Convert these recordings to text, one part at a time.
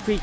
squeak.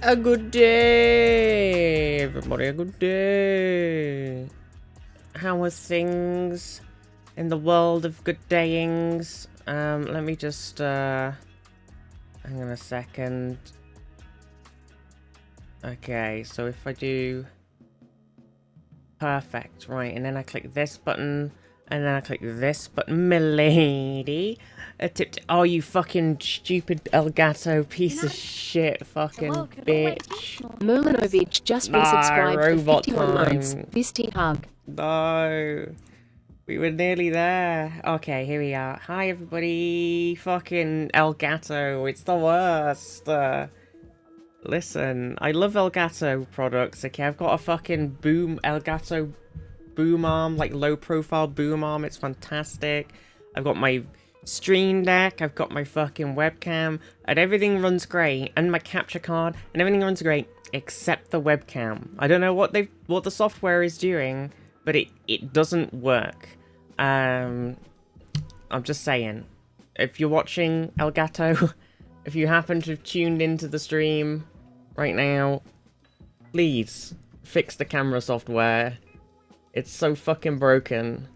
A good day, everybody, a good day. How are things in the world of good dayings? Let me just, hang on a second. Okay, so if I do, perfect, right, and then I click this button, and then I click this button, milady. A tip to, oh, you fucking stupid Elgato piece of shit, fucking bitch. Mulinovic just resubscribed for robot 51 months. time. Viztee hug. No. We were nearly there. Okay, here we are. Hi, everybody. Fucking Elgato. It's the worst. Listen, I love Elgato products, okay? I've got a fucking Elgato boom arm, like low profile boom arm. It's fantastic. I've got my Stream Deck, I've got my fucking webcam, and everything runs great, and my capture card, and everything runs great, except the webcam. I don't know what the software is doing, but it doesn't work. I'm just saying, if you're watching Elgato, if you happen to have tuned into the stream right now, please fix the camera software. It's so fucking broken.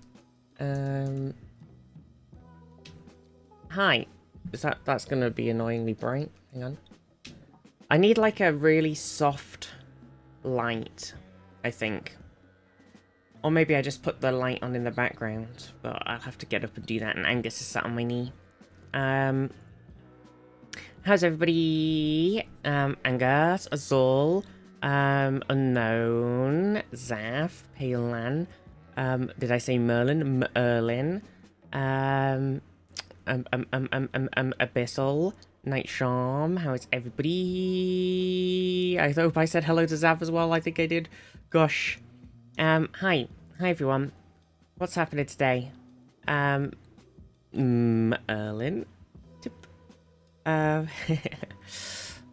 Hi. That's gonna be annoyingly bright. Hang on. I need like a really soft light, I think. Or maybe I just put the light on in the background, but I'll have to get up and do that, and Angus is sat on my knee. How's everybody? Angus, Azul, Unknown, Zaf, Palan, did I say Merlin? Merlin, Abyssal, Night Charm, how is everybody? I hope I said hello to Zav as well, I think I did. Gosh. Hi everyone. What's happening today? Merlin. Oh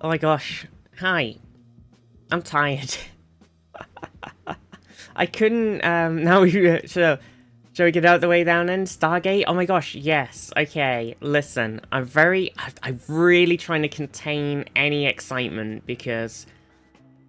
my gosh. Hi. I'm tired. I couldn't, now shall we get out of the way down then? Stargate? Oh my gosh, yes. Okay, listen. I'm really trying to contain any excitement because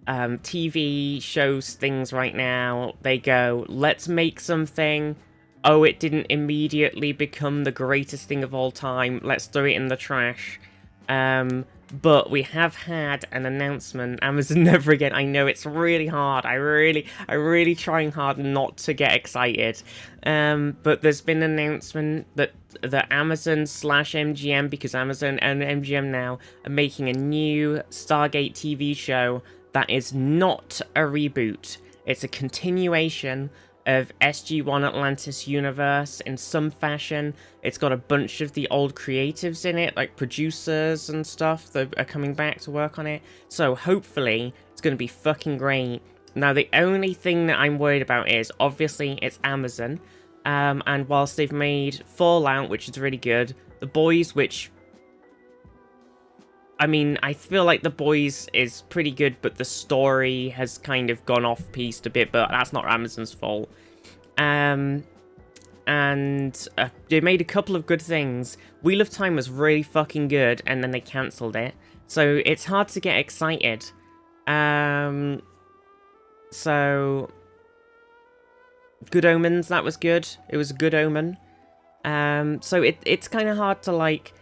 TV shows things right now. They go, let's make something. Oh, it didn't immediately become the greatest thing of all time. Let's throw it in the trash. But we have had an announcement. Amazon never again. I know it's really hard. I really trying hard not to get excited. But there's been an announcement that the Amazon / MGM, because Amazon and MGM now are making a new Stargate TV show that is not a reboot. It's a continuation of SG-1 Atlantis universe in some fashion. It's got a bunch of the old creatives in it, like producers and stuff that are coming back to work on it. So hopefully it's going to be fucking great. Now the only thing that I'm worried about is, obviously it's Amazon. And whilst they've made Fallout, which is really good, The Boys, which... I mean, I feel like The Boys is pretty good, but the story has kind of gone off-piste a bit, but that's not Amazon's fault. And they made a couple of good things. Wheel of Time was really fucking good, and then they cancelled it. So it's hard to get excited. So... Good Omens, that was good. It was a good omen. So it's kind of hard to, like...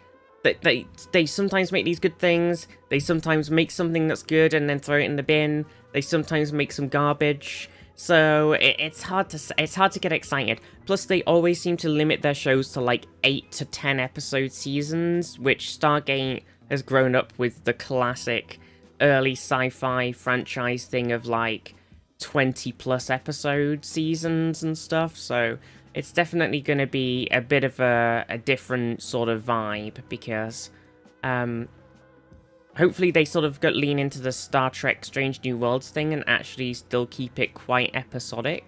They sometimes make these good things. They sometimes make something that's good and then throw it in the bin. They sometimes make some garbage. So it's hard to get excited. Plus, they always seem to limit their shows to like 8 to 10 episode seasons, which Stargate has grown up with the classic early sci-fi franchise thing of like 20 plus episode seasons and stuff. So it's definitely going to be a bit of a different sort of vibe because hopefully they sort of lean into the Star Trek Strange New Worlds thing and actually still keep it quite episodic.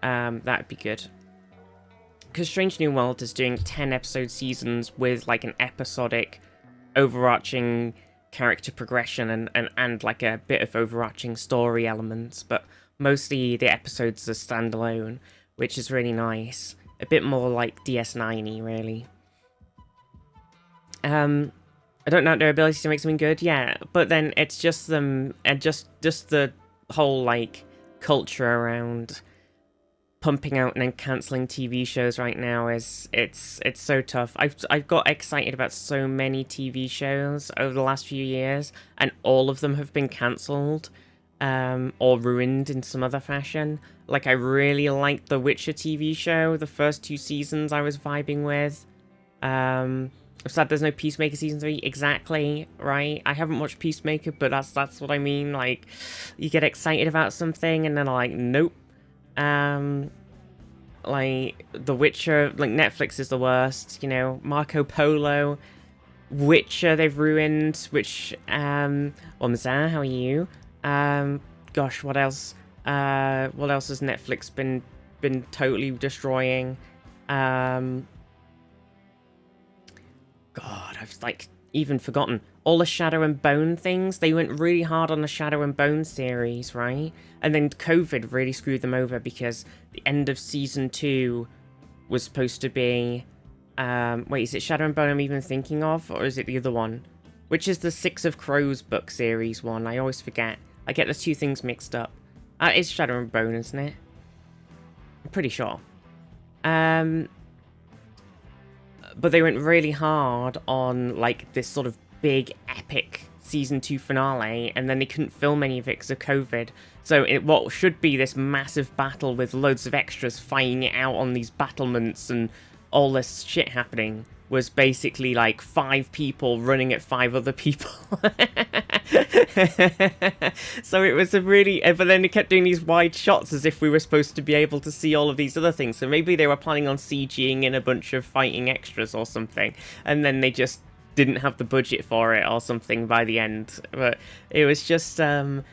That'd be good. Because Strange New World is doing 10 episode seasons with like an episodic overarching character progression and like a bit of overarching story elements, but mostly the episodes are standalone, which is really nice. A bit more like DS9-y, really. I don't know their ability to make something good, yeah, but then it's just them, and just the whole, like, culture around pumping out and then cancelling TV shows right now is, it's so tough. I've got excited about so many TV shows over the last few years, and all of them have been cancelled. Or ruined in some other fashion. Like, I really liked the Witcher TV show. The first 2 seasons I was vibing with. I'm sad there's no Peacemaker Season 3. Exactly, right? I haven't watched Peacemaker, but that's what I mean. Like, you get excited about something, and then like, nope. Like, The Witcher, like, Netflix is the worst, you know. Marco Polo, Witcher, they've ruined, which, Omza, how are you? Gosh, what else? What else has Netflix been totally destroying? God, I've like even forgotten all the Shadow and Bone things. They went really hard on the Shadow and Bone series, right? And then COVID really screwed them over because the end of season 2 was supposed to be. Wait, is it Shadow and Bone I'm even thinking of, or is it the other one? which is the Six of Crows book series one. I always forget. I get the two things mixed up. It's Shadow and Bone, isn't it? I'm pretty sure. But they went really hard on like this sort of big epic season 2 finale, and then they couldn't film any of it because of COVID. So what should be this massive battle with loads of extras fighting it out on these battlements and all this shit happening was basically like 5 people running at 5 other people. So it was a really... But then they kept doing these wide shots as if we were supposed to be able to see all of these other things. So maybe they were planning on CGing in a bunch of fighting extras or something. And then they just didn't have the budget for it or something by the end. But it was just a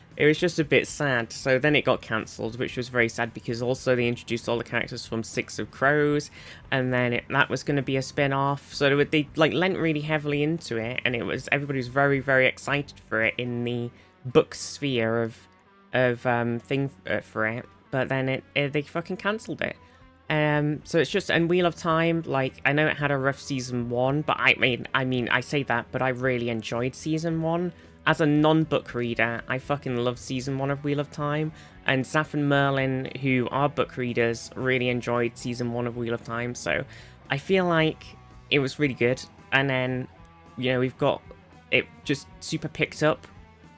bit sad. So then it got cancelled, which was very sad because also they introduced all the characters from Six of Crows, and then that was going to be a spin-off. So they like lent really heavily into it, and everybody was very, very excited for it in the book sphere of thing for it. But then they fucking cancelled it. So it's just, and Wheel of Time, like, I know it had a rough season 1, but I mean, I say that, but I really enjoyed season 1. As a non-book reader, I fucking love season 1 of Wheel of Time, and Saf and Merlin, who are book readers, really enjoyed season 1 of Wheel of Time, so I feel like it was really good. And then, you know, we've got it just super picked up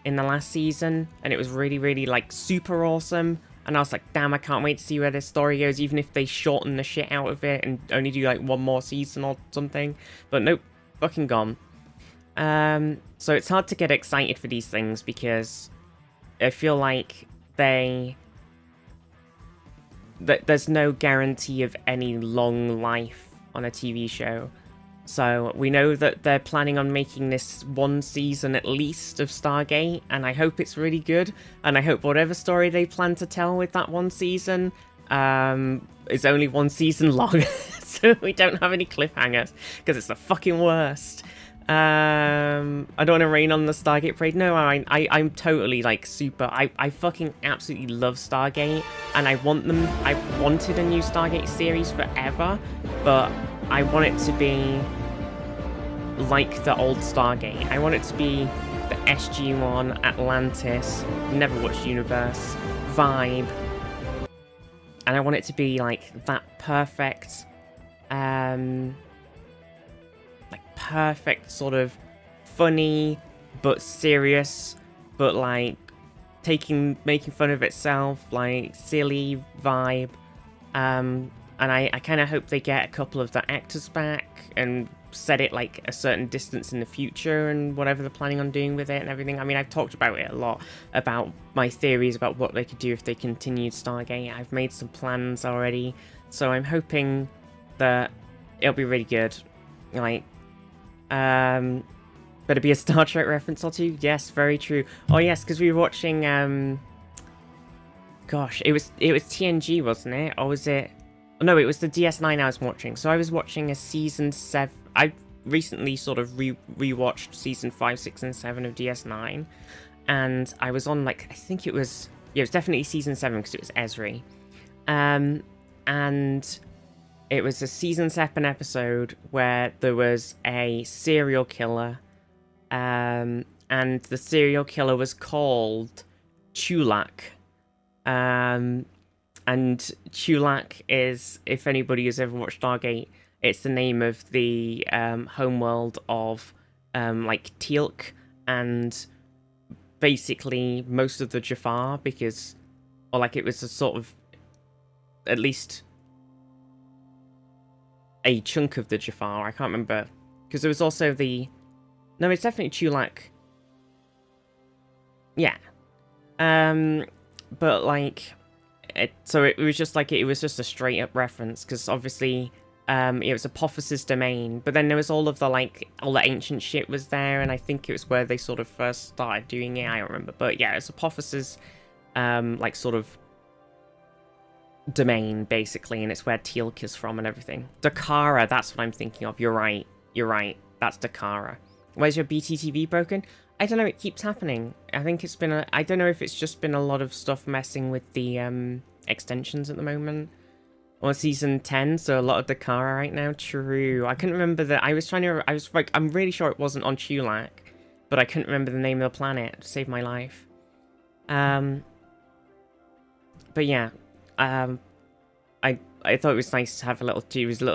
in the last season, and it was really, really, like, super awesome. And I was like, damn, I can't wait to see where this story goes, even if they shorten the shit out of it and only do like 1 more season or something. But nope, fucking gone. So it's hard to get excited for these things because I feel like there's no guarantee of any long life on a TV show. So we know that they're planning on making this 1 season at least of Stargate, and I hope it's really good, and I hope whatever story they plan to tell with that 1 season is only 1 season long, so we don't have any cliffhangers, because it's the fucking worst. I don't want to rain on the Stargate parade. No, I'm totally like super. I fucking absolutely love Stargate, and I've wanted a new Stargate series forever, but I want it to be like the old Stargate. I want it to be the SG-1, Atlantis, never watched Universe vibe, and I want it to be like that perfect, perfect sort of funny but serious, but like making fun of itself, like silly vibe. And I kind of hope they get a couple of the actors back and set it like a certain distance in the future and whatever they're planning on doing with it and everything. I mean, I've talked about it a lot, about my theories about what they could do if they continued Stargate. I've made some plans already, so I'm hoping that it'll be really good. Like, better be a Star Trek reference or two. Yes, very true. Oh yes, because we were watching, gosh, it was TNG, wasn't it? Or was it... No, it was the DS9 I was watching. So I was watching a season 7. I recently sort of rewatched season 5, 6, and 7 of DS9, and I was on like, I think it was, yeah, it was definitely season 7 because it was Esri, and it was a season 7 episode where there was a serial killer, and the serial killer was called Chulak. And Chulak is, if anybody has ever watched Stargate, it's the name of the homeworld of like Teal'c and basically most of the Jafar, because, or like it was a sort of, at least a chunk of the Jafar. I can't remember, because there was also no, it's definitely Chulak. Yeah. But like, so it was just like, it was just a straight up reference, because obviously it was Apophysis domain, but then there was all the ancient shit was there, and I think it was where they sort of first started doing it. I don't remember, but yeah, it's Apophysis like sort of domain basically, and it's where Teal'c is from and everything. Dakara, that's what I'm thinking of. You're right, that's Dakara. Where's your BTTV broken? I don't know, it keeps happening. I think it's been I don't know if it's just been a lot of stuff messing with the extensions at the moment. On season 10, so a lot of Dakara right now. True. I couldn't remember that. I was like, I'm really sure it wasn't on Chulak. but I couldn't remember the name of the planet to save my life. But yeah, I thought it was nice to have a little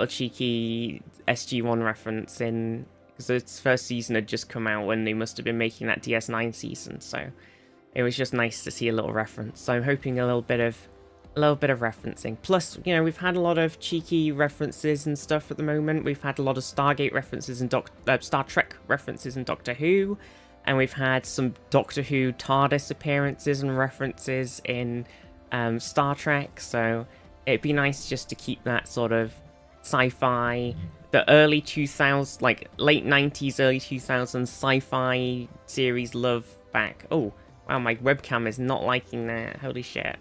cheeky SG-1 reference in, because its first season had just come out when they must have been making that DS9 season, so it was just nice to see a little reference. So I'm hoping a little bit of referencing. Plus, you know, we've had a lot of cheeky references and stuff at the moment. We've had a lot of Stargate references and Star Trek references in Doctor Who, and we've had some Doctor Who TARDIS appearances and references in Star Trek. So it'd be nice just to keep that sort of sci-fi, the early 2000s, like late 90s, early 2000s sci-fi series love back. Oh, wow, my webcam is not liking that. Holy shit.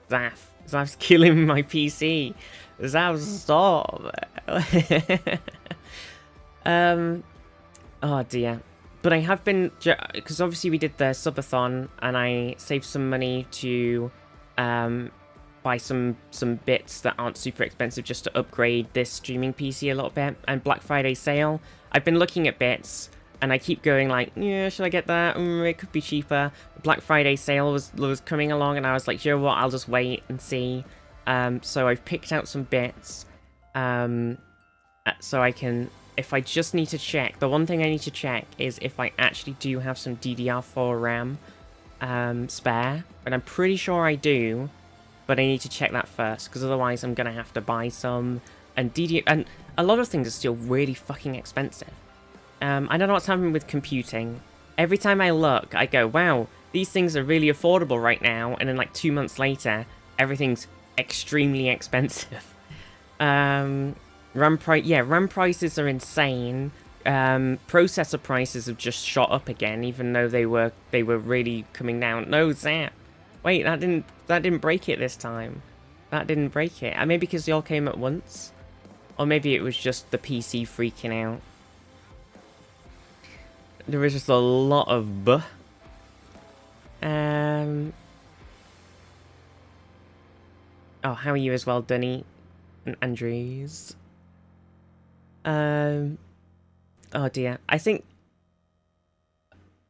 Zaf's killing my PC. Zaf, stop. Oh dear. But I have been, because obviously we did the subathon, and I saved some money to buy some bits that aren't super expensive just to upgrade this streaming PC a little bit. And Black Friday sale, I've been looking at bits, and I keep going like, yeah, should I get that? It could be cheaper. Black Friday sale was coming along, and I was like, you know what, I'll just wait and see. So I've picked out some bits, so I can, if I just need to check, the one thing I need to check is if I actually do have some DDR4 RAM spare, and I'm pretty sure I do, but I need to check that first, because otherwise I'm going to have to buy some, and and a lot of things are still really fucking expensive. I don't know what's happening with computing. Every time I look, I go, wow, these things are really affordable right now, and then like 2 months later, everything's extremely expensive. RAM prices are insane. Processor prices have just shot up again, even though they were really coming down. No, Zap. Wait, that didn't break it this time. That didn't break it. Maybe because they all came at once, or maybe it was just the PC freaking out. There was just a lot of buh. Oh, how are you as well, Dunny and Andrews? Oh dear. I think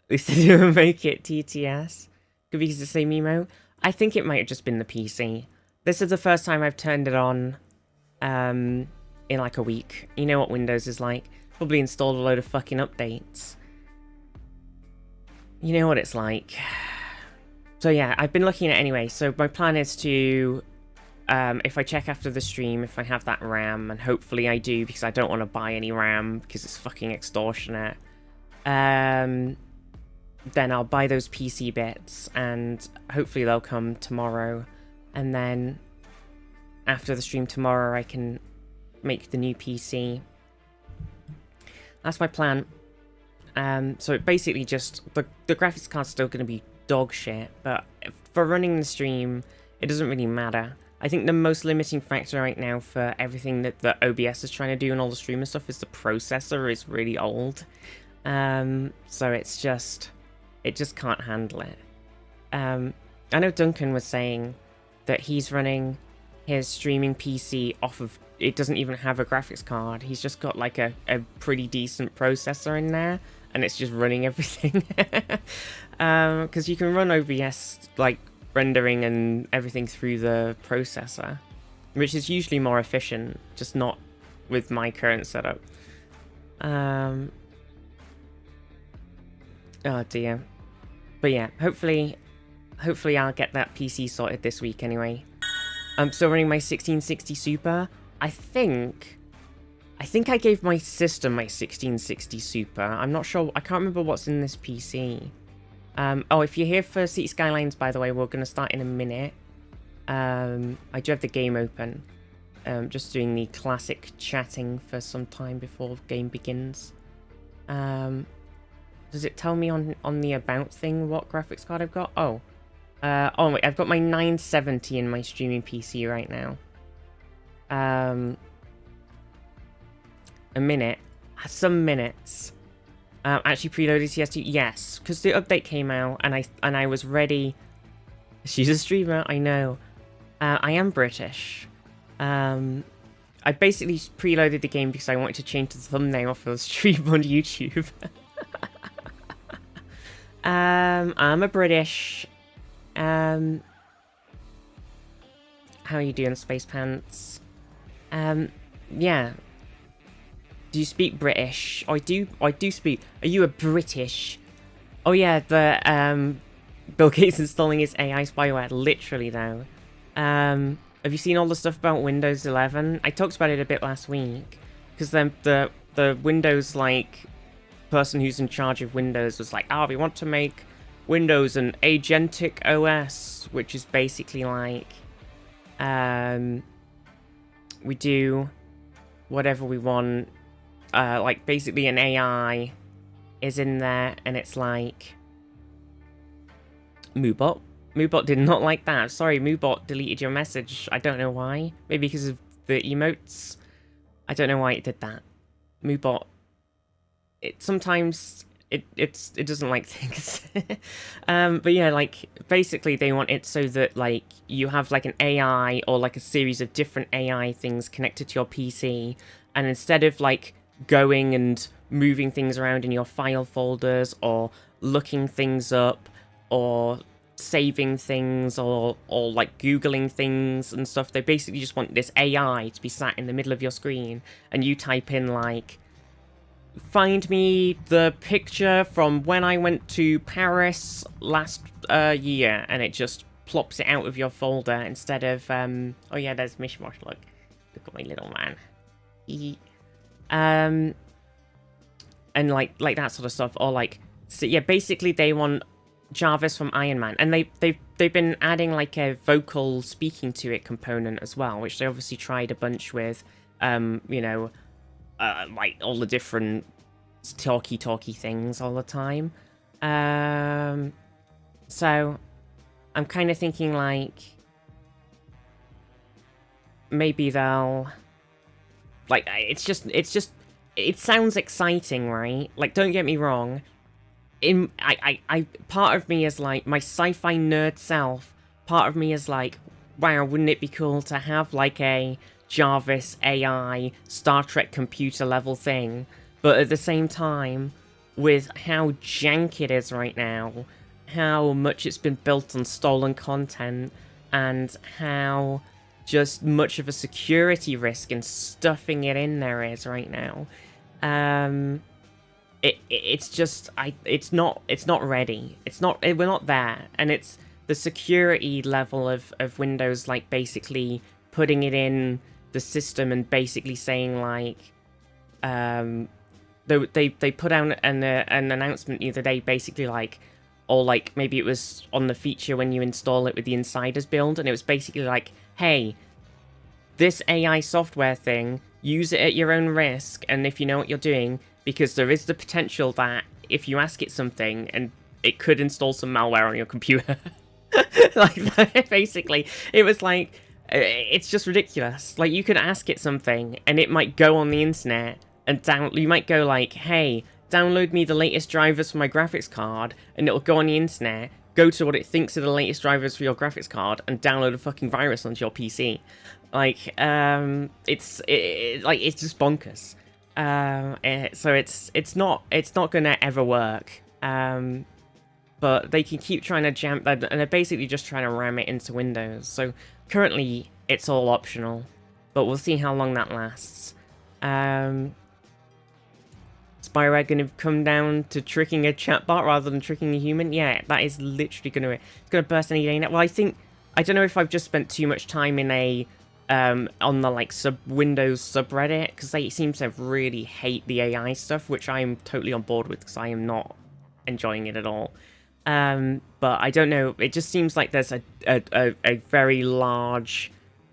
we didn't make it TTS. Could be the same emo. I think it might have just been the PC. This is the first time I've turned it on in like a week. You know what Windows is like. Probably installed a load of fucking updates. You know what it's like. So yeah, I've been looking at it anyway. So my plan is to, if I check after the stream, if I have that RAM, and hopefully I do, because I don't want to buy any RAM, because it's fucking extortionate. Then I'll buy those PC bits, and hopefully they'll come tomorrow. And then after the stream tomorrow, I can make the new PC. That's my plan. So it basically just, the graphics card's still going to be dog shit, but for running the stream, it doesn't really matter. I think the most limiting factor right now for everything that the OBS is trying to do and all the streamer stuff is the processor is really old. So it just can't handle it. I know Duncan was saying that he's running his streaming PC off of, it doesn't even have a graphics card. He's just got like a pretty decent processor in there, and it's just running everything. Because you can run OBS, like, rendering and everything through the processor, which is usually more efficient, just not with my current setup. Oh dear. But yeah, hopefully I'll get that PC sorted this week anyway. I'm still running my 1660 Super. I think I gave my sister my 1660 Super. I'm not sure. I can't remember what's in this PC. Oh, if you're here for City Skylines, by the way, we're going to start in a minute. I do have the game open. Just doing the classic chatting for some time before game begins. Does it tell me on the about thing what graphics card I've got? Oh. Oh wait, I've got my 970 in my streaming PC right now. A minute. Some minutes. Actually preloaded CST? Yes, because the update came out and I was ready. She's a streamer, I know. I am British. I basically preloaded the game because I wanted to change the thumbnail for the stream on YouTube. I'm a British. How are you doing, Space Pants? Yeah. Do you speak British? I do speak. Are you a British? Oh yeah, Bill Gates installing his AI spyware, literally though. Have you seen all the stuff about Windows 11? I talked about it a bit last week, because then the Windows, like, person who's in charge of Windows was like, we want to make Windows an agentic OS, which is basically like, we do whatever we want, like, basically an AI is in there, and it's like, Moobot did not like that. Sorry, Moobot deleted your message. I don't know why. Maybe because of the emotes. I don't know why it did that. Moobot, it doesn't like things. But yeah, like, basically they want it so that, like, you have like an AI or like a series of different AI things connected to your PC, and instead of like going and moving things around in your file folders or looking things up or saving things or like googling things and stuff, they basically just want this AI to be sat in the middle of your screen, and you type in like, find me the picture from when I went to Paris last year, and it just plops it out of your folder instead of oh yeah, there's Mishmosh. Look at my little man. And like that sort of stuff, or like, so yeah, basically they want Jarvis from Iron Man, and they've been adding like a vocal speaking to it component as well, which they obviously tried a bunch with, you know, like all the different talky things all the time. So I'm kind of thinking like, maybe they'll, like, it sounds exciting, right? Like, don't get me wrong. I part of me is like, my sci-fi nerd self, part of me is like, wow, wouldn't it be cool to have like a Jarvis AI Star Trek computer level thing? But at the same time, with how jank it is right now, how much it's been built on stolen content, and how just much of a security risk in stuffing it in there is right now, it's not ready. We're not there, and it's the security level of Windows, like, basically putting it in the system and basically saying like, they put out an announcement the other day, basically like, or like maybe it was on the feature when you install it with the Insiders build, and it was basically like, hey, this AI software thing, use it at your own risk, and if you know what you're doing, because there is the potential that if you ask it something, and it could install some malware on your computer. Like, basically, it was like, it's just ridiculous. Like, you could ask it something, and it might go on the internet, and you might go like, hey, download me the latest drivers for my graphics card, and it'll go on the internet, go to what it thinks are the latest drivers for your graphics card, and download a fucking virus onto your PC. Like, it's just bonkers. So it's not gonna ever work. But they can keep trying to jam that, and they're basically just trying to ram it into Windows. So currently it's all optional, but we'll see how long that lasts. Spyware gonna come down to tricking a chatbot rather than tricking a human? Yeah, that is literally gonna burst any day now. Well, I don't know if I've just spent too much time in a on the like Windows subreddit, because they seem to really hate the AI stuff, which I'm totally on board with because I am not enjoying it at all. But I don't know, it just seems like there's a very large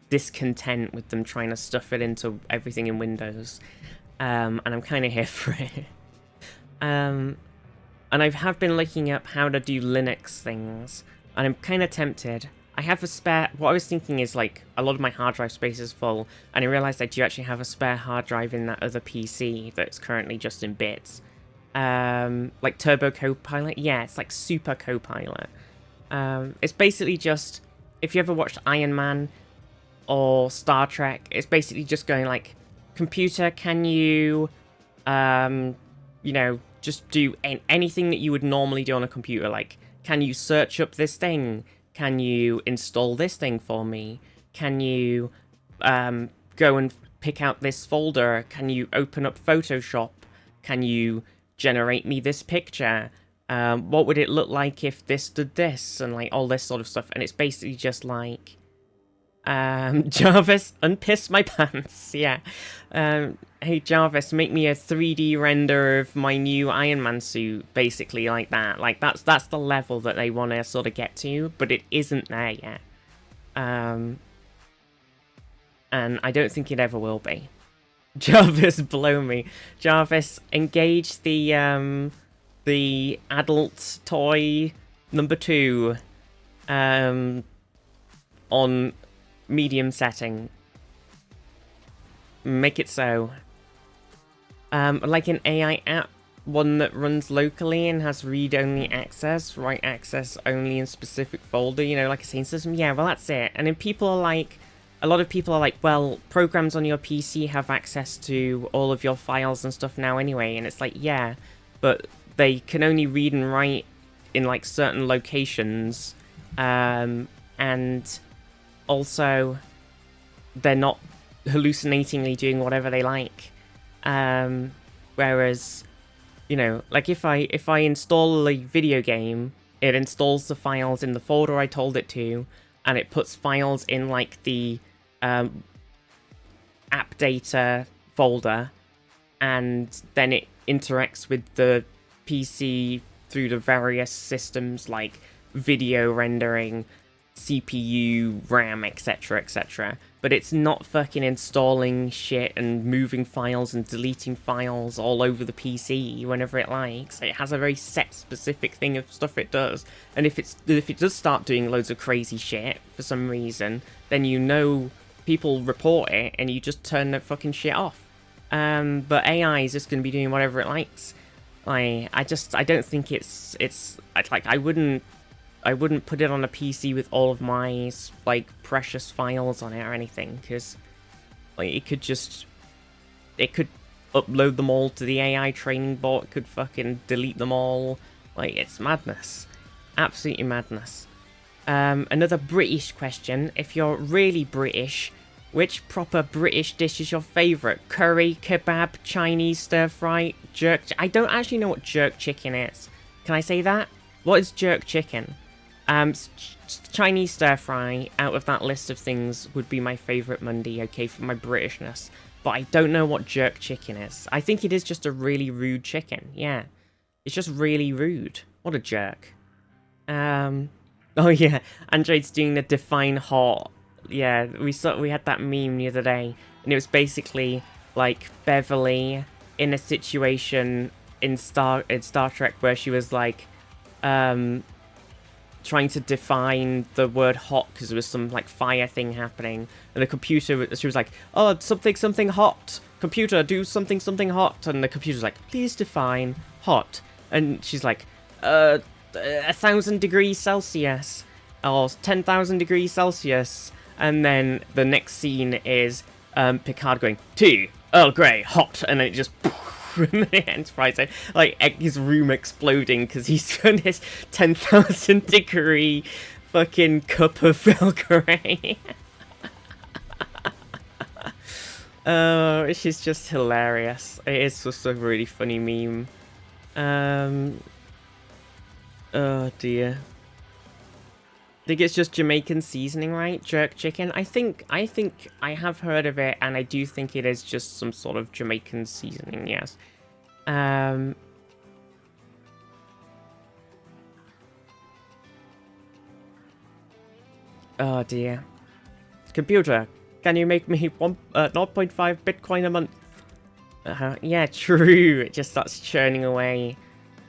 discontent with them trying to stuff it into everything in Windows. And I'm kind of here for it. And I have been looking up how to do Linux things, and I'm kind of tempted. I have a spare, what I was thinking is like, a lot of my hard drive space is full, and I realized I do actually have a spare hard drive in that other PC that's currently just in bits. Like Turbo Copilot? Yeah, it's like Super Copilot. It's basically just, if you ever watched Iron Man or Star Trek, it's basically just going like, computer, can you, you know, just do anything that you would normally do on a computer. Like, can you search up this thing? Can you install this thing for me? Can you go and pick out this folder? Can you open up Photoshop? Can you generate me this picture? What would it look like if this did this? And like all this sort of stuff. And it's basically just like, Jarvis, unpiss my pants. Yeah. Hey Jarvis, make me a 3D render of my new Iron Man suit. Basically like that. Like that's the level that they want to sort of get to, but it isn't there yet. And I don't think it ever will be. Jarvis, blow me. Jarvis, engage the adult toy number 2 on medium setting. Make it so. Like an AI app, one that runs locally and has read-only access, write access only in specific folder, you know, like a scene system. Yeah, well that's it. And then people are like, a lot of people are like, well, programs on your PC have access to all of your files and stuff now anyway, and it's like, yeah, but they can only read and write in like certain locations, and also they're not hallucinatingly doing whatever they like. Whereas, you know, like if I install a video game, it installs the files in the folder I told it to, and it puts files in like the app data folder, and then it interacts with the PC through the various systems like video rendering, CPU, RAM, etc, etc. But it's not fucking installing shit and moving files and deleting files all over the PC whenever it likes. It has a very set specific thing of stuff it does. And if it does start doing loads of crazy shit for some reason, then you know people report it and you just turn that fucking shit off. But AI is just going to be doing whatever it likes. I don't think it's like I wouldn't put it on a PC with all of my like precious files on it or anything, because like it could upload them all to the AI training bot, it could fucking delete them all. Like, it's madness, absolutely madness. Another British question: if you're really British, which proper British dish is your favourite? Curry, kebab, Chinese stir fry, jerk? I don't actually know what jerk chicken is. Can I say that? What is jerk chicken? Chinese stir fry out of that list of things would be my favourite Monday, okay, for my Britishness. But I don't know what jerk chicken is. I think it is just a really rude chicken, yeah. It's just really rude. What a jerk. Oh yeah, Android's doing the define hot. Yeah, we had that meme the other day, and it was basically like Beverly in a situation in Star Trek where she was like, trying to define the word hot because there was some like fire thing happening, and the computer, she was like, oh, something hot, computer, do something hot, and the computer's like, please define hot, and she's like, 1,000 degrees Celsius or 10,000 degrees Celsius, and then the next scene is Picard going, tea, Earl Grey, hot, and then it just in the Enterprise, like his room exploding because he's done his 10,000 degree fucking cup of Earl Grey. She's just hilarious. It is just a really funny meme. Oh dear. I think it's just Jamaican seasoning, right? Jerk chicken. I think I have heard of it, and I do think it is just some sort of Jamaican seasoning, yes. Oh dear. Computer, can you make me 0.5 Bitcoin a month? Yeah, true. It just starts churning away.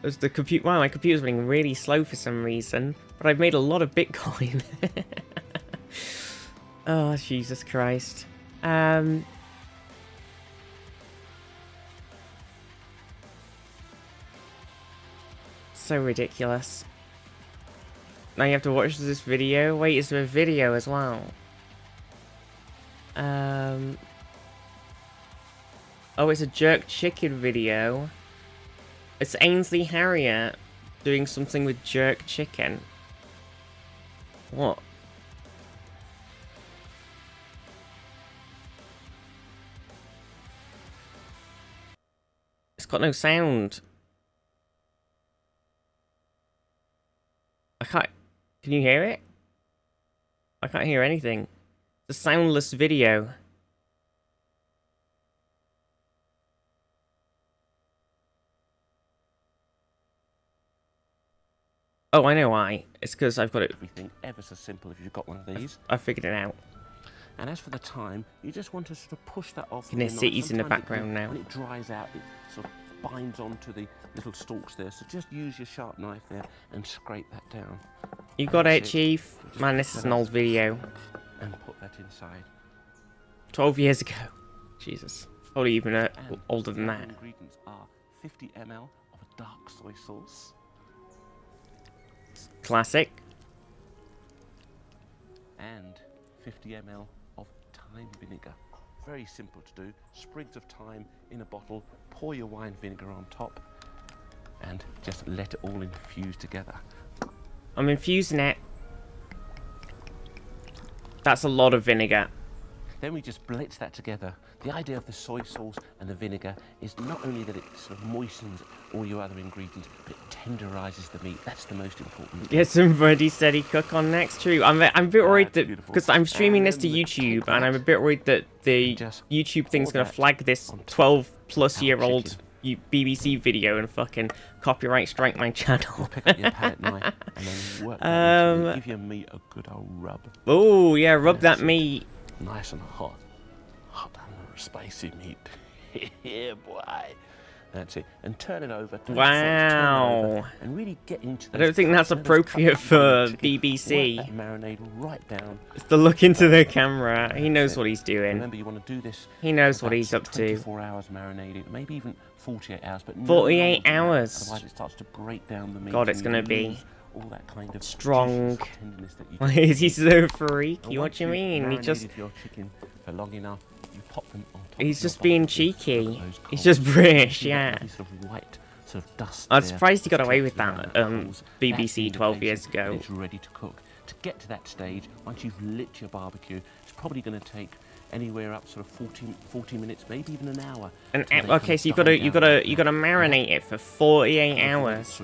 As the wow, my computer's running really slow for some reason, but I've made a lot of Bitcoin. Oh, Jesus Christ. So ridiculous. Now you have to watch this video? Wait, is there a video as well? Oh, it's a jerk chicken video. It's Ainsley Harriet doing something with jerk chicken. What? It's got no sound. I can't... Can you hear it? I can't hear anything. It's a soundless video. Oh, I know why. It's because I've got it. Everything ever so simple if you've got one of these. I figured it out. And as for the time, you just want to sort of push that off. You can hear cities in the background now. When it dries out, it sort of binds onto the little stalks there. So just use your sharp knife there and scrape that down. You got it, Chief. Man, this is an old video. And put that inside. 12 years ago. Jesus. Probably even older than that. The ingredients are 50 ml of a dark soy sauce. Classic. And 50 ml of thyme vinegar. Very simple to do. Sprigs of thyme in a bottle. Pour your wine vinegar on top. And just let it all infuse together. I'm infusing it. That's a lot of vinegar. Then we just blitz that together. The idea of the soy sauce and the vinegar is not only that it sort of moistens all your other ingredients, but it tenderizes the meat. That's the most important. Get somebody steady cook on next. True. I'm a bit worried that because I'm streaming this to YouTube, and I'm a bit worried that the YouTube thing's gonna flag this 12-plus-year-old BBC video and fucking copyright strike my channel. Pick up your palette knife and then work that into it. Give your meat a good old rub. Oh yeah, rub that meat. Nice and hot. Hot and spicy meat. Yeah, boy. That's it. And turn it over. Wow. And really get into I don't think that's appropriate for BBC. That marinade right down. It's the look into the camera. He knows what he's doing. Remember, you want to do this. He knows what he's up to. 24 hours marinated, maybe even 48 hours. But 48 hours. Otherwise, it starts to break down the meat. God, it's gonna be all that kind of strong. That Why is he so freaky? What do you mean? He just... your chicken for long enough, you pop them on top. He's just being cheeky. He's just British, yeah. Sort of white, sort of dust. I'm surprised he got away with that BBC 12 years ago. It's ready to cook. To get to that stage, once you've lit your barbecue, it's probably going to take anywhere up sort of 40 minutes, maybe even an hour. And okay, so you gotta marinate it for 48 hours,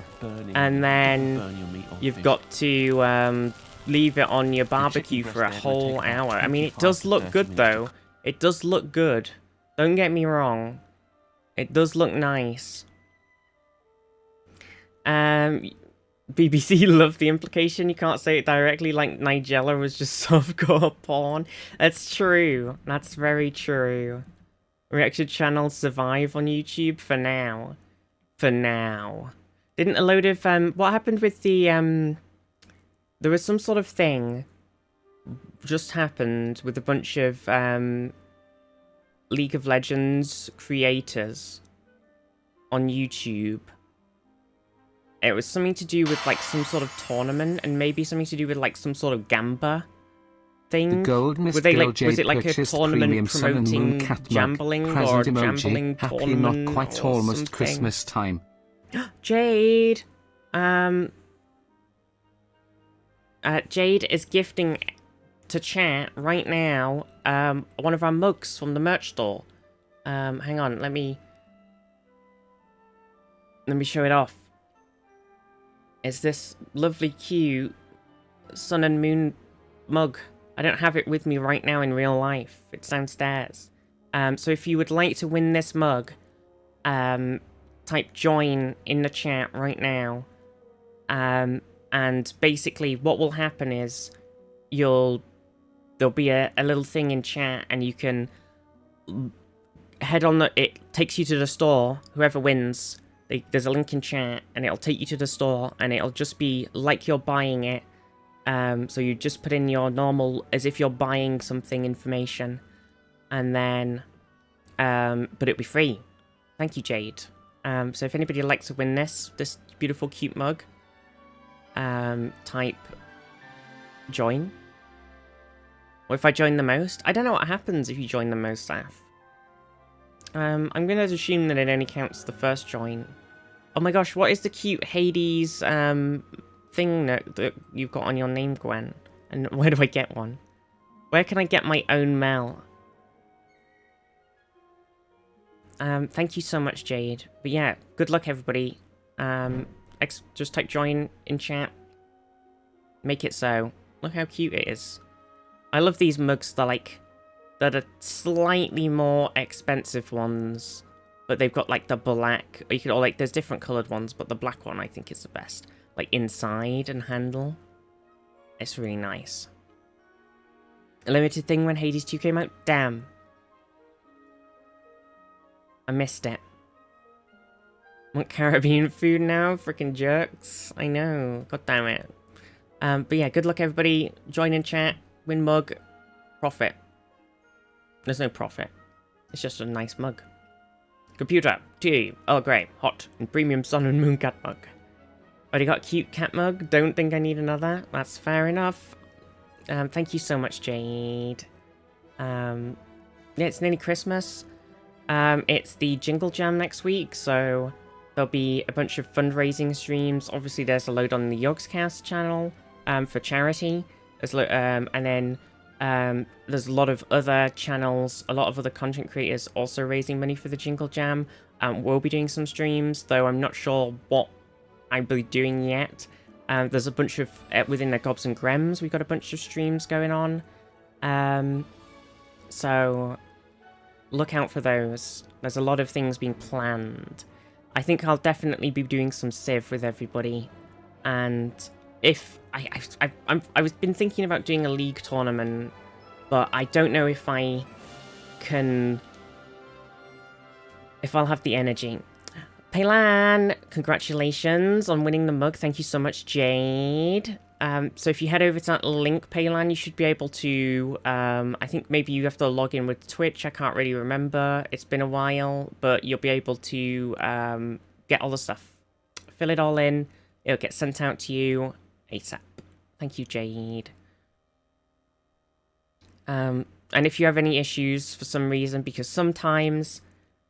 and then you've got to leave it on your barbecue for a whole hour. I mean, it does look good though. It does look good. Don't get me wrong. It does look nice. BBC loved the implication. You can't say it directly like Nigella was just softcore porn. That's true. That's very true. Reaction channels survive on YouTube for now. For now. Didn't a load of what happened with the there was some sort of thing just happened with a bunch of League of Legends creators on YouTube. It was something to do with like some sort of tournament, and maybe something to do with like some sort of gamba thing. The gold Miss was it Girl like a tournament promoting gambling or gambling happy tournament? Not quite almost Christmas time. Jade, Jade is gifting to chat right now one of our mugs from the merch store. Hang on, let me show it off. It's this lovely, cute sun and moon mug. I don't have it with me right now in real life. It's downstairs. So if you would like to win this mug, type join in the chat right now. And basically what will happen is there'll be a little thing in chat, and you can head on it takes you to the store. Whoever wins, there's a link in chat, and it'll take you to the store, and it'll just be like you're buying it. So you just put in your normal, as if you're buying something, information, and then, but it'll be free. Thank you, Jade. So if anybody would like to win this beautiful, cute mug, type join. Or if I join the most, I don't know what happens if you join the most, Saf. I'm going to assume that it only counts the first join. Oh my gosh, what is the cute Hades thing that you've got on your name, Gwen? And where do I get one? Where can I get my own Mel? Thank you so much, Jade. But yeah, good luck, everybody. Just type join in chat. Make it so. Look how cute it is. I love these mugs. That are slightly more expensive ones, but they've got like the black. You could, or like there's different coloured ones, but the black one I think is the best. Like inside and handle. It's really nice. A limited thing when Hades 2 came out. Damn. I missed it. Want Caribbean food now? Freaking jerks. I know. God damn it. But yeah, good luck everybody. Join in chat. Win mug. Profit. There's no profit. It's just a nice mug. Computer. Tea. Earl Grey. Hot. And premium sun and moon cat mug. Already got a cute cat mug. Don't think I need another. That's fair enough. Thank you so much, Jade. Yeah, it's nearly Christmas. It's the Jingle Jam next week, so there'll be a bunch of fundraising streams. Obviously, there's a load on the Yogscast channel for charity. And then there's a lot of other channels, a lot of other content creators also raising money for the Jingle Jam. We'll be doing some streams, though I'm not sure what I'll be doing yet. There's a bunch of, within the Gobs and Grems, we've got a bunch of streams going on. So look out for those. There's a lot of things being planned. I think I'll definitely be doing some Civ with everybody. And if I've been thinking about doing a league tournament, but I don't know if I can, if I'll have the energy. Paylan, congratulations on winning the mug. Thank you so much, Jade. So if you head over to that link, Paylan, you should be able to, I think maybe you have to log in with Twitch. I can't really remember. It's been a while, but you'll be able to get all the stuff. Fill it all in. It'll get sent out to you ASAP. Thank you, Jade. And if you have any issues for some reason, because sometimes,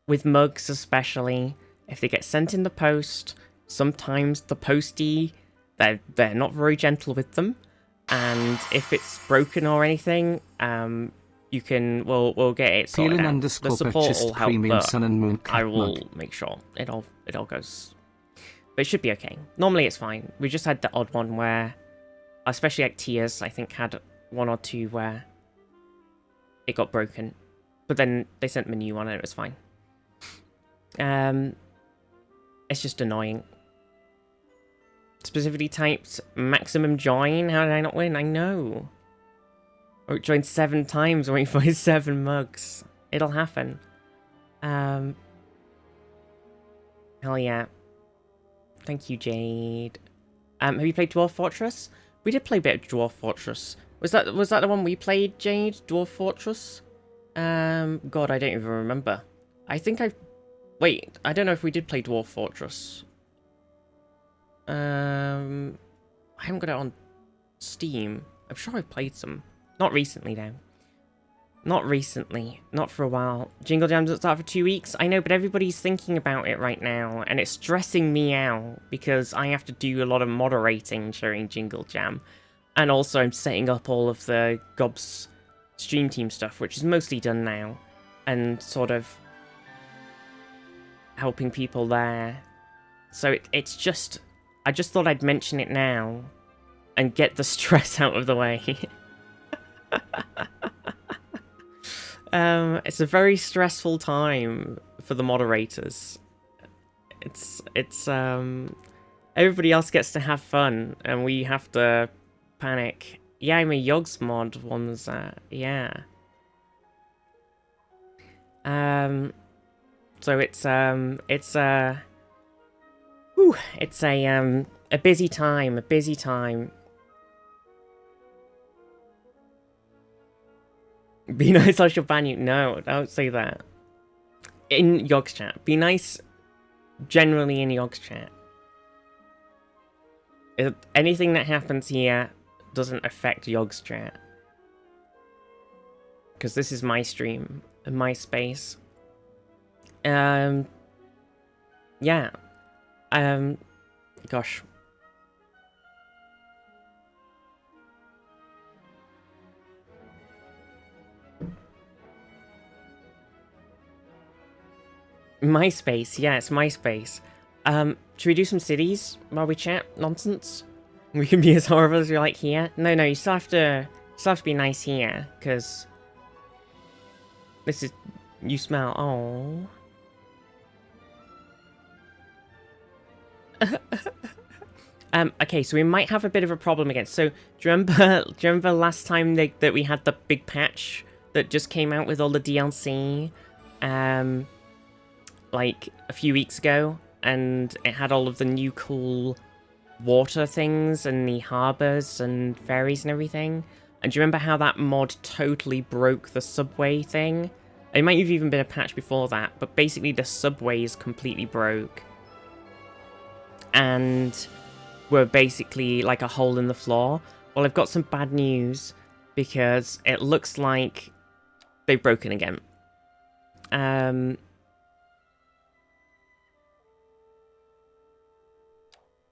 with mugs especially, if they get sent in the post, sometimes the postie, they're not very gentle with them. And if it's broken or anything, you can, we'll get it sorted out. The support will help, but sun and moon I will make sure it all goes. But it should be okay. Normally it's fine. We just had the odd one where, especially like Tia's, I think had one or two where it got broken. But then they sent me a new one and it was fine. It's just annoying. Specifically typed maximum join. How did I not win? I know. I joined 7 times waiting for his 7 mugs. It'll happen. Hell yeah. Thank you, Jade. Have you played Dwarf Fortress? We did play a bit of Dwarf Fortress. Was that the one we played, Jade? Dwarf Fortress? God, I don't even remember. I think wait, I don't know if we did play Dwarf Fortress. I haven't got it on Steam. I'm sure I played some. Not recently, though. Not recently. Not for a while. Jingle Jam doesn't start for 2 weeks. I know, but everybody's thinking about it right now, and it's stressing me out because I have to do a lot of moderating during Jingle Jam. And also, I'm setting up all of the Gobs stream team stuff, which is mostly done now. And sort of helping people there. So it's just, I just thought I'd mention it now and get the stress out of the way. It's a very stressful time for the moderators. It's everybody else gets to have fun and we have to panic. Yeah, I'm a Yogs mod one's yeah. So it's a busy time, Be nice, I shall ban you. No, don't say that. In Yogs chat. Be nice generally in Yogs chat. Anything that happens here doesn't affect Yogs chat. Because this is my stream and my space. Yeah. Gosh. MySpace, yeah, it's MySpace. Should we do some cities while we chat nonsense? We can be as horrible as we like here. No, you still have to be nice here, because this is, you smell, oh. Okay, so we might have a bit of a problem again. So, do you remember last time that we had the big patch that just came out with all the DLC? Like a few weeks ago, and it had all of the new cool water things and the harbors and ferries and everything. And do you remember how that mod totally broke the subway thing? It might have even been a patch before that, but basically the subways completely broke. And were basically like a hole in the floor. Well, I've got some bad news, because it looks like they've broken again.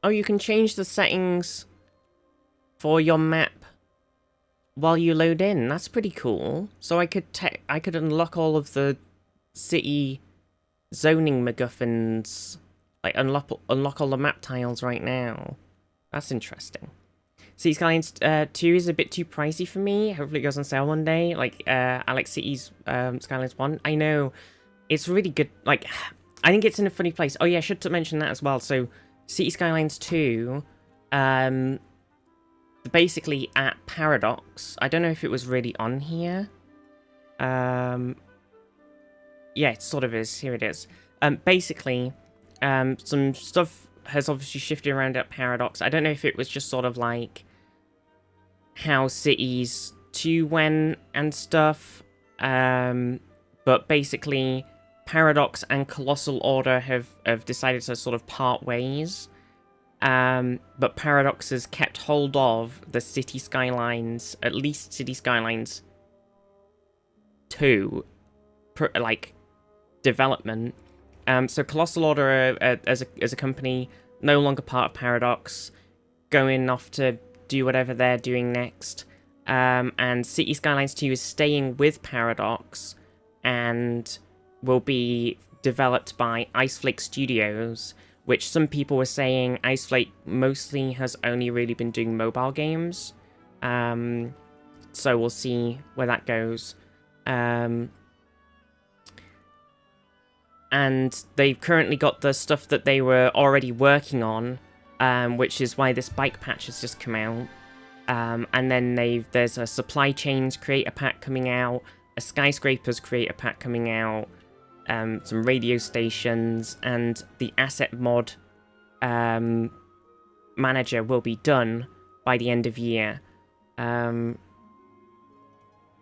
Oh, you can change the settings for your map while you load in. That's pretty cool. So I could unlock all of the city zoning MacGuffins, like unlock all the map tiles right now. That's interesting. City Skylines 2 is a bit too pricey for me. Hopefully it goes on sale one day. Like Alex City's Skylines 1. I know it's really good. Like, I think it's in a funny place. Oh yeah, I should mention that as well. So City Skylines 2, basically at Paradox. I don't know if it was really on here. Yeah, it sort of is. Here it is. Basically, some stuff has obviously shifted around at Paradox. I don't know if it was just sort of like how Cities 2 went and stuff. But basically, Paradox and Colossal Order have decided to sort of part ways. But Paradox has kept hold of the City Skylines, at least City Skylines 2, like, development. So Colossal Order as a company, no longer part of Paradox, going off to do whatever they're doing next. And City Skylines 2 is staying with Paradox and will be developed by Iceflake Studios, which some people were saying Iceflake mostly has only really been doing mobile games. So we'll see where that goes. And they've currently got the stuff that they were already working on, which is why this bike patch has just come out. And then there's a supply chains creator pack coming out, a skyscrapers creator pack coming out, some radio stations, and the asset mod manager will be done by the end of year. I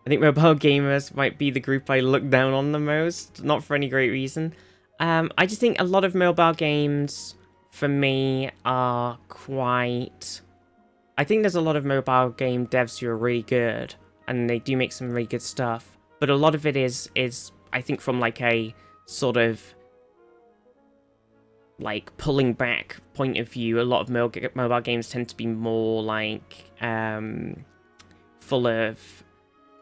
think mobile gamers might be the group I look down on the most, not for any great reason. I just think a lot of mobile games, for me, are quite... I think there's a lot of mobile game devs who are really good, and they do make some really good stuff, but a lot of it is I think, from like a sort of like pulling back point of view. A lot of mobile games tend to be more like full of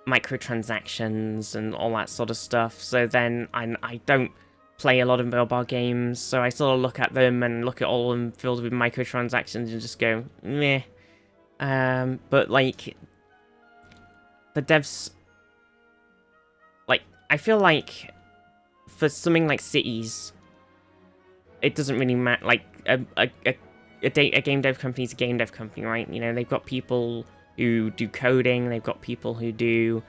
microtransactions and all that sort of stuff. So then I don't play a lot of mobile games, so I sort of look at them and look at all of them filled with microtransactions and just go, meh. But like the devs, like, I feel like for something like Cities, it doesn't really matter. Like a game dev company is a game dev company, right? You know, they've got people who do coding, they've got people who do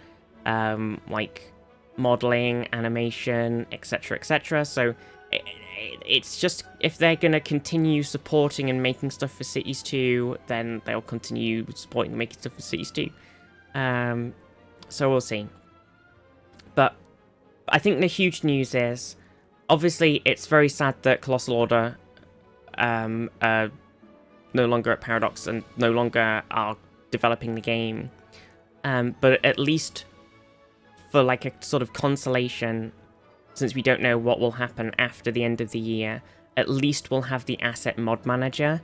like modeling, animation, etc., etc. So it's just, if they're going to continue supporting and making stuff for Cities 2, then they'll continue supporting and making stuff for Cities 2. So we'll see. But I think the huge news is, obviously, it's very sad that Colossal Order are no longer at Paradox and no longer are developing the game. But at least for like a sort of consolation, since we don't know what will happen after the end of the year, at least we'll have the asset mod manager.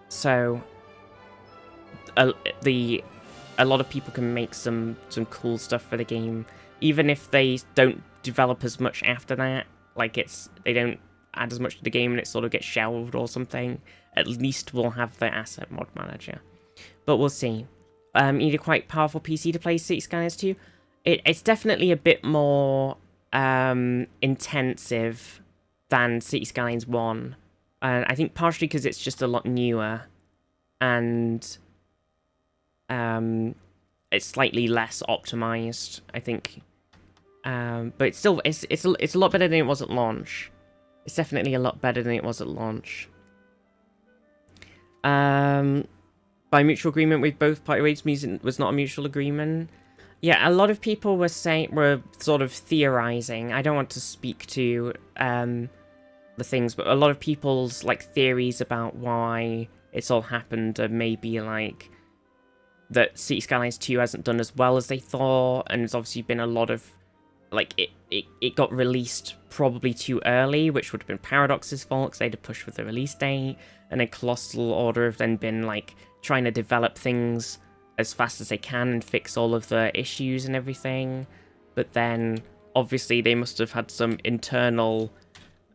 So a lot of people can make some cool stuff for the game, even if they don't develop as much after that. Like they don't add as much to the game and it sort of gets shelved or something. At least we'll have the asset mod manager. But we'll see. You need a quite powerful PC to play City Skylines 2. It's definitely a bit more intensive than City Skylines 1. And I think partially because it's just a lot newer. And it's slightly less optimized, I think. But it's still it's a lot better than it was at launch. It's definitely a lot better than it was at launch. By mutual agreement with both parties means it was not a mutual agreement. Yeah, a lot of people were sort of theorizing. I don't want to speak to the things, but a lot of people's like theories about why it's all happened are maybe like that City Skylines 2 hasn't done as well as they thought, and there's obviously been a lot of like it got released probably too early, which would have been Paradox's fault because they had to push for the release date, and then Colossal Order have then been like trying to develop things as fast as they can and fix all of the issues and everything. But then obviously they must have had some internal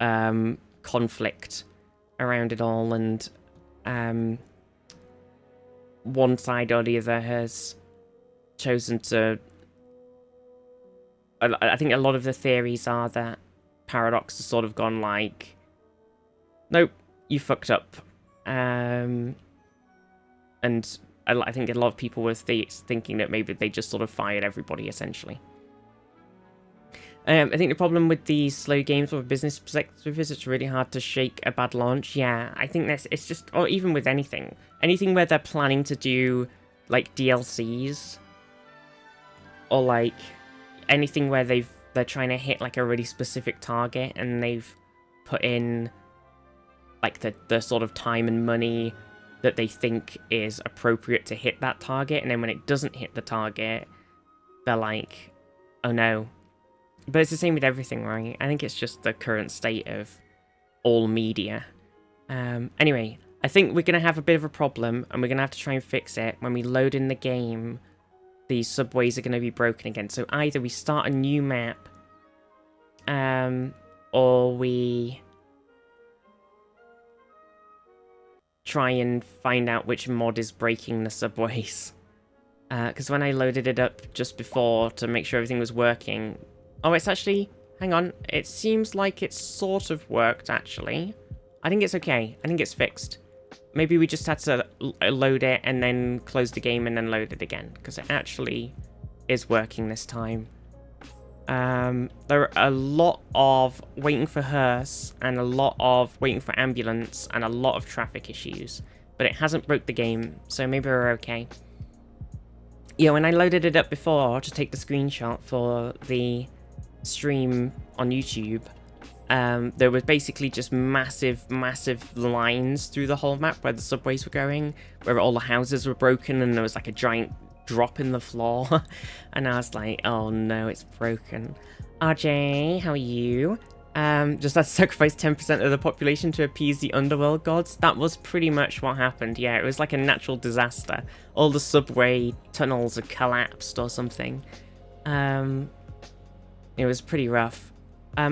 conflict around it all, and one side or the other has chosen to... I think a lot of the theories are that Paradox has sort of gone like, nope, you fucked up. And I think a lot of people were thinking that maybe they just sort of fired everybody, essentially. I think the problem with these slow games from a business perspective is it's really hard to shake a bad launch. Yeah, I think it's just, or even with anything where they're planning to do like DLCs, or like anything where they're trying to hit like a really specific target and they've put in like the sort of time and money that they think is appropriate to hit that target, and then when it doesn't hit the target, they're like, oh no. But it's the same with everything, right? I think it's just the current state of all media. Anyway, I think we're going to have a bit of a problem, and we're going to have to try and fix it. When we load in the game, these subways are going to be broken again. So either we start a new map, or we try and find out which mod is breaking the subways. Because when I loaded it up just before to make sure everything was working... Oh, it's actually... Hang on. It seems like it sort of worked, actually. I think it's okay. I think it's fixed. Maybe we just had to load it and then close the game and then load it again. Because it actually is working this time. There are a lot of waiting for hearse and a lot of waiting for ambulance and a lot of traffic issues. But it hasn't broke the game, so maybe we're okay. Yeah, when I loaded it up before to take the screenshot for the stream on YouTube, there was basically just massive lines through the whole map where the subways were going, where all the houses were broken and there was like a giant drop in the floor. And I was like, oh no, it's broken. RJ, how are you? Just had to sacrifice 10% of the population to appease the underworld gods. That was pretty much what happened. Yeah, it was like a natural disaster. All the subway tunnels had collapsed or something. It was pretty rough.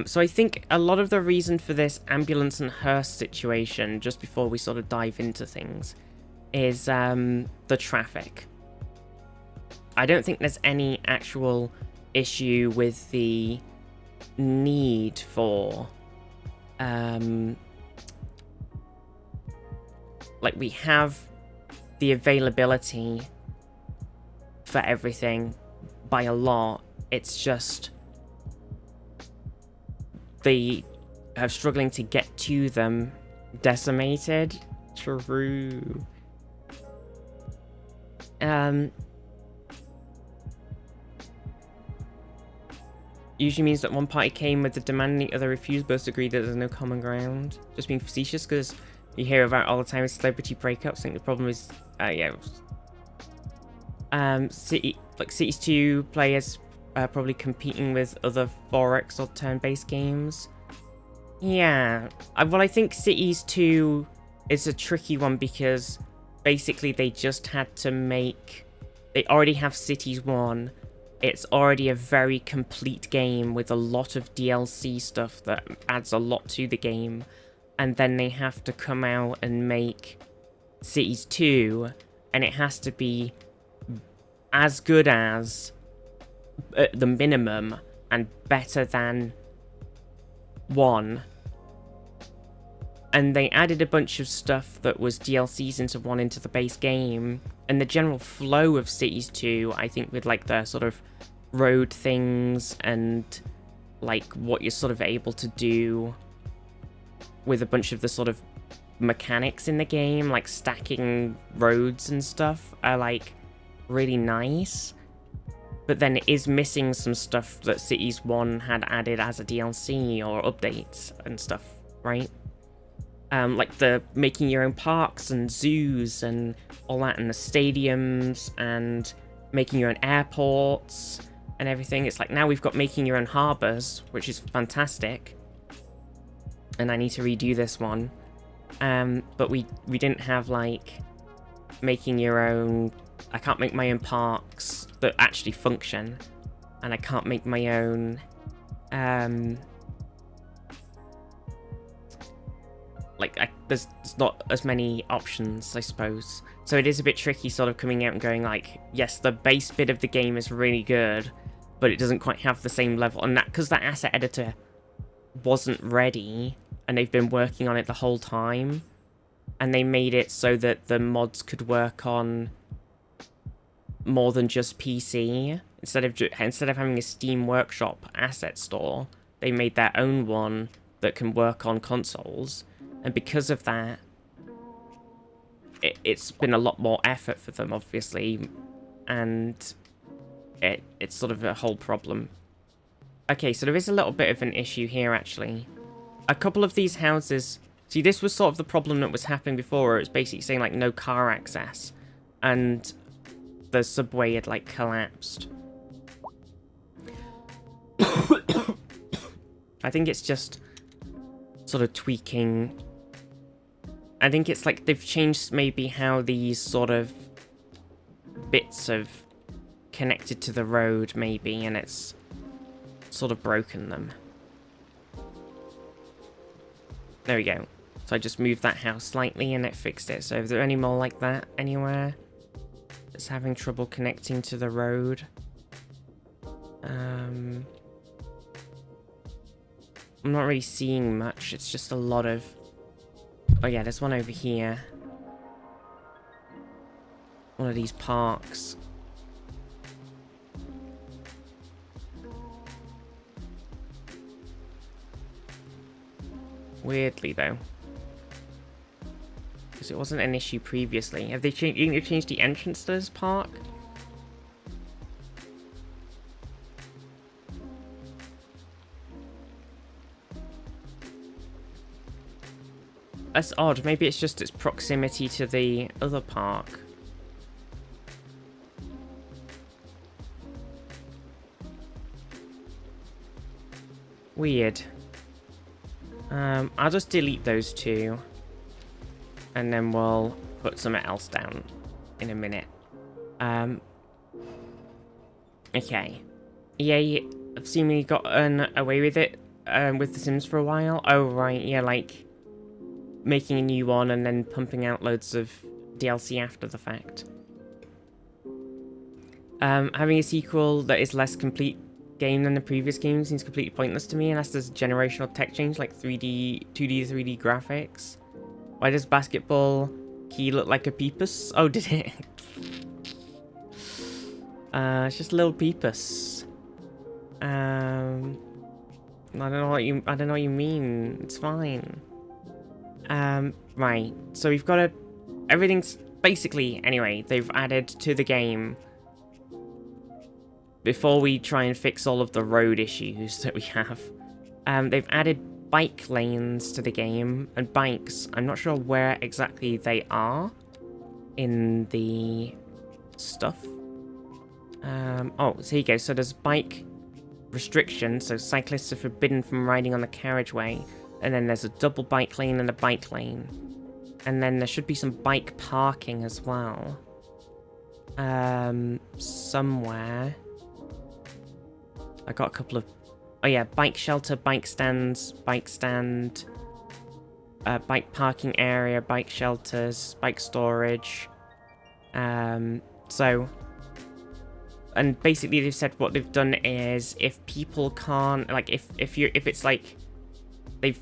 So I think a lot of the reason for this ambulance and hearse situation, just before we sort of dive into things, is the traffic. I don't think there's any actual issue with the need for... like, we have the availability for everything by a lot. It's just... they are struggling to get to them decimated. True. Usually means that one party came with the demand and the other refused. Both agree that there's no common ground. Just being facetious, because you hear about all the time with celebrity breakups. I think the problem is, Cities 2 players probably competing with other 4X or turn-based games. Yeah, well, I think Cities 2 is a tricky one because basically they just had to make... They already have Cities 1. It's already a very complete game with a lot of DLC stuff that adds a lot to the game. And then they have to come out and make Cities 2, and it has to be as good as, at the minimum, and better than 1. And they added a bunch of stuff that was DLCs into 1 into the base game. And the general flow of Cities 2, I think, with like the sort of road things and like what you're sort of able to do with a bunch of the sort of mechanics in the game, like stacking roads and stuff, are like really nice. But then it is missing some stuff that Cities 1 had added as a DLC or updates and stuff, right? Like the making your own parks and zoos and all that, and the stadiums, and making your own airports and everything. It's like now we've got making your own harbors, which is fantastic. And I need to redo this one. But we didn't have like making your own... I can't make my own parks that actually function, and I can't make my own there's not as many options, I suppose. So it is a bit tricky sort of coming out and going like, yes, the base bit of the game is really good, but it doesn't quite have the same level. And that because that asset editor wasn't ready, and they've been working on it the whole time, and they made it so that the mods could work on more than just PC. Instead of having a Steam Workshop asset store, they made their own one that can work on consoles. And because of that, it's been a lot more effort for them, obviously, and it's sort of a whole problem. Okay, so there is a little bit of an issue here, actually. A couple of these houses... See, this was sort of the problem that was happening before, where it was basically saying, like, no car access. And the subway had, like, collapsed. I think it's just sort of tweaking... I think it's like they've changed maybe how these sort of bits have connected to the road, maybe, and it's sort of broken them. There we go. So I just moved that house slightly and it fixed it. So is there any more like that anywhere that's having trouble connecting to the road? I'm not really seeing much. It's just a lot of... Oh yeah, there's one over here. One of these parks. Weirdly, though. Because it wasn't an issue previously. Have they changed the entrance to this park? That's odd. Maybe it's just its proximity to the other park. Weird. I'll just delete those two. And then we'll put something else down in a minute. Okay. EA have seemingly gotten away with it with The Sims for a while. Oh, right. Yeah, like... making a new one and then pumping out loads of DLC after the fact. Having a sequel that is less complete game than the previous game seems completely pointless to me unless there's generational tech change like 2D to 3D graphics. Why does Basketball Key look like a peepus? Oh, did it? It's just a little peepus. I don't know what you mean. It's fine. Right, so we've got everything's basically, anyway, they've added to the game, before we try and fix all of the road issues that we have, they've added bike lanes to the game, and bikes, I'm not sure where exactly they are in the stuff, Oh, so here you go. So there's bike restrictions, so cyclists are forbidden from riding on the carriageway. And then there's a double bike lane and a bike lane. And then there should be some bike parking as well. Somewhere. I got a couple of... Oh yeah, bike shelter, bike stands, bike stand, bike parking area, bike shelters, bike storage. So... And basically they've said what they've done is if people can't... Like, if it's like... They've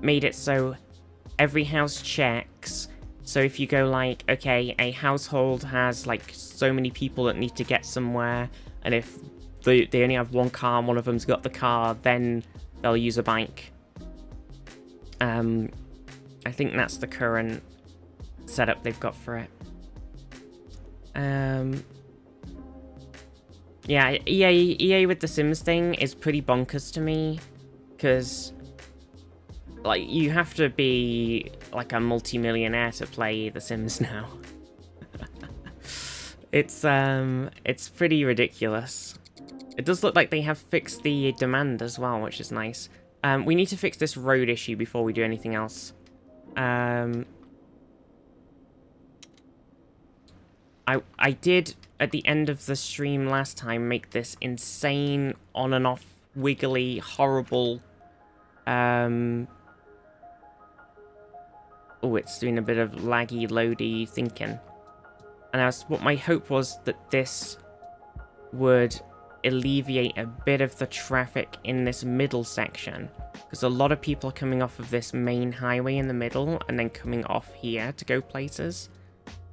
made it so every house checks. So if you go like, okay, a household has like so many people that need to get somewhere, and if they only have one car and one of them's got the car, then they'll use a bike. I think that's the current setup they've got for it. Yeah, EA with the Sims thing is pretty bonkers to me, because like you have to be like a multi-millionaire to play The Sims now. It's pretty ridiculous. It does look like they have fixed the demand as well, which is nice. We need to fix this road issue before we do anything else. I did at the end of the stream last time make this insane on and off wiggly horrible oh, it's doing a bit of laggy, loady thinking. And what my hope was that this would alleviate a bit of the traffic in this middle section. Because a lot of people are coming off of this main highway in the middle and then coming off here to go places.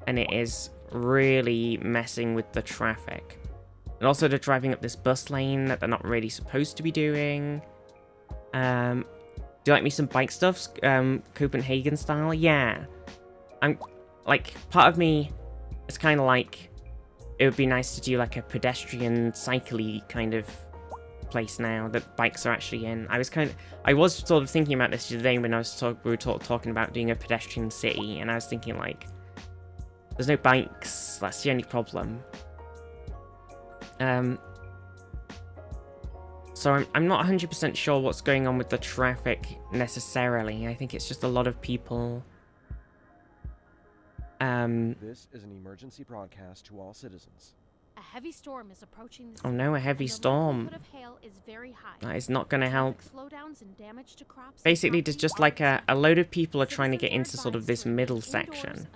And it is really messing with the traffic. And also they're driving up this bus lane that they're not really supposed to be doing. Do you like me some bike stuff? Copenhagen style? Yeah. I'm, like, part of me is kind of like, it would be nice to do like a pedestrian, cycle-y kind of place now that bikes are actually in. I was sort of thinking about this today when we were talking about doing a pedestrian city, and I was thinking like, there's no bikes, that's the only problem. So I'm not 100% sure what's going on with the traffic necessarily. I think it's just a lot of people. This is an emergency broadcast to all citizens. A heavy storm is approaching the Oh no, a heavy storm. of hail is very high. That is not going to help. Slowdowns and damage to crops. Basically, there's just like a load of people are trying to get into sort of this middle section.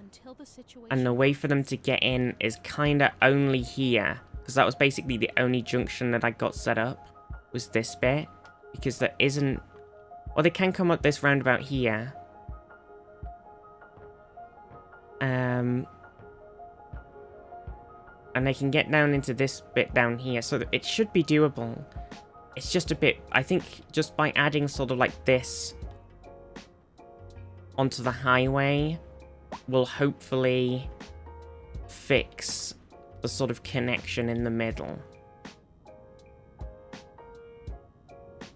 And the way for them to get in is kind of only here. Because that was basically the only junction that I got set up. Was this bit. Because there isn't... Well, they can come up this roundabout here. And they can get down into this bit down here. So it should be doable. It's just a bit... I think just by adding sort of like this onto the highway will hopefully fix the sort of connection in the middle.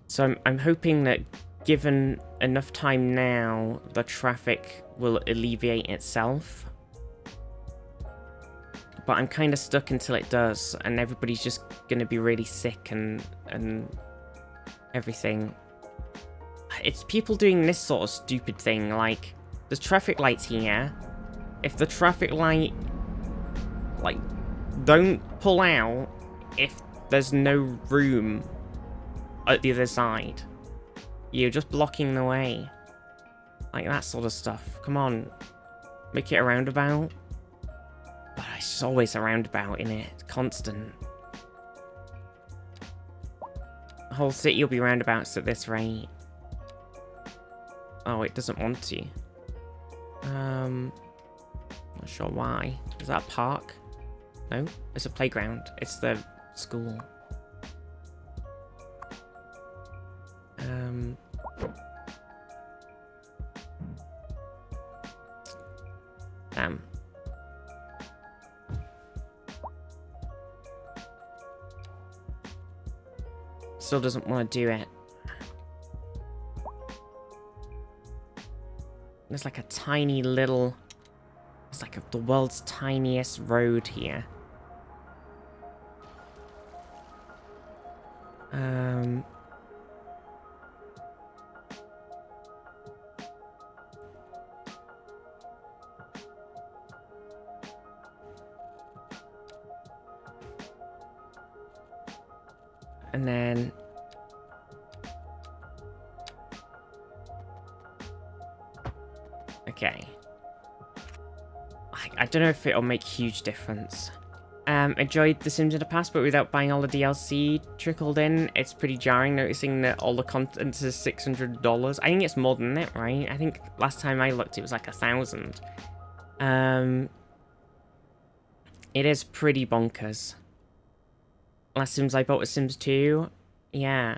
So I'm hoping that given enough time now, the traffic will alleviate itself. But I'm kind of stuck until it does, and everybody's just going to be really sick and everything. It's people doing this sort of stupid thing, like, there's traffic lights here. If the traffic light, like, don't pull out if there's no room at the other side. You're just blocking the way. Like that sort of stuff. Come on. Make it a roundabout. But it's always a roundabout, innit? It's constant. The whole city will be roundabouts at this rate. Oh, it doesn't want to. Not sure why. Is that a park? No, it's a playground. It's the school. Damn. Still doesn't want to do it. There's like a tiny little... It's like the world's tiniest road here. Um... And then... Okay. I don't know if it'll make a huge difference. Enjoyed The Sims in the past, but without buying all the DLC trickled in, it's pretty jarring noticing that all the content is $600. I think it's more than that, right? I think last time I looked, it was like 1,000. It is pretty bonkers. Last Sims I bought was Sims 2. Yeah.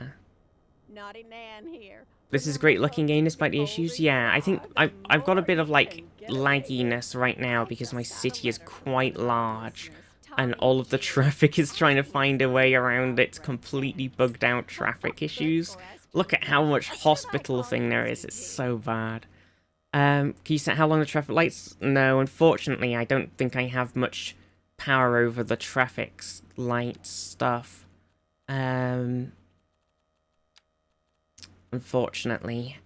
Naughty Nan here. This is a great looking game despite the issues. Yeah, I think I've got a bit of like lagginess right now because my city is quite large and all of the traffic is trying to find a way around its completely bugged out traffic issues. Look at how much hospital thing there is. It's so bad. Can you set how long the traffic lights? No, unfortunately, I don't think I have much power over the traffic light stuff. Unfortunately.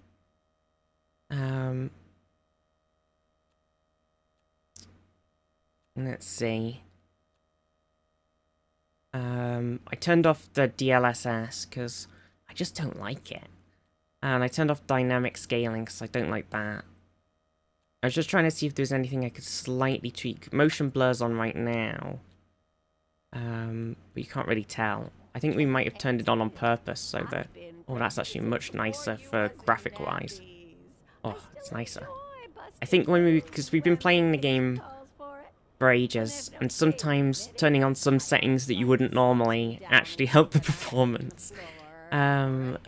Let's see. I turned off the DLSS because I just don't like it. And I turned off dynamic scaling because I don't like that. I was just trying to see if there's anything I could slightly tweak. Motion blur's on right now. But you can't really tell. I think we might have turned it on purpose so that... Oh, that's actually much nicer for graphic-wise. Oh, it's nicer. I think when we... Because we've been playing the game for ages, and sometimes turning on some settings that you wouldn't normally actually help the performance. But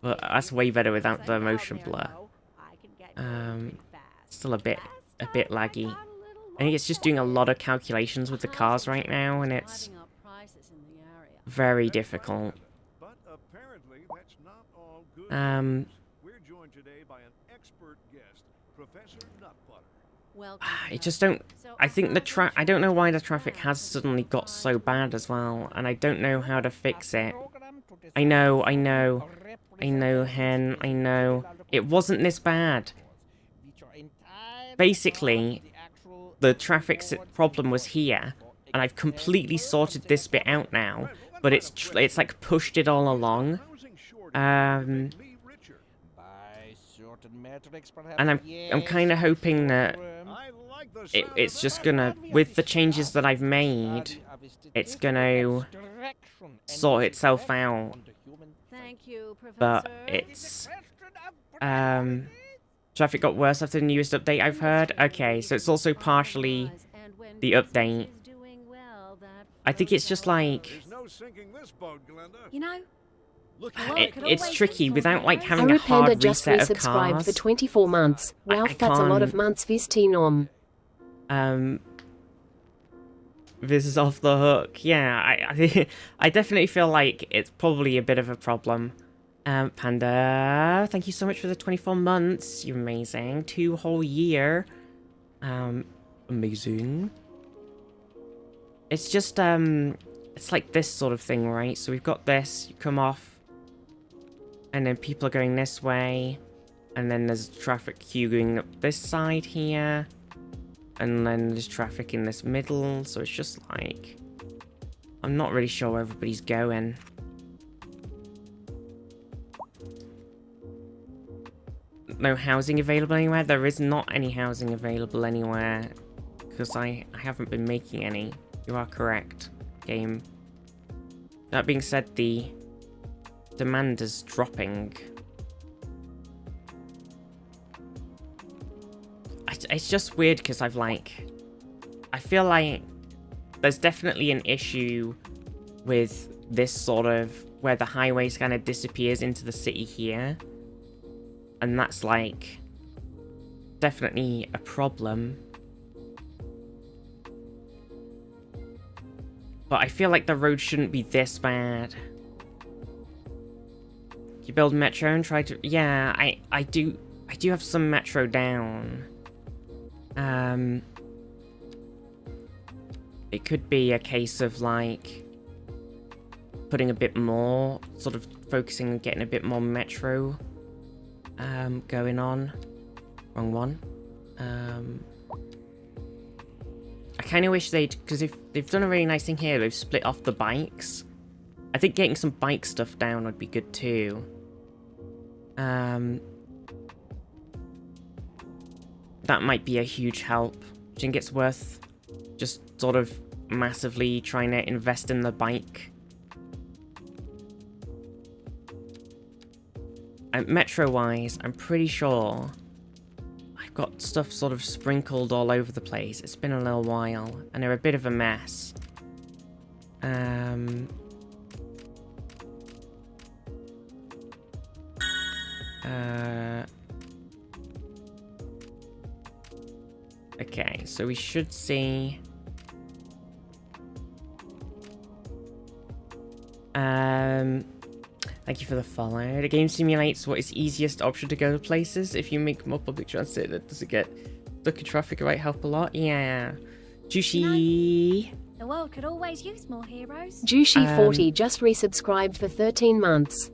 that's way better without the motion blur. Still a bit laggy. I think it's just doing a lot of calculations with the cars right now, and it's very difficult. I just don't... I think the I don't know why the traffic has suddenly got so bad as well, and I don't know how to fix it. I know, Hen, I know. It wasn't this bad. Basically, the traffic problem was here, and I've completely sorted this bit out now, but it's like pushed it all along. And I'm kind of hoping that it's just gonna, with the changes that I've made, it's gonna sort itself out. But it's traffic got worse after the newest update, I've heard. Okay, so it's also partially the update. I think it's just like... You know, it's tricky without like having a hard Panda just reset of resubscribed cars. for 24 months. Wow, that's a lot of months, viztee nom. This is off the hook. Yeah, I definitely feel like it's probably a bit of a problem. Panda, thank you so much for the 24 months. You're amazing. 2 whole year. Amazing. It's just, it's like this sort of thing, right? So we've got this, you come off, and then people are going this way, and then there's traffic queue going up this side here, and then there's traffic in this middle, so it's just like, I'm not really sure where everybody's going. No housing available anywhere? There is not any housing available anywhere, because I haven't been making any. You are correct, game. That being said, the demand is dropping. It's just weird because I feel like there's definitely an issue with this sort of, where the highways kind of disappears into the city here. And that's like, definitely a problem. But I feel like the road shouldn't be this bad. You build metro and try to... Yeah, I do have some metro down. It could be a case of like putting a bit more, sort of focusing on getting a bit more metro going on. Wrong one. I kind of wish because they've done a really nice thing here. They've split off the bikes. I think getting some bike stuff down would be good too. That might be a huge help. Do you think it's worth just sort of massively trying to invest in the bike? Metro-wise, I'm pretty sure I've got stuff sort of sprinkled all over the place. It's been a little while, and they're a bit of a mess. Okay, so we should see... Thank you for the follow. The game simulates what is easiest option to go to places. If you make more public transit, does it get stuck in traffic? It might help a lot. Yeah. Juicy. The world could always use more heroes. Juicy40 just resubscribed for 13 months.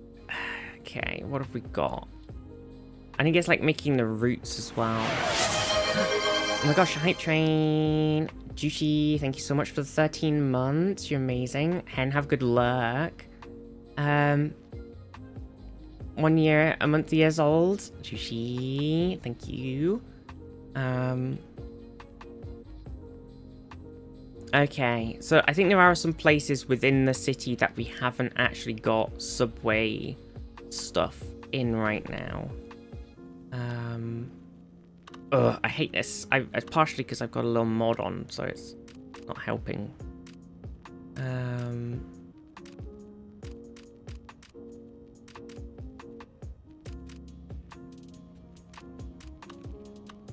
Okay, what have we got? I think it's like making the routes as well. Oh my gosh, hype train. Juicy, thank you so much for the 13 months. You're amazing. Hen, have good luck. 1 year, a month years old. Juicy, thank you. Okay, so I think there are some places within the city that we haven't actually got subway stuff in right now. I hate this. It's partially because I've got a little mod on, so it's not helping.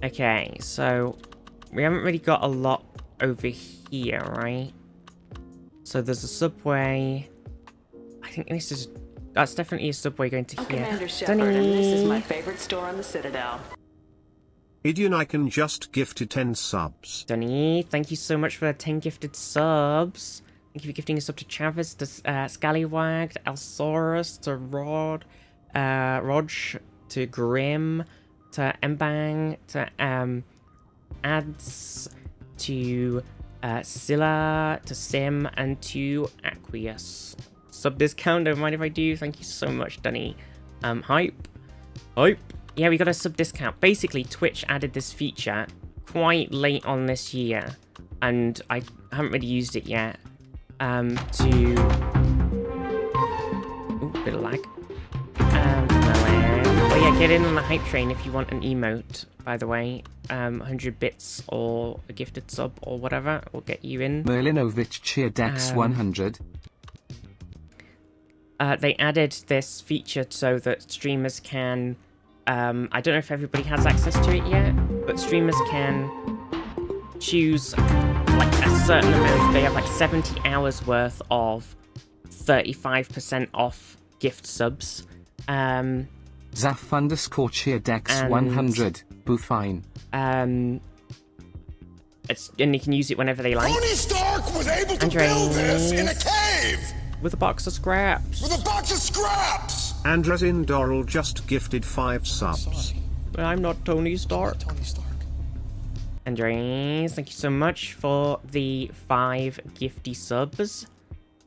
Okay, so we haven't really got a lot over here, right? So there's a subway. I think this is... That's definitely a subway going to here. Commander Shepard, and this is my favorite store on the Citadel. Idion just gifted 10 subs. Dunny, thank you so much for the 10 gifted subs. Thank you for gifting a sub to Travis, to Scallywag, to Alsaurus, to Rod, Rog, to Grim, to Mbang, to Ads, to Scylla, to Sim, and to Aqueous. Sub discount, don't mind if I do. Thank you so much, Dunny. Hype. Yeah, we got a sub discount. Basically, Twitch added this feature quite late on this year, and I haven't really used it yet. Ooh, bit of lag. Oh yeah, get in on the hype train if you want an emote, by the way. 100 bits or a gifted sub or whatever will get you in. Merlinovich Cheerdex 100. They added this feature so that streamers can... I don't know if everybody has access to it yet, but streamers can choose like a certain amount. They have like 70 hours worth of 35% off gift subs. Zaf _ Cheerdex 100. Boofine. And you can use it whenever they like. Tony Stark was able to build this in a cave! With a box of scraps. With a box of scraps! Andres Doral just gifted 5 subs. But I'm not Tony Stark. Andres, thank you so much for the 5 gifty subs.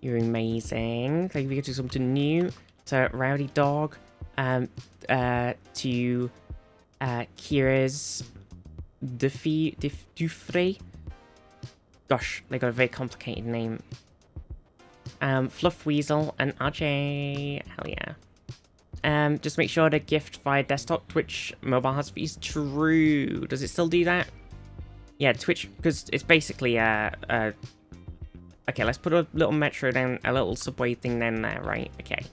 You're amazing. Thank you for gifting something new to Rowdy Dog, to Kira's Dufresne. Gosh, they got a very complicated name. Fluff Weasel and RJ. Hell yeah. Just make sure to gift via desktop. Twitch mobile has fees. True. Does it still do that? Yeah, Twitch, because it's basically okay, let's put a little metro down, a little subway thing down there, right? Okay.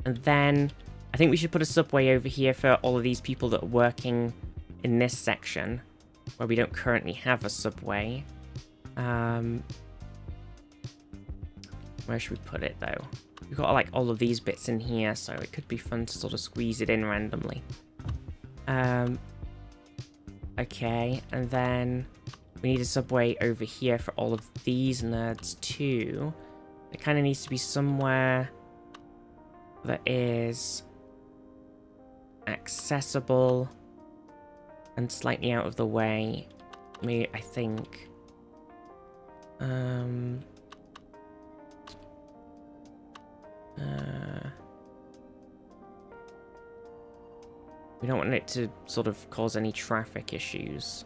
And then I think we should put a subway over here for all of these people that are working in this section where we don't currently have a subway. Where should we put it though? We've got like all of these bits in here, so it could be fun to sort of squeeze it in randomly. Okay, and then we need a subway over here for all of these nerds too. It kind of needs to be somewhere that is accessible and slightly out of the way. I think. We don't want it to sort of cause any traffic issues.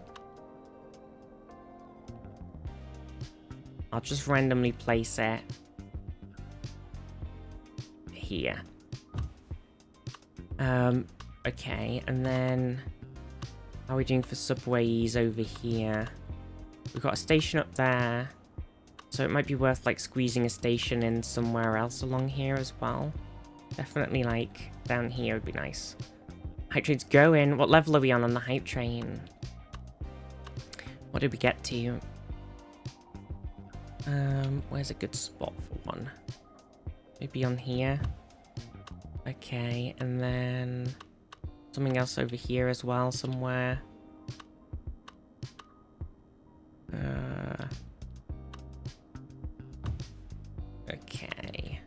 I'll just randomly place it here. Okay, and then how are we doing for subways over here? We've got a station up there, so it might be worth like squeezing a station in somewhere else along here as well. Definitely like down here would be nice. Hype train's going. What level are we on the hype train? What did we get to? Where's a good spot for one? Maybe on here. Okay, and then something else over here as well, somewhere. Okay.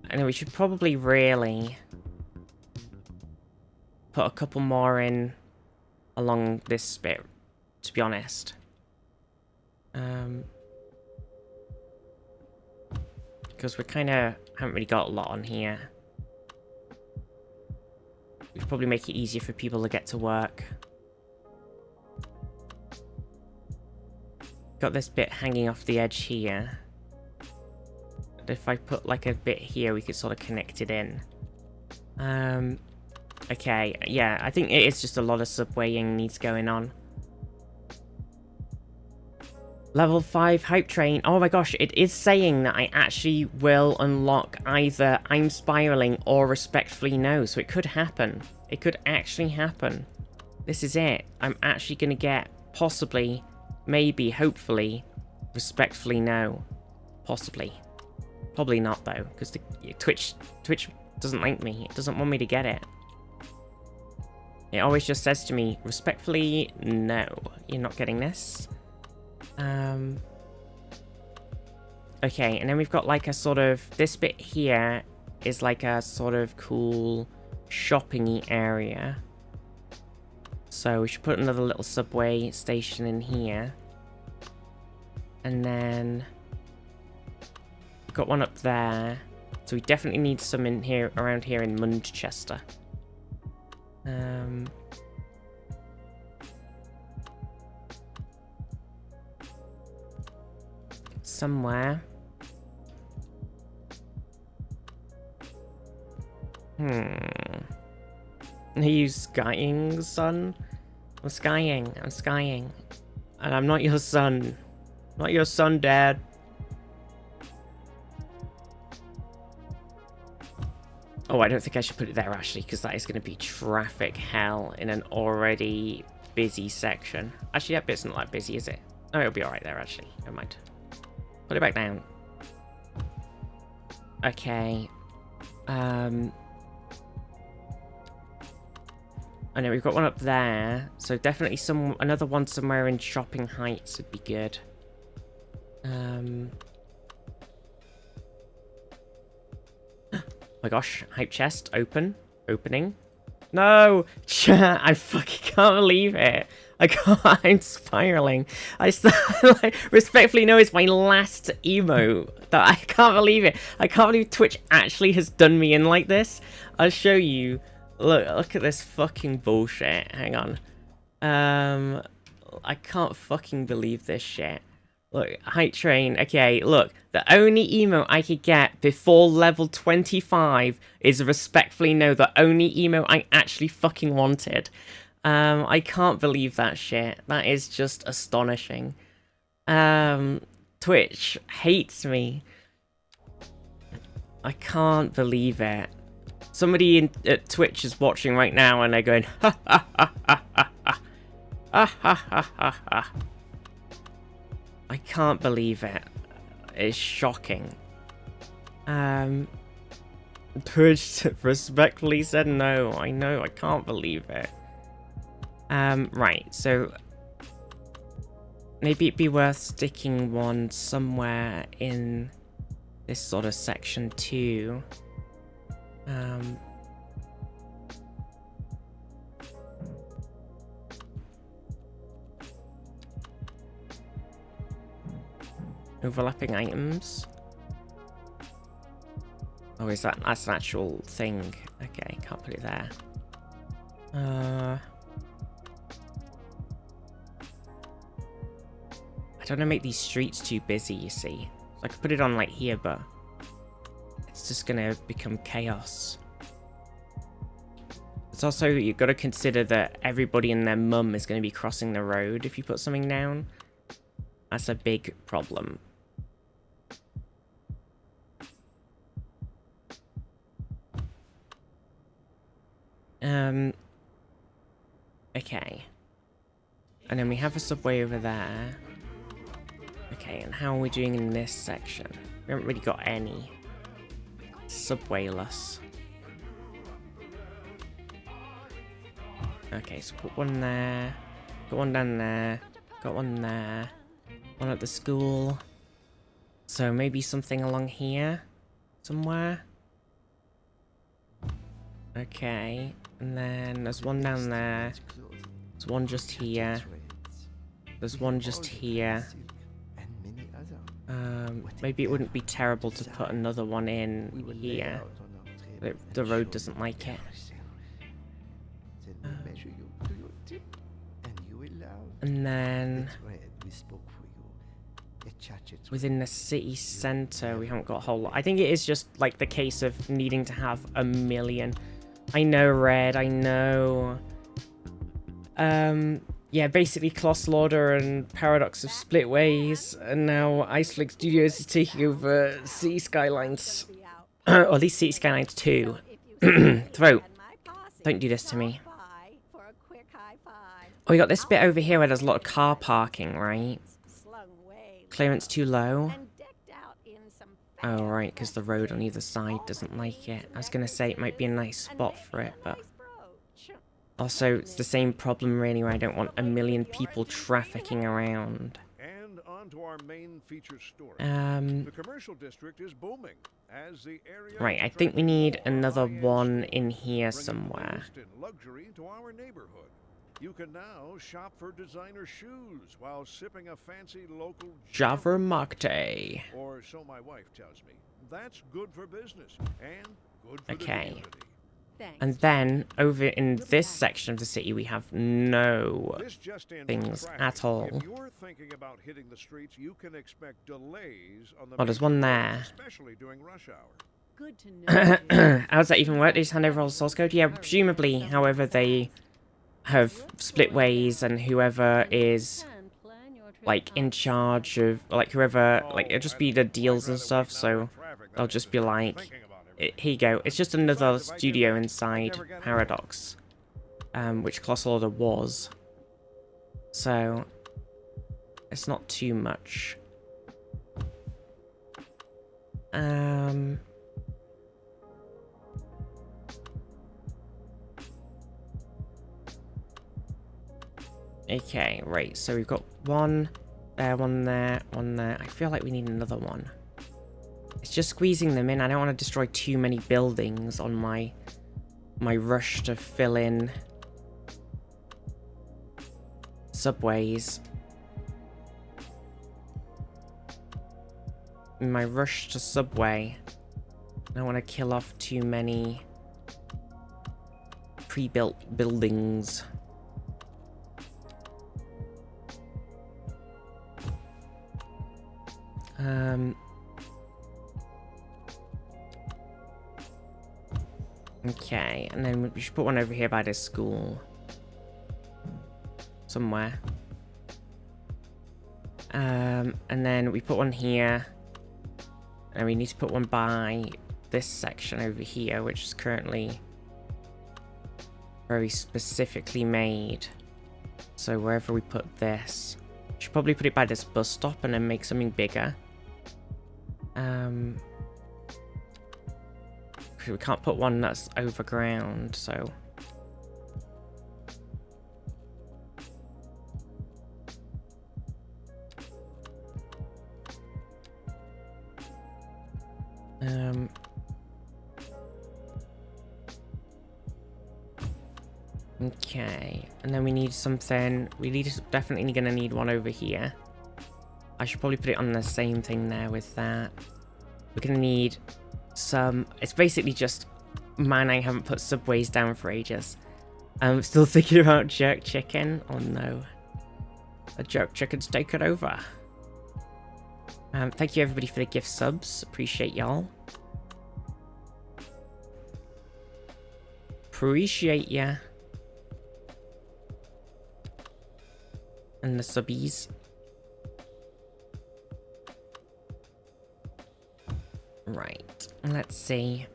I know we should probably really put a couple more in along this bit, to be honest. Because we kind of haven't really got a lot on here. We should probably make it easier for people to get to work. Got this bit hanging off the edge here. And if I put like a bit here, we could sort of connect it in. Okay, yeah, I think it is just a lot of subwaying needs going on. Level 5 hype train. Oh my gosh, it is saying that I actually will unlock either I'm spiraling or respectfully no. So it could happen. It could actually happen. This is it. I'm actually going to get possibly, maybe, hopefully, respectfully no. Possibly. Probably not though, because the Twitch doesn't like me. It doesn't want me to get it. It always just says to me, respectfully no. You're not getting this. Okay, and then we've got like a sort of, this bit here is like a sort of cool shopping-y area. So we should put another little subway station in here. And then we've got one up there. So we definitely need some in here, around here in Manchester. Somewhere. Are you skying, son? I'm skying. And I'm not your son. Not your son, Dad. Oh, I don't think I should put it there, actually, because that is going to be traffic hell in an already busy section. Actually, that bit's not that busy, is it? Oh, it'll be alright there, actually. Never mind. Put it back down. Okay. I know we've got one up there, so definitely another one somewhere in Shopping Heights would be good. Oh my gosh, hype chest, opening. No! Chat, I fucking can't believe it. I'm spiraling. Like, respectfully no, it's my last emote. I can't believe it. I can't believe Twitch actually has done me in like this. I'll show you. Look at this fucking bullshit. Hang on. I can't fucking believe this shit. Look, hype train. Okay, look. The only emote I could get before level 25 is respectfully no. The only emote I actually fucking wanted. I can't believe that shit. That is just astonishing. Twitch hates me. I can't believe it. Somebody at Twitch is watching right now and they're going, ha ha ha ha ha ha. Ha ha ha ha ha. I can't believe it. It's shocking. Twitch respectfully said no. I know, I can't believe it. Right, so maybe it'd be worth sticking one somewhere in this sort of section too. Overlapping items. Oh, that's an actual thing. Okay, can't put it there. I don't want to make these streets too busy, you see. So I could put it on like here, but it's just gonna become chaos. It's also, you've got to consider that everybody and their mum is going to be crossing the road if you put something down. That's a big problem. Okay. And then we have a subway over there. Okay, and how are we doing in this section? We haven't really got any. Subwayless. Okay, so put one there. Got one down there. Got one there. One at the school. So maybe something along here? Somewhere? Okay. And then there's one down there. There's one just here. There's one just here. Maybe it wouldn't be terrible to put another one in here. The road doesn't like it. And then within the city center, we haven't got a whole lot. I think it is just like the case of needing to have a million. I know, Red, I know. Yeah, basically Closslaughter and Paradox have split ways, and now Iceflix Studios is taking over City Skylines. Or at least City Skylines 2. Throat. Don't do this to me. Oh, we got this bit over here where there's a lot of car parking, right? Clearance too low. Oh, right, because the road on either side doesn't like it. I was going to say it might be a nice spot for it, but... Also, it's the same problem, really, where I don't want a million people trafficking around. And on to our main feature story. The commercial district is booming as the area right, I think we need another one in here somewhere. Luxury to our neighborhood. You can now shop for designer shoes while sipping a fancy local Java Mokte. Or so my wife tells me. That's good for business and good for the community. And then, over in this section of the city, we have no things at all. If you're thinking about hitting the streets, you can expect delays on the Oh, there's one there. especially during rush hour. Good to know. How does that even work? They just hand over all the source code? Yeah, presumably, however, they have split ways, and whoever is, like, in charge of, like, whoever, like, it'll just be the deals and stuff, so they'll just be like... Here you go. It's just another studio inside Paradox, which Closslaughter was. So it's not too much. Okay, right. So we've got one there, one there, one there. I feel like we need another one. It's just squeezing them in. I don't want to destroy too many buildings on my rush to fill in subways. In my rush to subway, I don't want to kill off too many pre-built buildings. Okay, and then we should put one over here by this school. Somewhere. And then we put one here. And we need to put one by this section over here, which is currently very specifically made. So wherever we put this, we should probably put it by this bus stop and then make something bigger. We can't put one that's overground, so... Okay, and then we need something. Definitely gonna need one over here. I should probably put it on the same thing there with that. We're gonna need some. It's basically just man. I haven't put subways down for ages. I'm still thinking about jerk chicken. Oh no, a jerk chicken's taken over. Thank you everybody for the gift subs. Appreciate y'all. Appreciate ya. And the subbies. Right, let's see.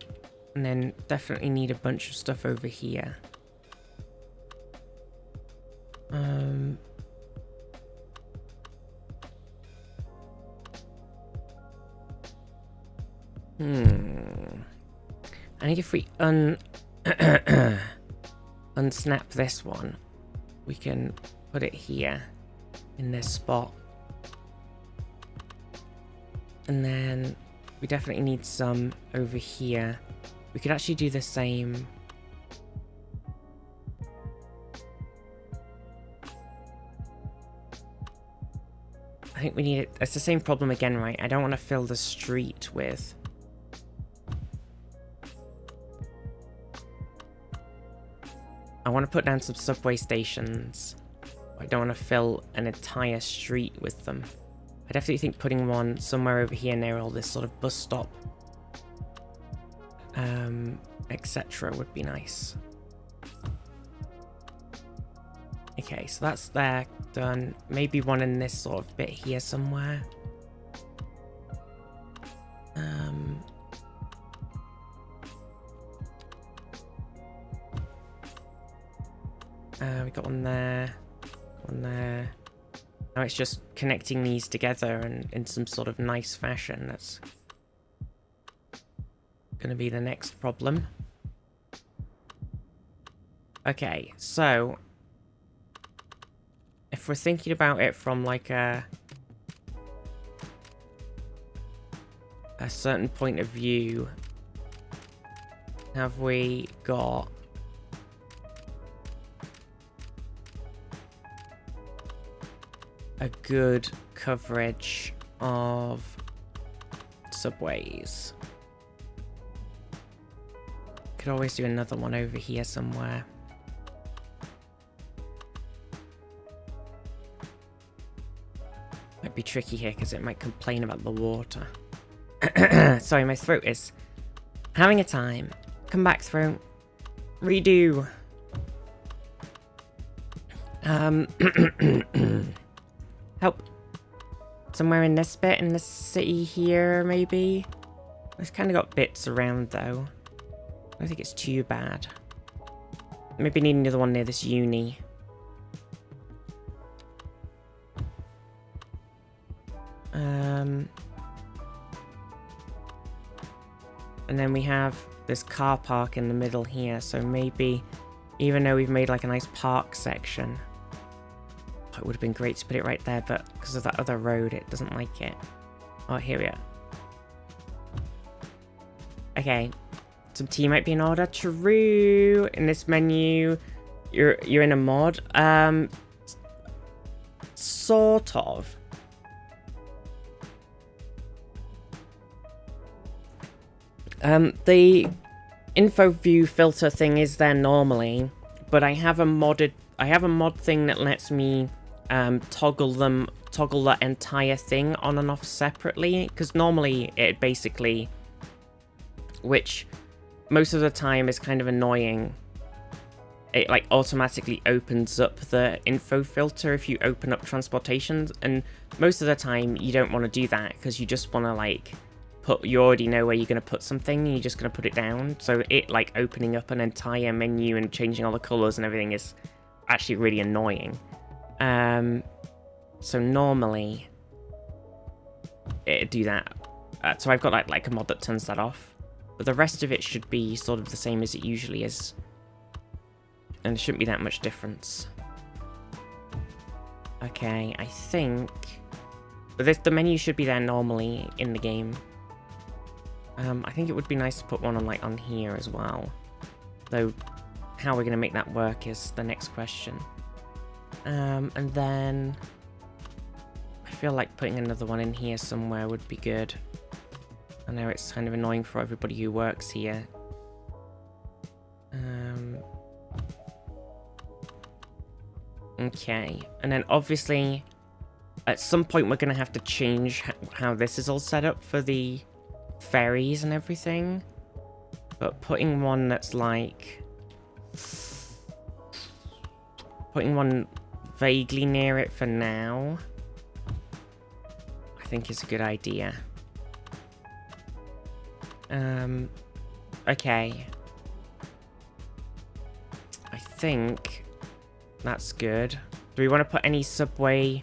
And then definitely need a bunch of stuff over here. I think if we unsnap this one, we can put it here in this spot. And then we definitely need some over here. We could actually do the same. I think we need it. It's the same problem again, right? I don't want to fill the street with. I want to put down some subway stations. I don't want to fill an entire street with them. I definitely think putting one somewhere over here near all this sort of bus stop, etc. would be nice. Okay, so that's there, done. Maybe one in this sort of bit here somewhere. We got one there, one there. Now it's just connecting these together and in some sort of nice fashion. That's gonna be the next problem. Okay, so if we're thinking about it from like a certain point of view, have we got a good coverage of subways? Could always do another one over here somewhere. Might be tricky here because it might complain about the water. Sorry, my throat is having a time. Come back, throat. Redo. Help. Somewhere in this bit, in this city here, maybe? It's kind of got bits around, though. I don't think it's too bad. Maybe need another one near this uni. And then we have this car park in the middle here, so maybe, even though we've made like a nice park section, it would have been great to put it right there, but because of that other road, it doesn't like it. Oh, here we are. Okay, some tea might be in order. True. In this menu, you're in a mod. Sort of. The info view filter thing is there normally, but I have a mod thing that lets me toggle that entire thing on and off separately, because normally it basically, which most of the time is kind of annoying, it like automatically opens up the info filter if you open up transportations, and most of the time you don't want to do that because you just want to like you already know where you're going to put something and you're just going to put it down. So it like opening up an entire menu and changing all the colors and everything is actually really annoying. So normally it'd do that. So I've got like a mod that turns that off, but the rest of it should be sort of the same as it usually is, and there shouldn't be that much difference. Okay, I think the menu should be there normally in the game. I think it would be nice to put one on, like, on here as well. Though, how we're going to make that work is the next question. And then... I feel like putting another one in here somewhere would be good. I know it's kind of annoying for everybody who works here. Okay, and then obviously at some point we're going to have to change how this is all set up for the ferries and everything. But putting one that's like... Putting one vaguely near it for now, I think is a good idea. Okay. I think that's good. Do we want to put any subway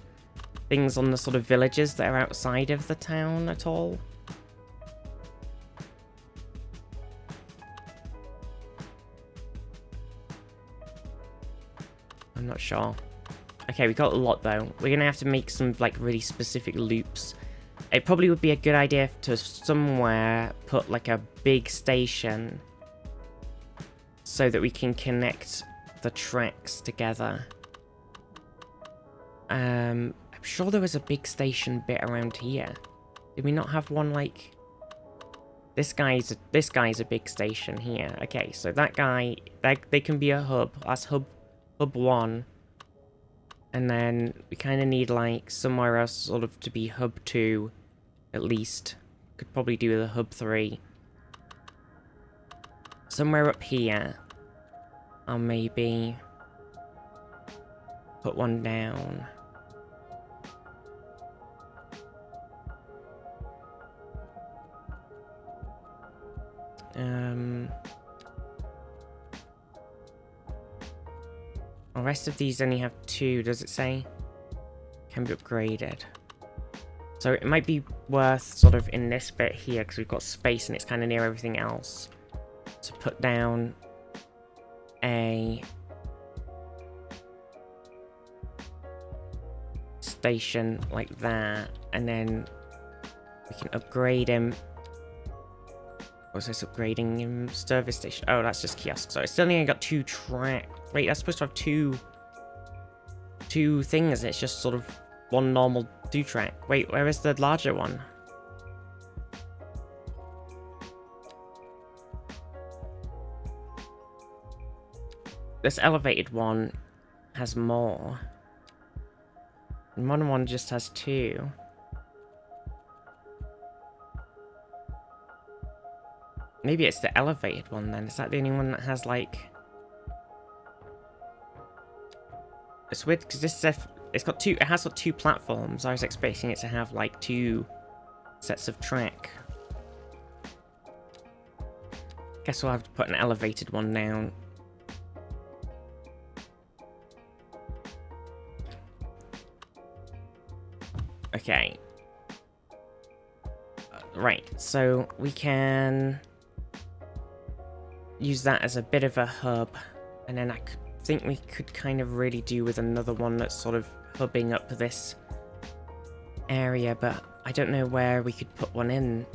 things on the sort of villages that are outside of the town at all? I'm not sure. Okay, we got a lot though. We're gonna have to make some like really specific loops. It probably would be a good idea to somewhere put like a big station so that we can connect the tracks together. I'm sure there was a big station bit around here. Did we not have one like... This guy's a big station here. Okay, so that guy, they can be a hub. That's hub 1. And then we kind of need like somewhere else sort of to be hub 2 at least. Could probably do the hub 3. Somewhere up here. I'll maybe put one down. The rest of these only have 2, does it say? Can be upgraded. So it might be worth sort of in this bit here, because we've got space and it's kind of near everything else, to put down a station like that, and then we can upgrade him. What's this upgrading him? Service station. Oh, that's just kiosk. So it's still only got 2 track. Wait, that's supposed to have two things. It's just sort of one normal 2-track. Wait, where is the larger one? This elevated one has more. And one just has 2. Maybe it's the elevated one then. Is that the only one that has like... It's weird because this it's got 2. It has got 2 platforms. I was expecting it to have like 2 sets of track. Guess we'll have to put an elevated one down. Okay. Right, so we can use that as a bit of a hub, and then I think we could kind of really do with another one that's sort of hubbing up this area, but I don't know where we could put one in.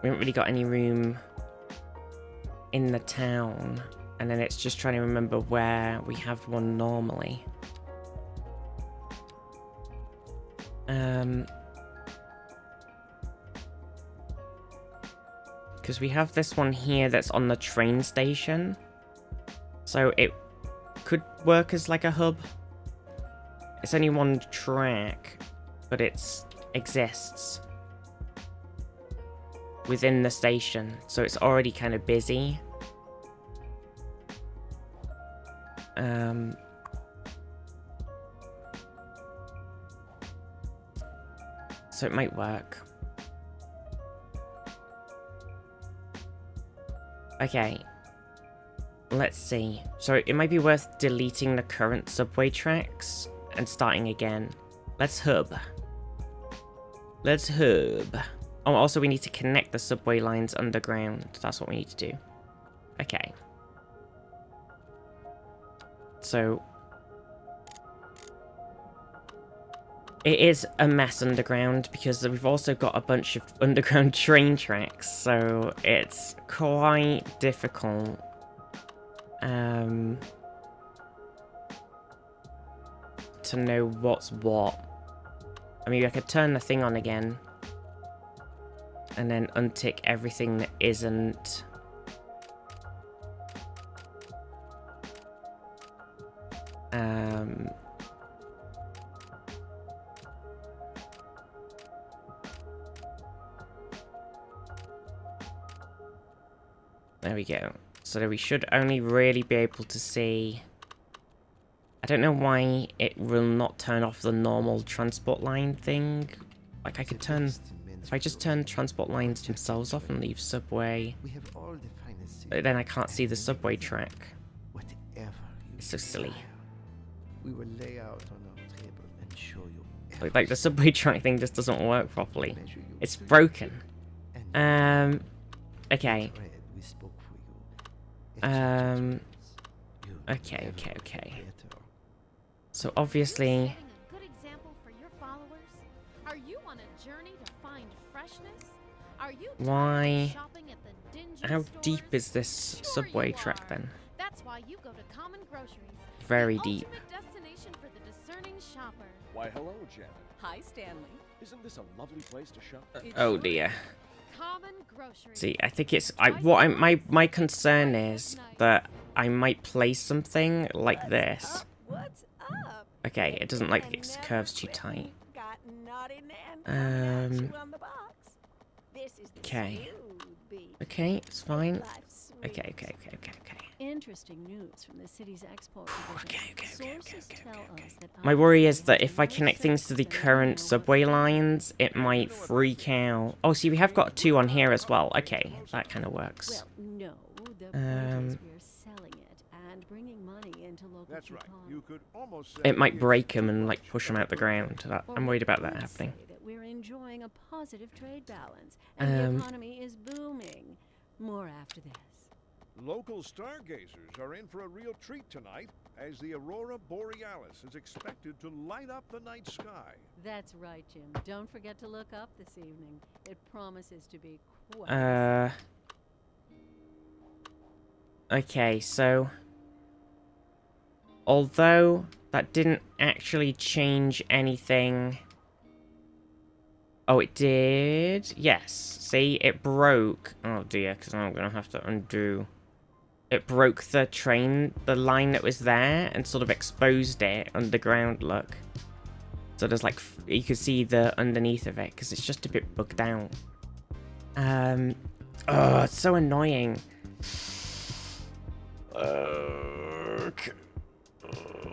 We haven't really got any room in the town, and then it's just trying to remember where we have one normally. Because we have this one here that's on the train station, so it could work as like a hub. It's only 1 track, but it exists within the station, so it's already kind of busy. So it might work. Okay. Let's see. So it might be worth deleting the current subway tracks and starting again. Let's hub. Let's hub. Oh, also we need to connect the subway lines underground. That's what we need to do. Okay. So It is a mess underground because we've also got a bunch of underground train tracks, so it's quite difficult. To know what's what. I mean, I could turn the thing on again and then untick everything that isn't. There we go. So we should only really be able to see. I don't know why it will not turn off the normal transport line thing. Like I could turn, if I just turn transport lines themselves off and leave subway, then I can't see the subway track. It's so silly. We will lay out on our table and show you. Like the subway track thing just doesn't work properly. It's broken. Okay. Okay. So obviously, Good example for your followers. Are you on a journey to find freshness? Are you why? shopping at the dingy How stores? deep is this Sure subway you track are. then? That's why you go to Common Groceries. Very the deep. Ultimate destination for the discerning shopper. Why, hello, Janet. Hi, Stanley. Isn't this a lovely place to shop? Oh dear. Common Groceries. See, I think it's my concern is that I might place something like this. What's up? Okay, it doesn't like its curves too tight. Got naughty Nan coming at you on the box. This is the Okay. smooth beat. Okay, it's fine. Life's sweet. Okay. Interesting news from the city's export division. Sources tell us that My worry is that if I connect things to the current subway lines, it might freak out. Oh, see, we have got 2 on here as well. Okay, that kind of works. Well, no, the point is we're selling it and bringing money into local That's right. economy. You could almost say It might it's break them and too like much push them out the ground. Or I'm worried about that let's happening. say that we're enjoying a positive trade balance and the economy is booming. More after this. Local stargazers are in for a real treat tonight, as the aurora borealis is expected to light up the night sky. That's right, Jim. Don't forget to look up this evening. It promises to be quite. Okay, so although that didn't actually change anything. Oh, it did. Yes. See, it broke. Oh dear, because I'm gonna have to undo. It broke the train, the line that was there, and sort of exposed it underground. Look. So there's like you can see the underneath of it because it's just a bit bugged out. Oh, it's so annoying. Okay.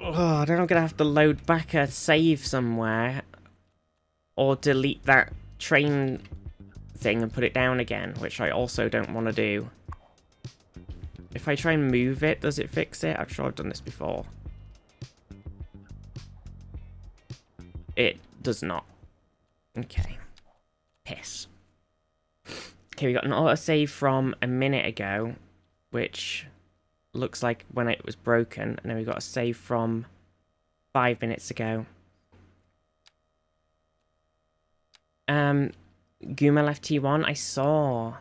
Oh, then I'm gonna have to load back a save somewhere, or delete that train thing and put it down again, which I also don't want to do. If I try and move it, does it fix it? I'm sure I've done this before. It does not. Okay. Piss. Okay, we got an autosave from a minute ago, which looks like when it was broken, and then we got a save from 5 minutes ago. Guma left T1, I saw.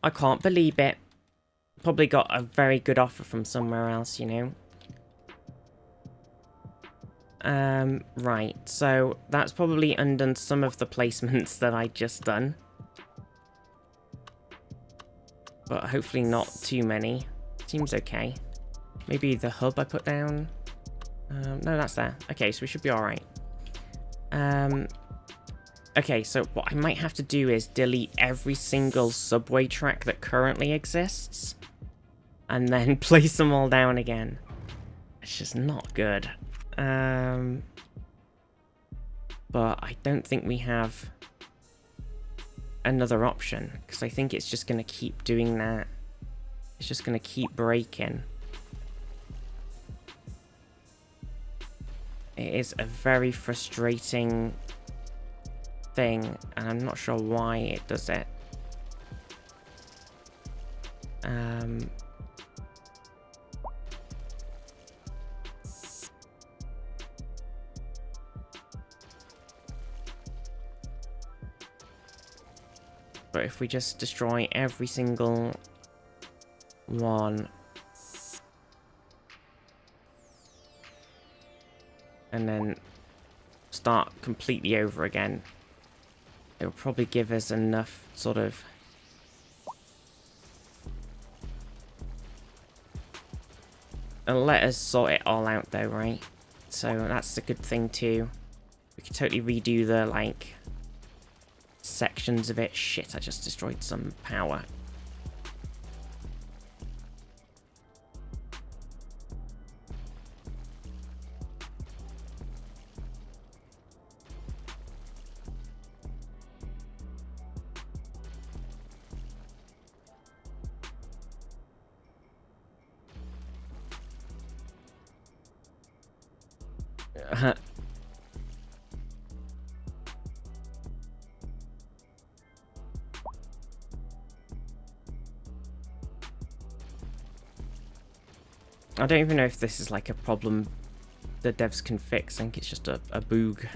I can't believe it. Probably got a very good offer from somewhere else, you know. Right, so that's probably undone some of the placements that I just done. But hopefully not too many. Seems okay. Maybe the hub I put down. No, that's there. Okay, so we should be alright. Okay, so what I might have to do is delete every single subway track that currently exists. And then place them all down again. It's just not good. But I don't think we have another option, because I think it's just going to keep doing that. It's just going to keep breaking. It is a very frustrating thing, and I'm not sure why it does it. if we just destroy every single one, and then start completely over again, it will probably give us enough sort of and let us sort it all out though, right? So that's a good thing too. We could totally redo the like sections of it. Shit, I just destroyed some power. I don't even know if this is like a problem the devs can fix. I think it's just a boog.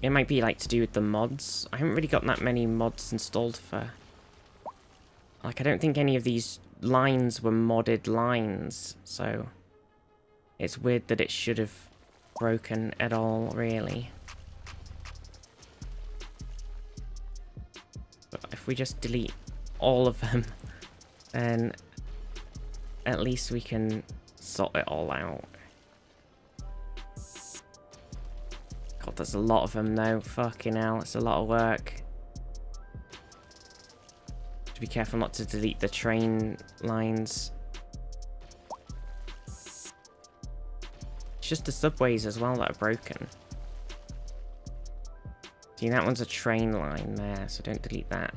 It might be like to do with the mods. I haven't really got that many mods installed for... Like, I don't think any of these lines were modded lines, so it's weird that it should have broken at all, really. But if we just delete all of them, then at least we can sort it all out. God, there's a lot of them though. Fucking hell, it's a lot of work. To be careful not to delete the train lines. It's just the subways as well that are broken. See, that one's a train line there, so don't delete that.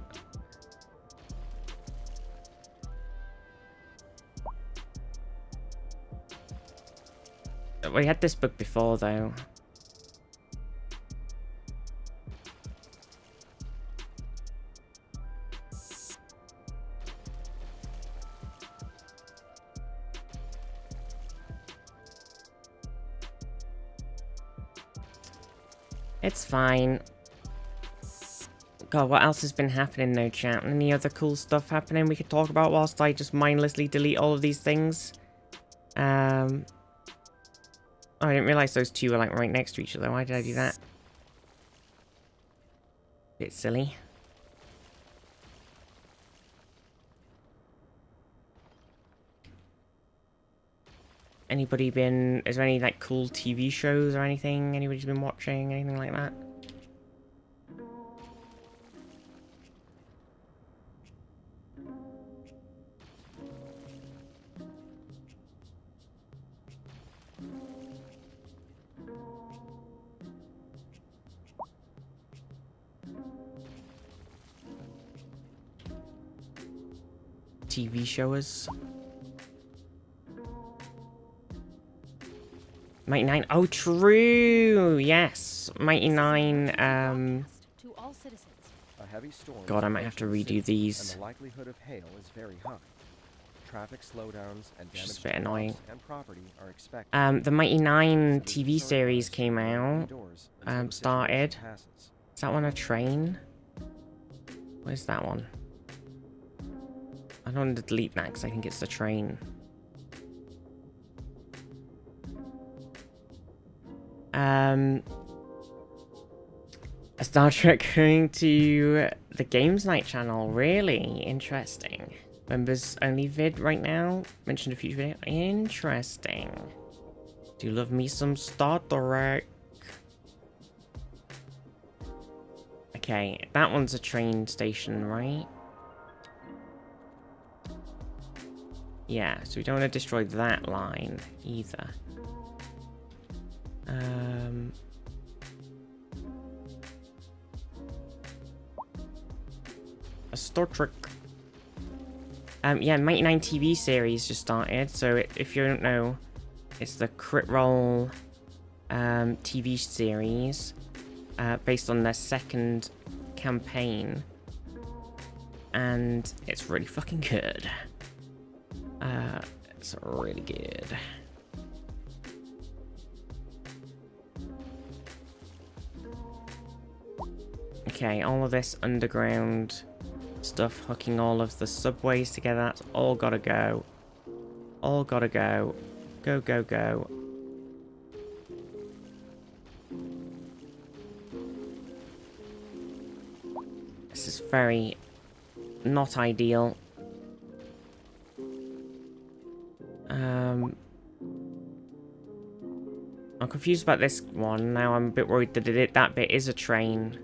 We had this bug before though. It's fine. God, what else has been happening though, chat? Any other cool stuff happening we could talk about whilst I just mindlessly delete all of these things? Oh, I didn't realize those two were like right next to each other. Why did I do that? Bit silly. Anybody been... Is there any like cool TV shows or anything? Anybody's been watching? Anything like that? TV showers. Mighty 9. Oh, true. Yes. Mighty 9. To all citizens. A heavy storm God, I might have to redo these. And the likelihood of hail is very high. Traffic slowdowns and damage Just a bit annoying. and property are expected. The Mighty 9 TV series came out. Started. Is that one a train? Where's that one? I don't want to delete that because I think it's the train. A Star Trek going to the Games Night channel. Really interesting. Members only vid right now. Mentioned a future video. Interesting. Do love me some Star Trek. Okay, that one's a train station, right? Yeah, so we don't want to destroy that line either. A Star Trek. Yeah, Mighty 9 TV series just started. So if you don't know, it's the Crit Roll TV series based on their second campaign, and it's really fucking good. It's really good. Okay, all of this underground stuff, hooking all of the subways together, that's all gotta go. All gotta go. Go, go, go. This is very not ideal. I'm confused about this one. Now I'm a bit worried that that bit is a train.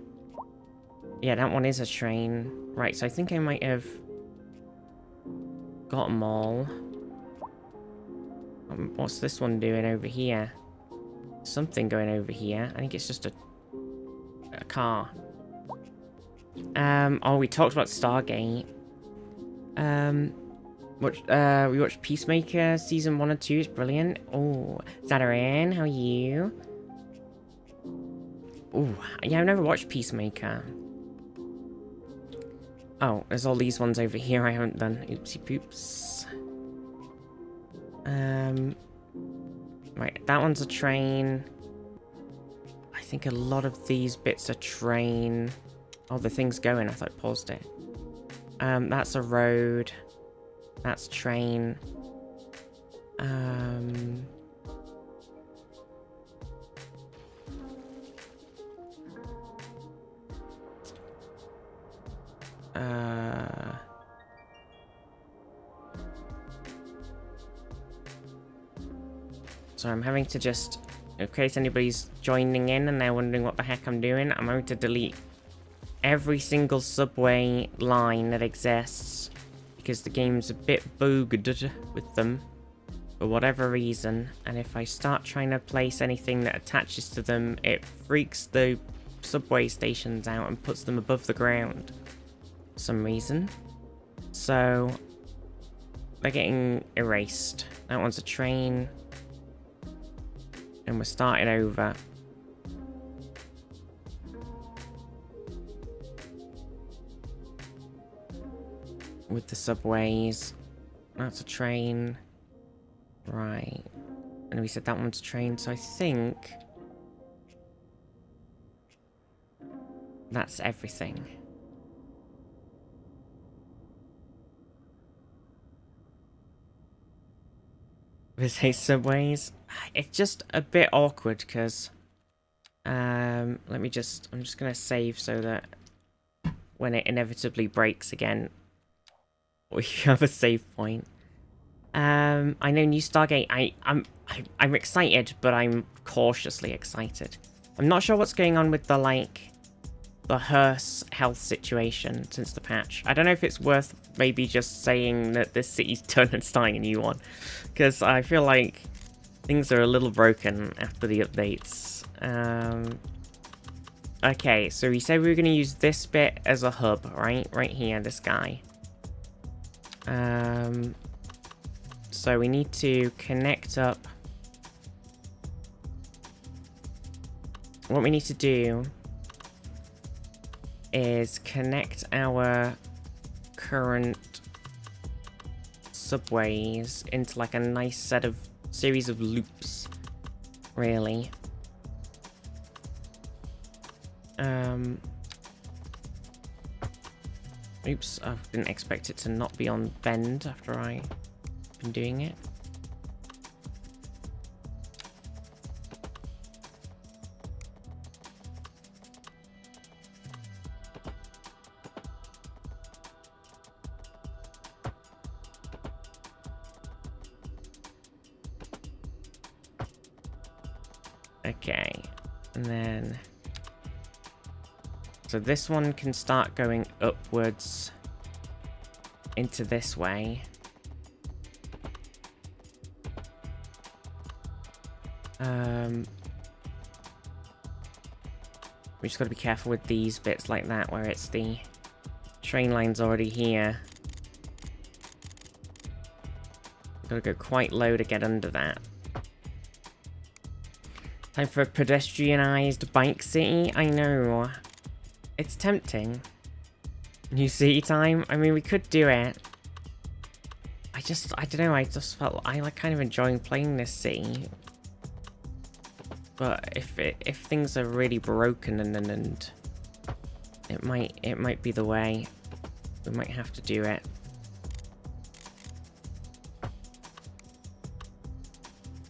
Yeah, that one is a train. Right, so I think I might have got them all. What's this one doing over here? Something going over here. I think it's just a car. Oh, we talked about Stargate. We watched Peacemaker season 1 and 2. It's brilliant. Oh, Zadaran, how are you? Oh, yeah, I've never watched Peacemaker. Oh, there's all these ones over here I haven't done. Oopsie poops. Right, that one's a train. I think a lot of these bits are train. Oh, the thing's going. I thought I paused it. That's a road. That's train. So I'm having to just, in case anybody's joining in and they're wondering what the heck I'm doing, I'm going to delete every single subway line that exists because the game's a bit bugged with them for whatever reason, and if I start trying to place anything that attaches to them, it freaks the subway stations out and puts them above the ground for some reason. So they're getting erased. That one's a train. And we're starting over. With the subways. That's a train. Right. And we said that one's a train, so I think that's everything. Viztee subways. It's just a bit awkward because I'm just gonna save so that when it inevitably breaks again, we have a save point. I know new Stargate. I'm excited, but I'm cautiously excited. I'm not sure what's going on with the hearse health situation since the patch. I don't know if it's worth maybe just saying that this city's done and starting a new one, because I feel like things are a little broken after the updates. Okay, so we said we were going to use this bit as a hub, right? Right here, this guy. So we need to connect up. What we need to do is connect our current subways into like a nice series of loops, really. Oops, I didn't expect it to not be on bend after I've been doing it. Okay, and then so this one can start going upwards into this way. We just got to be careful with these bits like that where it's the train line's already here. Gotta go quite low to get under that. Time for a pedestrianized bike city? I know. It's tempting. New city time? I mean, we could do it. I don't know, I just felt I like kind of enjoying playing this city. But if things are really broken and It might be the way. We might have to do it.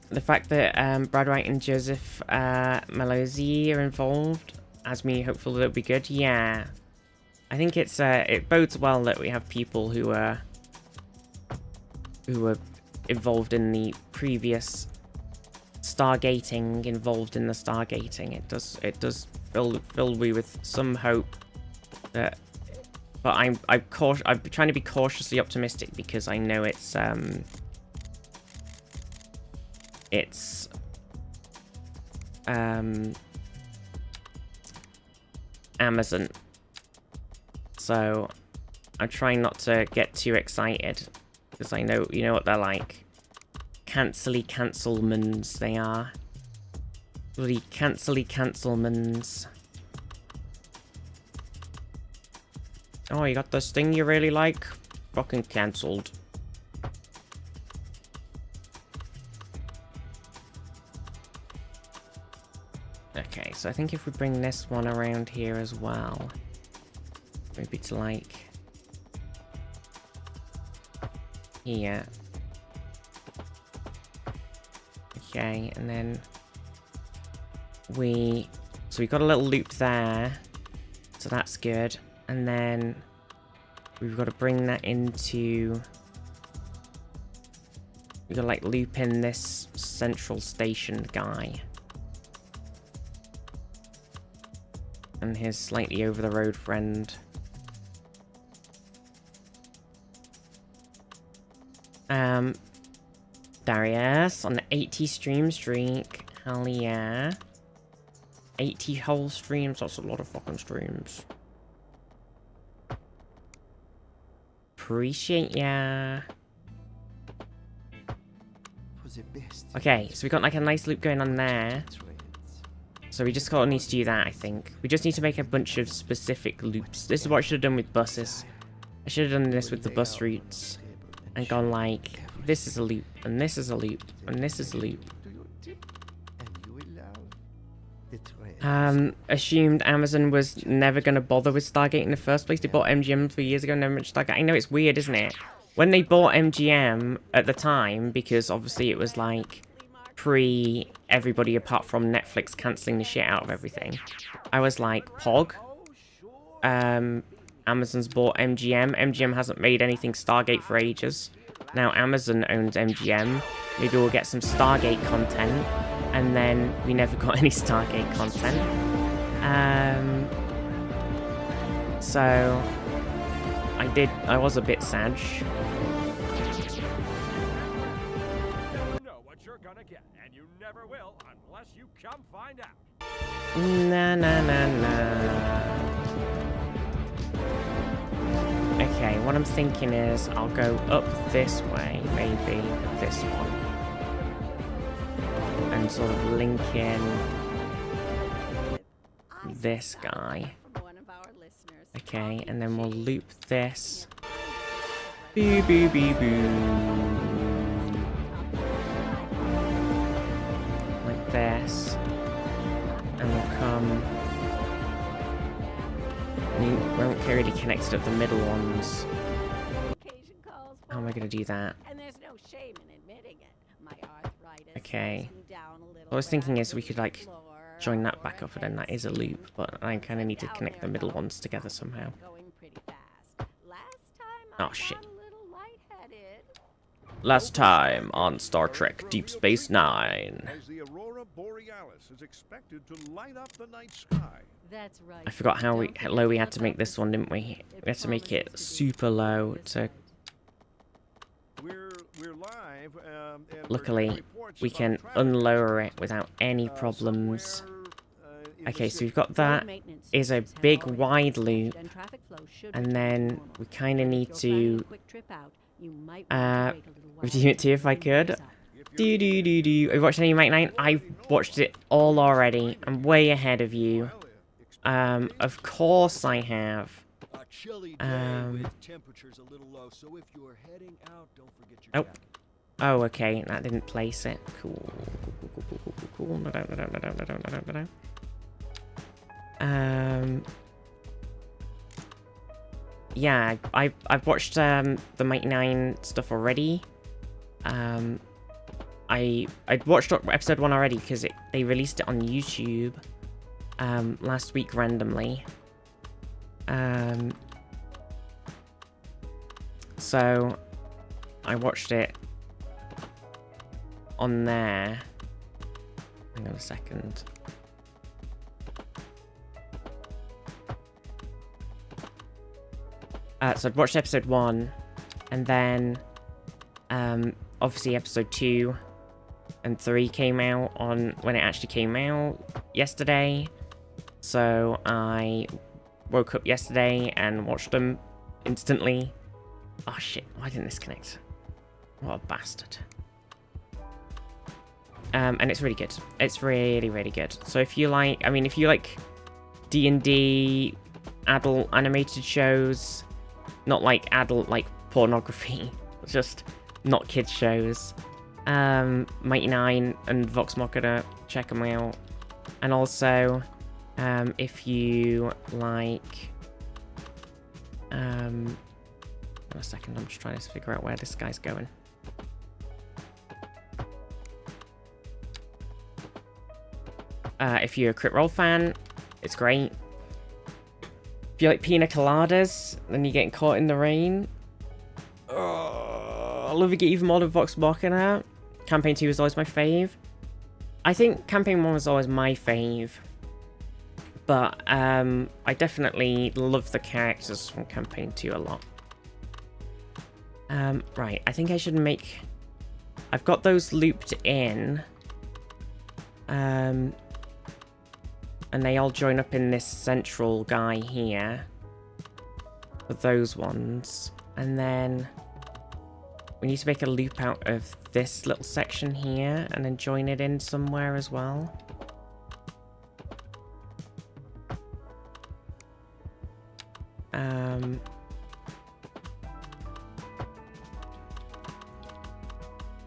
The fact that Brad White and Joseph Malozzi are involved has me hopeful that it'll be good. Yeah, I think it bodes well that we have people who were involved in the previous stargating, It does fill me with some hope that. But I'm trying to be cautiously optimistic because I know it's Amazon, so I'm trying not to get too excited because I know you know what they're like. Cancelmans they are. Bloody cancelmans. Oh, you got this thing you really like? Fucking cancelled. Okay, so I think if we bring this one around here as well, maybe to like here. Okay, and then so we got a little loop there, so that's good. And then we've got to bring that into. We got to like loop in this central station guy. And his slightly over the road friend. Darius on the 80 stream streak. Hell yeah. 80 whole streams, that's a lot of fucking streams. Appreciate ya. Okay, so we got like a nice loop going on there. So we just need to do that, I think. We just need to make a bunch of specific loops. This is what I should have done with buses. I should have done this with the bus routes. And gone like, this is a loop, and this is a loop, and this is a loop. Assumed Amazon was never going to bother with Stargate in the first place. They bought MGM 3 years ago, never mentioned Stargate. I know it's weird, isn't it? When they bought MGM at the time, because obviously it was like pre everybody apart from Netflix cancelling the shit out of everything, I was like, Pog? Amazon's bought MGM. MGM hasn't made anything Stargate for ages. Now Amazon owns MGM. Maybe we'll get some Stargate content. And then we never got any Stargate content. So I was a bit sad. You know what you're gonna get, and you never will unless you come find out. Na na na na. Okay, what I'm thinking is I'll go up this way, maybe with this one. And sort of link in this guy. Okay, and then we'll loop this. Boo boo boo boo. Like this. And we'll come. We won't get really connected at the middle ones. How am I going to do that? Okay. What I was thinking is we could like join that back up and then that is a loop, but I kind of need to connect the middle ones together somehow. Oh shit. Last time on Star Trek Deep Space Nine. As the aurora borealis is expected to light up the night sky. That's right. I forgot how low we had to make this one, didn't we? We had to make it super low to... We're live, and luckily, we can unlower it without any problems. Okay, so we've got that is a big wide loop, and then we kind of need to redeem it too if I could. Have you watched any Mike 9? I've watched it all already. I'm way ahead of you. Of course I have. Oh. Oh, okay. That didn't place it. Cool. yeah, I've watched the Mighty 9 stuff already. I'd watched episode 1 already because they released it on YouTube last week randomly. So I watched it on there. Hang on a second. So I'd watched episode 1, and then obviously episode 2 and 3 came out on when it actually came out yesterday. So I woke up yesterday and watched them instantly. Oh shit, why didn't this connect? What a bastard. And it's really good. It's really, really good. So if you like, I mean, if you like D&D adult animated shows, not like adult, like pornography, just not kids shows, Mighty 9 and Vox Machina, check them out. And also, if you like, wait a second, I'm just trying to figure out where this guy's going. If you're a Crit Roll fan, it's great. If you like pina coladas, then you're getting caught in the rain. I love it even more than Vox Machina. Campaign 2 is always my fave. I think Campaign 1 was always my fave. But I definitely love the characters from Campaign 2 a lot. Right, I think I should make... I've got those looped in. And they all join up in this central guy here. For those ones. And then we need to make a loop out of this little section here and then join it in somewhere as well.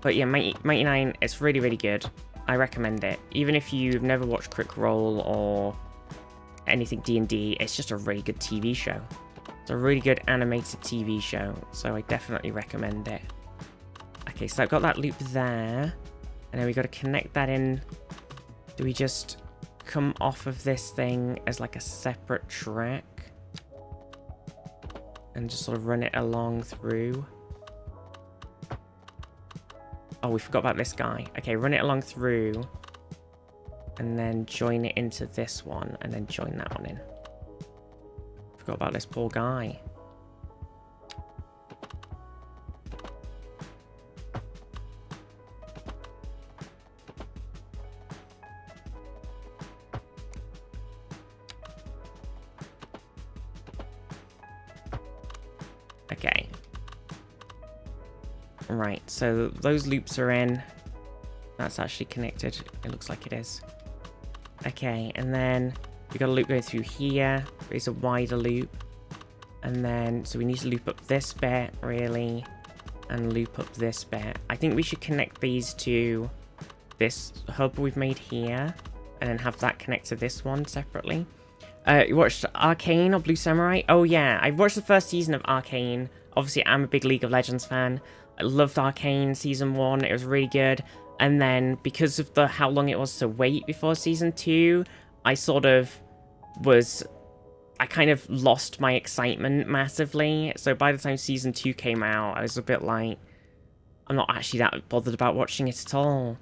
But yeah, Mighty 9, it's really, really good. I recommend it. Even if you've never watched Critical Role or anything D&D, it's just a really good TV show. It's a really good animated TV show, so I definitely recommend it. Okay, so I've got that loop there, and then we got to connect that in. Do we just come off of this thing as like a separate track? And just sort of run it along through. Oh, we forgot about this guy. Okay, run it along through. And then join it into this one. And then join that one in. Forgot about this poor guy. Okay. Right, so those loops are in. That's actually connected. It looks like it is. Okay, and then we got a loop going through here. It's a wider loop. And then, so we need to loop up this bit, really. And loop up this bit. I think we should connect these to this hub we've made here. And then have that connect to this one separately. You watched Arcane or Blue Samurai? Oh yeah, I watched the first season of Arcane. Obviously, I'm a big League of Legends fan. I loved Arcane Season 1, it was really good. And then, because of how long it was to wait before Season 2, I kind of lost my excitement massively. So by the time Season 2 came out, I was a bit like, I'm not actually that bothered about watching it at all.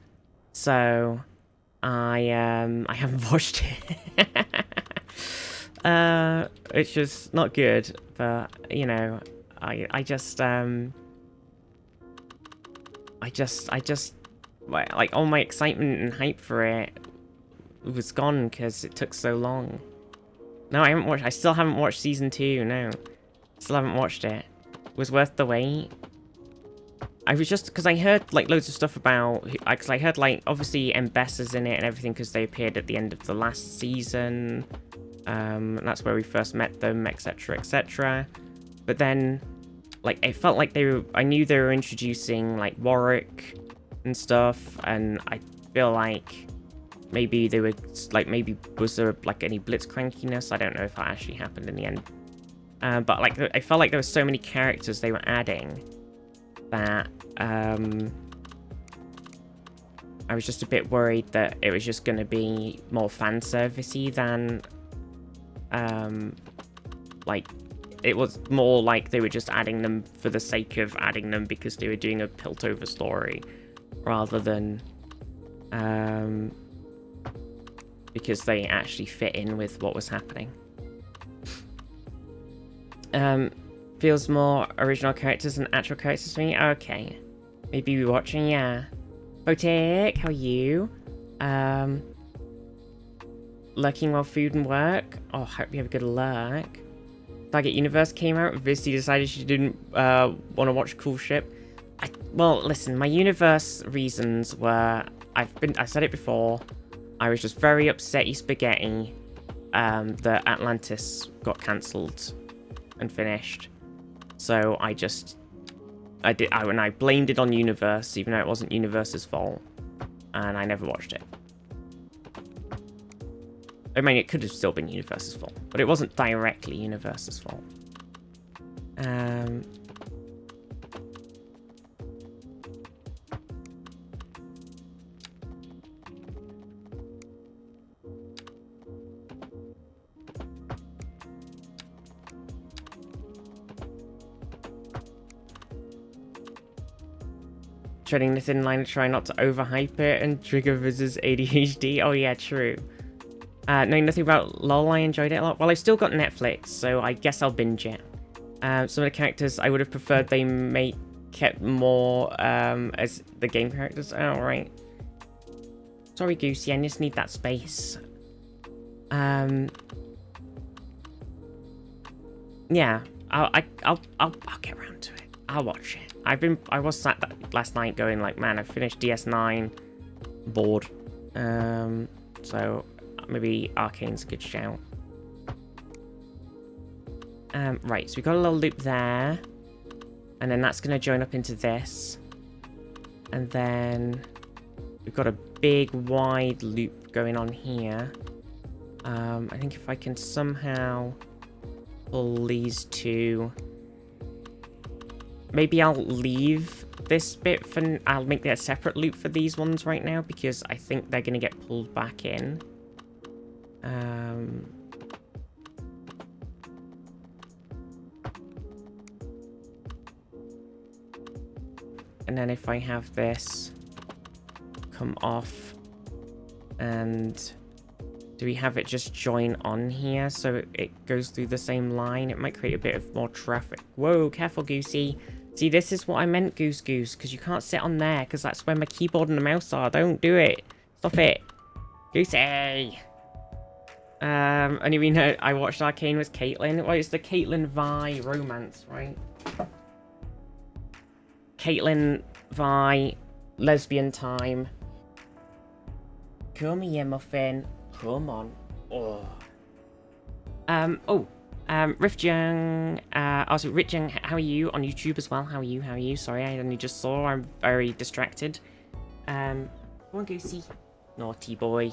So, I haven't watched it. It's just not good, but, you know, I just like all my excitement and hype for it was gone because it took so long. No, I still haven't watched Season 2, no. Still haven't watched it. It was worth the wait. I was just, because I heard, like, loads of stuff about, because I heard, like, obviously Mbessa's in it and everything because they appeared at the end of the last season. And that's where we first met them, etc, etc. But then, like, it felt like I knew they were introducing, like, Warwick and stuff, and I feel like maybe they were, like, maybe was there, like, any blitzcrankiness? I don't know if that actually happened in the end. But like, I felt like there were so many characters they were adding that I was just a bit worried that it was just going to be more fan servicey than like it was more like they were just adding them for the sake of adding them because they were doing a Piltover story rather than because they actually fit in with what was happening. Feels more original characters than actual characters to me. Okay, maybe we're watching. Yeah, Botic, how are you? Lurking while food and work. Oh, hope you have a good lurk. Target Universe came out. viztee decided she didn't want to watch Cool Ship. Well, listen, my universe reasons were I said it before. I was just very upsetty spaghetti that Atlantis got cancelled and finished. So I blamed it on Universe, even though it wasn't Universe's fault, and I never watched it. I mean, it could have still been Universe's fault, but it wasn't directly Universe's fault. Treading the thin line to try not to overhype it and trigger Viz's ADHD. Oh yeah, true. Knowing nothing about LOL, I enjoyed it a lot. Well, I've still got Netflix, so I guess I'll binge it. Some of the characters I would have preferred they kept more as the game characters. Oh, right. Sorry, Goosey, I just need that space. Yeah, I'll get around to it. I'll watch it. I was sat last night going like, man, I finished DS9, bored. So maybe Arcane's a good shout. Right, so we got a little loop there, and then that's gonna join up into this, and then we've got a big wide loop going on here. I think if I can somehow pull these two. Maybe I'll leave this bit for... I'll make that a separate loop for these ones right now, because I think they're going to get pulled back in. And then if I have this come off, and do we have it just join on here so it goes through the same line? It might create a bit of more traffic. Whoa, careful, Goosey. See, this is what I meant, Goose, because you can't sit on there, because that's where my keyboard and the mouse are. Don't do it. Stop it. Goosey. Only reason I watched Arcane was Caitlyn. Well, it's the Caitlyn Vi romance, right? Caitlyn Vi, lesbian time. Come here, muffin. Come on. Oh. Riftjung, also Ritjung, how are you? On YouTube as well, how are you? Sorry, I only just saw, I'm very distracted. Come on, Goosey. Naughty boy.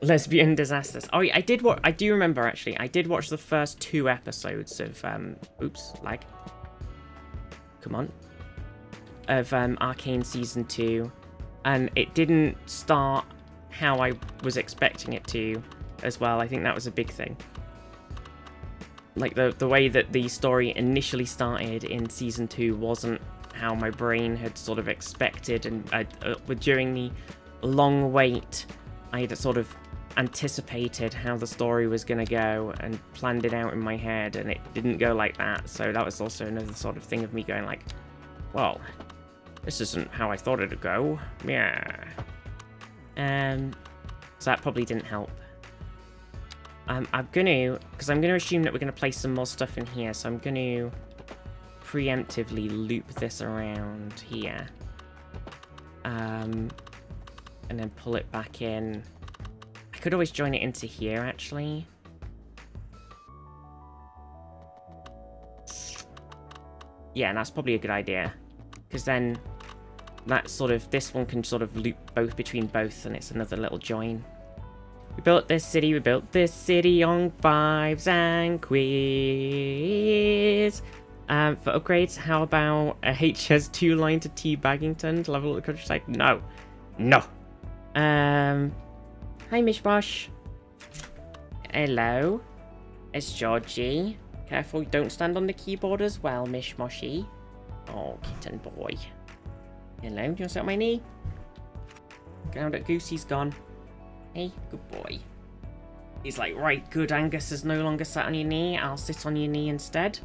Lesbian disasters. Oh, yeah, I do remember, actually, I did watch the first 2 episodes of, oops, lag. Come on. Of, Arcane Season 2, and it didn't start how I was expecting it to as well. I think that was a big thing. Like, the way that the story initially started in Season 2 wasn't how my brain had sort of expected, and during the long wait, I had sort of anticipated how the story was going to go and planned it out in my head, and it didn't go like that. So that was also another sort of thing of me going like, well, this isn't how I thought it'd go. Yeah. So that probably didn't help. I'm gonna assume that we're gonna place some more stuff in here, so I'm gonna preemptively loop this around here. And then pull it back in. I could always join it into here, actually. Yeah, and that's probably a good idea. Because then that sort of, this one can sort of loop both between both, and it's another little join. We built this city on vibes and quiz. For upgrades, how about a HS2 line to T Baggington to level up the countryside? No. No. Hi, Mishbosh. Hello. It's Georgie. Careful, don't stand on the keyboard as well, Mishmoshy. Oh, kitten boy. Hello, do you want to sit on my knee? Now that Goosey's gone. Hey, good boy. He's like, right, good, Angus is no longer sat on your knee. I'll sit on your knee instead.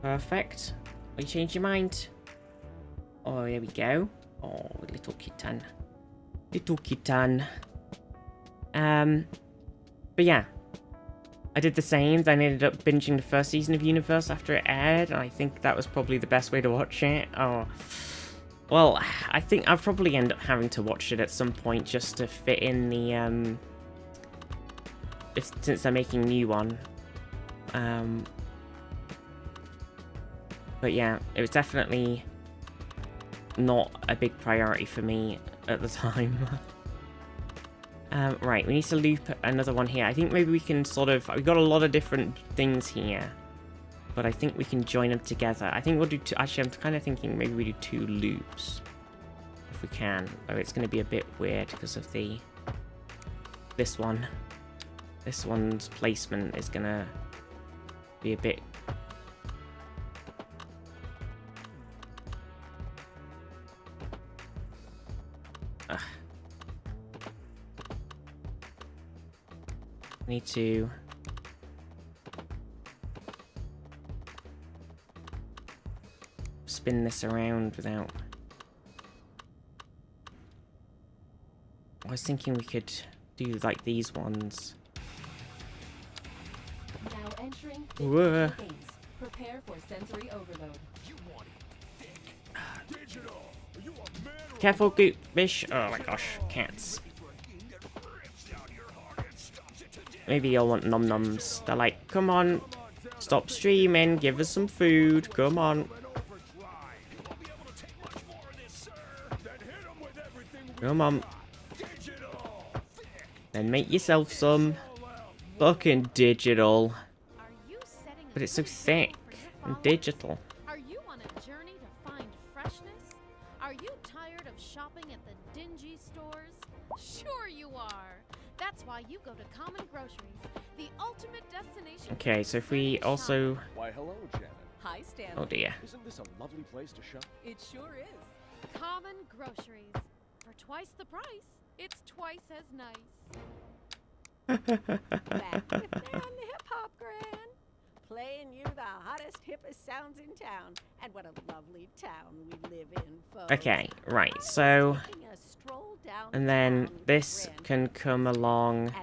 Perfect. Oh, you changed your mind? Oh, there we go. Oh, little kitten. Little kitten. But yeah. I did the same, then ended up binging the first season of Universe after it aired, and I think that was probably the best way to watch it. Oh. Well, I think I'll probably end up having to watch it at some point just to fit in the, since they're making a new one. But yeah, it was definitely not a big priority for me at the time. Right, we need to loop another one here. I think maybe we can sort of... We've got a lot of different things here. But I think we can join them together. I think we'll do two... Actually, I'm kind of thinking maybe we do 2 loops. If we can. Though it's going to be a bit weird because of the... This one. This one's placement is going to be a bit... Ugh. Need to spin this around without... I was thinking we could do like these ones. Now entering Whoa. Prepare for sensory overload. Careful, Goop, Bish. Oh my gosh, cats. Maybe you'll want nom-noms. They're like, come on, stop streaming, give us some food, come on. Come on. Then make yourself some. Fucking digital. But it's so thick and digital. Are you on a journey to find freshness? Are you tired of shopping at the dingy stores? Sure you are. That's why you go to Common Groceries, the ultimate destination. Okay, so if we also... Why, hello, Janet. Hi, Stan. Oh dear. Isn't this a lovely place to shop? It sure is. Common Groceries. For twice the price, it's twice as nice. Back with Dan the Hip Hop Grand. Playing you the hottest, hippest sounds in town. And what a lovely town we live in, folks. Okay, right, so... And then this can come along...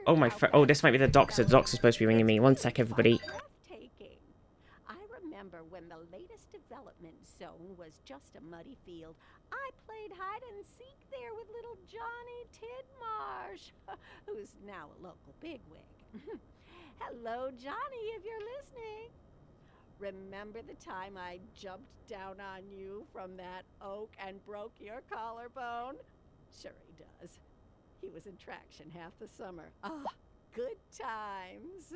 Oh, oh, this might be the doctor. The doctor's supposed to be ringing me. One sec, everybody. I remember when the latest development zone was just a muddy field. I played hide and seek there with little Johnny Tidmarsh, who's now a local bigwig. Hello, Johnny, if you're listening. Remember the time I jumped down on you from that oak and broke your collarbone? Sure he does. He was in traction half the summer. Ah, good times.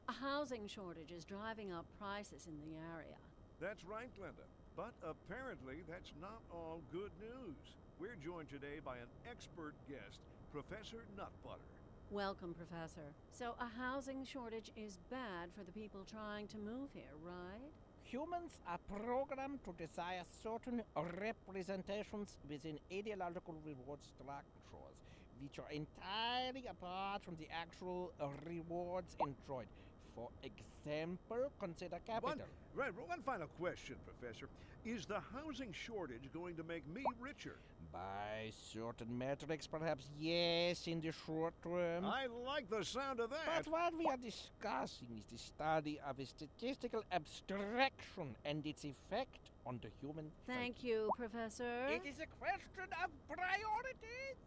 A housing shortage is driving up prices in the area. That's right, Glenda. But apparently that's not all good news. We're joined today by an expert guest, Professor Nutbutter. Welcome, Professor. So a housing shortage is bad for the people trying to move here, right? Humans are programmed to desire certain representations within ideological reward structures, which are entirely apart from the actual rewards enjoyed. For example, consider capital. One final question, Professor. Is the housing shortage going to make me richer? By certain metrics, perhaps yes, in the short term. I like the sound of that. But what we are discussing is the study of a statistical abstraction and its effect on the human Thank you, Professor. It is a question of priorities.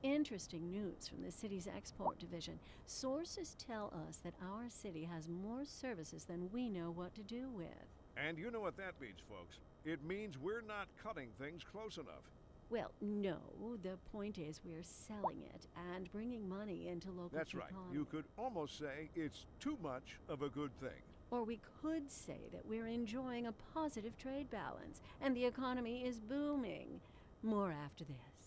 Interesting news from the city's export division. Sources tell us that our city has more services than we know what to do with. And you know what that means, folks. It means we're not cutting things close enough. Well, no. The point is we're selling it and bringing money into local That's right. economy. You could almost say it's too much of a good thing. Or we could say that we're enjoying a positive trade balance and the economy is booming. More after this.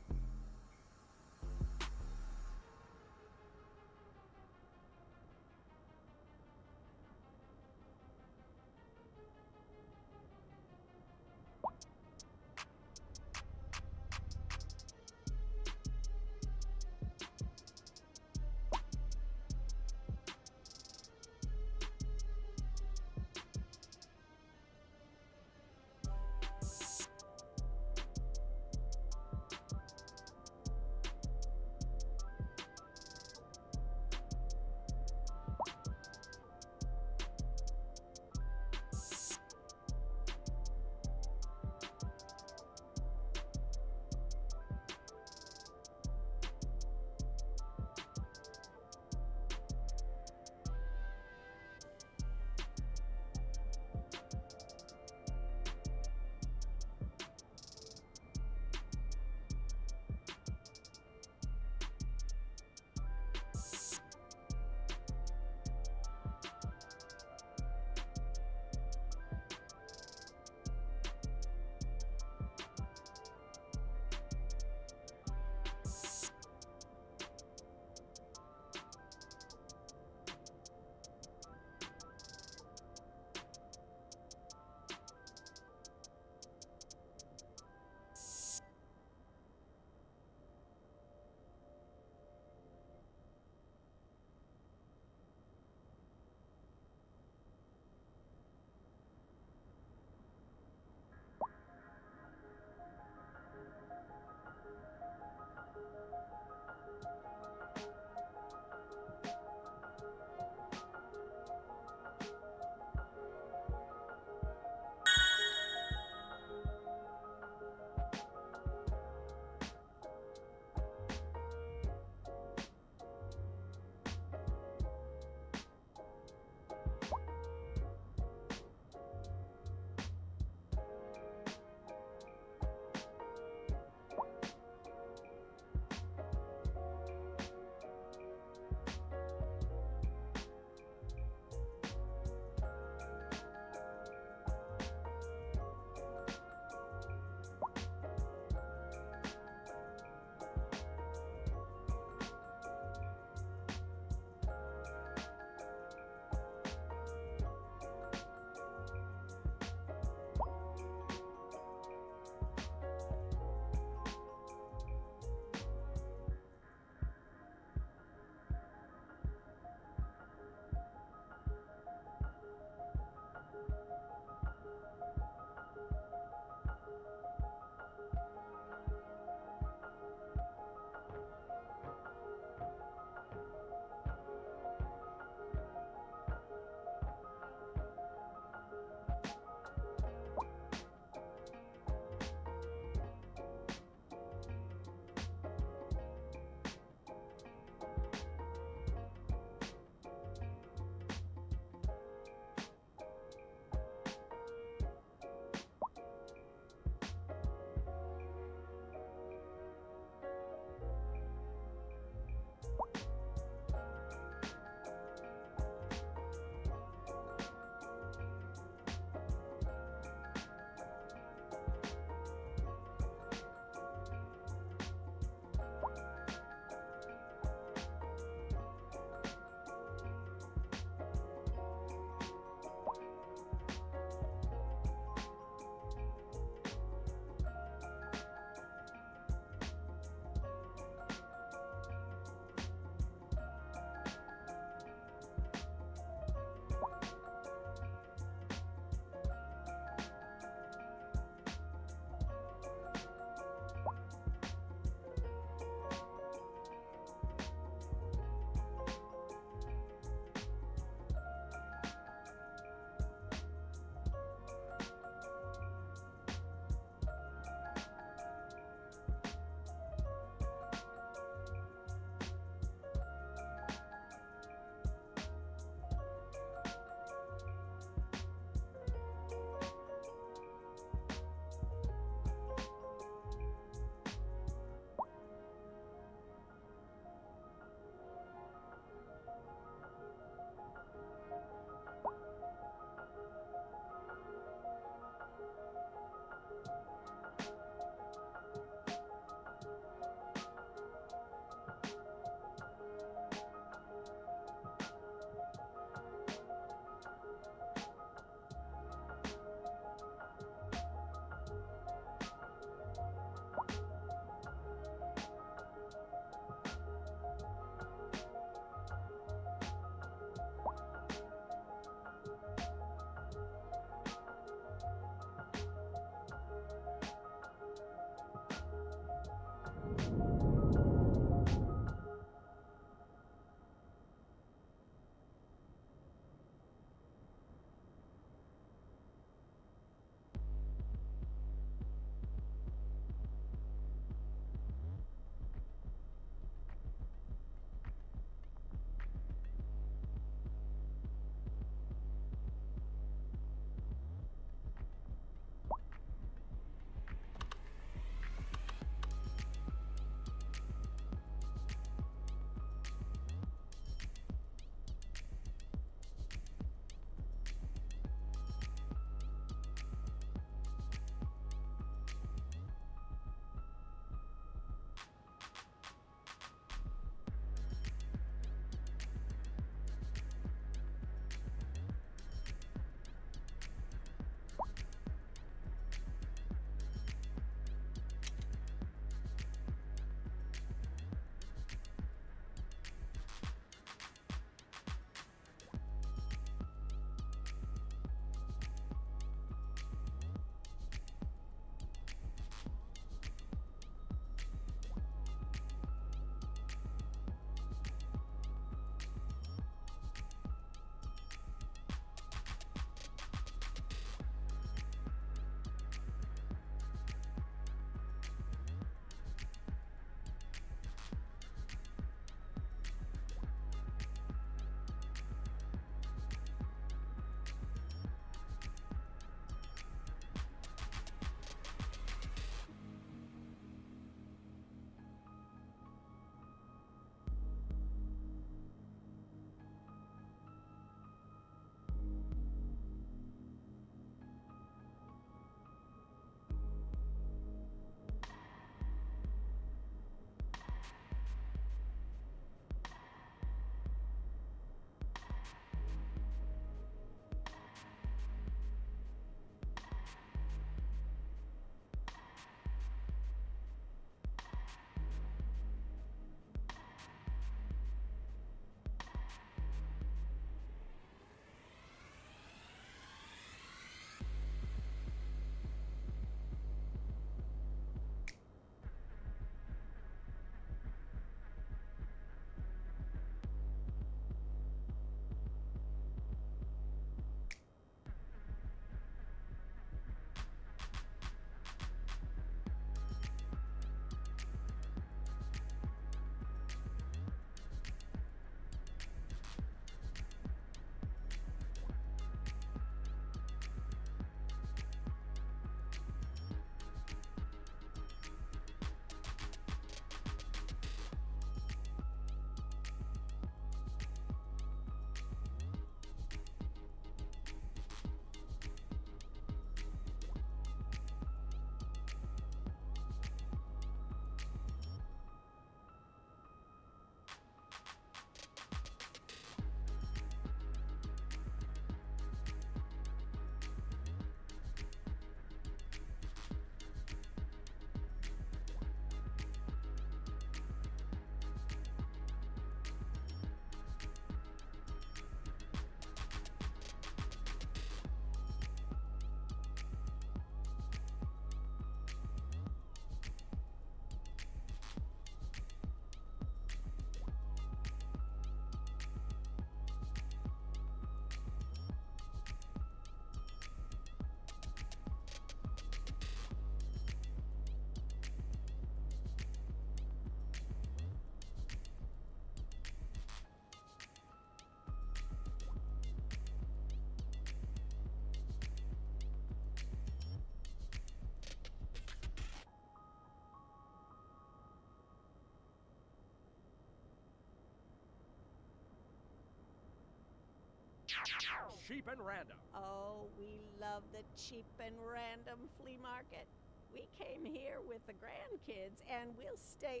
Cheap and random. Oh, we love the cheap and random flea market. We came here with the grandkids, and we'll stay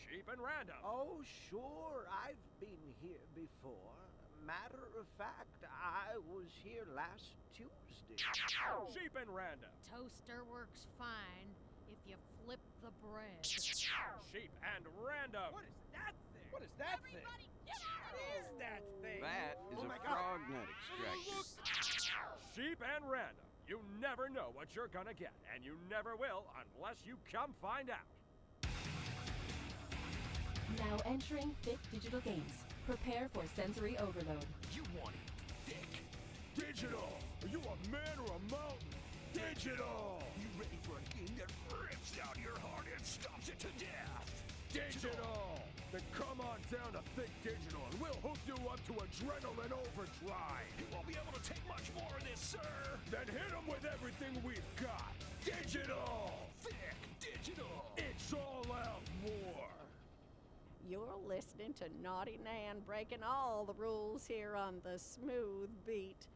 Cheap and random. Oh, sure, I've been here before. Matter of fact, I was here last Tuesday. Cheap and random. Toaster works fine if you flip the bread. Cheap and random. What is that thing? What is that thing? What is that thing? That is a frog nut extraction. Cheap and random. You never know what you're gonna get, and you never will unless you come find out. Now entering Thick Digital Games. Prepare for sensory overload. You want it thick. Digital. Are you a man or a mountain? Digital. You ready for a game that rips out your heart and stops it to death? Digital. Then come on down to Thick Digital and we'll hook you up to adrenaline overdrive. You won't be able to take much more of this, sir. Then hit them with everything we've got. Digital. Thick Digital. It's all out war. You're listening to Naughty Nan breaking all the rules here on the Smooth Beat.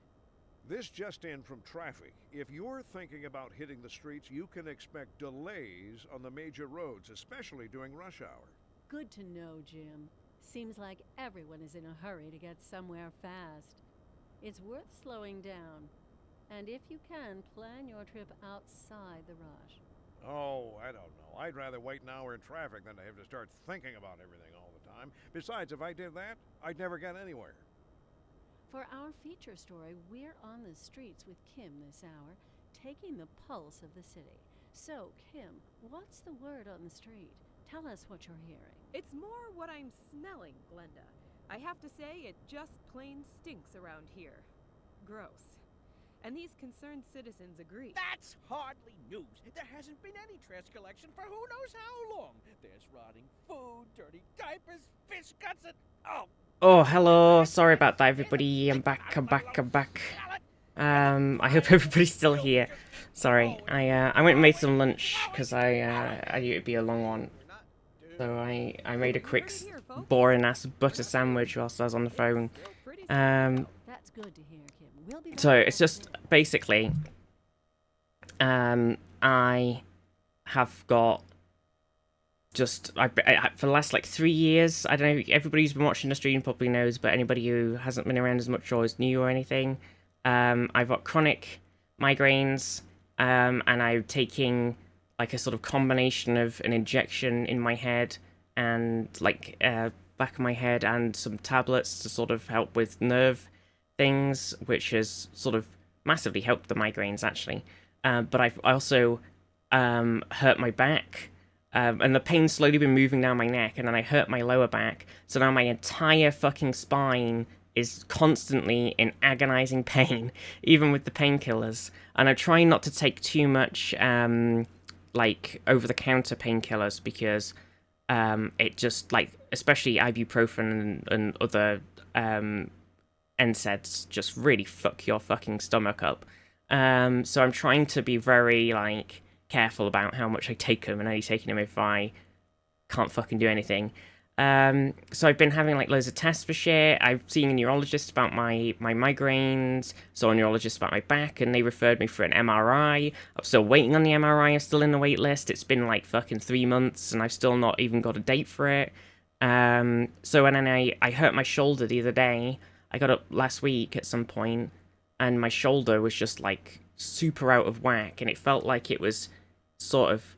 This just in from traffic. If you're thinking about hitting the streets, you can expect delays on the major roads, especially during rush hour. Good to know, Jim. Seems like everyone is in a hurry to get somewhere fast. It's worth slowing down. And if you can, plan your trip outside the rush. Oh, I don't know. I'd rather wait an hour in traffic than to have to start thinking about everything all the time. Besides, if I did that, I'd never get anywhere. For our feature story, we're on the streets with Kim this hour, taking the pulse of the city. So, Kim, what's the word on the street? Tell us what you're hearing. It's more what I'm smelling, Glenda. I have to say, it just plain stinks around here. Gross. And these concerned citizens agree. That's hardly news. There hasn't been any trash collection for who knows how long. There's rotting food, dirty diapers, fish guts, and Oh, hello. Sorry about that, everybody. I'm back. I hope everybody's still here. Sorry, I went and made some lunch because I knew it'd be a long one. So I made a quick, boring ass butter sandwich whilst I was on the phone. That's good to hear, Kim. We'll be So it's just basically, I have got for the last like 3 years. I don't know. Everybody who's been watching the stream probably knows, but anybody who hasn't been around as much or is new or anything, I've got chronic migraines, and I'm taking like a sort of combination of an injection in my head and like back of my head and some tablets to sort of help with nerve things, which has sort of massively helped the migraines actually. But I also hurt my back, and the pain's slowly been moving down my neck, and then I hurt my lower back, so now my entire fucking spine is constantly in agonizing pain, even with the painkillers. And I'm trying not to take too much like over-the-counter painkillers because it just like, especially ibuprofen and other NSAIDs just really fuck your fucking stomach up. So I'm trying to be very like careful about how much I take them, and only taking them if I can't fucking do anything. So I've been having like loads of tests for shit. I've seen a neurologist about my migraines, saw a neurologist about my back, and they referred me for an MRI. I'm still waiting on the MRI. I'm still in the wait list. It's been like fucking 3 months, and I've still not even got a date for it. So and then I hurt my shoulder the other day. I got up last week at some point, and my shoulder was just like super out of whack, and it felt like it was sort of,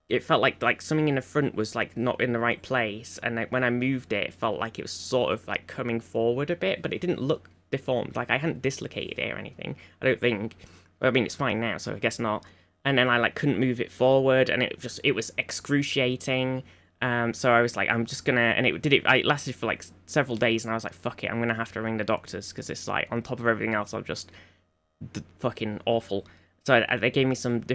it felt like something in the front was like not in the right place, and like when I moved it, it felt like it was sort of like coming forward a bit, but it didn't look deformed. Like I hadn't dislocated it or anything, I don't think. Well, I mean, it's fine now, so I guess not. And then I like couldn't move it forward, and it was excruciating. So I was like, I'm just gonna, and it lasted for like several days, and I was like, fuck it, I'm gonna have to ring the doctors, because it's like, on top of everything else, I'm just fucking awful. So they gave me some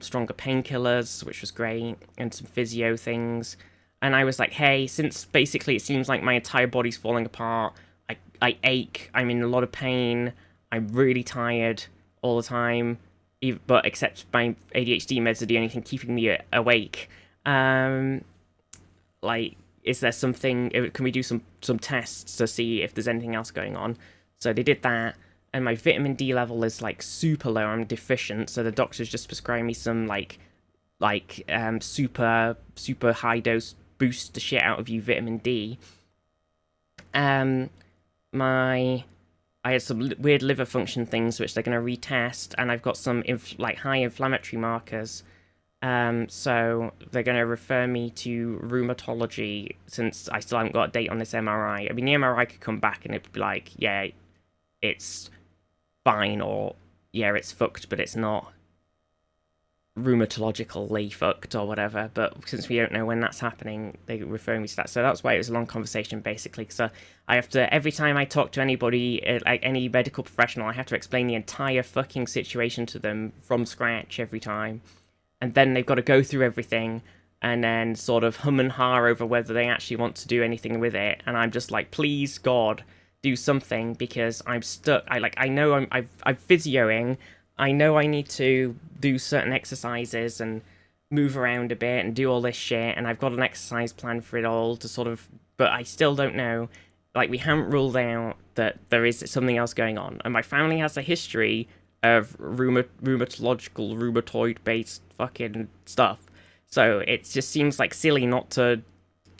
stronger painkillers, which was great, and some physio things. And I was like, hey, since basically it seems like my entire body's falling apart, I ache, I'm in a lot of pain, I'm really tired all the time, but except my ADHD meds are the only thing keeping me awake. Like, is there something, can we do some tests to see if there's anything else going on? So they did that, and my vitamin D level is like super low. I'm deficient, so the doctors just prescribed me some super high dose boost the shit out of you vitamin D. I had some weird liver function things which they're going to retest, and I've got some high inflammatory markers. So they're going to refer me to rheumatology since I still haven't got a date on this MRI. I mean, the MRI could come back and it'd be like, yeah, it's fine, or yeah, it's fucked, but it's not rheumatologically fucked or whatever. But since we don't know when that's happening, they refer me to that. So that's why it was a long conversation, basically, because I have to, every time I talk to anybody, like any medical professional, I have to explain the entire fucking situation to them from scratch every time, and then they've got to go through everything and then sort of hum and ha over whether they actually want to do anything with it. And I'm just like, please God, do something, because I'm stuck. I know I'm physioing. I know I need to do certain exercises and move around a bit and do all this shit, and I've got an exercise plan for it all to sort of, but I still don't know. Like, we haven't ruled out that there is something else going on, and my family has a history of rheumatoid-based fucking stuff. So it just seems like silly not to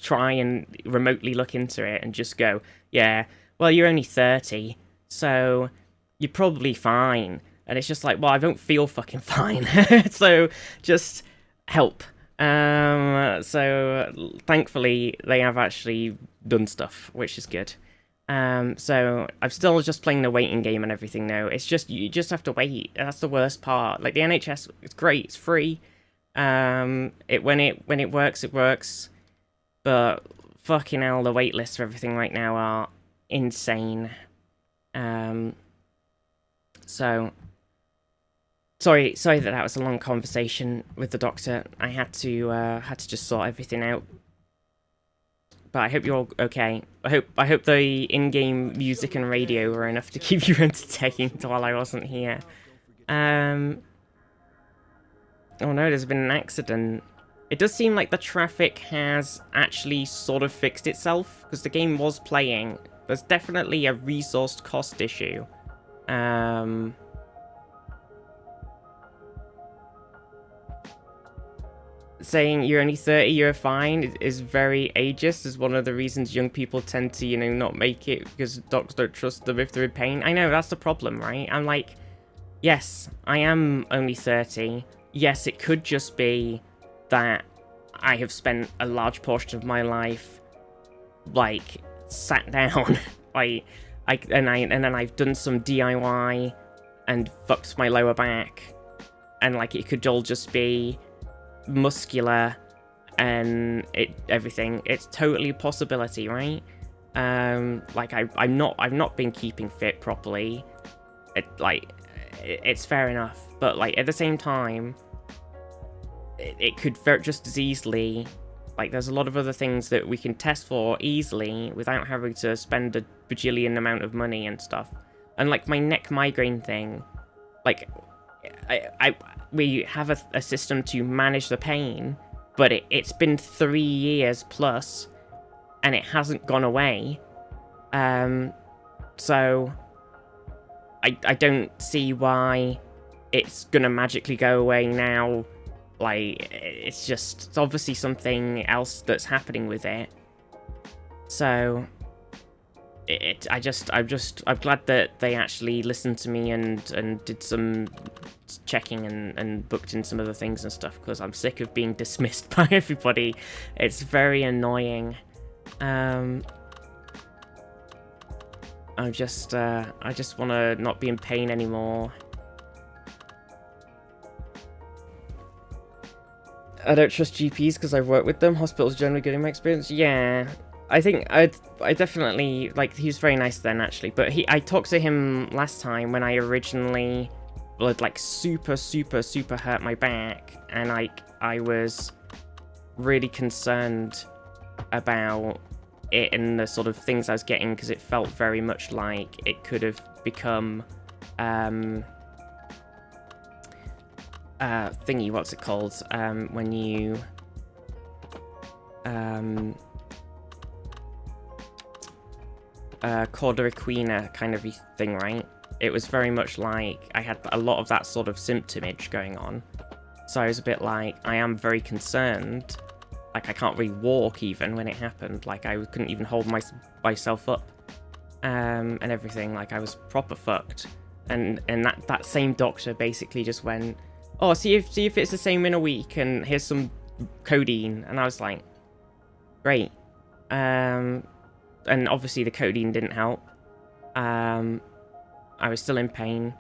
try and remotely look into it and just go, yeah, well, you're only 30, so you're probably fine. And it's just like, well, I don't feel fucking fine. So just help. So thankfully they have actually done stuff, which is good. So I'm still just playing the waiting game and everything now. It's just, you just have to wait. That's the worst part. Like, the NHS, it's great, it's free. When it works, it works. But fucking hell, the wait lists for everything right now are insane. So sorry that was a long conversation with the doctor. I had to just sort everything out. But I hope you're all okay. I hope the in-game music and radio were enough to keep you entertained while I wasn't here. Oh no, there's been an accident. It does seem like the traffic has actually sort of fixed itself, because the game was playing. There's definitely a resource cost issue. Saying you're only 30, you're fine is very ageist, is one of the reasons young people tend to, not make it, because docs don't trust them if they're in pain. I know, that's the problem, right? I'm like, yes, I am only 30. Yes, it could just be that I have spent a large portion of my life, like, sat down, and then I've done some DIY and fucked my lower back, and like, it could all just be muscular and everything. It's totally a possibility, right? Like, I've not been keeping fit properly. It's fair enough, but like, at the same time, it could just as easily, like, there's a lot of other things that we can test for easily without having to spend a bajillion amount of money and stuff. And like, my neck migraine thing, like, we have a system to manage the pain, but it's been 3 years plus, and it hasn't gone away. So I don't see why it's gonna magically go away now. Like, it's obviously something else that's happening with it. So I'm glad that they actually listened to me and did some checking and booked in some other things and stuff, because I'm sick of being dismissed by everybody. It's very annoying. I just want to not be in pain anymore. I don't trust GPs because I've worked with them. Hospitals generally good in my experience. Yeah, I think I definitely, like, he was very nice then, actually. But I talked to him last time when I originally, like, super hurt my back, and I was really concerned about it and the sort of things I was getting, because it felt very much like it could have become thingy, what's it called, when you cauda kind of thing, right? It was very much like I had a lot of that sort of symptomage going on. So I was a bit like, I am very concerned. Like, I can't really walk even when it happened. Like, I couldn't even hold myself up. And everything. Like, I was proper fucked. And that same doctor basically just went, oh, see if it's the same in a week, and here's some codeine. And I was like, great. And obviously the codeine didn't help. I was still in pain.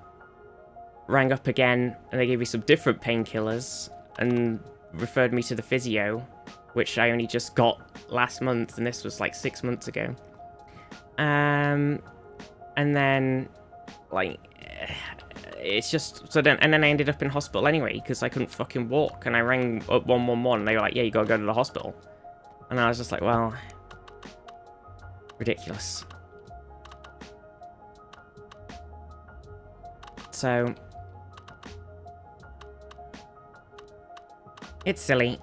Rang up again, and they gave me some different painkillers and referred me to the physio, which I only just got last month, and this was like 6 months ago. And then, like, it's just, so then, and then I ended up in hospital anyway, because I couldn't fucking walk, and I rang up 111, and they were like, yeah, you gotta go to the hospital. And I was just like, well, ridiculous. So, it's silly.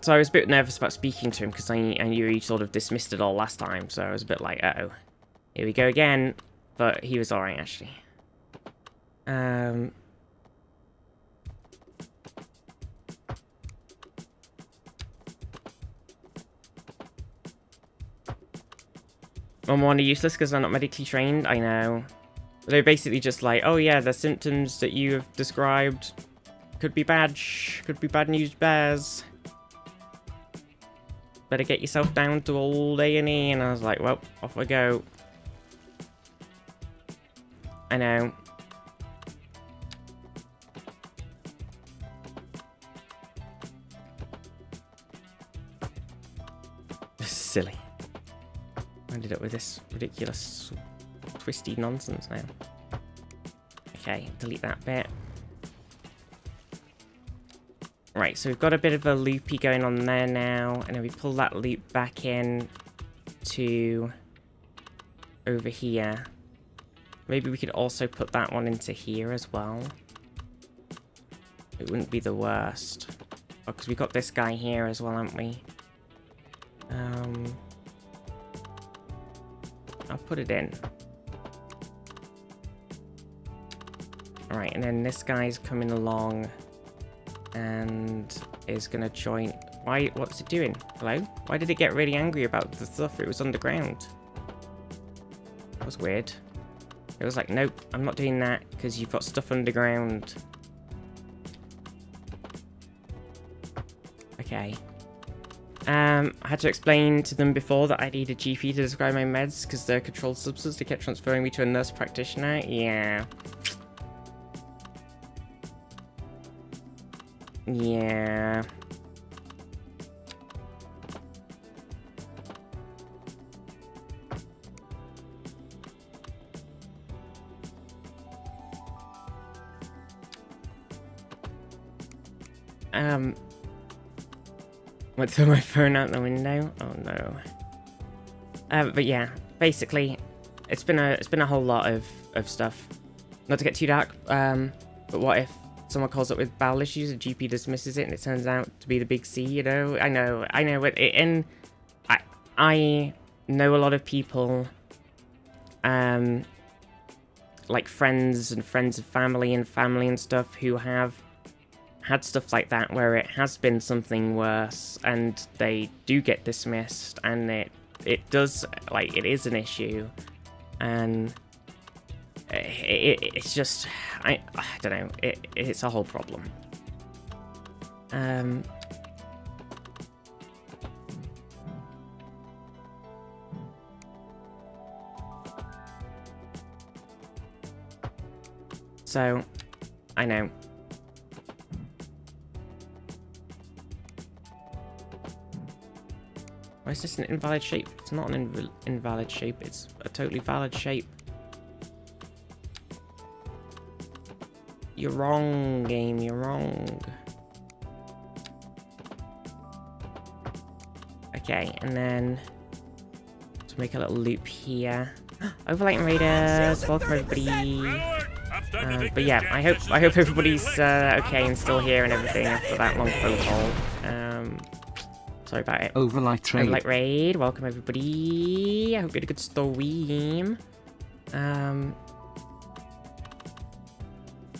So I was a bit nervous about speaking to him because I knew he sort of dismissed it all last time. So I was a bit like, uh-oh, here we go again. But he was alright, actually. One are useless because they're not medically trained. I know. They're basically just like, oh yeah, the symptoms that you have described could be bad. Could be bad news bears. Better get yourself down to old A&E. And I was like, well, off I go. I know. This is silly. I ended up with this ridiculous twisty nonsense now. Okay, delete that bit. Right, so we've got a bit of a loopy going on there now, and then we pull that loop back in to over here. Maybe we could also put that one into here as well. It wouldn't be the worst. Oh, because we've got this guy here as well, haven't we? I'll put it in. Alright, and then this guy's coming along and is gonna join. Why? What's it doing? Hello? Why did it get really angry about the stuff? It was underground. That was weird. It was like, nope, I'm not doing that because you've got stuff underground. Okay. I had to explain to them before that I need a GP to describe my meds because they're controlled substances. They kept transferring me to a nurse practitioner. Yeah. Yeah. Went to throw my phone out the window. Oh no. But yeah, basically, it's been a whole lot of stuff. Not to get too dark. But what if someone calls up with bowel issues, a GP dismisses it, and it turns out to be the big C? You know, I know. And I know a lot of people, like friends of family and stuff who have had stuff like that where it has been something worse and they do get dismissed, and it does, like, it is an issue, and it's just, I don't know, it's a whole problem. So, I know. Why is this an invalid shape? It's not an invalid shape, it's a totally valid shape. You're wrong, game, you're wrong. Okay, and then to make a little loop here. Overlight Raiders, welcome everybody. But yeah, I hope everybody's okay and still here and everything after that long phone call. Sorry about it. Overlight Raid. Overlight Raid. Welcome, everybody. I hope you had a good stream.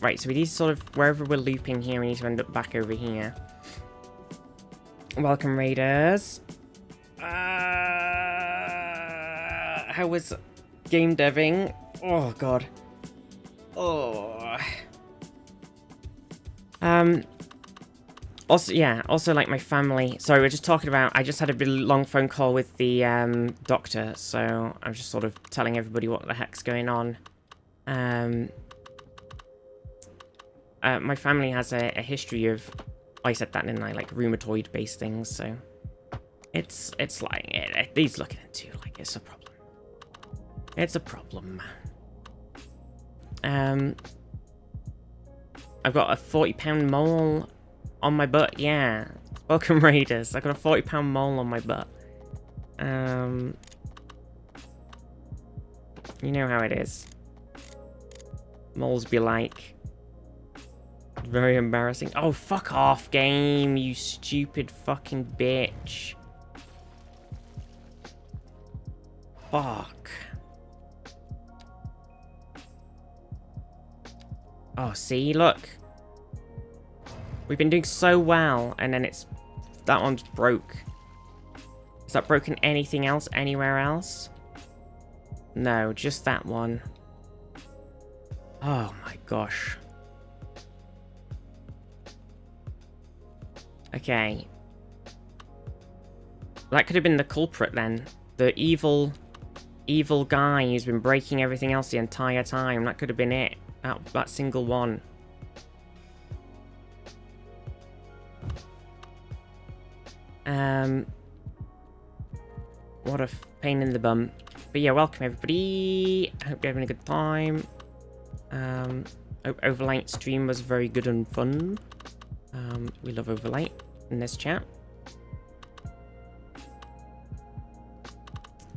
Right, so we need to sort of, wherever we're looping here, we need to end up back over here. Welcome, Raiders. How was game deving? Oh, God. Oh. Also, yeah, also, like, my family. Sorry, we're just talking about, I just had a really long phone call with the, doctor, so I'm just sort of telling everybody what the heck's going on. My family has a history of, I said that, didn't I, like, rheumatoid-based things, so it's like, he's looking into, like, it's a problem. It's a problem. I've got a 40-pound mole on my butt, yeah. Welcome, Raiders. I've got a 40-pound mole on my butt. You know how it is. Moles be like... Very embarrassing. Oh, fuck off, game, you stupid fucking bitch. Fuck. Oh, see, look. We've been doing so well, and then it's... That one's broke. Is that broken anything else anywhere else? No, just that one. Oh my gosh. Okay. That could have been the culprit then. The evil guy who's been breaking everything else the entire time. That could have been it. That single one. What a pain in the bum. But yeah, welcome everybody. I hope you're having a good time. Hope Overlight stream was very good and fun. We love Overlight in this chat.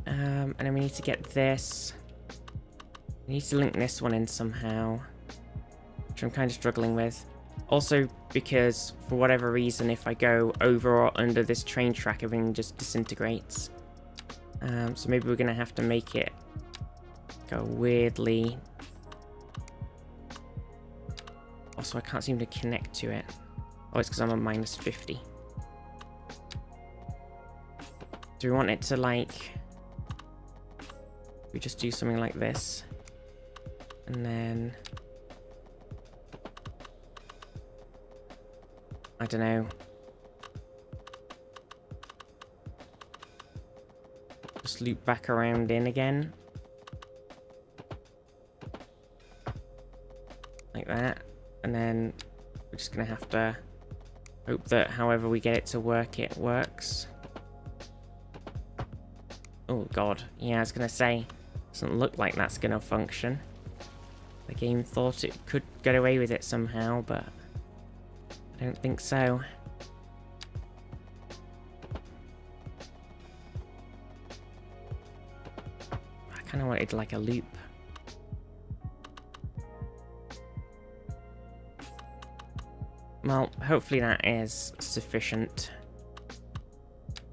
And then we need to get this. We need to link this one in somehow, which I'm kind of struggling with. Also, because for whatever reason, if I go over or under this train track, everything just disintegrates. So maybe we're gonna have to make it go weirdly. Also, I can't seem to connect to it. Oh, it's because I'm on minus 50. Do we want it to, like... We just do something like this. And then... I don't know. Just loop back around in again. Like that. And then we're just gonna have to hope that however we get it to work, it works. Oh god, yeah, I was gonna say, doesn't look like that's gonna function. The game thought it could get away with it somehow, but I don't think so. I kinda wanted like a loop. Well, hopefully that is sufficient.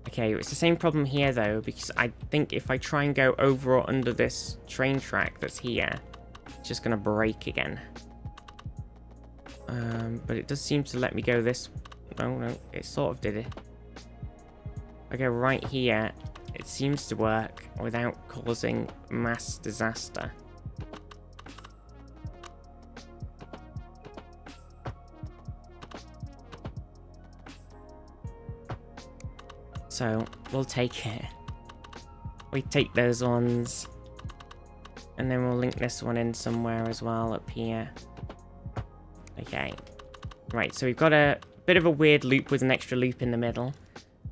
Okay, it's the same problem here though, because I think if I try and go over or under this train track that's here, it's just gonna break again. But it does seem to let me go this... Oh no, it sort of did it. If I go right here, it seems to work without causing mass disaster. So, we'll take it. We take those ones. And then we'll link this one in somewhere as well, up here. Okay. Right, so we've got a bit of a weird loop with an extra loop in the middle.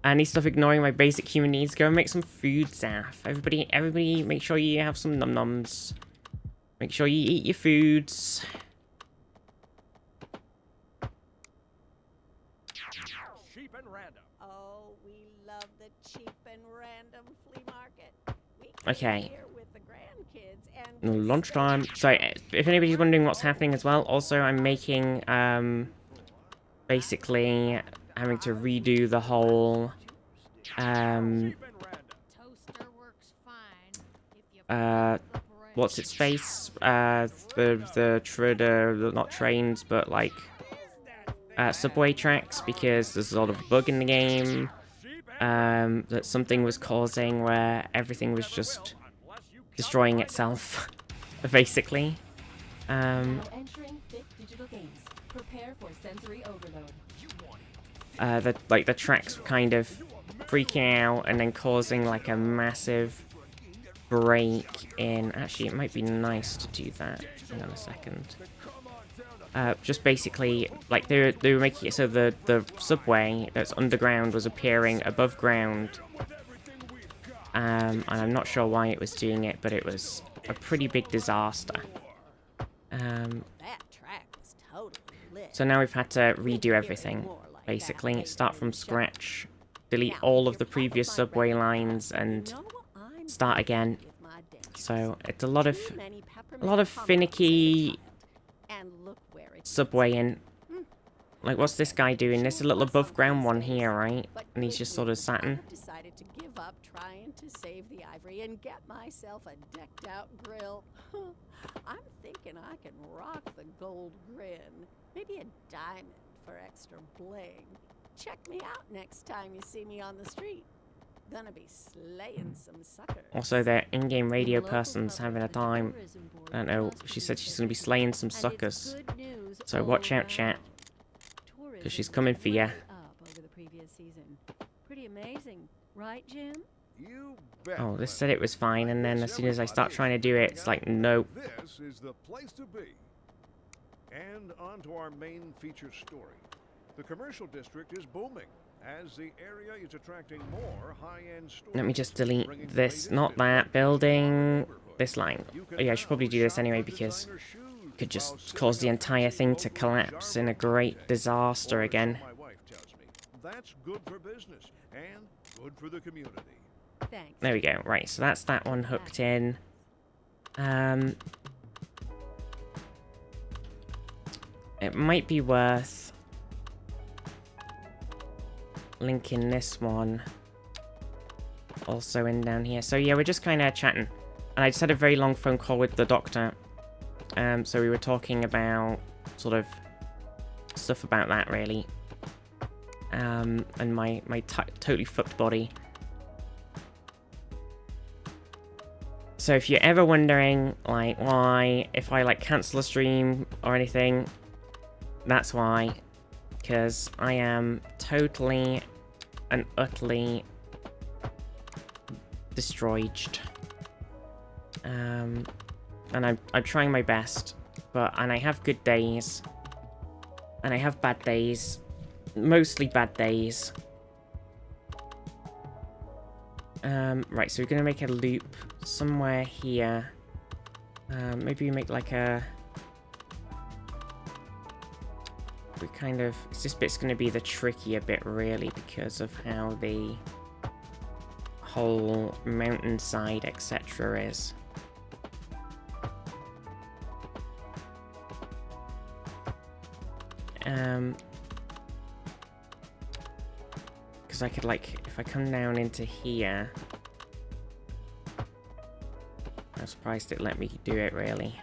I need to stop ignoring my basic human needs. Go and make some food, Zaf. Everybody, make sure you have some num-nums. Make sure you eat your foods. Cheap and random. Oh, we love the cheap and random flea market. Okay. With the grandkids and Lunchtime. So, if anybody's wondering what's happening as well, also I'm making, basically having to redo the whole what's its face? Not trains, but like subway tracks, because there's a lot of bug in the game that something was causing where everything was just destroying itself, basically. Entering Fit Digital Games. Prepare for sensory overload. The tracks were kind of freaking out and then causing like a massive break in. Actually, it might be nice to do that. Hang on a second. Just basically, like they were making it so the subway that's underground was appearing above ground. And I'm not sure why it was doing it, but it was a pretty big disaster. So now we've had to redo everything, basically. Start from scratch, delete all of the previous subway lines, and start again. So it's a lot of finicky subwaying. Like, what's this guy doing? There's a little above ground one here, right? And he's just sort of satin. Decided to give up trying to save the ivory and get myself a decked out grill. I'm thinking I can rock the gold grin. Maybe a diamond for extra bling. Check me out next time you see me on the street. Gonna be slaying some suckers. Also, their in-game radio person's having a time. I don't know. She said she's gonna be slaying some suckers. So watch out, chat. Because she's coming for you. Over the previous season. Pretty amazing, right, Jim? Oh, this said it was fine, and then as soon as I start trying to do it, it's like, nope. This is the place to be. And on to our main feature story. The commercial district is booming as the area is attracting more high-end stores. Let me just delete this, not that building, this line. Oh yeah, I should probably do this anyway because it could just cause the entire thing to collapse in a great disaster again. My wife tells me that's good for business and good for the community. Thanks. There we go. Right, so that's that one hooked in. It might be worth linking this one also in down here. So yeah, we're just kind of chatting. And I just had a very long phone call with the doctor. So we were talking about sort of stuff about that, really. And my totally fucked body. So if you're ever wondering, like, why, if I, like, cancel a stream or anything, that's why. Because I am totally and utterly destroyed. And I'm trying my best, and I have good days, and I have bad days, mostly bad days. Right, so we're gonna make a loop somewhere here. Maybe we make like a... We kind of... This bit's gonna be the trickier bit, really, because of how the whole mountainside, etc. is. Because I could, like, if I come down into here... I'm surprised it let me do it, really.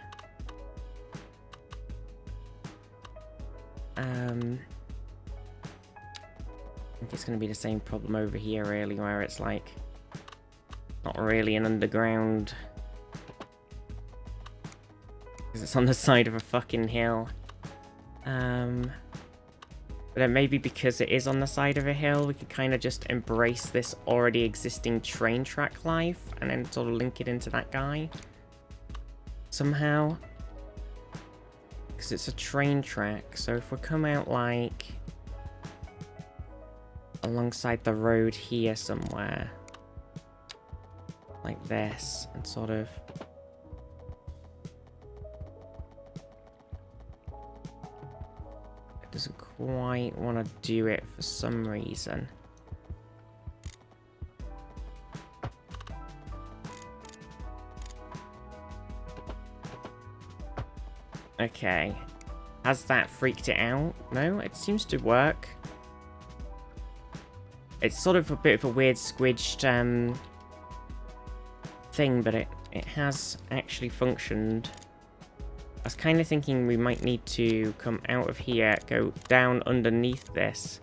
I think it's going to be the same problem over here, really, where it's, like, not really an underground... Because it's on the side of a fucking hill. But then maybe because it is on the side of a hill, we could kind of just embrace this already existing train track life and then sort of link it into that guy somehow. Because it's a train track, so if we come out like alongside the road here somewhere, like this, and sort of... Doesn't quite want to do it for some reason. Okay. Has that freaked it out? No, it seems to work. It's sort of a bit of a weird squidged thing, but it has actually functioned. I was kind of thinking we might need to come out of here, go down underneath this,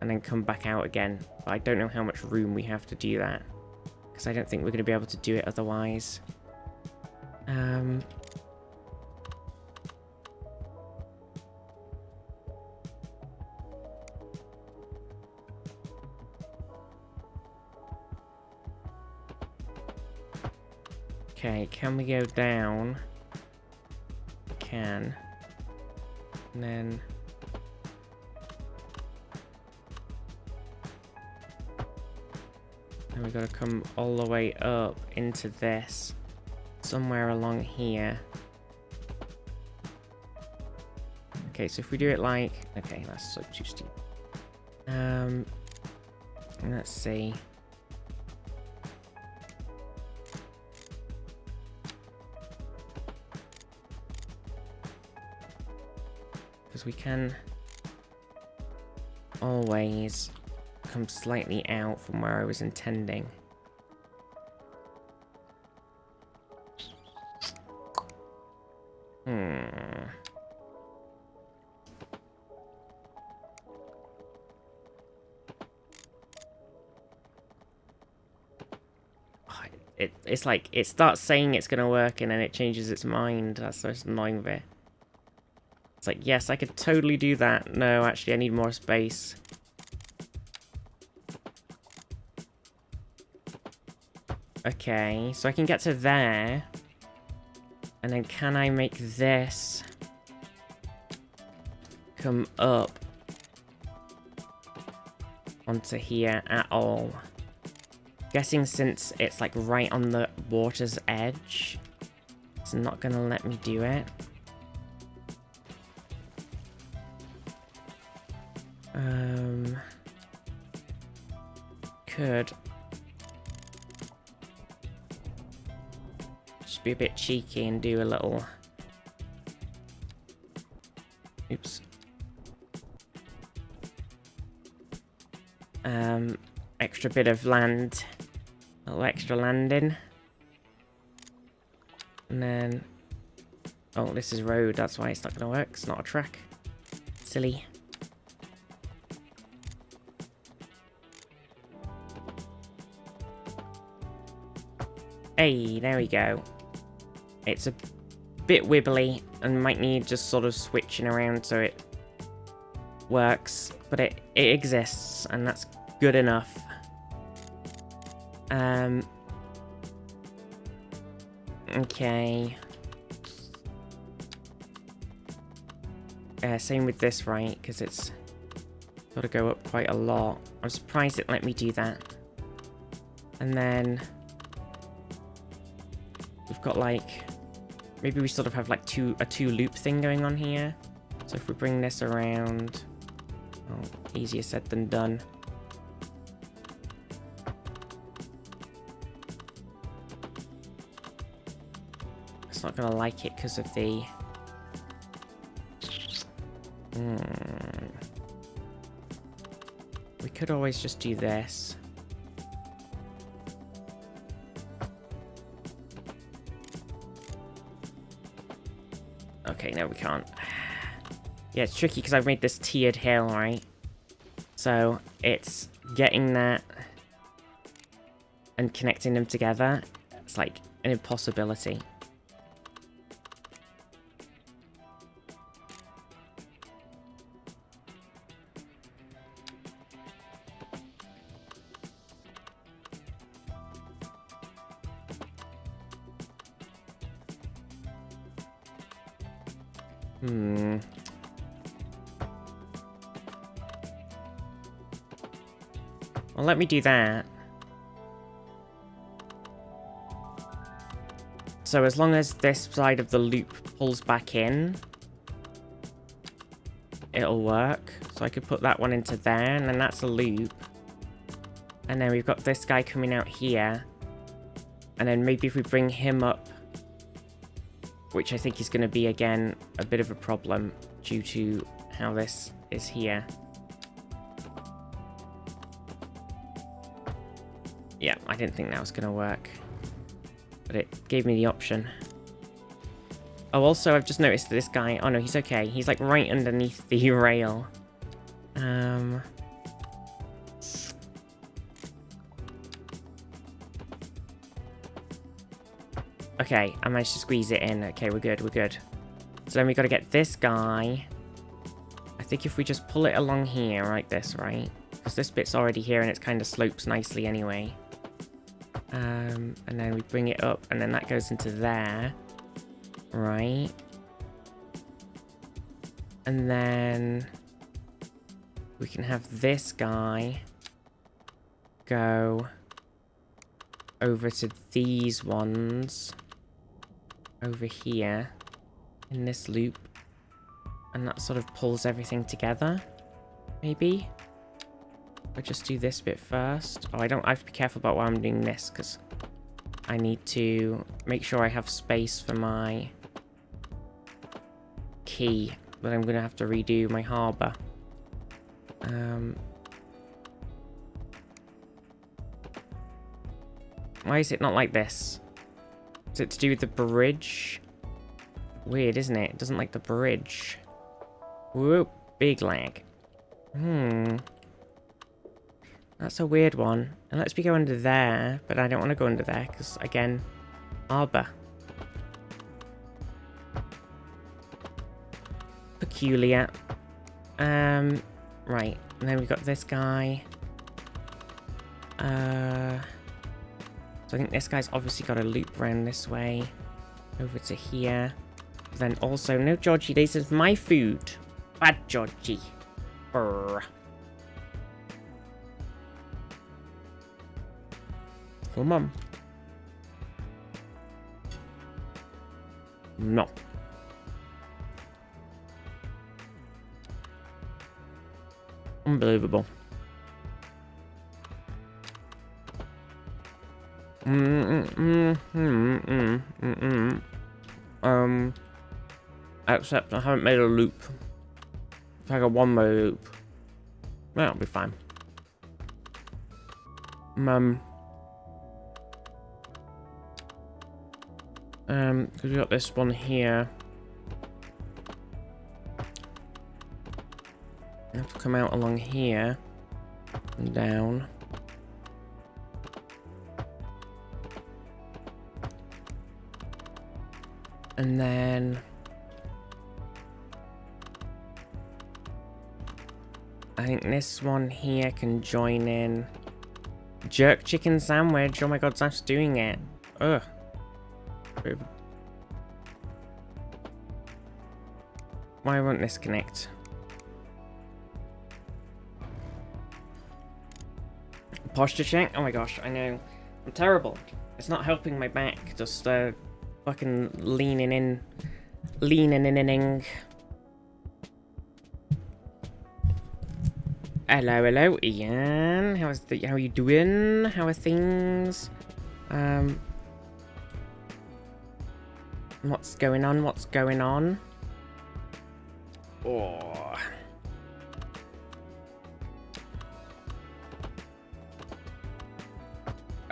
and then come back out again. But I don't know how much room we have to do that, because I don't think we're going to be able to do it otherwise. Okay, can we go down? We can. And then... and we gotta come all the way up into this. Somewhere along here. Okay, so if we do it like... okay, that's so too steep. Let's see. Because we can always come slightly out from where I was intending. It's like, it starts saying it's gonna work and then it changes its mind. That's the most annoying bit. It's like, yes, I could totally do that. No, actually, I need more space. Okay, so I can get to there. And then can I make this come up onto here at all? Guessing since it's like right on the water's edge, it's not gonna let me do it. Could just be a bit cheeky and do a little... oops. Extra bit of land. A little extra landing. And then... oh, this is road, that's why it's not gonna work. It's not a track. Silly. Hey, there we go. It's a bit wibbly and might need just sort of switching around so it works, but it exists and that's good enough. Okay. Same with this, right? Because it's got to go up quite a lot. I'm surprised it let me do that. And then we've got like, maybe we sort of have like a two loop thing going on here. So if we bring this around, oh, easier said than done. It's not gonna like it because of the... we could always just do this. Okay, no, we can't. Yeah, it's tricky because I've made this tiered hill, right? So it's getting that and connecting them together. It's like an impossibility. Well, let me do that. So as long as this side of the loop pulls back in, it'll work. So I could put that one into there, and then that's a loop. And then we've got this guy coming out here. And then maybe if we bring him up, which I think is going to be, again, a bit of a problem due to how this is here. didn't think that was going to work. But it gave me the option. Oh, also, I've just noticed that this guy... Oh, no, he's okay. He's, like, right underneath the rail. Okay, I managed to squeeze it in. Okay, we're good, we're good. So then we got to get this guy. I think if we just pull it along here, like this, right? Because this bit's already here and it kind of slopes nicely anyway. And then we bring it up, and then that goes into there. Right. And then we can have this guy go over to these ones over here in this loop, and that sort of pulls everything together, maybe. I'll just do this bit first. Oh, I have to be careful about why I'm doing this, because I need to make sure I have space for my key, but I'm gonna have to redo my harbor. Why is it not like this? Is it to do with the bridge? Weird, isn't it? It doesn't like the bridge. Whoop, big lag. That's a weird one. And let's be go under there, but I don't want to go under there because, again, arbor. Peculiar. Right. And then we've got this guy. So I think this guy's obviously got to loop around this way. Over to here. Then also, no Georgie, this is my food. Bad Georgie. Brr. Come on. No. Unbelievable. Except I haven't made a loop. It's like a one-way loop. That'll be fine. Because we got this one here. I have to come out along here and down. And then I think this one here can join in. Jerk chicken sandwich. Oh my god, Zaf's doing it. Ugh. Why won't this connect? Posture check? Oh my gosh, I know. I'm terrible. It's not helping my back. Just fucking leaning in. Hello, Ian. How are you doing? How are things? What's going on? Oh.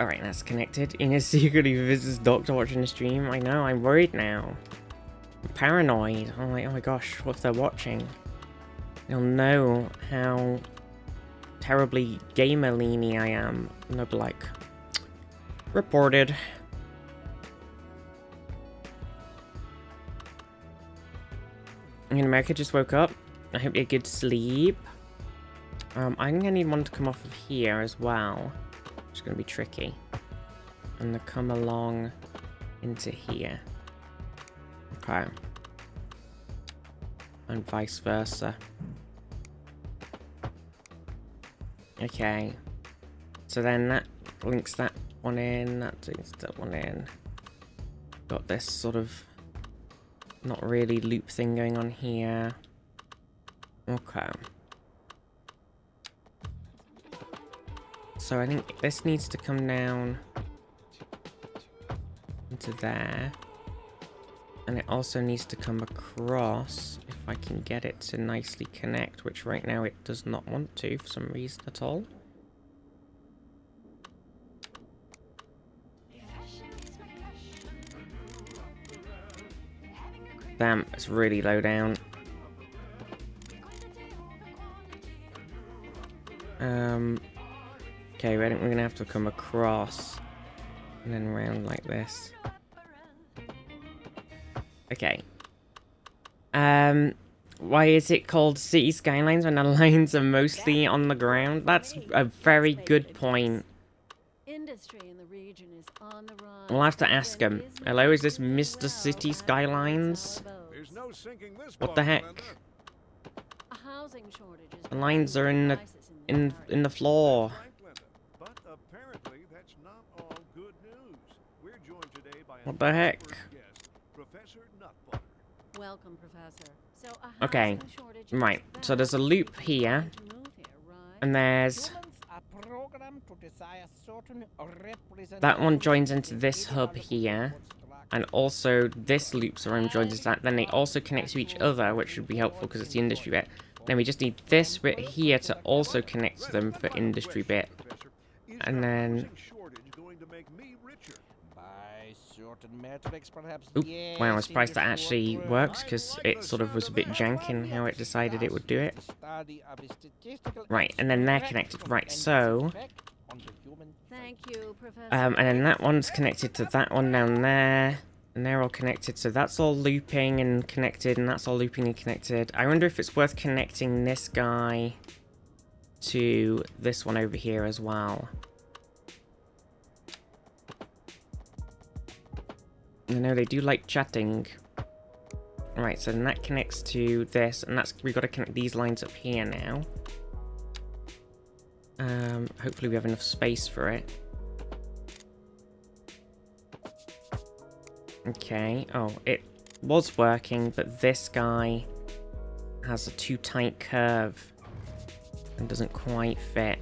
Alright, that's connected. Ines secretly visits doctor watching the stream. I know, I'm worried now. I'm paranoid. I'm like, oh my gosh, what if they're watching? They'll know how terribly gamer-leany I am. And they'll be like, reported. And America just woke up. I hope you had a good sleep. I'm gonna need one to come off of here as well. It's gonna be tricky. And to come along into here. Okay. And vice versa. Okay. So then that links that one in, that links that one in. Got this sort of not really loop thing going on here. Okay. So I think this needs to come down into there. And it also needs to come across, if I can get it to nicely connect, which right now it does not want to for some reason at all. Damn, it's really low down. Okay, I think we're gonna have to come across and then round like this. Okay. Why is it called City Skylines when the lines are mostly on the ground? That's a very good point. Industry in the region is on the rise. We'll have to ask him. Hello, is this Mr. City Skylines? There's no sinking this What the boat, heck? Glenda. A housing shortage is The lines are in the floor. But apparently that's not all good news. We're joined today by What the heck? guest, Professor Nutbutter. Welcome, Professor. So a Okay, housing shortage right. is So there's a loop here, and there's that one joins into this hub here, and also this loop's around joins into that. Then they also connect to each other, which should be helpful because it's the industry bit. Then we just need this bit here to also connect to them for industry bit, and then. Oop, wow, I'm surprised that actually works because it sort of was a bit jank in how it decided it would do it. Right, and then they're connected. Right, so. Thank you, Professor. And then that one's connected to that one down there. And they're all connected, so that's all looping and connected, and that's all looping and connected. I wonder if it's worth connecting this guy to this one over here as well. I know they do like chatting. Right, so then that connects to this, and that's we've got to connect these lines up here now. Hopefully we have enough space for it. Okay, oh, it was working, but this guy has a too tight curve and doesn't quite fit.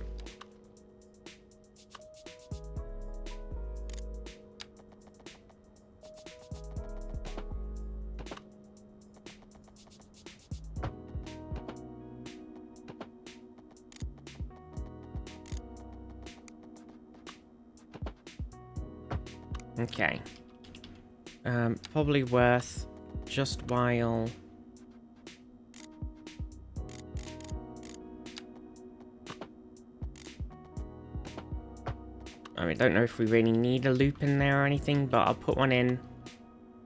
Okay. Probably worth just while. I mean, don't know if we really need a loop in there or anything, but I'll put one in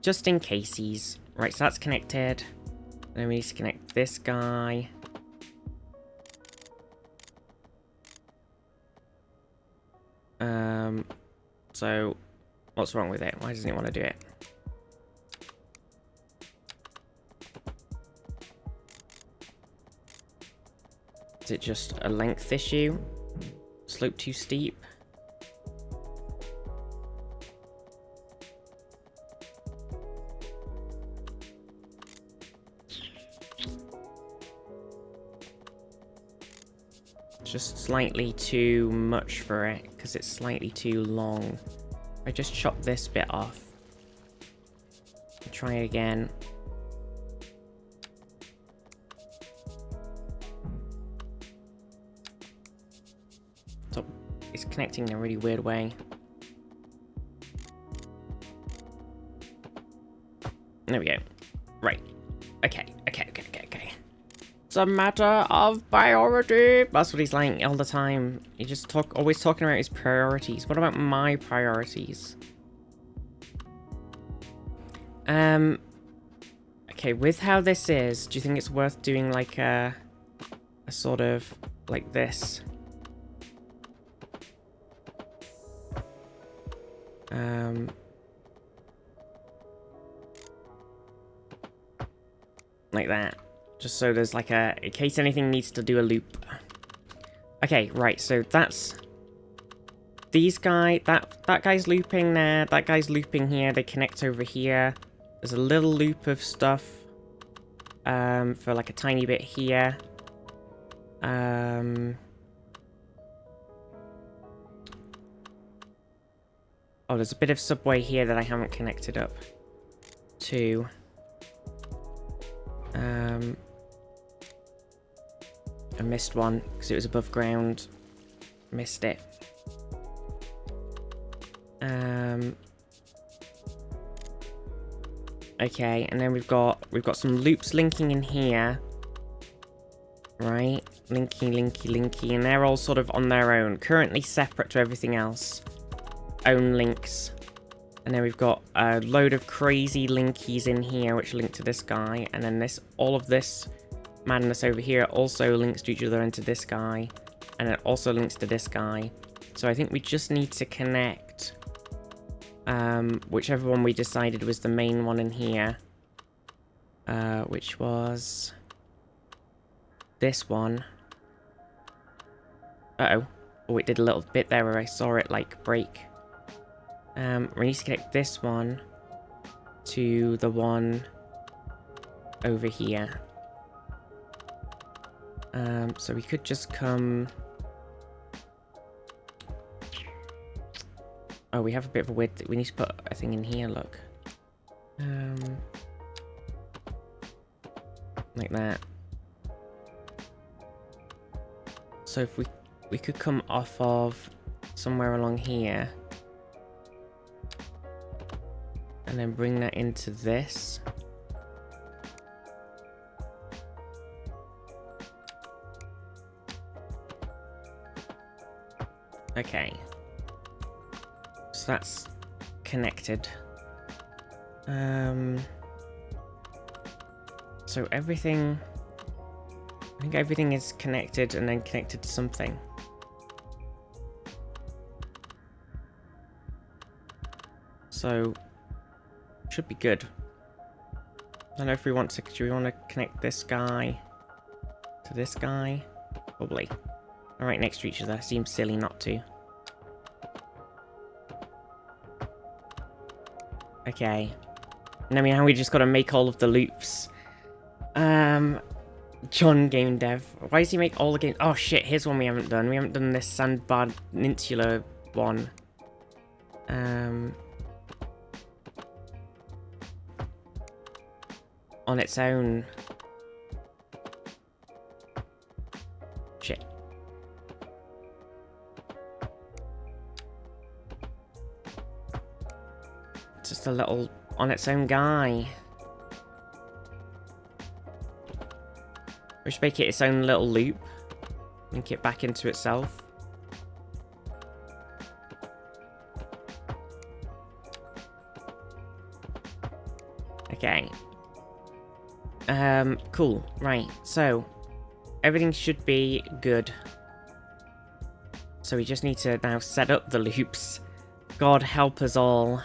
just in cases. Right, so that's connected. Then we need to connect this guy. So what's wrong with it? Why doesn't it want to do it? Is it just a length issue? Slope too steep? Just slightly too much for it, because it's slightly too long. I just chop this bit off. Try it again. So it's connecting in a really weird way. There we go. Right. Okay. It's a matter of priority. That's what he's like all the time. He just always talking about his priorities. What about my priorities? Okay, with how this is, do you think it's worth doing like a sort of like this? Like that. Just so there's like a, in case anything needs to do a loop. Okay, right, so that's these that guy's looping there, that guy's looping here, they connect over here. There's a little loop of stuff for like a tiny bit here. Oh, there's a bit of subway here that I haven't connected up to. I missed one because it was above ground. Missed it. Okay, and then we've got some loops linking in here. Right, linky, and they're all sort of on their own, currently separate to everything else. Own links. And then we've got a load of crazy linkies in here, which link to this guy, and then all of this madness over here also links to each other and to this guy, and it also links to this guy. So I think we just need to connect whichever one we decided was the main one in here, which was this one. Uh-oh. Oh, it did a little bit there where I saw it, like, break. We need to connect this one to the one over here. So we could just come... Oh, we have a bit of a weird... We need to put a thing in here, look. Like that. So if we could come off of somewhere along here. And then bring that into this. Okay. So that's connected. So everything... I think everything is connected and then connected to something. So... should be good. I don't know if we want to... Do we want to connect this guy to this guy? Probably. All right, next to each other. Seems silly not to. Okay. And then we just got to make all of the loops. John Game Dev. Why does he make all the games? Oh shit, here's one we haven't done. We haven't done this Sandbar Peninsula one. On its own. Shit. It's just a little on its own guy. We should make it its own little loop. Link it back into itself. Okay. Cool. Right, so everything should be good. So we just need to now set up the loops. God help us all.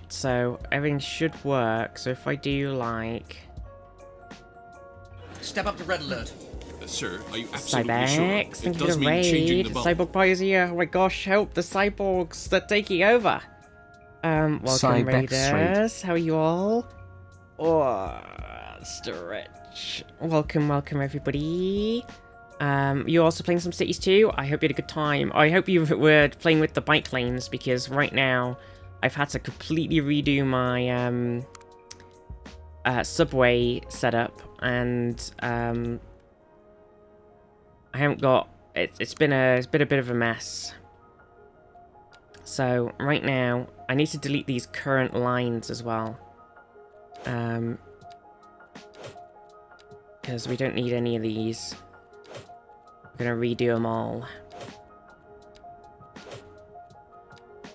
So everything should work. So if I do like... Step up to red alert. Sir, are you absolutely sure? Cybex, thank you for the raid. Cyborg Boy is here. Oh my gosh, help the cyborgs, they're taking over. Welcome Cybex raiders. How are you all? Oh, stretch. Welcome everybody. You're also playing some cities too? I hope you had a good time. I hope you were playing with the bike lanes, because right now I've had to completely redo my subway setup, and I haven't got... It's been a bit of a mess. So right now I need to delete these current lines as well, because we don't need any of these. I'm gonna redo them all.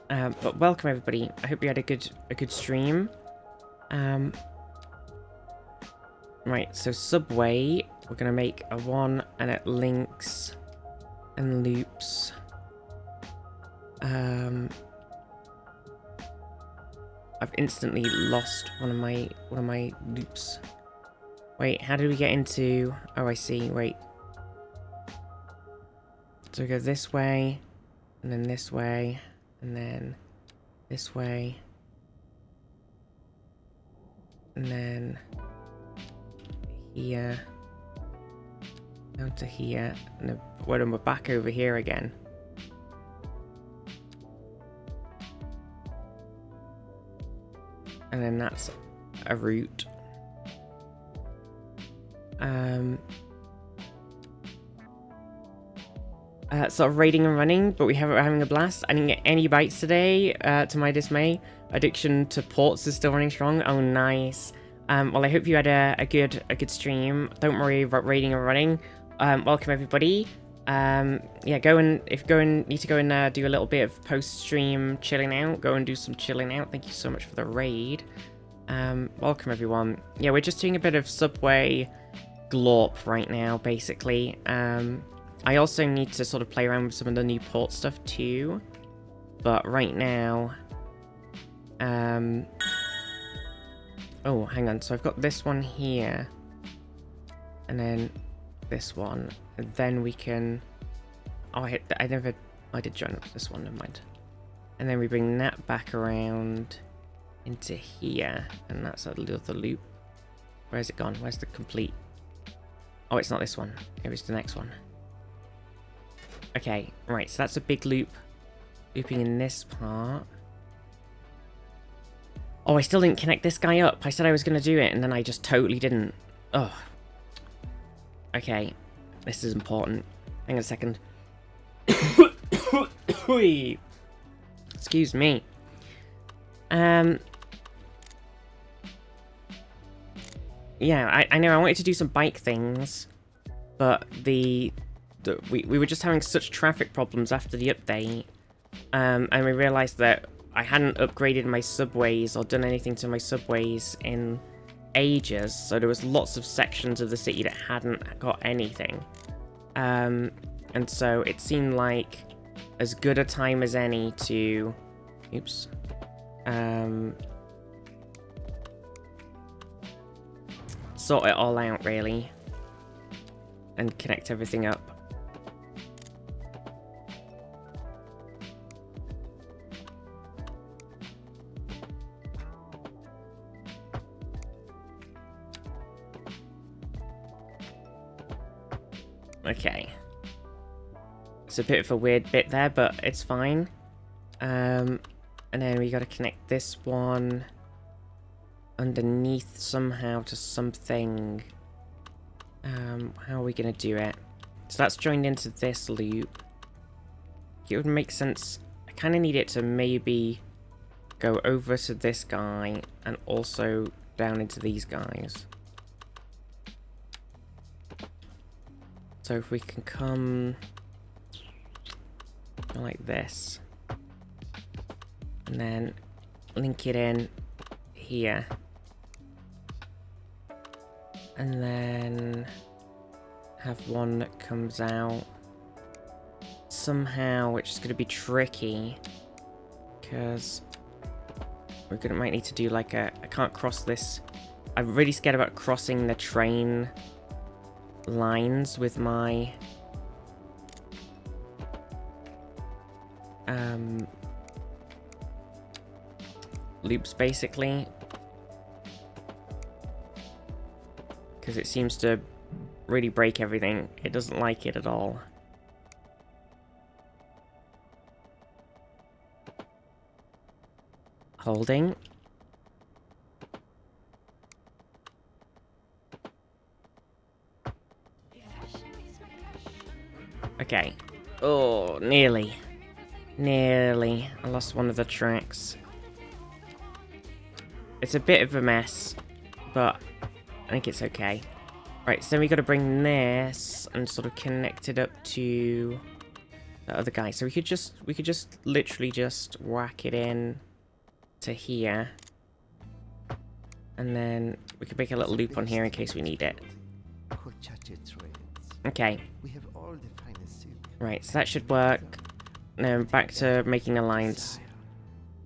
But welcome everybody. I hope you had a good stream. Right, so subway, we're gonna make a one, and it links and loops. I've instantly lost one of my loops. Wait, how did we get into... Oh, I see. Wait. So we go this way, and then this way, and then this way, and then here, down to here, and then we're back over here again. And then that's a route. sort of raiding and running, but we're having a blast. I didn't get any bites today, to my dismay. Addiction to ports is still running strong. Oh, nice. Well, I hope you had a good stream. Don't worry about raiding and running. Welcome everybody. Yeah, need to go and do a little bit of post-stream chilling out. Go and do some chilling out. Thank you so much for the raid. Welcome everyone. Yeah, we're just doing a bit of Subway glorp right now, basically. I also need to sort of play around with some of the new port stuff too. But right now... Oh, hang on. So I've got this one here. And then this one. And then we can... Oh, I did join up to this one, never mind. And then we bring that back around into here. And that's a little loop. Where's it gone? Where's the complete... Oh, it's not this one. It was the next one. Okay, right, so that's a big loop. Looping in this part. Oh, I still didn't connect this guy up. I said I was going to do it, and then I just totally didn't. Oh. Okay, this is important. Hang on a second. Excuse me. Yeah, I know I wanted to do some bike things, but we were just having such traffic problems after the update, and we realized that I hadn't upgraded my subways or done anything to my subways in ages, so there was lots of sections of the city that hadn't got anything. And so it seemed like as good a time as any to... Oops. Sort it all out, really. And connect everything up. Okay. It's a bit of a weird bit there, but it's fine. And then we gotta connect this one underneath somehow to something. How are we gonna do it? So that's joined into this loop. It would make sense. I kind of need it to maybe go over to this guy and also down into these guys. So if we can come like this and then link it in here. And then have one that comes out somehow, which is going to be tricky because might need to do like a... I can't cross this. I'm really scared about crossing the train lines with my loops, basically, because it seems to really break everything. It doesn't like it at all. Holding. Okay. Oh, nearly. Nearly. I lost one of the tracks. It's a bit of a mess, but I think it's okay. Right, so then we got to bring this and sort of connect it up to the other guy. So we could just literally just whack it in to here. And then we could make a little loop on here in case we need it. Okay. Right, so that should work. Now back to making the lines.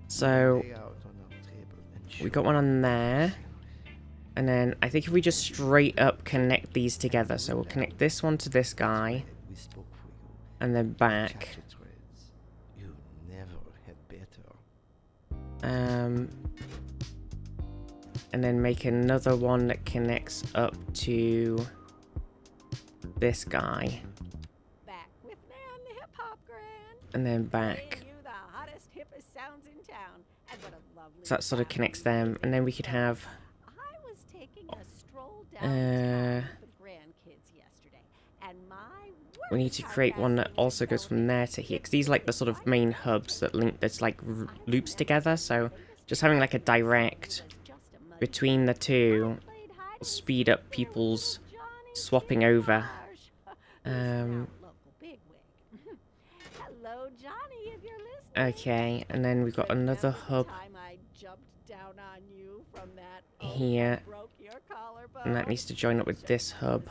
So we got one on there. And then I think if we just straight up connect these together. So we'll connect this one to this guy. And then back. And then make another one that connects up to this guy. Back with man, the hip hop grand. And then back. You the hottest, hippest sounds in town. And what a lovely So that sort of connects them. And then we could have... I was taking a stroll downtown with the grandkids yesterday, and my we need to create one that also goes from there to here, because these are like the sort of main hubs that link, that's like loops together, so just having like a direct between the two will speed up people's swapping over. Hello, Johnny, if you're listening. Okay, and then we've got another hub here, and that needs to join up with this hub,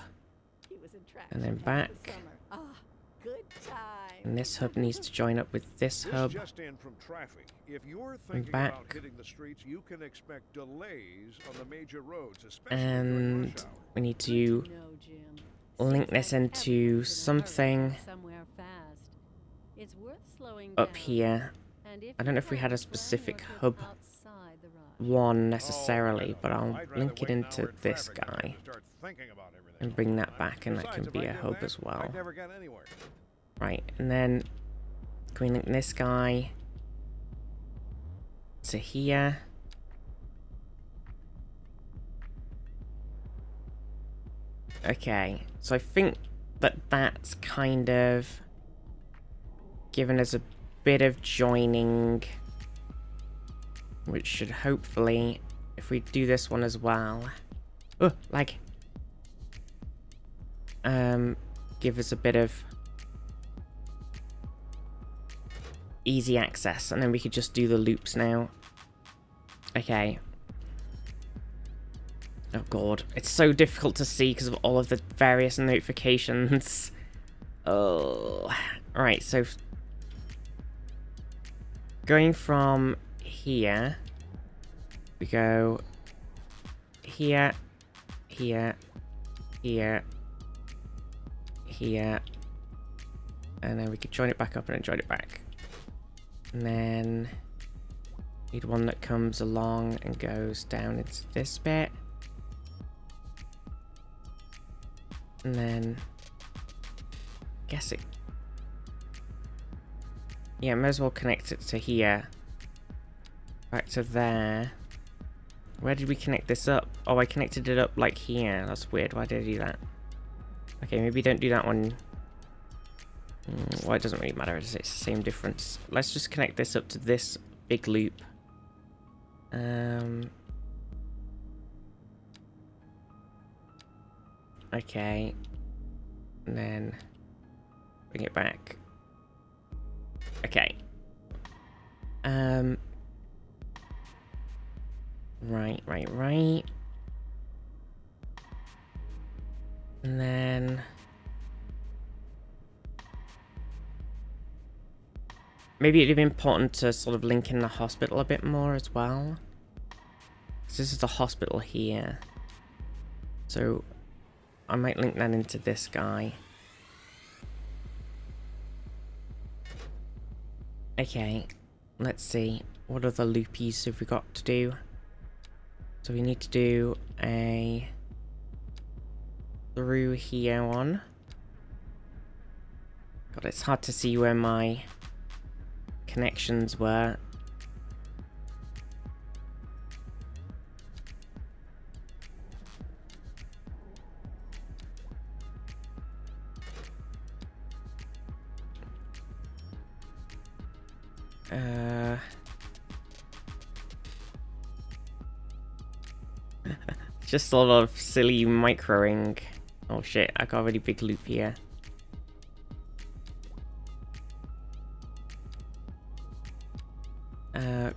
and then back. And this hub needs to join up with this hub. Just in from traffic. If you're And thinking back. about hitting the streets, you can expect delays on the major roads, especially And we need to link this into something up here. I don't know if we had a specific hub one necessarily, but I'll link it into this guy and bring that back, and that can be a hub as well. Right, and then can we link this guy to here? Okay, so I think that that's kind of given us a bit of joining, which should hopefully, if we do this one as well, give us a bit of easy access, and then we could just do the loops now. Okay. Oh god, it's so difficult to see because of all of the various notifications. Oh, alright, so going from here, we go here, here, here, here, and then we could join it back up and then join it back. And then need one that comes along and goes down into this bit. And then guess it. Yeah, may as well connect it to here. Back to there. Where did we connect this up? Oh, I connected it up like here. That's weird. Why did I do that? Okay, maybe don't do that one. Well, it doesn't really matter. It's the same difference. Let's just connect this up to this big loop. Okay. And then bring it back. Okay. Right. And then maybe it'd be important to sort of link in the hospital a bit more as well. Because this is the hospital here. So I might link that into this guy. Okay, let's see. What other loopies have we got to do? So we need to do a through here one. God, it's hard to see where my connections were. Just a lot of silly microing. Oh shit, I got a really big loop here.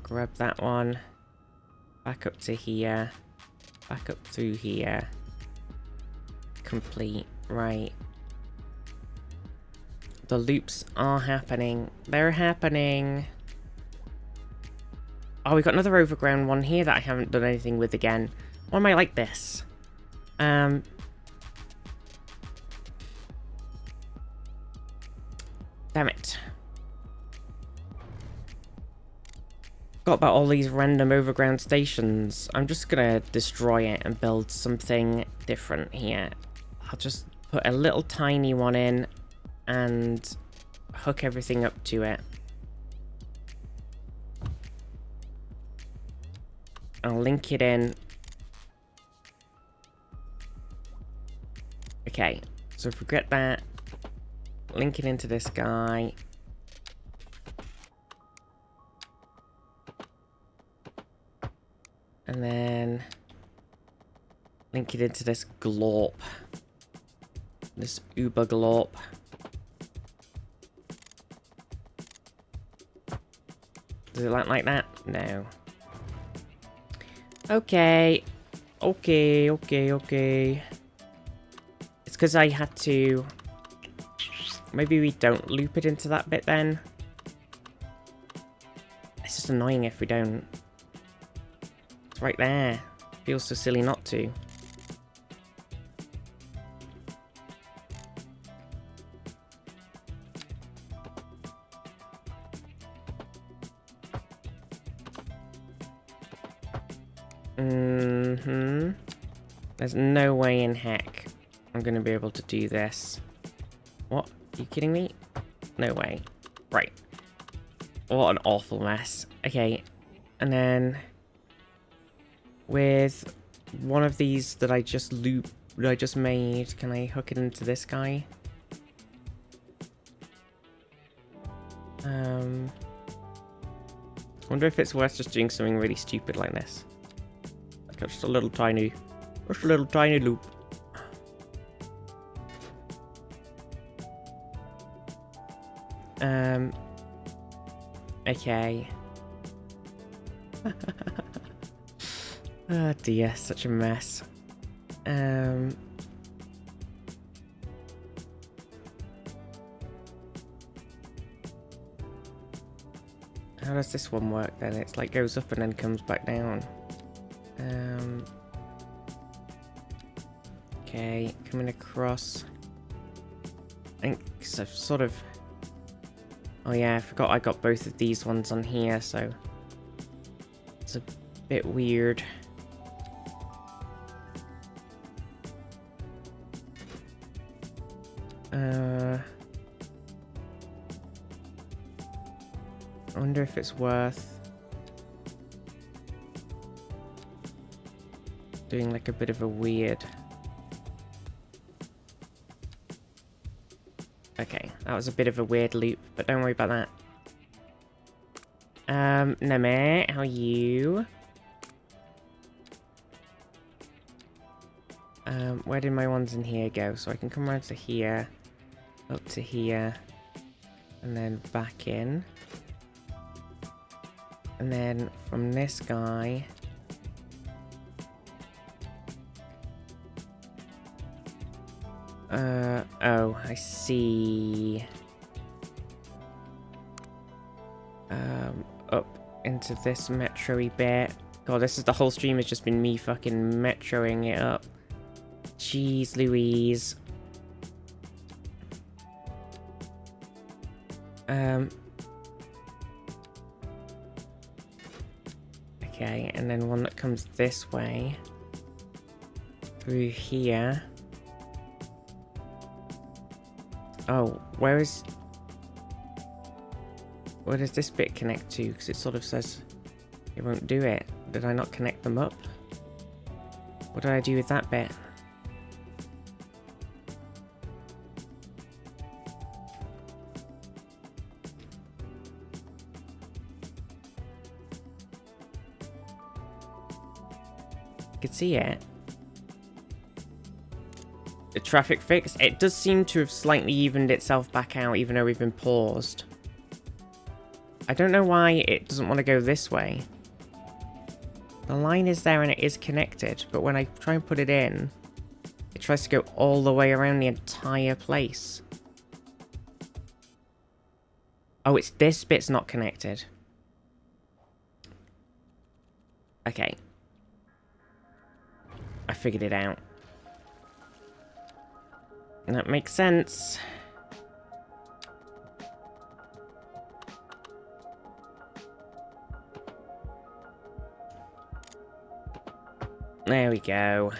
Grab that one. Back up to here. Back up through here. Complete. Right. The loops are happening. They're happening. Oh, we got another overground one here that I haven't done anything with again. Why am I like this? Damn it. Forgot about all these random overground stations. I'm just gonna destroy it and build something different here. I'll just put a little tiny one in and hook everything up to it. I'll link it in. Okay, so if we get that, link it into this guy. And then link it into this glorp. This uber glorp. Does it like that? No. Okay. Okay. It's because I had to... Maybe we don't loop it into that bit then. It's just annoying if we don't. It's right there. Feels so silly not to. There's no way in heck I'm gonna be able to do this. What? Are you kidding me? No way. Right. What an awful mess. Okay. And then with one of these that I just made, can I hook it into this guy? Wonder if it's worth just doing something really stupid like this. Like just a little tiny loop. Okay. Oh dear, such a mess. How does this one work then? It's like goes up and then comes back down. Okay, coming across. I think so, sort of. Oh yeah, I forgot I got both of these ones on here, so it's a bit weird. I wonder if it's worth doing like a bit of a weird... Okay, that was a bit of a weird loop, but don't worry about that. Neme, how are you? Where did my ones in here go? So I can come around to here, up to here, and then back in. And then from this guy... oh, I see. Up into this metro-y bit. God, this is the whole stream has just been me fucking metroing it up. Jeez Louise. Okay, and then one that comes this way. Through here. Oh, where does this bit connect to? Because it sort of says it won't do it. Did I not connect them up? What did I do with that bit? I could see it. The traffic fix. It does seem to have slightly evened itself back out, even though we've been paused. I don't know why it doesn't want to go this way. The line is there and it is connected, but when I try and put it in, it tries to go all the way around the entire place. Oh, it's this bit's not connected. Okay. I figured it out. That makes sense. There we go.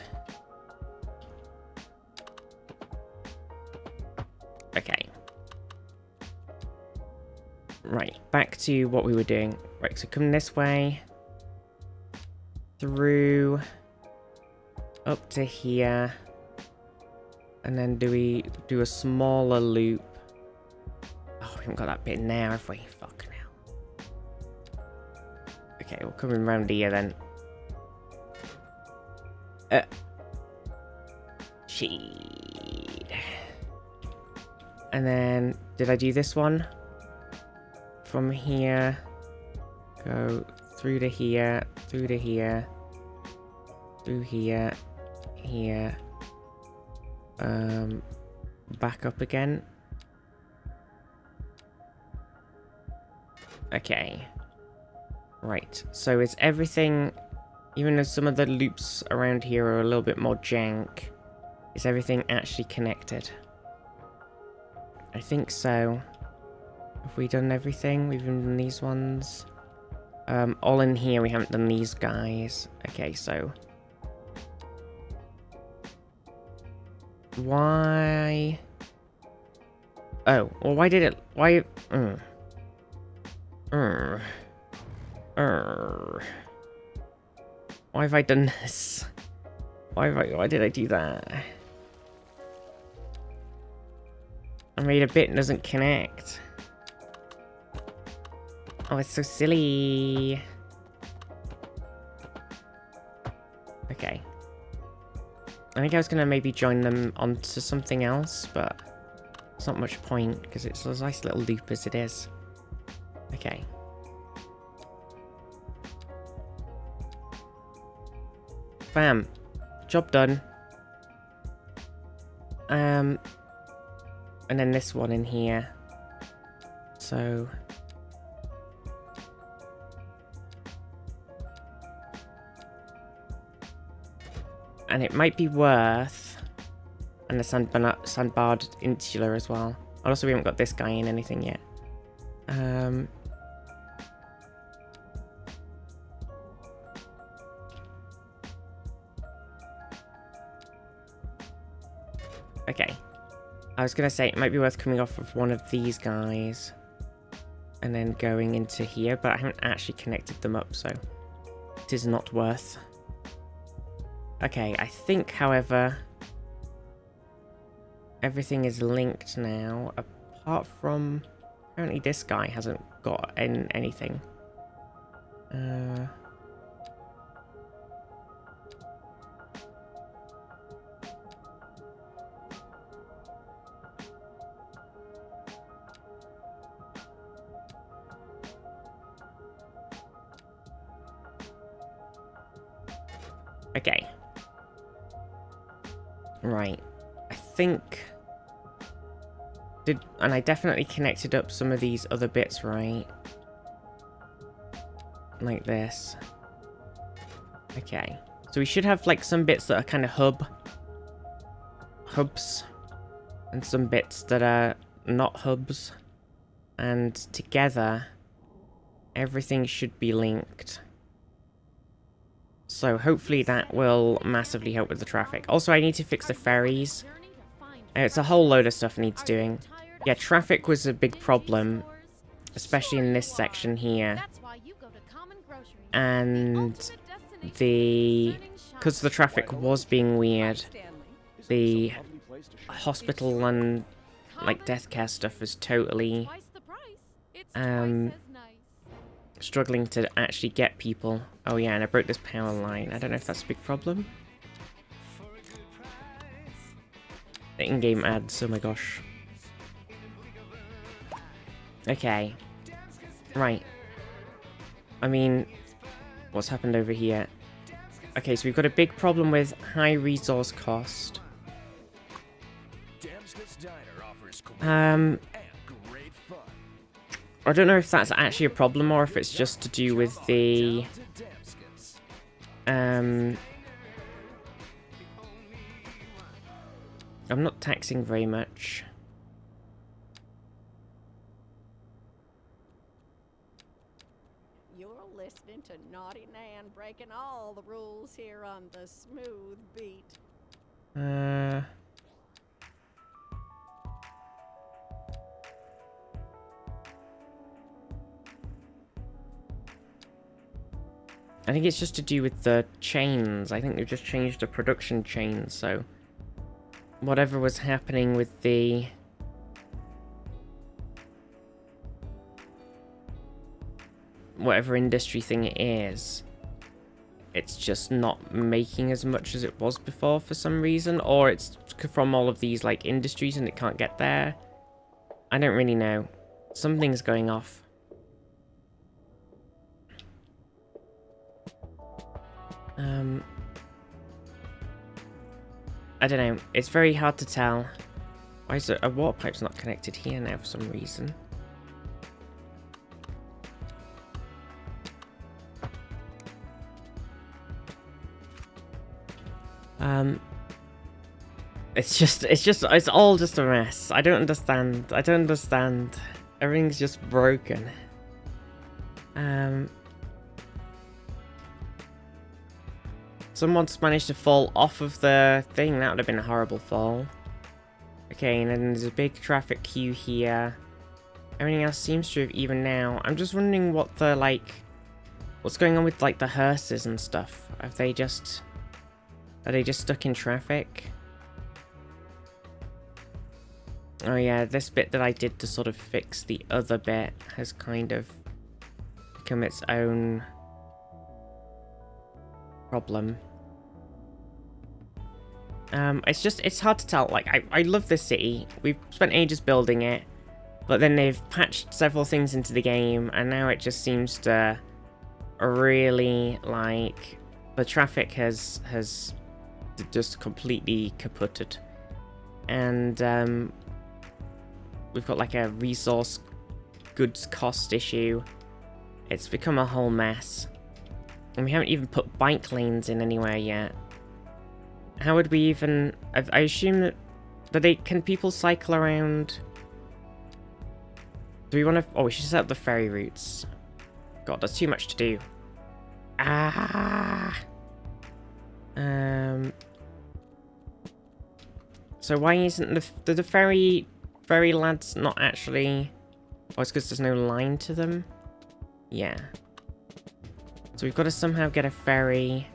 Okay. Right, back to what we were doing. Right, so come this way. Through. Up to here. And then do we do a smaller loop haven't got that bit in there, have we? Fucking hell. Okay, we're coming round here then. Shit. And then, did I do this one? From here, go through to here, through to here, through here, here, back up again. Okay. Right, so is everything, even though some of the loops around here are a little bit more jank, is everything actually connected? I think so. Have we done everything? We've done these ones. All in here, we haven't done these guys. Okay, so... Why... Oh, well, why did it... Why... Why have I done this? Why did I do that? I made a bit and doesn't connect. Oh, it's so silly. Okay. I think I was gonna maybe join them onto something else, but it's not much point because it's a nice little loop as it is. Okay. Bam. Job done. And then this one in here. So... And it might be worth... And the sandbarred insular as well. Also, we haven't got this guy in anything yet. Okay. I was going to say, it might be worth coming off of one of these guys. And then going into here, but I haven't actually connected them up, so... It is not worth... Okay, I think, however... Everything is linked now, apart from... Apparently this guy hasn't got anything. Okay. Right. I think... And I definitely connected up some of these other bits, right? Like this. Okay. So we should have, like, some bits that are kind of hubs. And some bits that are not hubs. And together, everything should be linked. So hopefully that will massively help with the traffic. Also, I need to fix the ferries. It's a whole load of stuff needs doing. Yeah, traffic was a big problem, especially in this section here. And because the traffic was being weird, the hospital and, like, death care stuff is totally struggling to actually get people. Oh yeah, and I broke this power line. I don't know if that's a big problem. The in-game ads, oh my gosh. Okay. Right. I mean, what's happened over here? Okay, so we've got a big problem with high resource cost. I don't know if that's actually a problem or if it's just to do with the... I'm not taxing very much. You're listening to Naughty Nan breaking all the rules here on the Smooth Beat. I think it's just to do with the chains. I think they've just changed the production chains, so... Whatever was happening with the... whatever industry thing it is, it's just not making as much as it was before for some reason, or it's from all of these like industries and it can't get there. I don't really know. Something's going off. I don't know. It's very hard to tell. Why is it a water pipe's not connected here now for some reason? It's all just a mess. I don't understand. Everything's just broken. Someone's managed to fall off of the thing. That would have been a horrible fall. Okay, and then there's a big traffic queue here. Everything else seems to have evened now. I'm just wondering what the, like... What's going on with, like, the hearses and stuff? Are they just stuck in traffic? Oh yeah, this bit that I did to sort of fix the other bit has kind of become its own problem. It's hard to tell. Like, I love this city. We've spent ages building it, but then they've patched several things into the game, and now it just seems to really, like, the traffic has just completely kaputted. And we've got like a resource goods cost issue. It's become a whole mess. And we haven't even put bike lanes in anywhere yet. How would we even... I assume that can people cycle around? Do we want to... Oh, we should set up the ferry routes. God, there's too much to do. So why isn't the ferry lads not actually... Oh, it's because there's no line to them? Yeah. So we've got to somehow get a ferry.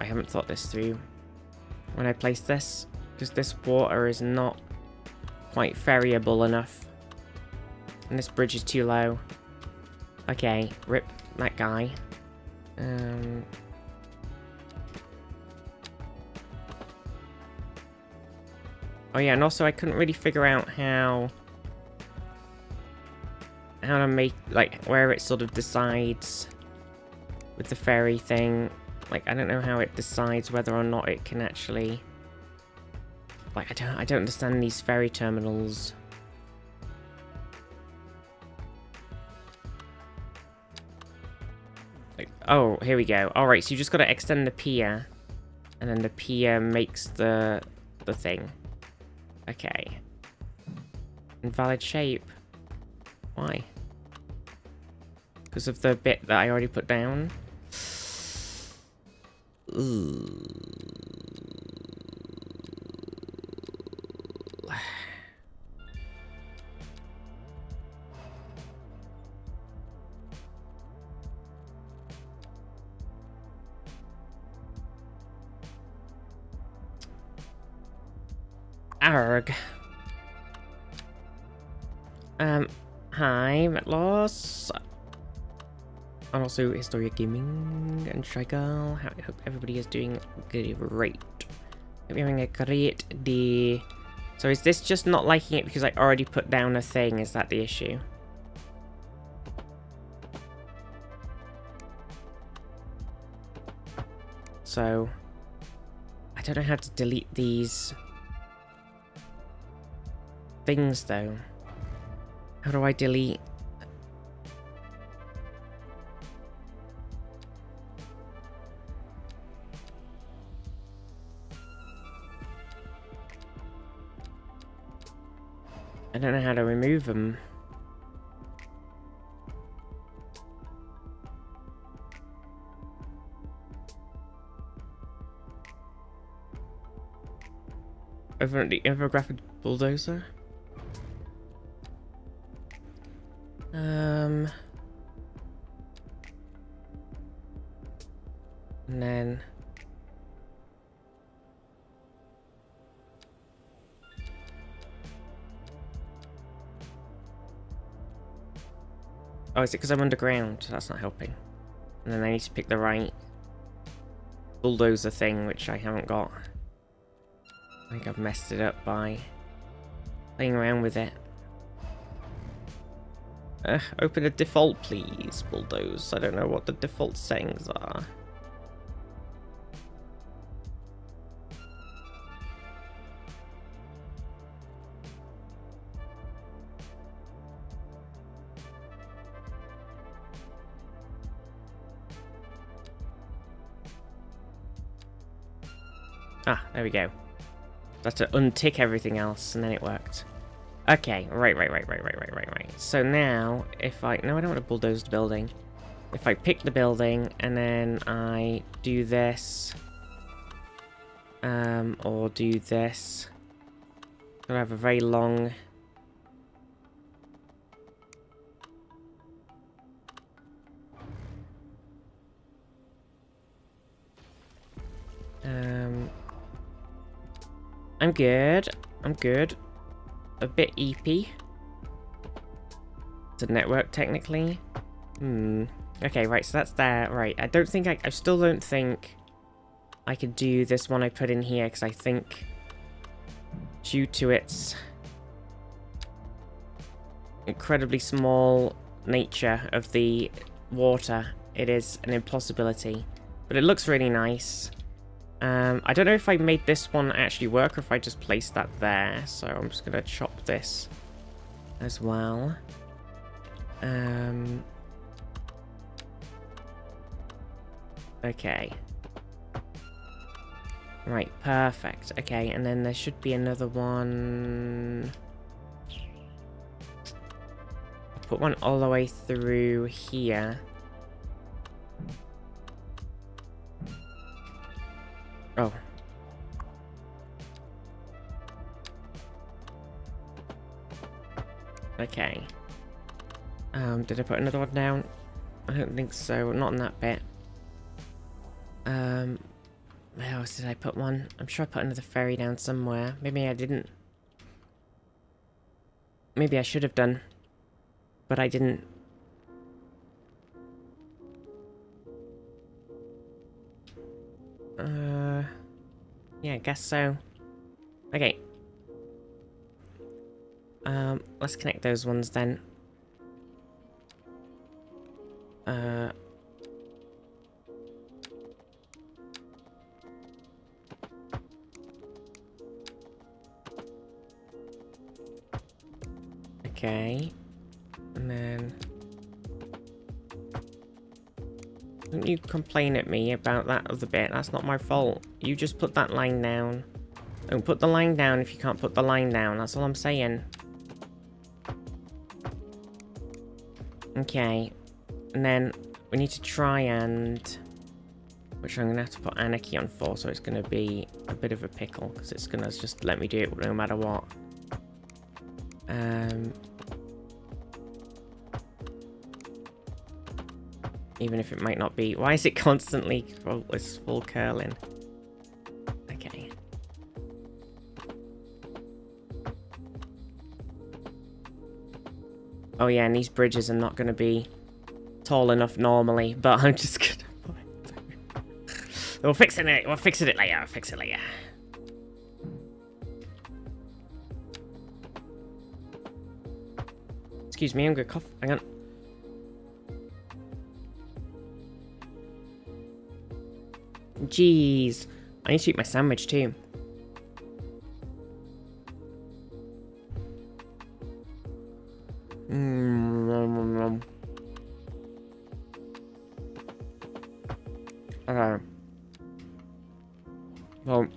I haven't thought this through when I place this, because this water is not quite ferryable enough. And this bridge is too low. Okay, rip that guy. Oh yeah, and also I couldn't really figure out how to make, like, where it sort of decides with the ferry thing. Like, I don't know how it decides whether or not it can actually... Like, I don't understand these ferry terminals. Like, oh, here we go. Alright, so you just got to extend the pier, and then the pier makes the thing. Okay. Invalid shape. Why? Because of the bit that I already put down? Arg. Hi, Metlos. And also Historia Gaming and Trigal. I hope everybody is doing great. Hope you're having a great day. So is this just not liking it because I already put down a thing? Is that the issue? So I don't know how to delete these things though. How do I delete? I don't know how to remove them. Over at the infographic bulldozer. And then Oh, is it because I'm underground? That's not helping. And then I need to pick the right bulldozer thing, which I haven't got. I think I've messed it up by playing around with it. Open a default, please, bulldoze. I don't know what the default settings are. Ah, there we go. That's to untick everything else, and then it worked. Okay, right. So now, if I... No, I don't want to bulldoze the building. If I pick the building, and then I do this... or do this... Gonna have a very long... I'm good. I'm good. A bit eepy. It's a network, technically. Okay, right, so that's there. Right, I still don't think I could do this one I put in here, because I think due to its incredibly small nature of the water, it is an impossibility. But it looks really nice. I don't know if I made this one actually work or if I just placed that there. So I'm just going to chop this as well. Okay. Right, perfect. Okay, and then there should be another one. Put one all the way through here. Oh. Okay. Did I put another one down? I don't think so. Not in that bit. Where else did I put one? I'm sure I put another ferry down somewhere. Maybe I didn't. Maybe I should have done. But I didn't. Yeah, I guess so. Okay. Let's connect those ones then. Okay. And then... Don't you complain at me about that other bit. That's not my fault. You just put that line down. Don't put the line down if you can't put the line down. That's all I'm saying. Okay. And then we need to try and... Which I'm going to have to put anarchy on for, so it's going to be a bit of a pickle. Because it's going to just let me do it no matter what. Even if it might not be. Why is it constantly full curling? Okay. Oh yeah, and these bridges are not going to be tall enough normally, but I'm just going to put it. We'll fix it later. We'll fix it later. We'll fix it later. Excuse me, I'm going to cough. Hang on. Jeez. I need to eat my sandwich too. Okay. Well,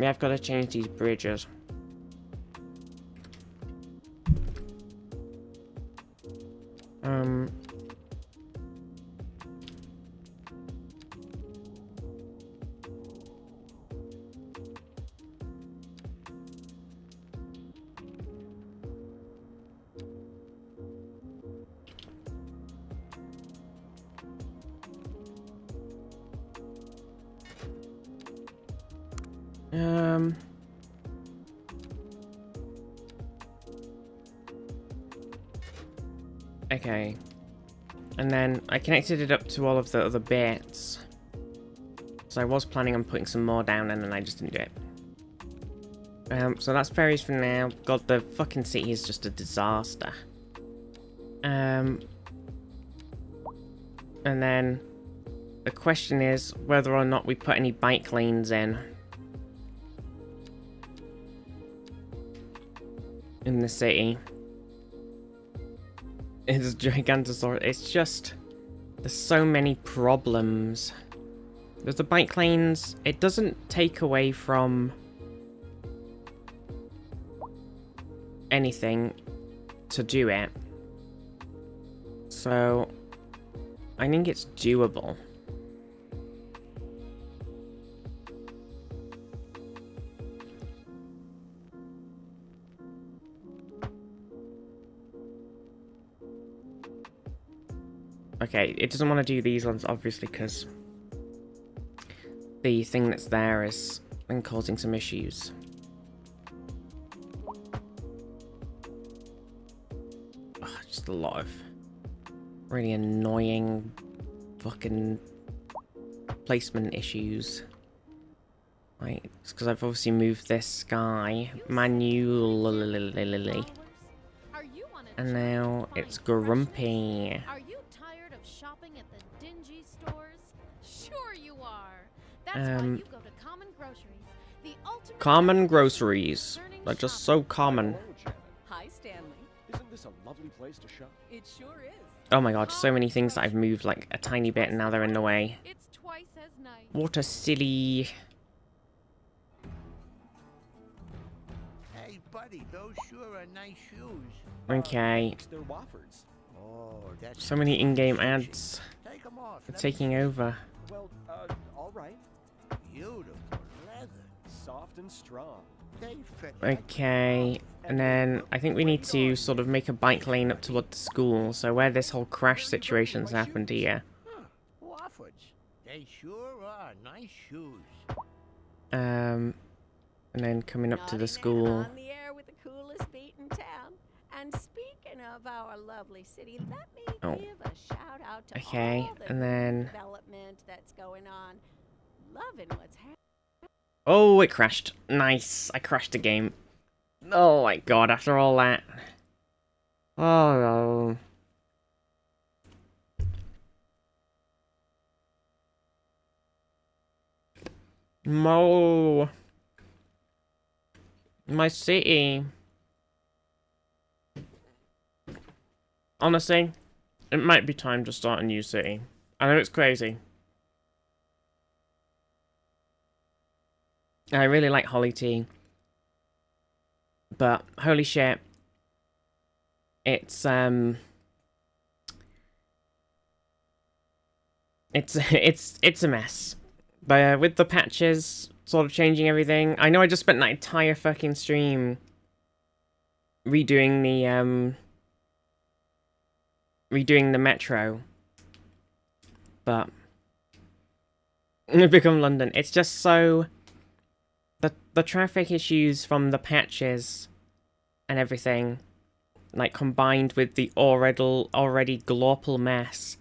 yeah, I've got to change these bridges. Okay. And then I connected it up to all of the other bits. So I was planning on putting some more down and then I just didn't do it. So that's ferries for now. God, the fucking city is just a disaster. And then the question is whether or not we put any bike lanes in the city. It's Gigantosaurus. It's just, there's so many problems. There's the bike lanes. It doesn't take away from anything to do it. So I think it's doable. Okay, it doesn't want to do these ones, obviously, because the thing that's there is been causing some issues. Oh, just a lot of really annoying fucking placement issues. Right, it's because I've obviously moved this guy manually. And now it's grumpy. Are you tired of shopping at the dingy stores? Sure you are. That's why you go to Common Groceries, the ultimate Common groceries. They're just so common. Hi, Stanley. Isn't this a lovely place to shop? It sure is. Oh my god, so many things that I've moved like a tiny bit and now they're in the way. It's twice as nice. What a silly... Hey, buddy, those sure are nice shoes. Okay. They're Wofford's. Oh, that's So many in-game ads. Take 'em off. They're taking over. Well, all right. Beautiful leather. Soft and strong. Okay, and then I think we need to sort of make a bike lane up toward the school, so where this whole crash situation's happened here. Wofford's. They sure are nice shoes. And then coming up to the school. On the air with the coolest beat in town. And speaking of our lovely city, let me give a shout out to all the and then... development that's going on. Loving what's happening. Oh, it crashed. Nice. I crashed the game. Oh my god, after all that. Oh no. Mo. My city. Honestly, it might be time to start a new city. I know it's crazy. I really like Holly Tea. But holy shit. It's a mess. But with the patches sort of changing everything. I know I just spent that entire fucking stream redoing the metro. But become London. It's just so the traffic issues from the patches and everything, like combined with the already global mess,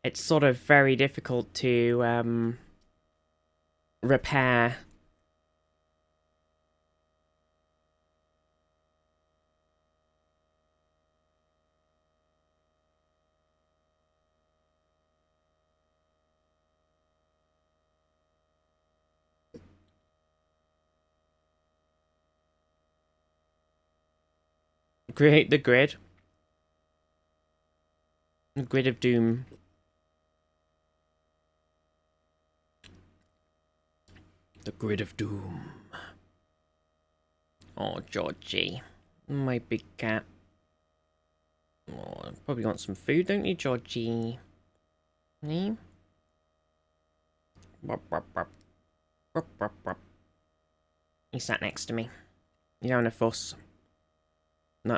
it's sort of very difficult to repair. Create the grid. The grid of doom. The grid of doom. Oh, Georgie. My big cat. Oh, probably want some food, don't you, Georgie? Me? He sat next to me. You're having a fuss. No.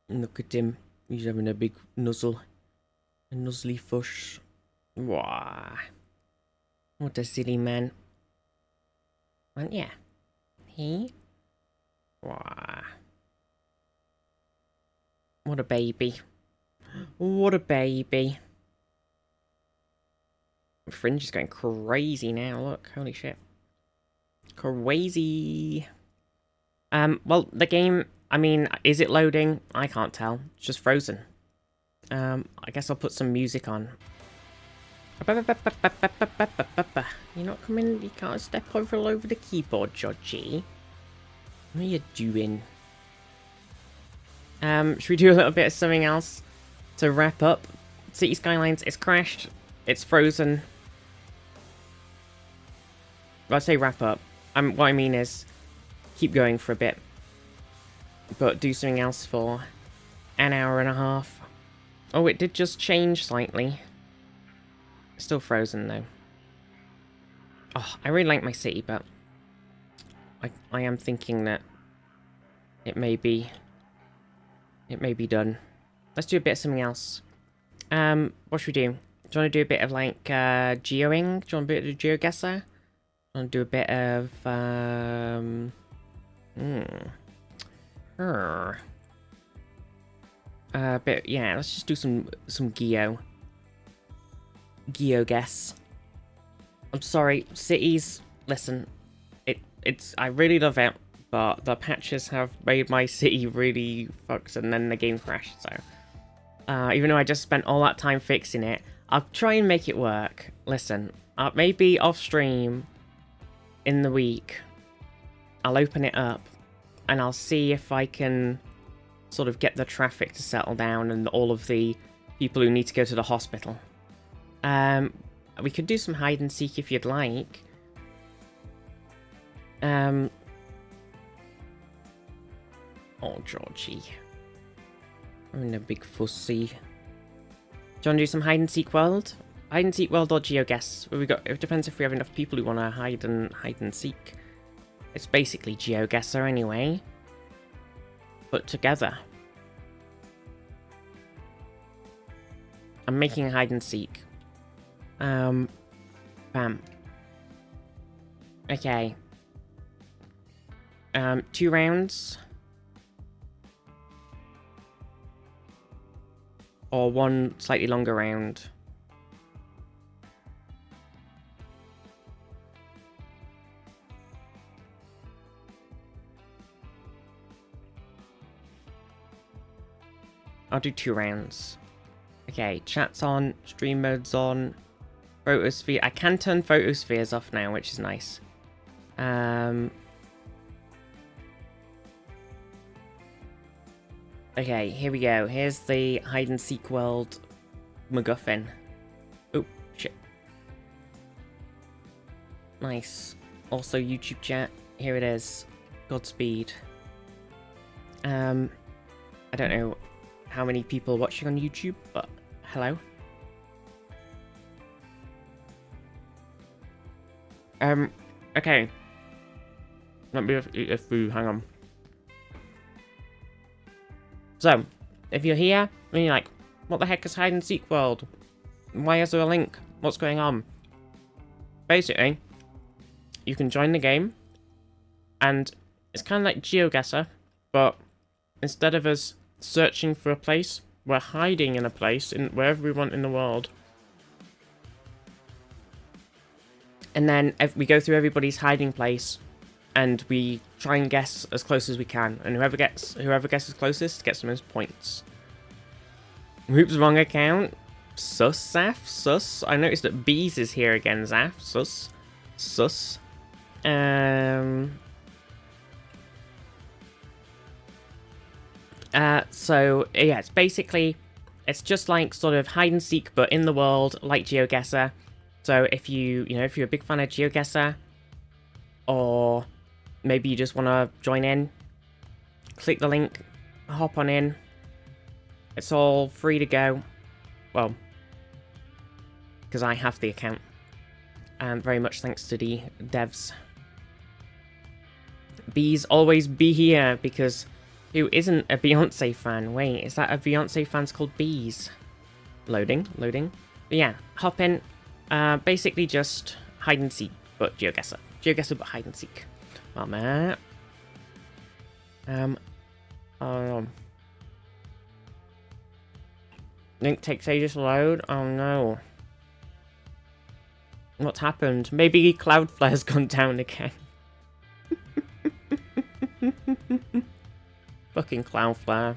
Look at him. He's having a big nuzzle. A nuzzly fuss. Wah. What a silly man. Aren't ya? He? Wah. What a baby. What a baby. Fringe is going crazy now, look. Holy shit. Crazy. Well, the game, I mean, is it loading? I can't tell. It's just frozen. I guess I'll put some music on. You're not coming, you can't step over the keyboard, Georgie. What are you doing? Should we do a little bit of something else to wrap up? City Skylines, it's crashed. It's frozen. Well, I say wrap up. What I mean is keep going for a bit. But do something else for an hour and a half. Oh, it did just change slightly. Still frozen though. Oh, I really like my city, but I am thinking that it may be done. Let's do a bit of something else. What should we do? Do you want to do a bit of like geoing? Do you want a bit of GeoGuessr? Do you want to do a bit of yeah, let's just do some GeoGuess. I'm sorry, cities, listen, it's I really love it, but the patches have made my city really fucked and then the game crashed, so even though I just spent all that time fixing it, I'll try and make it work. Listen, maybe off stream in the week I'll open it up and I'll see if I can sort of get the traffic to settle down and all of the people who need to go to the hospital. We could do some hide and seek if you'd like. Oh, Georgie. I'm in a big fussy. Do you want to do some hide and seek world? Hide and seek world or GeoGuess? We got. It depends if we have enough people who want to hide and seek. It's basically GeoGuessr anyway, but together. I'm making a hide and seek. Bam. Okay. 2 rounds. Or 1 slightly longer round. I'll do 2 rounds. Okay, chat's on, stream mode's on, photosphere. I can turn photospheres off now, which is nice. Okay, here we go. Here's the hide and seek world MacGuffin. Oh, shit. Nice. Also YouTube chat. Here it is. Godspeed. I don't know how many people are watching on YouTube, but hello. Okay. Let me eat a food, hang on. So, if you're here, and you're like, what the heck is hide and seek world? Why is there a link? What's going on? Basically, you can join the game, and it's kind of like GeoGuessr, but instead of us searching for a place, we're hiding in a place wherever we want in the world. And then we go through everybody's hiding place, and we try and guess as close as we can. And whoever guesses closest gets the most points. Oops, wrong account. Sus, Zaf, sus. I noticed that Bees is here again, Zaf. Sus. Sus. So yeah, it's basically, it's just like sort of hide and seek, but in the world, like GeoGuessr. So if if you're a big fan of GeoGuessr, or maybe you just want to join in, click the link, hop on in. It's all free to go. Well, because I have the account. And very much thanks to the devs. Bees always be here, because who isn't a Beyonce fan? Wait, is that a Beyonce fan's called Bees? Loading. But yeah, hop in. Basically just hide and seek, but GeoGuessr. GeoGuessr, but hide and seek. Well, man. Link takes ages to load? Oh no. What's happened? Maybe Cloudflare's gone down again. Fucking Cloudflare.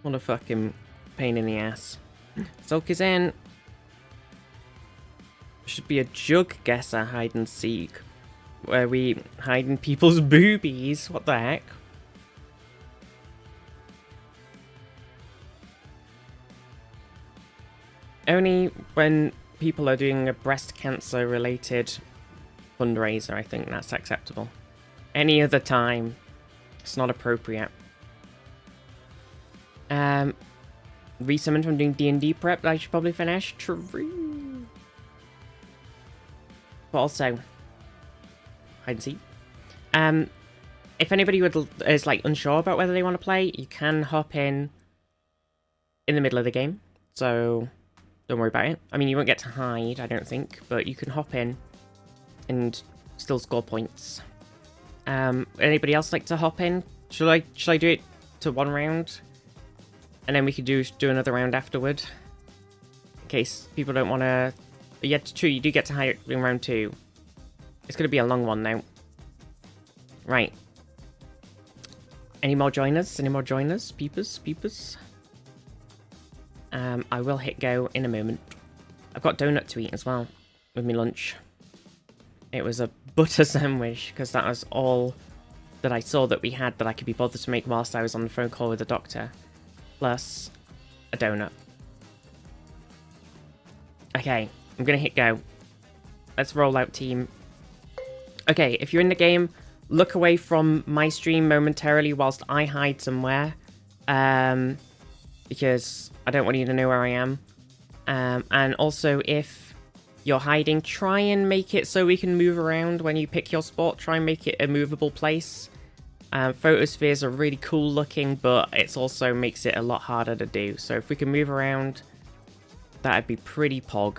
What a fucking pain in the ass. Silk is in. Should be a jug guesser hide and seek. Where we hide in people's boobies. What the heck? Only when people are doing a breast cancer related fundraiser, I think that's acceptable. Any other time, it's not appropriate. Resummoned from doing D&D prep that I should probably finish. True. But also, hide and seek. If anybody is like unsure about whether they want to play, you can hop in the middle of the game. So don't worry about it. I mean, you won't get to hide, I don't think, but you can hop in and still score points. Anybody else like to hop in? Should I do it to one round? And then we could do another round afterward. In case people don't want to... Yeah, true, you do get to hide in round 2. It's going to be a long one now. Right. Any more joiners? Any more joiners? Peepers? I will hit go in a moment. I've got donut to eat as well with my lunch. It was a butter sandwich because that was all that I saw that we had that I could be bothered to make whilst I was on the phone call with the doctor. Plus a donut. Okay, I'm gonna hit go. Let's roll out, team. Okay, if you're in the game, look away from my stream momentarily whilst I hide somewhere. Because I don't want you to know where I am. And also, if you're hiding, try and make it so we can move around when you pick your spot. Try and make it a movable place. Photospheres are really cool looking, but it also makes it a lot harder to do. So if we can move around, that'd be pretty pog.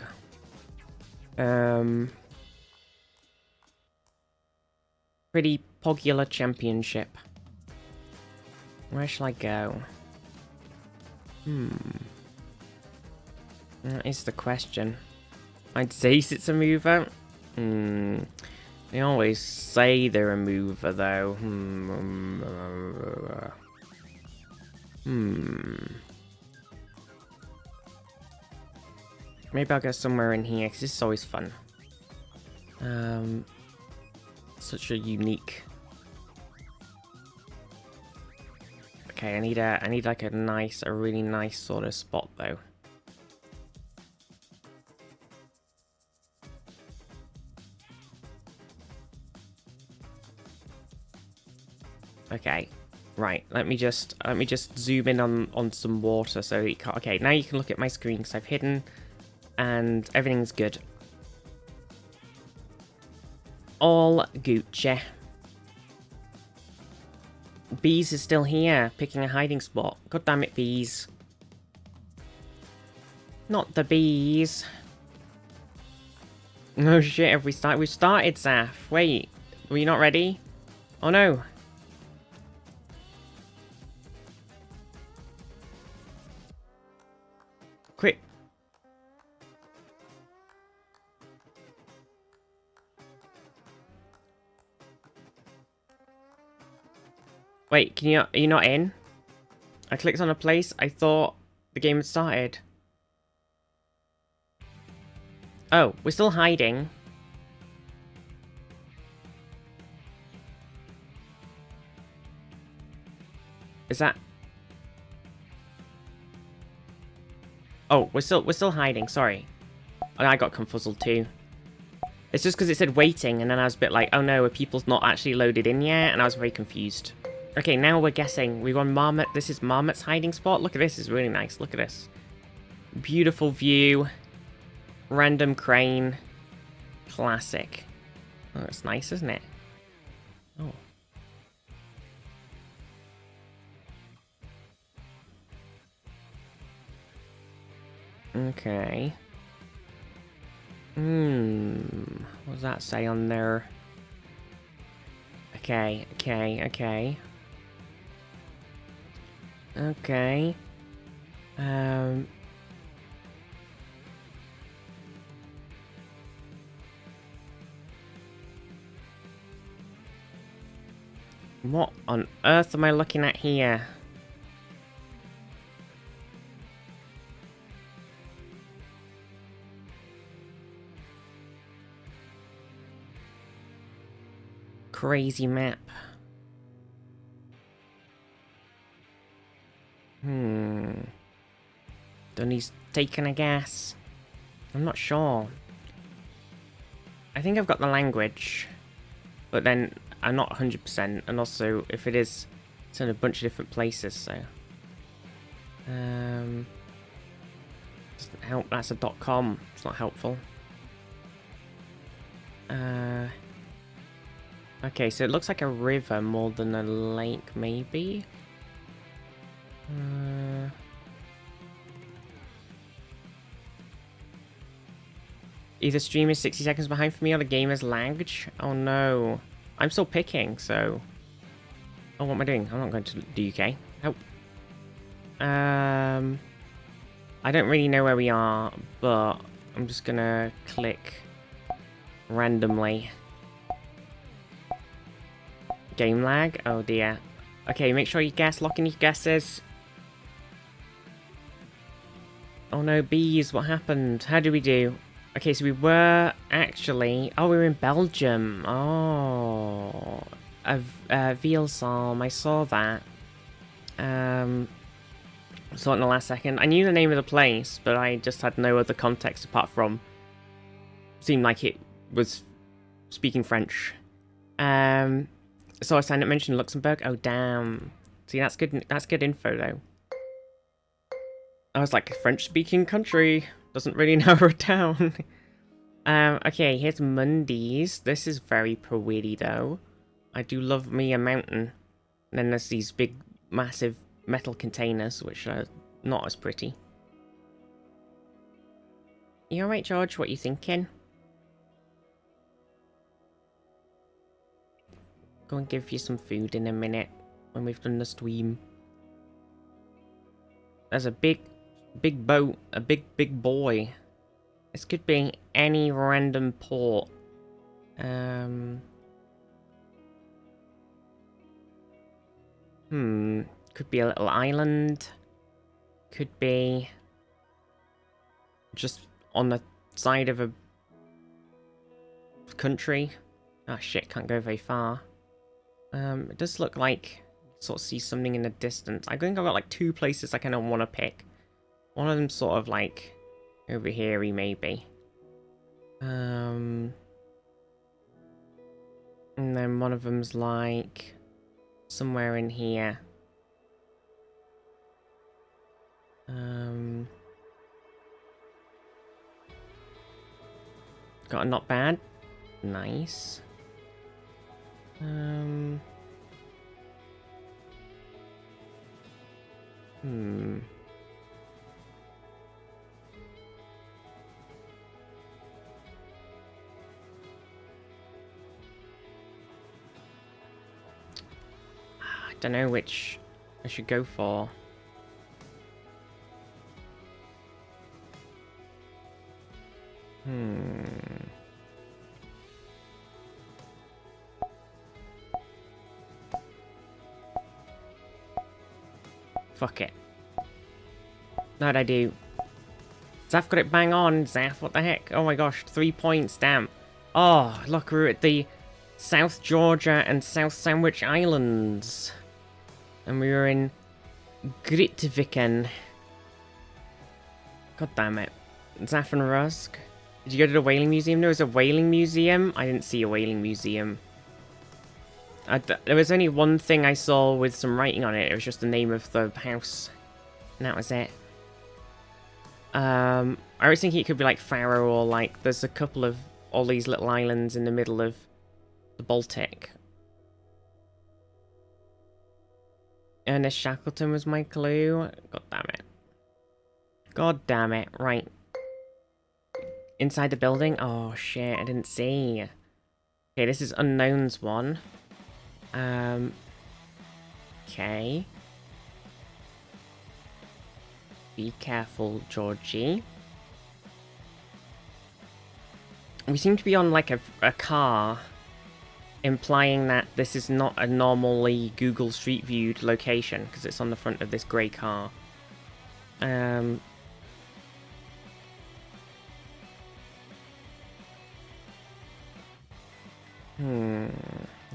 Pretty Pogular Championship. Where shall I go? That is the question. I'd say it's a mover. They always say they're a mover, though. Maybe I'll go somewhere in here, because this is always fun. Such a unique... Okay, I need like a really nice sort of spot, though. Okay, right. Let me just zoom in on some water so you can't. Okay, now you can look at my screen because I've hidden, and everything's good. All Gucci. Bees is still here, picking a hiding spot. God damn it, Bees. Not the bees. Oh shit, have we started? We've started, Zaf. Wait, were you not ready? Oh no. Quick. Wait, are you not in? I clicked on a place, I thought the game had started. Oh, we're still hiding. Is that... Oh, we're still hiding, sorry. I got confuzzled too. It's just because it said waiting, and then I was a bit like, oh no, are people not actually loaded in yet? And I was very confused. Okay, now we're guessing. We've got Marmot. This is Marmot's hiding spot. Look at this, it's really nice. Look at this. Beautiful view. Random crane. Classic. Oh, it's nice, isn't it? Oh. Okay. What does that say on there? Okay. What on earth am I looking at here? Crazy map. Dunny's taken a guess. I'm not sure. I think I've got the language. But then I'm not 100%. And also, if it is, it's in a bunch of different places, so. Doesn't help. That's a .com. It's not helpful. Okay, so it looks like a river more than a lake, maybe? Either stream is 60 seconds behind for me or the game is lagged. Oh no. I'm still picking, so... Oh, what am I doing? I'm not going to the UK. Help. I don't really know where we are, but I'm just gonna click randomly. Game lag? Oh dear. Okay, make sure you guess. Lock in your guesses. Oh no, bees. What happened? How did we do? Okay, so we were actually... Oh, we were in Belgium. Oh. Veal Psalm. I saw that. Saw it in the last second. I knew the name of the place, but I just had no other context apart from... Seemed like it was speaking French. So I signed up mentioned Luxembourg. Oh, damn. See, that's good info, though. I was like, a French-speaking country. Doesn't really narrow it down. Okay, here's Mundies. This is very pretty, though. I do love me a mountain. And then there's these big, massive metal containers, which are not as pretty. You alright, George? What you thinking? Go and give you some food in a minute when we've done the stream. There's a big boat, a big boy. This could be any random port. Could be a little island. Could be just on the side of a country. Oh shit, can't go very far. It does look like sort of see something in the distance. I think I've got like two places I kind of want to pick. One of them sort of like over here, maybe. And then one of them's like somewhere in here. Got a not bad. Nice. I don't know which I should go for. Fuck it. How'd I do? Zaf got it bang on. Zaf, what the heck? Oh my gosh, 3 points, damn. Oh, look, we're at the South Georgia and South Sandwich Islands. And we were in Grytviken. God damn it. Zaf and Rusk. Did you go to the whaling museum? There was a whaling museum? I didn't see a whaling museum. There was only one thing I saw with some writing on it. It was just the name of the house. And that was it. I was thinking it could be like Faroe or like... There's a couple of all these little islands in the middle of the Baltic. Ernest Shackleton was my clue. God damn it. God damn it. Right. Inside the building? Oh shit, I didn't see. Okay, this is Unknown's one. Okay. Be careful, Georgie. We seem to be on like a car, implying that this is not a normally Google Street Viewed location because it's on the front of this grey car. There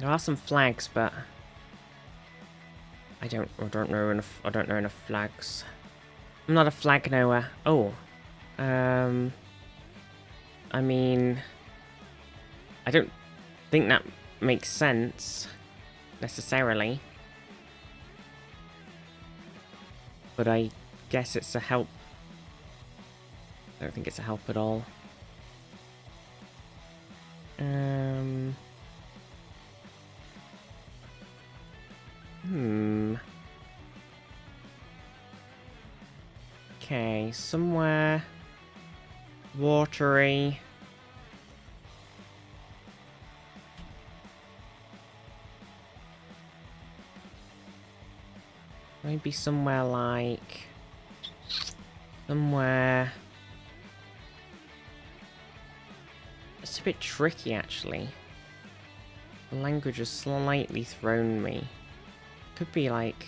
are some flags, but I don't know enough flags. I'm not a flag knower. Oh. I mean, I don't think that makes sense necessarily. But I guess it's a help. I don't think it's a help at all. Okay, somewhere watery. Maybe somewhere like... somewhere... It's a bit tricky, actually. The language has slightly thrown me. Could be like...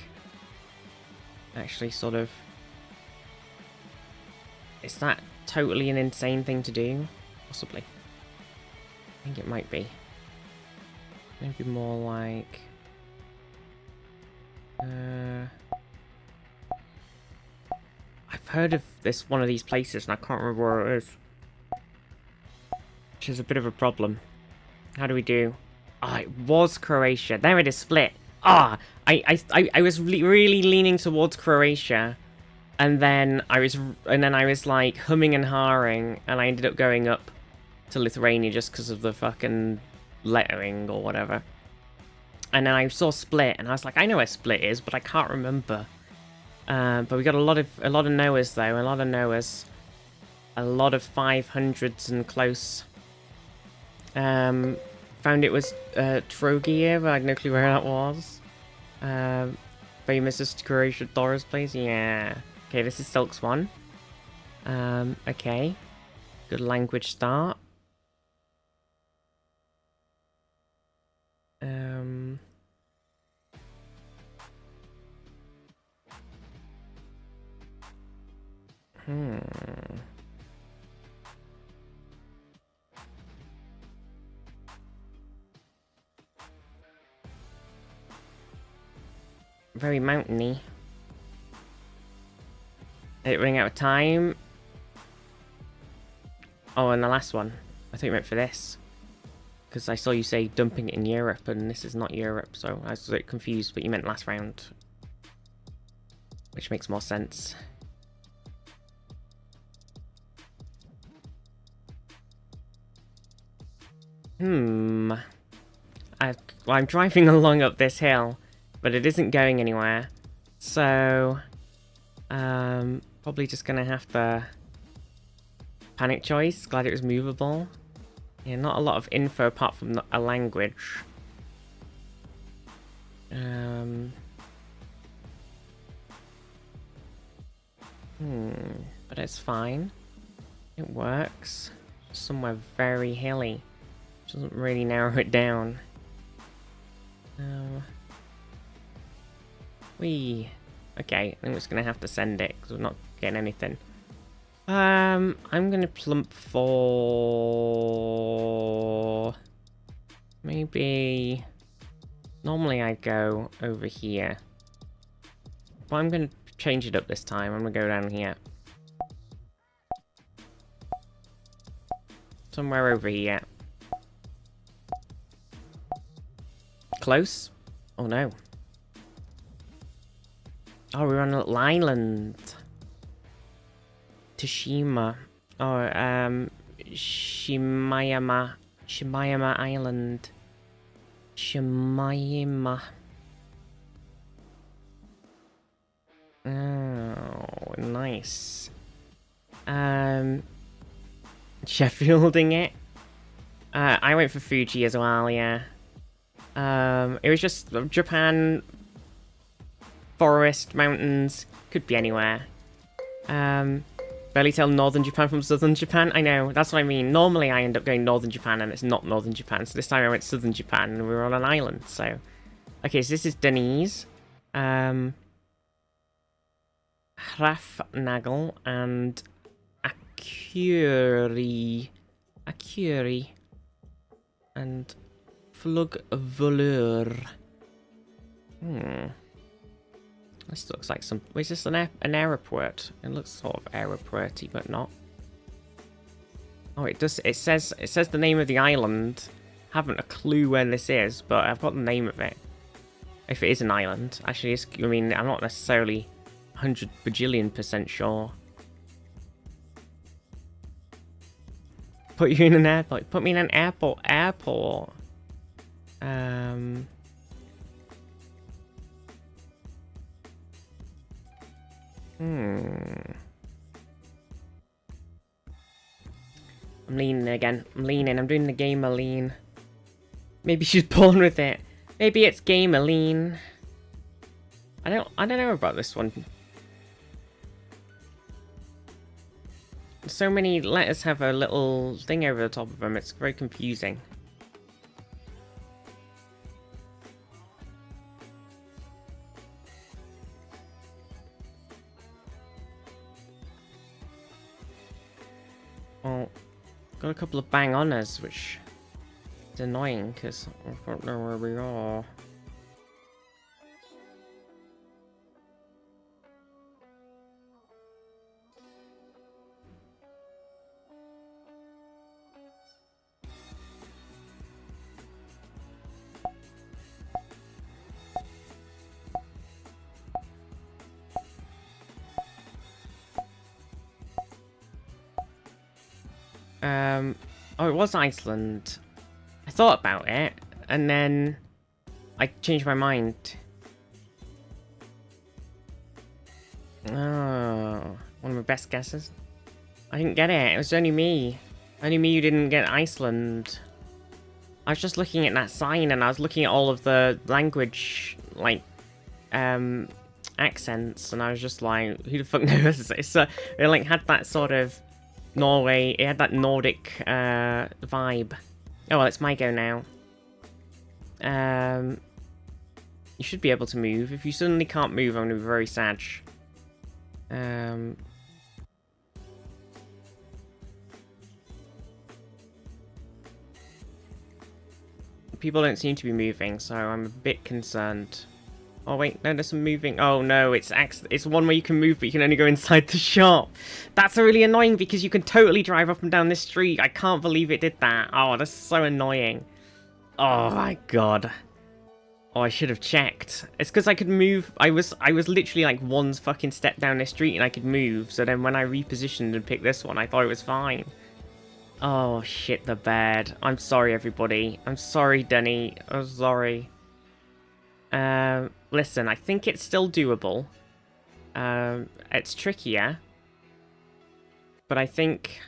actually sort of... Is that totally an insane thing to do? Possibly. I think it might be. Maybe more like... I've heard of this one of these places and I can't remember where it is. Which is a bit of a problem. How do we do? Ah, it was Croatia. There it is, split. Ah, I was really leaning towards Croatia. And then I was like humming and hawing, and I ended up going up to Lithuania just because of the fucking lettering or whatever. And then I saw Split, and I was like, I know where Split is, but I can't remember. But we got a lot of Noahs though, a lot of Noahs, a lot of 500s and close. Found it was Trogia, but I had no clue where that was. Famous Croatian Doris place, yeah. Okay, this is Silk's one. Okay. Good language start. Very mountainy. It running out of time. Oh, and the last one. I think you meant for this. Because I saw you say dumping it in Europe, and this is not Europe, so I was a bit confused, but you meant last round. Which makes more sense. Well, I'm driving along up this hill, but it isn't going anywhere. So... probably just gonna have to panic choice. Glad it was movable. Yeah, not a lot of info apart from a language. But it's fine. It works. Somewhere very hilly. Doesn't really narrow it down. Okay, I think we're just gonna have to send it because we're not getting anything. I'm gonna plump for maybe. Normally I go over here, but I'm gonna change it up this time. I'm gonna go down here, somewhere over here. Close? Oh no. Oh, we're on a little island. Tashima. Oh, Shimayama Island. Shimayama. Oh, nice. Sheffielding it. I went for Fuji as well, yeah. It was just Japan, forest, mountains, could be anywhere. Barely tell northern Japan from southern Japan. I know, that's what I mean. Normally I end up going northern Japan and it's not northern Japan. So this time I went southern Japan and we were on an island. So, okay, so this is Denise, Hrafnagel and Akuri, and Flugvolur. This looks like some... Is this an airport? It looks sort of airporty, but not. Oh, it does. It says the name of the island. Haven't a clue where this is, but I've got the name of it. If it is an island, actually, it's, I mean, I'm not necessarily 100 bajillion% sure. Put you in an airport. Put me in an airport. I'm leaning again. I'm leaning. I'm doing the gamer lean. Maybe she's born with it. Maybe it's gamer lean. I don't know about this one. So many letters have a little thing over the top of them. It's very confusing. Well, got a couple of bang-oners, which is annoying because I don't know where we are. Oh, it was Iceland. I thought about it, and then I changed my mind. Oh, one of my best guesses. I didn't get it. It was only me. Only me who didn't get Iceland. I was just looking at that sign, and I was looking at all of the language, like, accents, and I was just like, who the fuck knows? It like had that sort of Norway, it had that Nordic vibe. Oh well, it's my go now. You should be able to move. If you suddenly can't move, I'm gonna be very sad. People don't seem to be moving, so I'm a bit concerned. Oh wait, no, there's some moving. Oh no, it's one where you can move, but you can only go inside the shop. That's really annoying because you can totally drive up and down this street. I can't believe it did that. Oh, that's so annoying. Oh my god. Oh, I should have checked. It's because I could move. I was literally like one fucking step down this street and I could move. So then when I repositioned and picked this one, I thought it was fine. Oh shit, the bed. I'm sorry, everybody. I'm sorry, Denny. I'm sorry. Listen, I think it's still doable. It's trickier. But I think,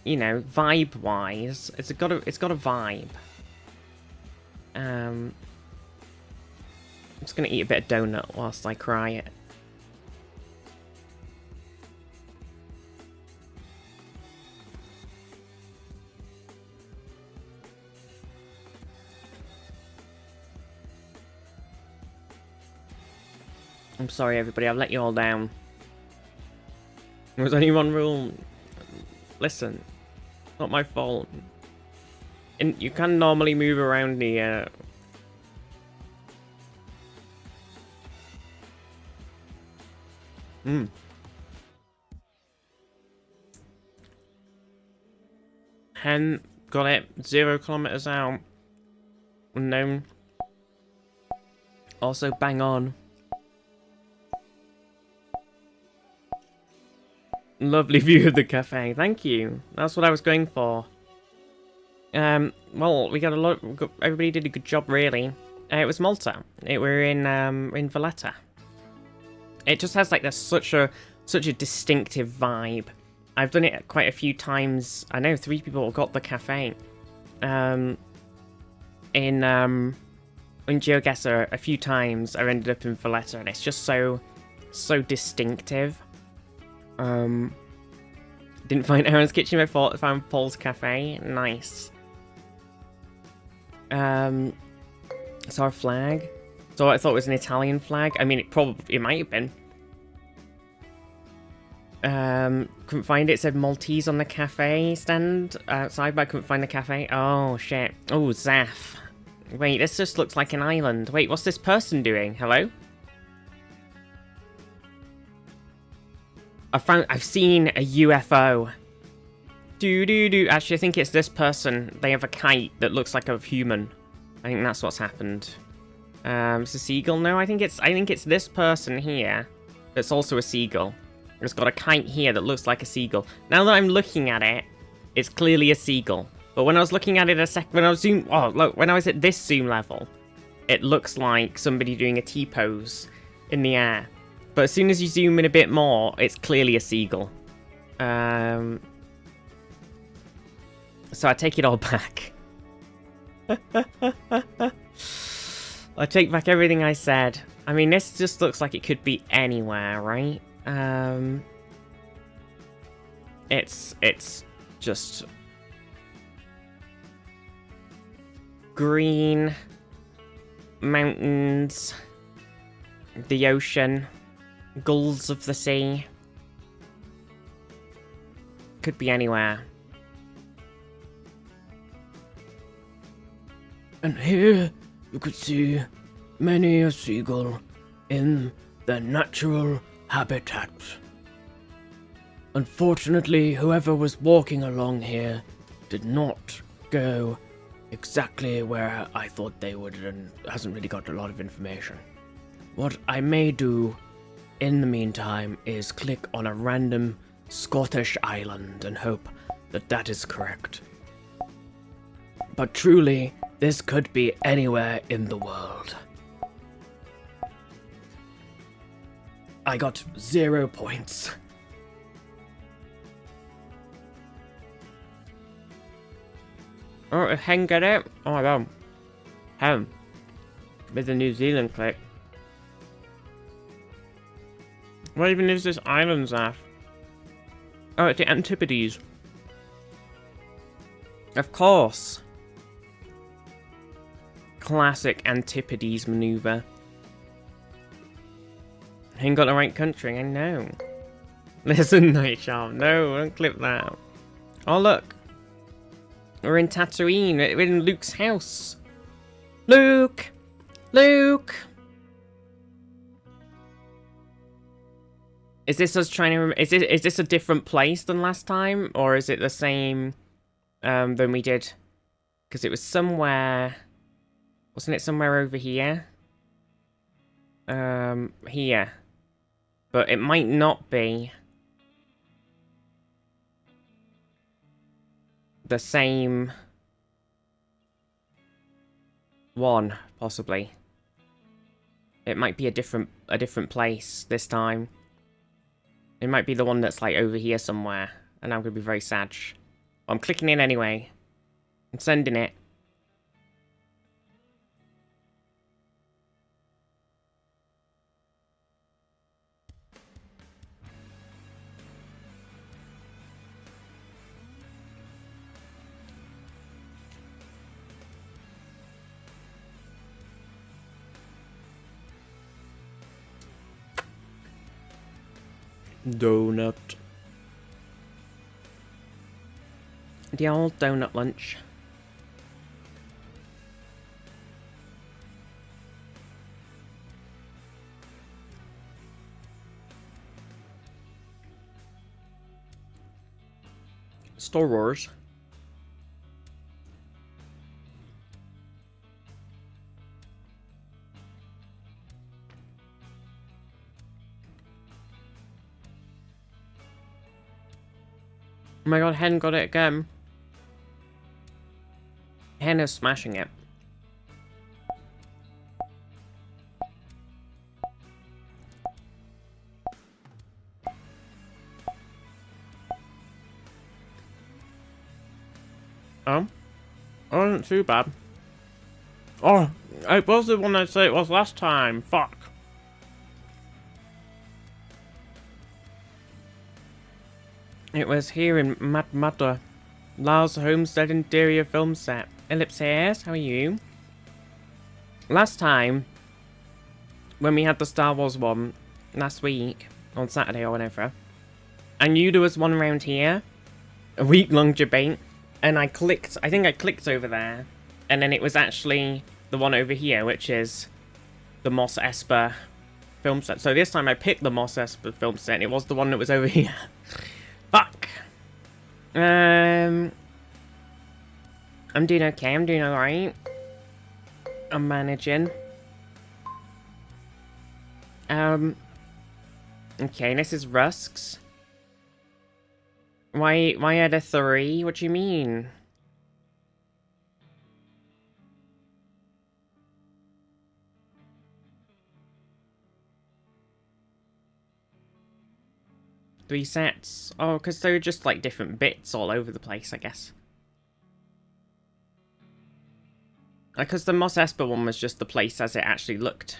you know, vibe-wise, it's got a vibe. I'm just gonna eat a bit of donut whilst I cry it. I'm sorry, everybody. I've let you all down. There was only one rule. Listen, not my fault. And you can normally move around the. Hen got it. 0 kilometers out. Unknown. Also, bang on. Lovely view of the cafe. Thank you. That's what I was going for. Well, we got a lot. Everybody did a good job, really. It was Malta. We're in Valletta. It just has like such a distinctive vibe. I've done it quite a few times. I know 3 people got the cafe. in GeoGuessr a few times. I've ended up in Valletta, and it's just so distinctive. Didn't find Aaron's kitchen. I found Paul's cafe. Nice. Saw a flag. So I thought it was an Italian flag. I mean, it might have been. Couldn't find it. It said Maltese on the cafe stand outside, but I couldn't find the cafe. Oh shit. Oh, Zaf. Wait, this just looks like an island. Wait, what's this person doing? Hello? I've seen a UFO. Actually, I think it's this person. They have a kite that looks like a human. I think that's what's happened. It's a seagull. No, I think it's this person here. That's also a seagull. It's got a kite here that looks like a seagull. Now that I'm looking at it, it's clearly a seagull. But when I was looking at it when I was at this zoom level, it looks like somebody doing a T-pose in the air. But as soon as you zoom in a bit more, it's clearly a seagull. So I take it all back. I take back everything I said. I mean, this just looks like it could be anywhere, right? It's just green mountains, the ocean, gulls of the sea. Could be anywhere. And here you could see many a seagull in their natural habitat. Unfortunately, whoever was walking along here did not go exactly where I thought they would and hasn't really got a lot of information. What I may do in the meantime is click on a random Scottish island and hope that that is correct. But truly, this could be anywhere in the world. I got 0 points. Oh, if Hen get it? Oh my god. Hen. With the New Zealand click. What even is this island, Zaf? Oh, it's the Antipodes. Of course. Classic Antipodes maneuver. Ain't got the right country, I know. There's a night charm. No, don't clip that. Oh, look. We're in Tatooine. We're in Luke's house. Luke! Luke! Is this us trying to... Is this a different place than last time? Or is it the same than we did? Because it was somewhere... Wasn't it somewhere over here? Here. But it might not be the same one, possibly. It might be a different place this time. It might be the one that's like over here somewhere, and I'm gonna be very sad. I'm clicking in anyway. I'm sending it. Donut. The old donut lunch. Star Wars. Oh my god, Hen got it again. Hen is smashing it. Oh? Oh, isn't too bad. Oh, it was the one I said it was last time. Fuck. It was here in Mad Mudder. Lars Homestead interior film set. Ellipse Hairs, how are you? Last time, when we had the Star Wars one, last week, on Saturday or whenever, I knew there was one around here, a week-long debate, and I think I clicked over there, and then it was actually the one over here, which is the Moss Esper film set. So this time I picked the Moss Esper film set, and it was the one that was over here. Fuck. I'm doing okay, I'm doing alright. I'm managing. Okay, this is Rusk's. Why are there 3? What do you mean? Three sets. Oh, because they're just like different bits all over the place, I guess. Because the Moss Esper one was just the place as it actually looked.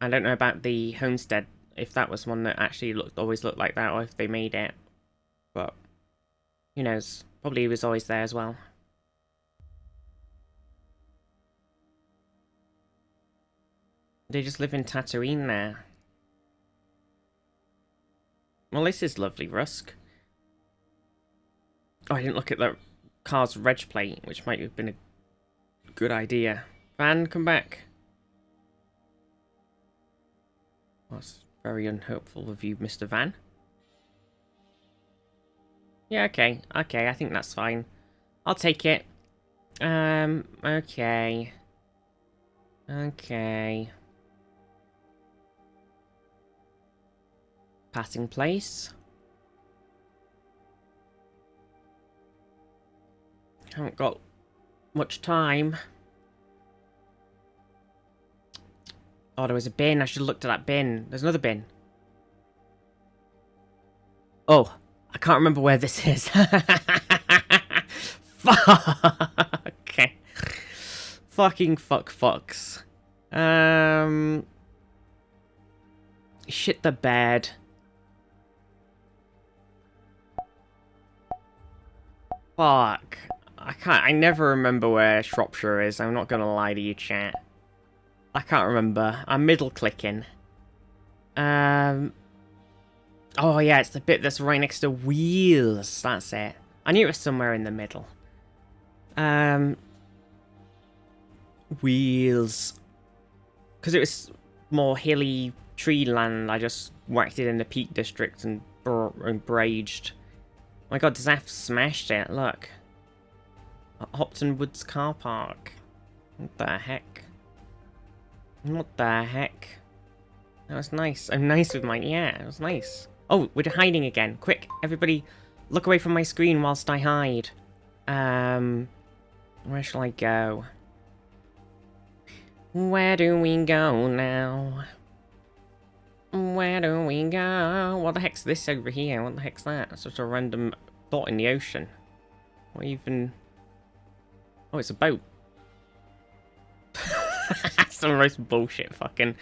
I don't know about the Homestead, if that was one that actually always looked like that, or if they made it. But, who knows? Probably he was always there as well. They just live in Tatooine there. Well, this is lovely, Rusk. Oh, I didn't look at the car's reg plate, which might have been a good idea. Van, come back. Well, that's very unhopeful of you, Mr. Van. Yeah, okay. Okay, I think that's fine. I'll take it. Okay. Okay. Passing place. Haven't got much time. Oh, there was a bin. I should have looked at that bin. There's another bin. Oh, I can't remember where this is. Fuck. Okay. Fucking fucks. Shit the bed. Fuck. I never remember where Shropshire is. I'm not gonna lie to you, chat. I can't remember. I'm middle clicking. Oh yeah, it's the bit that's right next to wheels. That's it. I knew it was somewhere in the middle. Wheels. Because it was more hilly tree land, I just whacked it in the Peak District and braged. Oh my god, Zaf smashed it, look. At Hopton Woods car park. What the heck? What the heck? That was nice. I'm nice with mine. Yeah, it was nice. Oh, we're hiding again. Quick, everybody, look away from my screen whilst I hide. Where shall I go? Where do we go now? Where do we go? What the heck's this over here? What the heck's that? It's just a random dot in the ocean. What even... Oh, it's a boat. That's the most bullshit fucking...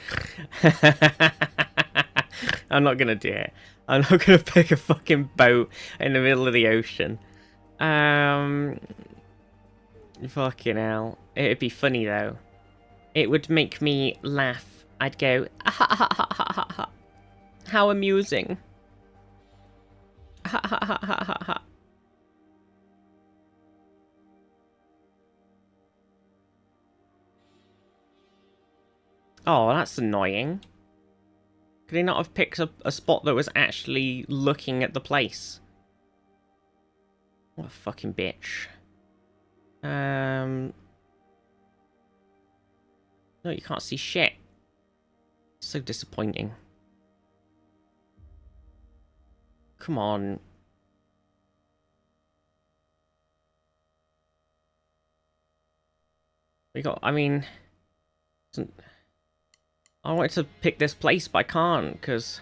I'm not gonna do it. I'm not gonna pick a fucking boat in the middle of the ocean. Fucking hell. It'd be funny though. It would make me laugh. I'd go, ah, ha, ha, ha, ha, ha, ha. How amusing. Ha, ha, ha, ha, ha, ha. Oh, that's annoying. Could he not have picked a spot that was actually looking at the place? What a fucking bitch. No, you can't see shit. So disappointing. Come on. We got, I mean... I wanted to pick this place, but I can't, because...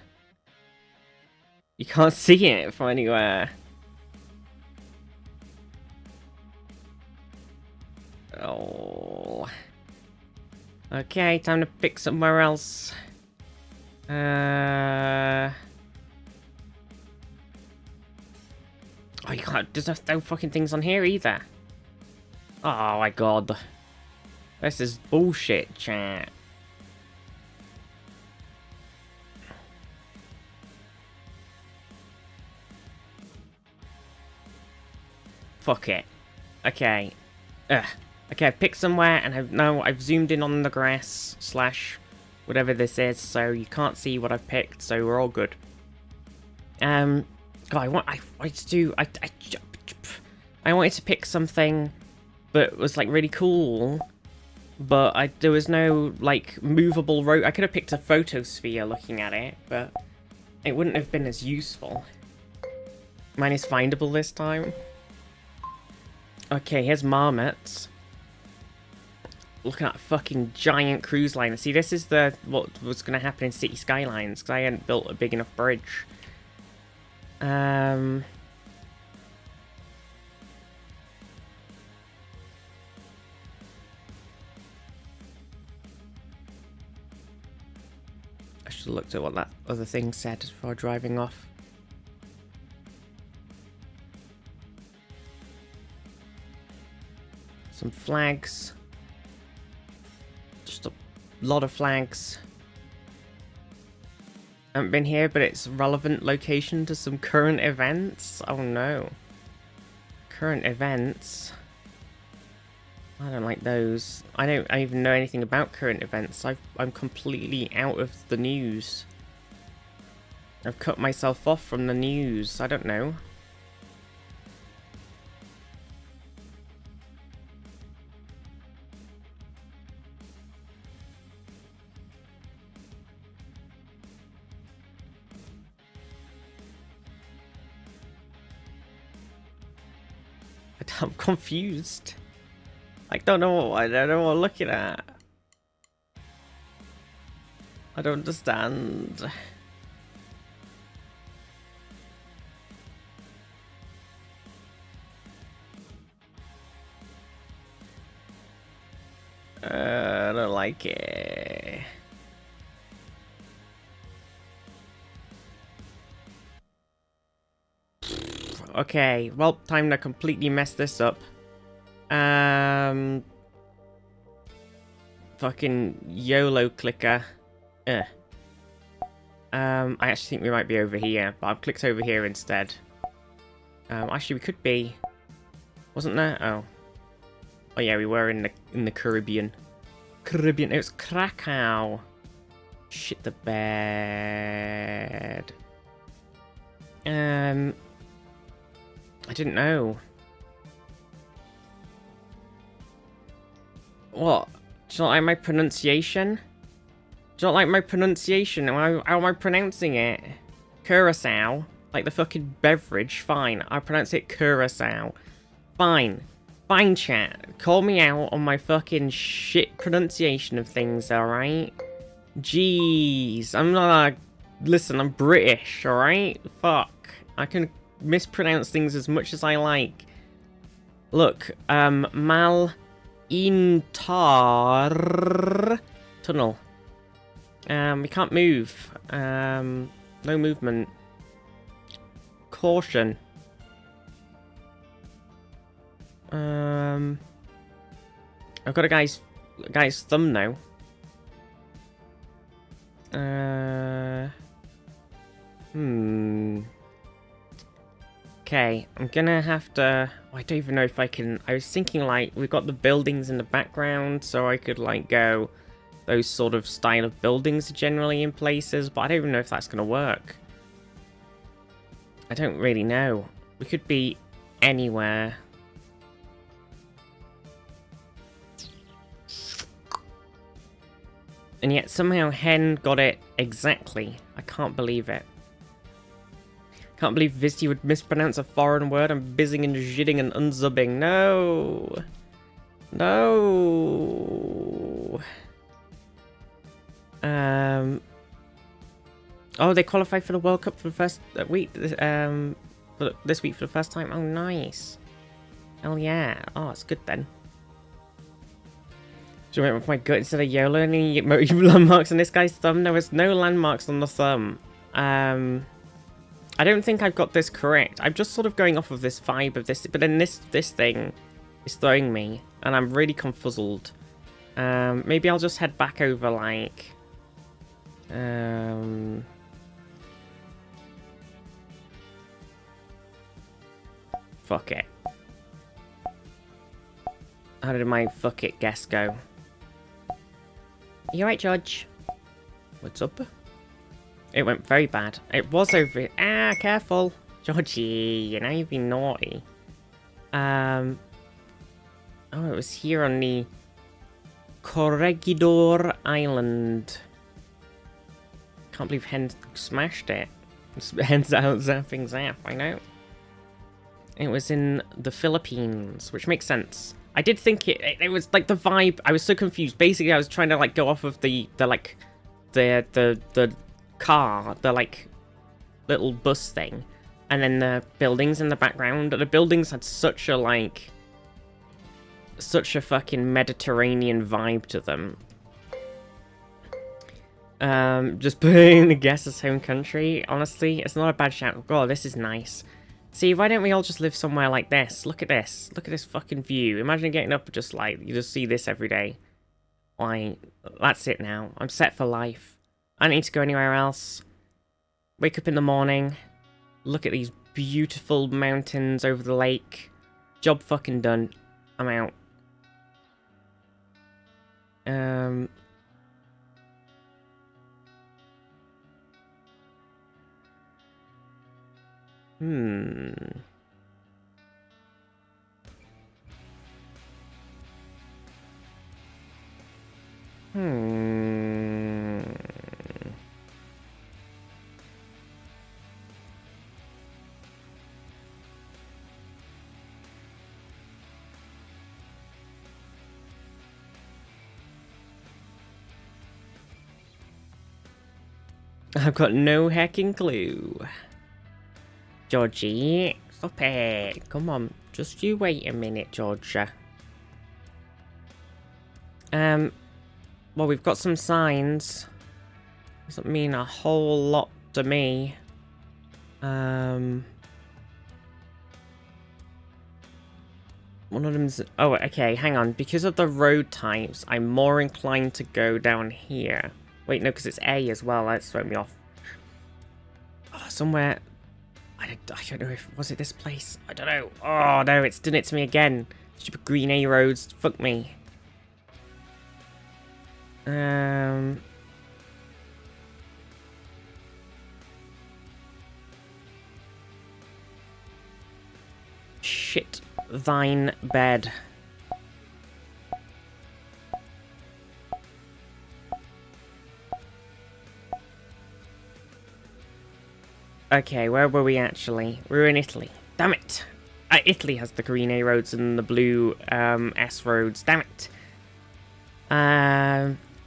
You can't see it from anywhere. Oh... Okay, time to pick somewhere else. Oh, you can't. There's no fucking things on here either. Oh my god. This is bullshit, chat. Fuck it. Okay. Okay, I've picked somewhere and I've zoomed in on the grass / whatever this is, so you can't see what I've picked, so we're all good. God, I wanted to pick something that was like really cool, but there was no like movable road. I could have picked a photosphere looking at it, but it wouldn't have been as useful. Mine is findable this time. Okay, here's marmots. Looking at a fucking giant cruise liner. See, this is what was going to happen in City Skylines, because I hadn't built a big enough bridge. I should have looked at what that other thing said before driving off. Some flags. Just a lot of flags. I haven't been here, but it's relevant location to some current events. Oh no. Current events. I don't like those. I don't even know anything about current events. I'm completely out of the news. I've cut myself off from the news. I don't know. I'm confused. I don't know what I'm looking at. I don't understand. I don't like it. Okay, well, time to completely mess this up. Fucking YOLO clicker. I actually think we might be over here, but I've clicked over here instead. Actually, we could be. Wasn't there? Oh. Oh yeah, we were in the Caribbean. It was Krakow. Shit the bed. I didn't know. What? Do you not like my pronunciation? Do you not like my pronunciation? How am I pronouncing it? Curacao. Like the fucking beverage. Fine. I pronounce it Curacao. Fine. Fine, chat. Call me out on my fucking shit pronunciation of things, alright? Jeez. I'm not a... Listen, I'm British, alright? Fuck. I can mispronounce things as much as I like. Look, Mal Intar tunnel. We can't move. No movement. Caution. I've got a guy's thumb now. Okay, I'm gonna have to... I don't even know if I can... I was thinking, like, we've got the buildings in the background, so I could, like, go... Those sort of style of buildings are generally in places, but I don't even know if that's gonna work. I don't really know. We could be anywhere. And yet somehow Hen got it exactly. I can't believe it. Can't believe viztee would mispronounce a foreign word. I'm bizzing and zhitting and unzubbing. No! No! Oh, they qualified for the World Cup for the first week. This week for the first time. Oh, nice. Hell yeah. Oh, it's good then. Do I went with my gut instead of YOLO? Any landmarks on this guy's thumb? There was no landmarks on the thumb. I don't think I've got this correct. I'm just sort of going off of this vibe of this, but then this thing is throwing me, and I'm really confuzzled. Maybe I'll just head back over, like... Fuck it. How did my fuck it guess go? You alright, George? What's up? It went very bad. It was over... Ah, careful. Georgie, you know you've been naughty. Oh, it was here on the Corregidor Island. Can't believe Hen smashed it. Hen's out zapping zap, I know. It was in the Philippines, which makes sense. I did think it was like the vibe. I was so confused. Basically, I was trying to like go off of the car, the like little bus thing, and then the buildings in the background. The buildings had such a like fucking Mediterranean vibe to them. Just putting the guess as home country. Honestly, it's not a bad shout. God, this is nice. See, why don't we all just live somewhere like this? Look at this. Look at this fucking view. Imagine getting up and just like, you just see this every day. Like, that's it now. I'm set for life. I don't need to go anywhere else. Wake up in the morning. Look at these beautiful mountains over the lake. Job fucking done. I'm out. I've got no hecking clue. Georgie, stop it. Come on, just you wait a minute, Georgia. Well, we've got some signs. Doesn't mean a whole lot to me. One of them's... Oh, okay, hang on. Because of the road types, I'm more inclined to go down here. Wait, no, because it's A as well. That's thrown me off. Oh, somewhere... I don't know if... Was it this place? I don't know. Oh, no, it's done it to me again. Stupid green A roads. Fuck me. Shit thine bed. Okay, where were we actually? We were in Italy. Damn it! Italy has the green A roads and the blue S roads. Damn it!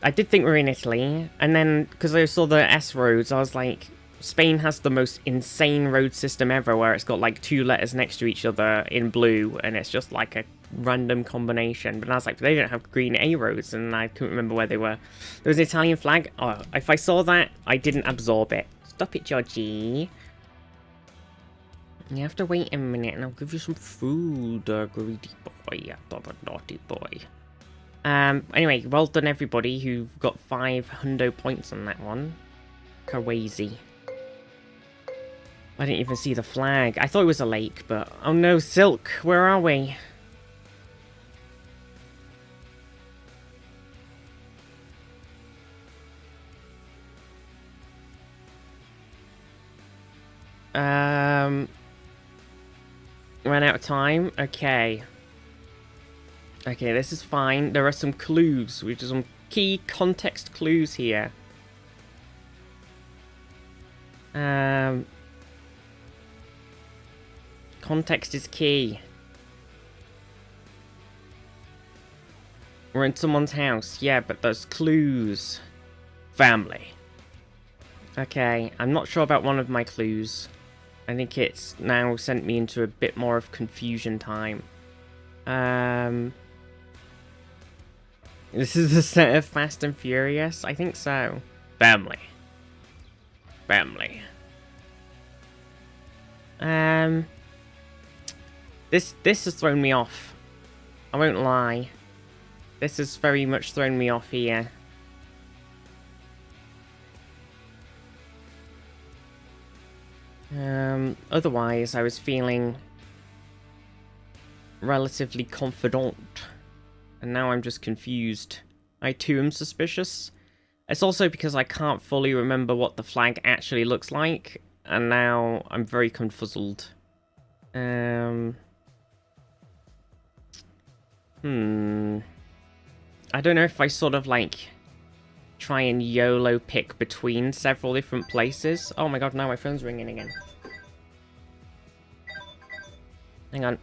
I did think we were in Italy, and then because I saw the S roads, I was like, Spain has the most insane road system ever, where it's got like 2 letters next to each other in blue, and it's just like a random combination. But I was like, they don't have green A roads, and I couldn't remember where they were. There was an Italian flag. Oh, if I saw that, I didn't absorb it. Stop it, Georgie. You have to wait a minute and I'll give you some food, greedy boy, naughty boy. Anyway, well done everybody who got 5 hundo points on that one. Crazy. I didn't even see the flag. I thought it was a lake, but... Oh no, Silk, where are we? Ran out of time? Okay. Okay, this is fine. There are some clues. We've got some key context clues here. Context is key. We're in someone's house. Yeah, but there's clues. Family. Okay, I'm not sure about one of my clues. I think it's now sent me into a bit more of confusion time. This is the set of Fast and Furious? I think so. Family. Family. This has thrown me off. I won't lie. This has very much thrown me off here. Otherwise, I was feeling relatively confident. And now I'm just confused. I too am suspicious. It's also because I can't fully remember what the flag actually looks like. And now I'm very confuzzled. I don't know if I sort of like try and YOLO pick between several different places. Oh my god, now my phone's ringing again. Hang on.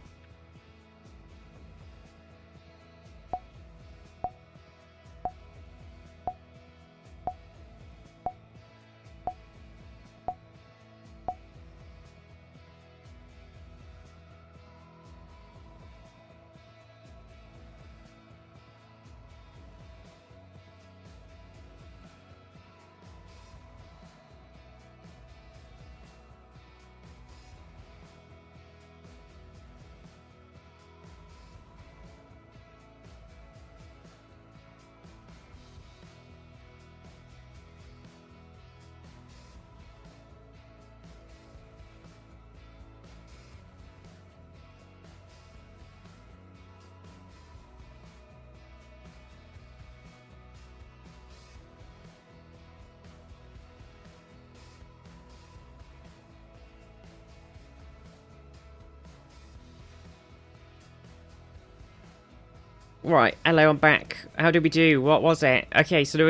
Right, hello, I'm back. How did we do? What was it? Okay, so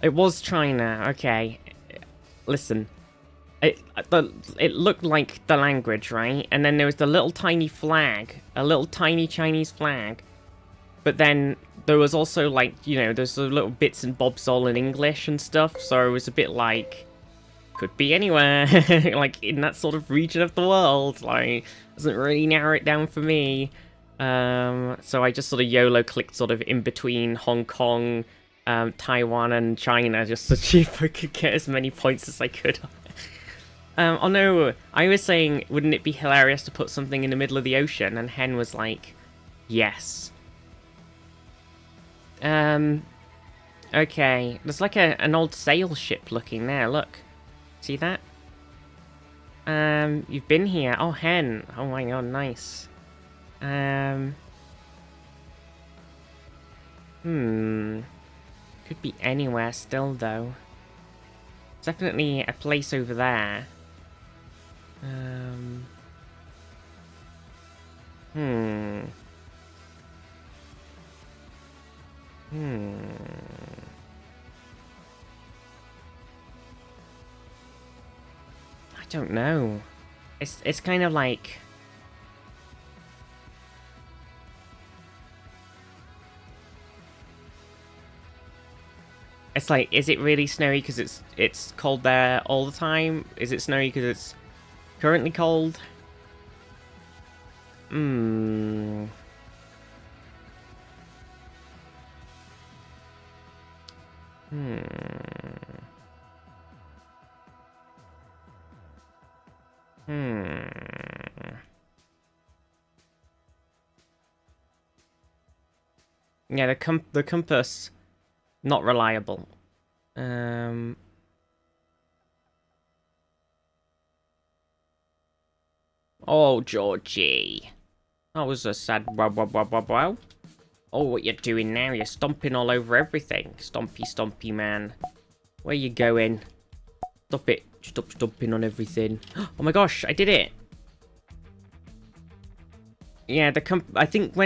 it was China. Okay, listen, it looked like the language, right? And then there was the little tiny flag, a little tiny Chinese flag. But then there was also like, you know, there's the little bits and bobs all in English and stuff. So it was a bit like, could be anywhere, like in that sort of region of the world. Like, doesn't really narrow it down for me. So I just sort of YOLO clicked sort of in between Hong Kong, Taiwan and China just to see if I could get as many points as I could. Oh no, I was saying, wouldn't it be hilarious to put something in the middle of the ocean? And Hen was like, yes. Okay, there's like an old sail ship looking there, look. See that? You've been here. Oh, Hen. Oh my god, nice. Could be anywhere still, though. Definitely a place over there. I don't know. It's kind of like... It's like, is it really snowy because it's cold there all the time? Is it snowy because it's currently cold? Yeah, the compass, not reliable. Oh, Georgie. That was a sad wow. Oh, what you doing now? You're stomping all over everything. Stompy, man. Where you going? Stop it. Stop stomping on everything. Oh my gosh, I did it. Yeah, I think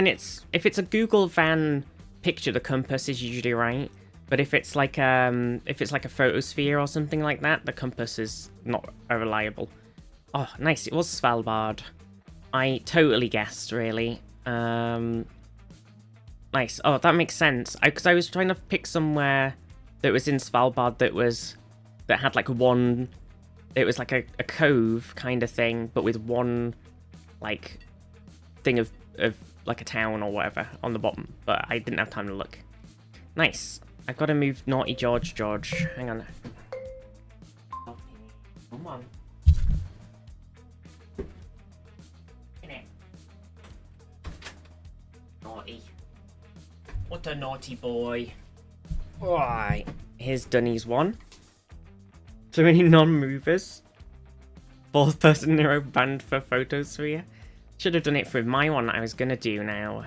if it's a Google van picture, the compass is usually right. But if it's like a photosphere or something like that, the compass is not reliable. Oh, nice. It was Svalbard. I totally guessed, really. Nice. Oh, that makes sense. Because I was trying to pick somewhere that was in Svalbard that had like one... It was like a cove kind of thing, but with one like thing of like a town or whatever on the bottom. But I didn't have time to look. Nice. I've got to move naughty George. Hang on. Come on. In it. Naughty. What a naughty boy. Alright. Here's Dunny's one. So many non-movers. Fourth person hero banned for photosphere. Should have done it for my one that I was gonna do now.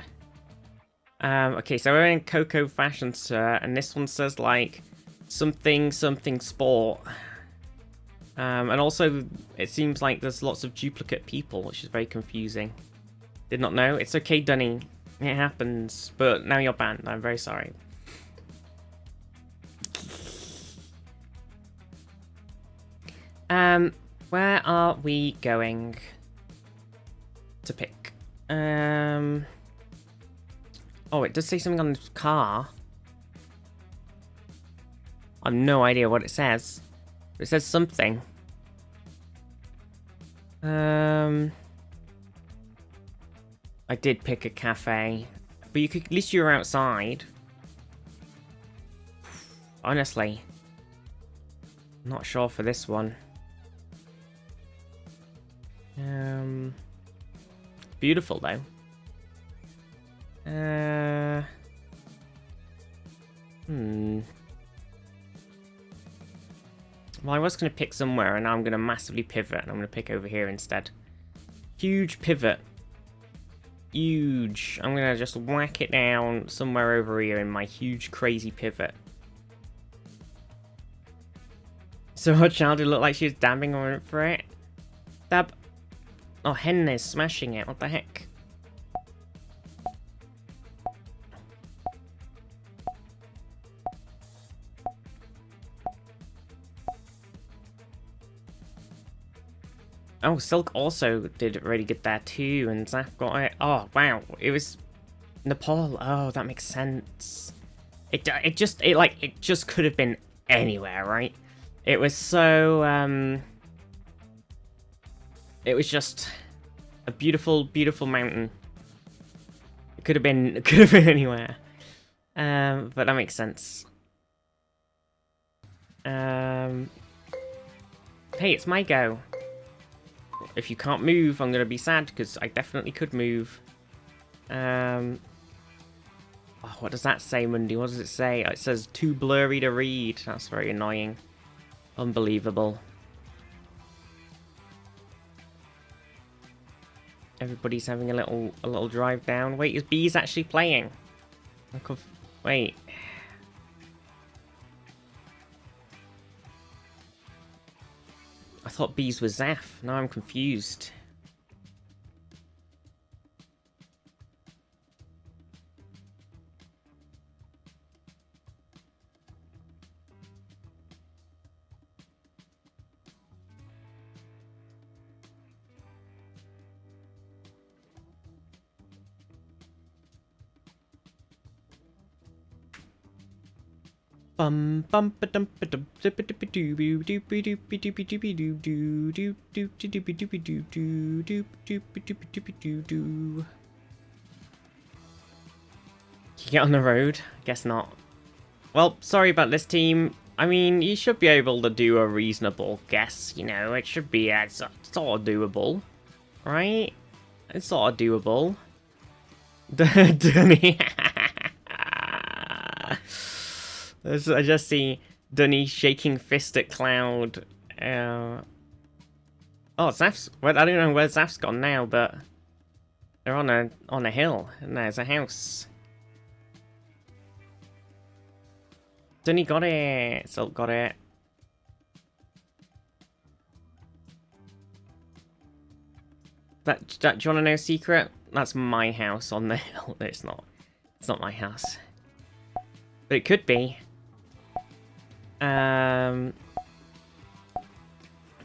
Okay, so we're in Coco Fashion, sir, and this one says, like, something sport. And also, it seems like there's lots of duplicate people, which is very confusing. Did not know. It's okay, Dunny. It happens. But now you're banned. I'm very sorry. Where are we going to pick? Oh, it does say something on the car. I have no idea what it says. But it says something. I did pick a cafe. But you could, at least you were outside. Honestly. Not sure for this one. Beautiful though. Well, I was going to pick somewhere, and now I'm going to massively pivot, and I'm going to pick over here instead. Huge pivot. Huge. I'm going to just whack it down somewhere over here in my huge, crazy pivot. So her child looked like she was dabbing on it for it. Dab. Oh, Hen is smashing it. What the heck? Oh, Silk also did really good there too, and Zaf got it. Oh, wow. It was Nepal. Oh, that makes sense. It just could have been anywhere, right? It was so, it was just a beautiful, beautiful mountain. It could have been anywhere. But that makes sense. Hey, it's my go. If you can't move, I'm gonna be sad because I definitely could move. Oh, what does that say, Mundy? What does it say? It says too blurry to read. That's very annoying. Unbelievable. Everybody's having a little drive down. Wait, is Bees actually playing? Wait. I thought Bees was Zaf. Now I'm confused. Bum bum ba dum ba dum zip it doo doo doo doo doo doo doo doo doo doo doo. Can you get on the road? Guess not. Well, sorry about this, team. I mean, you should be able to do a reasonable guess, you know. It should be sort of doable, right? It's sort of doable. Dunny. I just see Dunny shaking fist at Cloud. Oh, Zaf's... Well, I don't know where Zaf's gone now, but they're on a hill, and there's a house. Dunny got it. Silk got it. Do you want to know a secret? That's my house on the hill. It's not. It's not my house. But it could be.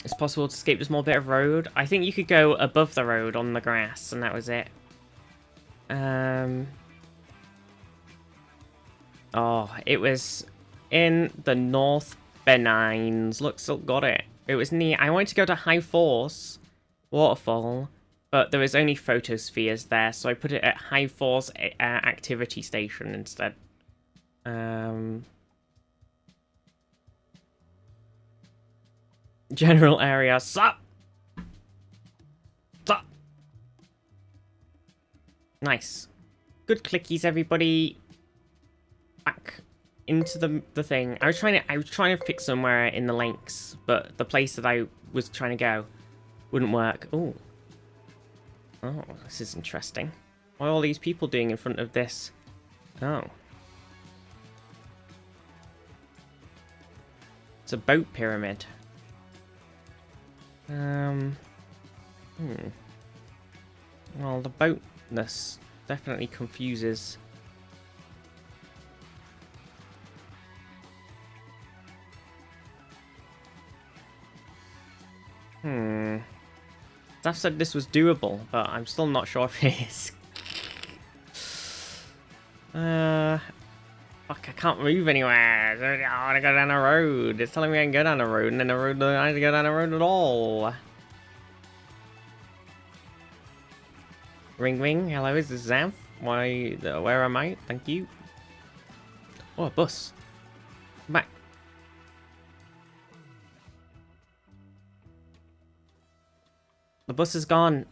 It's possible to escape a small bit of road. I think you could go above the road on the grass, and that was it. Oh, it was in the North Benines. Look, still got it. It was near. I wanted to go to High Force Waterfall, but there was only photospheres there, so I put it at High Force Activity Station instead. General area. Sup? Sup? Nice. Good clickies, everybody. Back into the thing. I was trying to pick somewhere in the links, but the place that I was trying to go wouldn't work. Oh. Oh, this is interesting. What are all these people doing in front of this? Oh. It's a boat pyramid. Well, the boatness definitely confuses. Steph said this was doable, but I'm still not sure if it is. Fuck, I can't move anywhere. I want to go down a road. It's telling me I can go down a road, and then the road doesn't have to go down a road at all. Ring ring. Hello, is this Xanth? Where am I? Thank you. Oh, a bus. Come back. The bus is gone.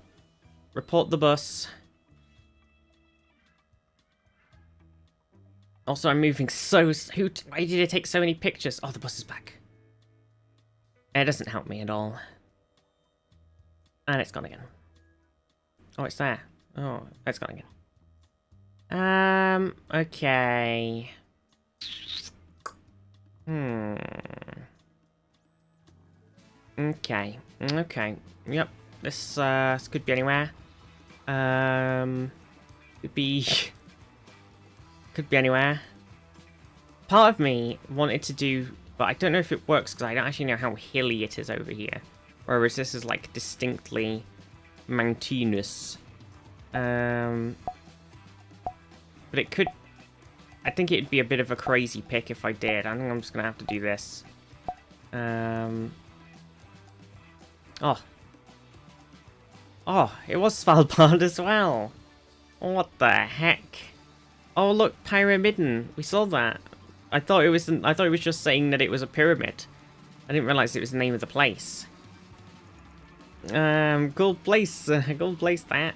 Report the bus. Also, I'm moving so... Why did it take so many pictures? Oh, the bus is back. It doesn't help me at all. And it's gone again. Oh, it's there. Oh, it's gone again. Okay. Okay. Okay. Yep. This could be anywhere. Could be... Could be anywhere. Part of me wanted to do... But I don't know if it works because I don't actually know how hilly it is over here. Whereas this is like distinctly mountainous. But it could... I think it'd be a bit of a crazy pick if I did. I think I'm just going to have to do this. Oh. Oh, it was Svalbard as well. What the heck? Oh look, Pyramidden. We saw that. I thought it was just saying that it was a pyramid. I didn't realize it was the name of the place. Gold place. Gold place that.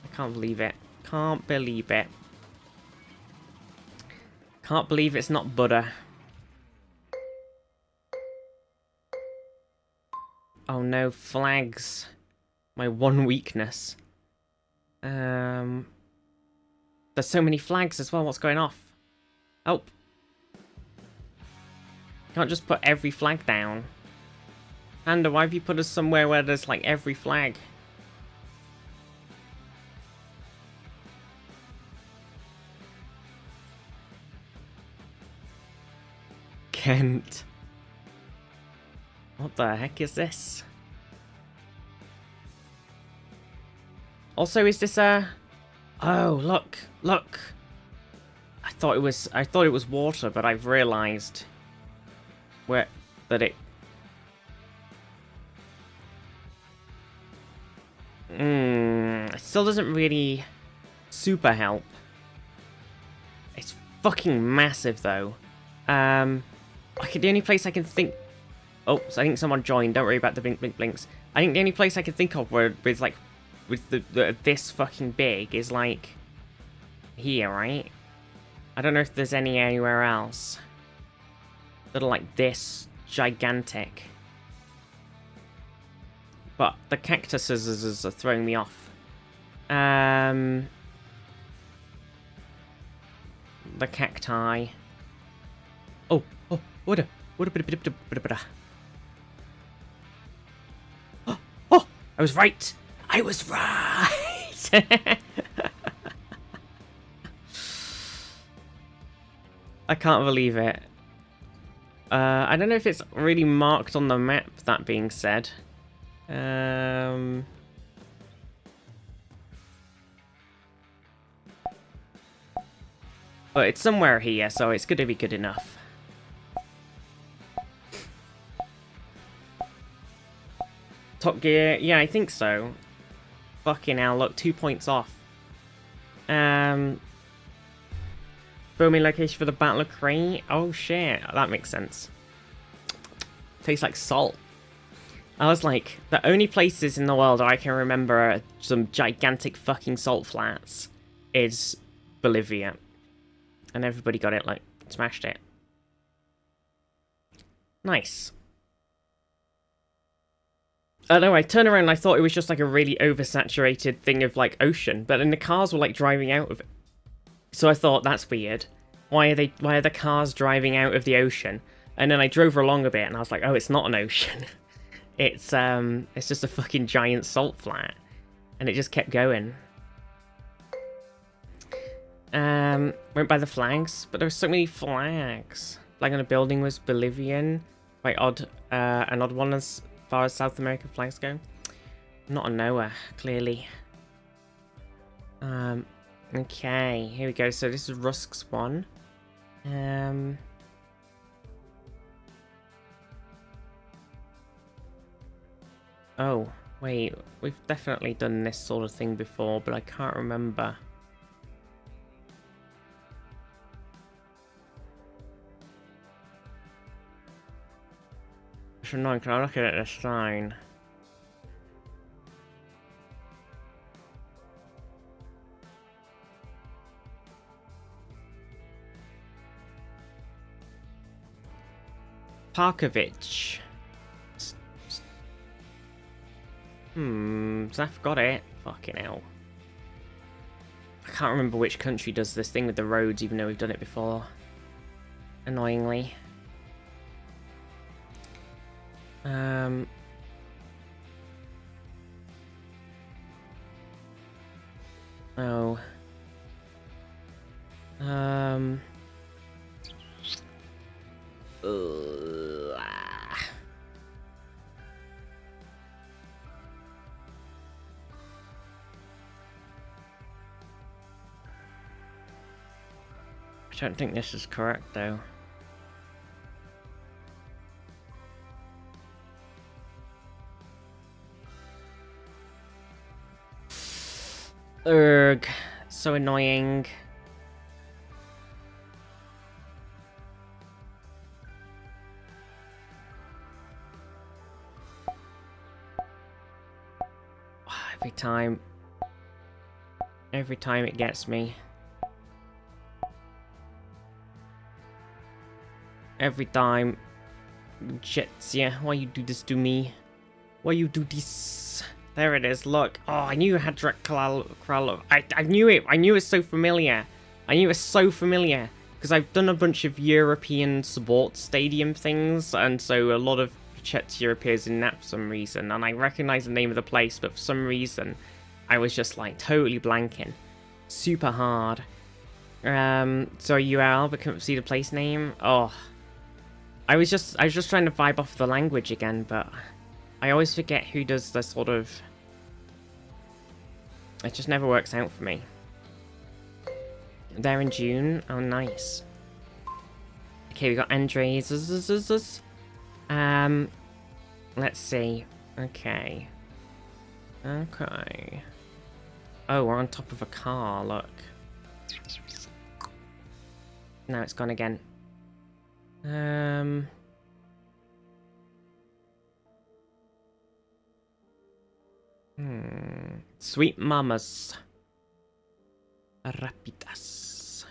I can't believe it. Can't believe it. Can't believe it's not butter. Oh no, flags. My one weakness. There's so many flags as well. What's going off? Oh. Can't just put every flag down. Panda, why have you put us somewhere where there's like every flag? Kent. What the heck is this? Also, is this a... Oh, look, look. I thought it was water, but I've realized that it... It still doesn't really super help. It's fucking massive, though. Okay, the only place I can think... Oh, so I think someone joined. Don't worry about the blink, blink, blinks. I think the only place I can think of where with like... with the this fucking big is like here, right? I don't know if there's anywhere else that are like this gigantic. But the cactuses are throwing me off. The cacti. Oh, what a Oh, I was right. I was right! I can't believe it. I don't know if it's really marked on the map, that being said. But it's somewhere here, so it's gonna be good enough. Top Gear? Yeah, I think so. Fucking hell, look, 2 points off. But Filming location for the Battle of Crate. Oh shit, that makes sense. Tastes like salt. I was like, the only places in the world I can remember some gigantic fucking salt flats is Bolivia. And everybody got it, like, smashed it. Nice. I know, I turned around and I thought it was just like a really oversaturated thing of like ocean, but then the cars were like driving out of it. So I thought, that's weird. Why are the cars driving out of the ocean? And then I drove along a bit and I was like, oh, it's not an ocean. It's just a fucking giant salt flat. And it just kept going. Went by the flags, but there were so many flags. Flag on a building was Bolivian. Quite odd, an odd one as far as South American flags go. Not a Noah, clearly. Okay, here we go. So this is Rusk's one. Oh, wait. We've definitely done this sort of thing before, but I can't remember. It's annoying because I'm looking at the sign. Parkovich. Zaf got it. Fucking hell. I can't remember which country does this thing with the roads, even though we've done it before. Annoyingly. Oh. I don't think this is correct, though. Urgh. So annoying. Every time it gets me. Every time. Jets, yeah. Why you do this to me? Why you do this? There it is, look. Oh, I knew you had Dracula. I knew it. I knew it was so familiar. I knew it was so familiar. Because I've done a bunch of European sports stadium things, and so a lot of Chetsia appears in that for some reason. And I recognize the name of the place, but for some reason, I was just like totally blanking. Super hard. So you are, but couldn't see the place name. Oh. I was just trying to vibe off the language again, but I always forget who does the sort of... It just never works out for me. There in June? Oh, nice. Okay, we got Andres. Let's see. Okay. Okay. Oh, we're on top of a car, look. Now it's gone again. Sweet mamas. Rapidas.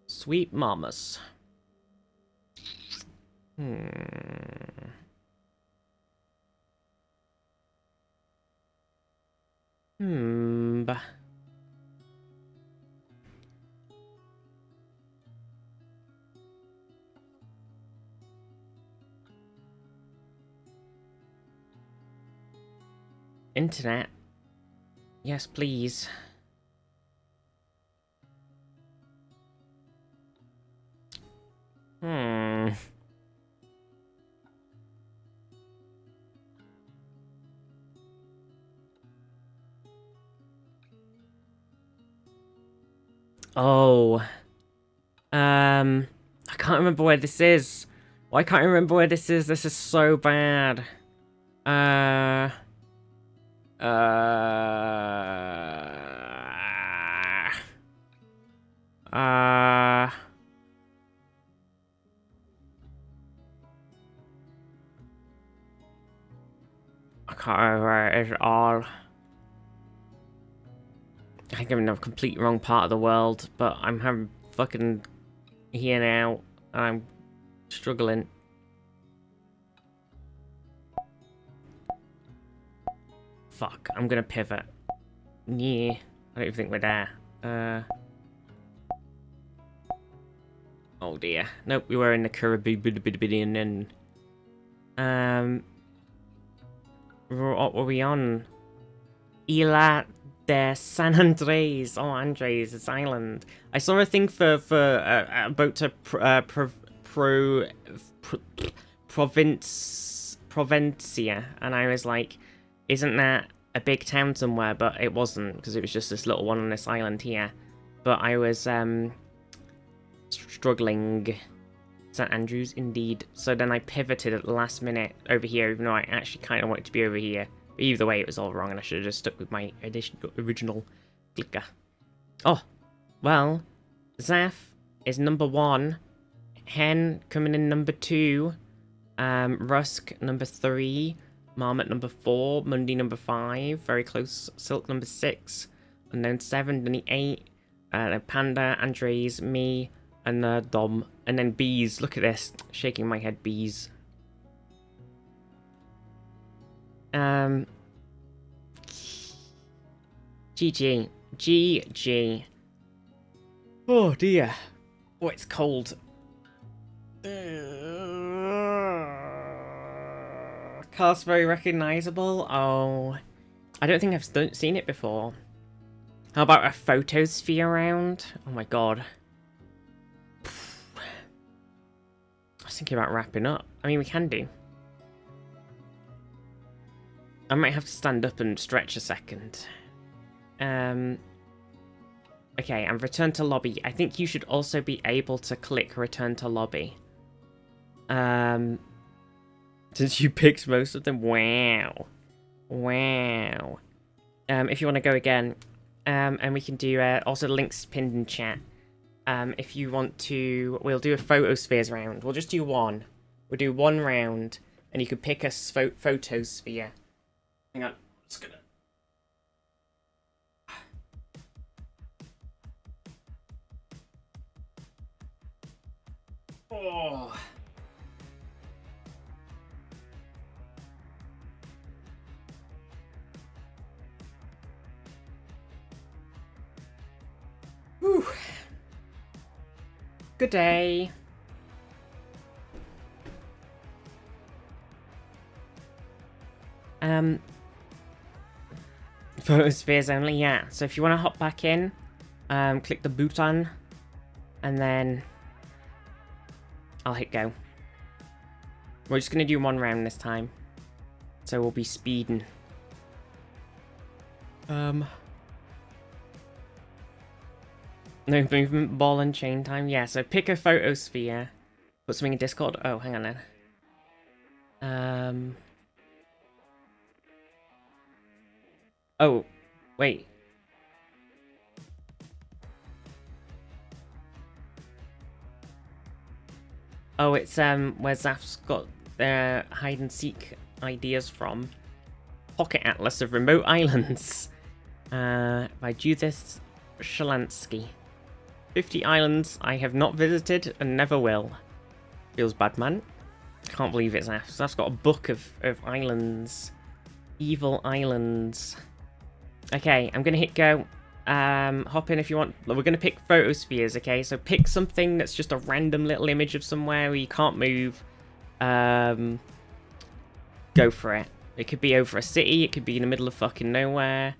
Sweet mamas. Bah. Internet. Yes, please. Oh. I can't remember where this is. Why can't I remember where this is? This is so bad. I can't remember where it is at all. I think I'm in a complete wrong part of the world, but I'm having fucking here now, and I'm struggling. Fuck, I'm gonna pivot. Yeah, I don't even think we're there. Oh dear. Nope, we were in the Caribbean. What were we on? Isla de San Andres. Oh, Andres, it's island. I saw a thing for a boat to Provincia, and I was like, isn't that a big town somewhere? But it wasn't, because it was just this little one on this island here. But I was struggling. St. Andrews, indeed. So then I pivoted at the last minute over here, even though I actually kind of wanted to be over here. But either way, it was all wrong, and I should have just stuck with my original clicker. Oh, well, Zaf is number 1. Hen coming in number 2. Rusk number 3. Marmot number 4. Mundy number 5. Very close. Silk number 6. Unknown 7. Dunny 8. Panda, Andres, me, and Dom. And then bees. Look at this. Shaking my head, bees. GG. GG. Oh dear. Oh, it's cold. Car's very recognizable. Oh. I don't think I've seen it before. How about a photosphere round? Oh my god. I was thinking about wrapping up. I mean, we can do. I might have to stand up and stretch a second. Okay, and return to lobby. I think you should also be able to click return to lobby. Since you picked most of them. Wow. Wow. If you want to go again, and we can do also links pinned in chat. If you want to, we'll do a photospheres round. We'll just do one. We'll do one round, and you can pick a photosphere. Hang on, just gonna. Oh. Whew. Good day. Photospheres only, yeah. So if you want to hop back in, click the button, and then I'll hit go. We're just going to do one round this time. So we'll be speeding. No movement, ball and chain time. Yeah, so pick a photosphere. Put something in Discord. Oh, hang on then. Oh, wait. Oh, it's where Zaf's got their hide and seek ideas from. Pocket Atlas of Remote Islands. By Judith Shalansky. 50 islands I have not visited and never will. Feels bad, man. Can't believe it's Zaf. Zaf's got a book of islands. Evil islands. Okay, I'm gonna hit go. Hop in if you want. We're gonna pick photospheres, okay? So pick something that's just a random little image of somewhere where you can't move. Go for it. It could be over a city, it could be in the middle of fucking nowhere.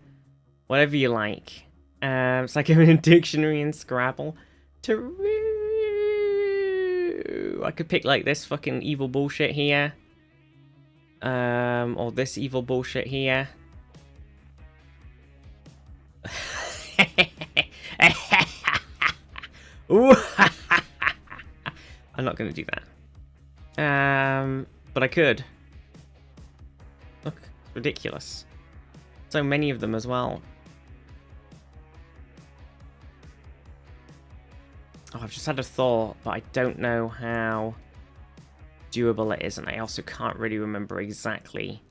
Whatever you like. It's like having a dictionary in Scrabble. I could pick like this fucking evil bullshit here. Or this evil bullshit here. I'm not gonna do that. But I could. Look, it's ridiculous. So many of them as well. Oh, I've just had a thought, but I don't know how doable it is, and I also can't really remember exactly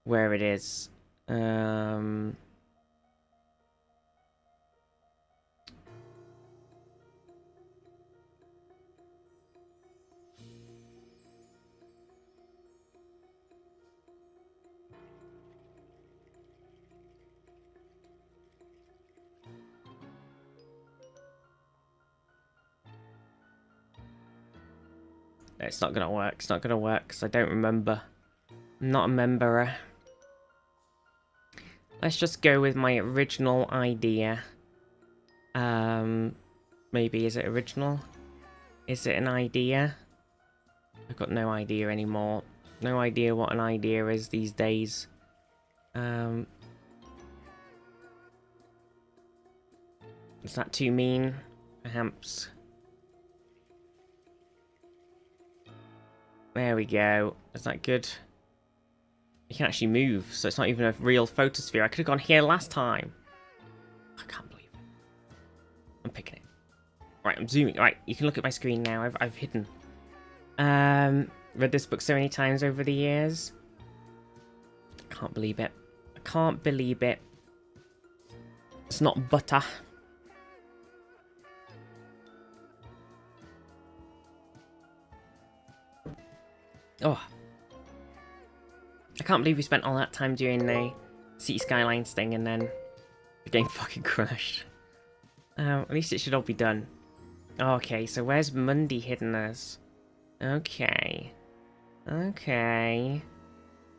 where it is. It's not gonna work. It's not gonna work because I don't remember. I'm not a member. Let's just go with my original idea. Maybe is it original? Is it an idea? I've got no idea anymore. No idea what an idea is these days. Is that too mean? Perhaps. There we go. Is that good? You can actually move, so it's not even a real photosphere. I could have gone here last time. I can't believe it. I'm picking it. Right, I'm zooming. Right, you can look at my screen now. I've hidden. Read this book so many times over the years. I can't believe it. I can't believe it. It's not butter. Oh. I can't believe we spent all that time doing the City Skylines thing and then the game fucking crashed. At least it should all be done. Okay, so where's Mundy hidden as? Okay. Okay.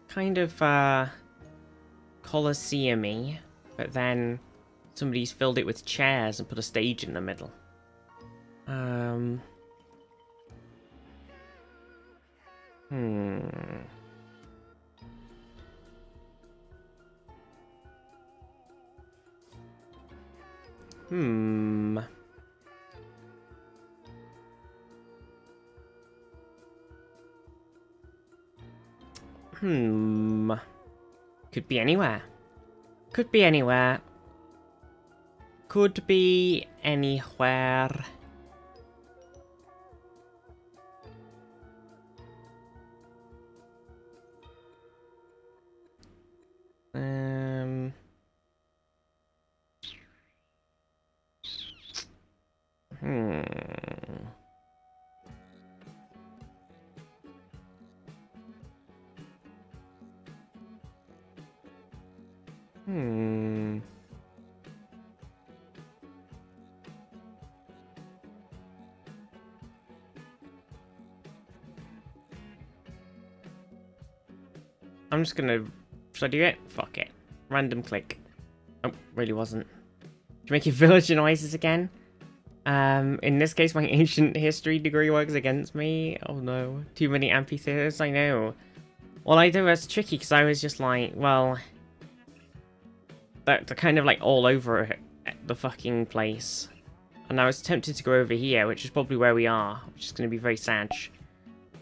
Kind of, Colosseum-y, but then somebody's filled it with chairs and put a stage in the middle. Could be anywhere. Could be anywhere. Could be anywhere. I'm just gonna... Should I do it? Fuck it. Random click. Oh, really wasn't. To make your villager noises again? In this case, my ancient history degree works against me. Oh no. Too many amphitheaters, I know. Well, I do, it's tricky because I was just like, well... They're kind of like all over the fucking place. And I was tempted to go over here, which is probably where we are, which is going to be very sad.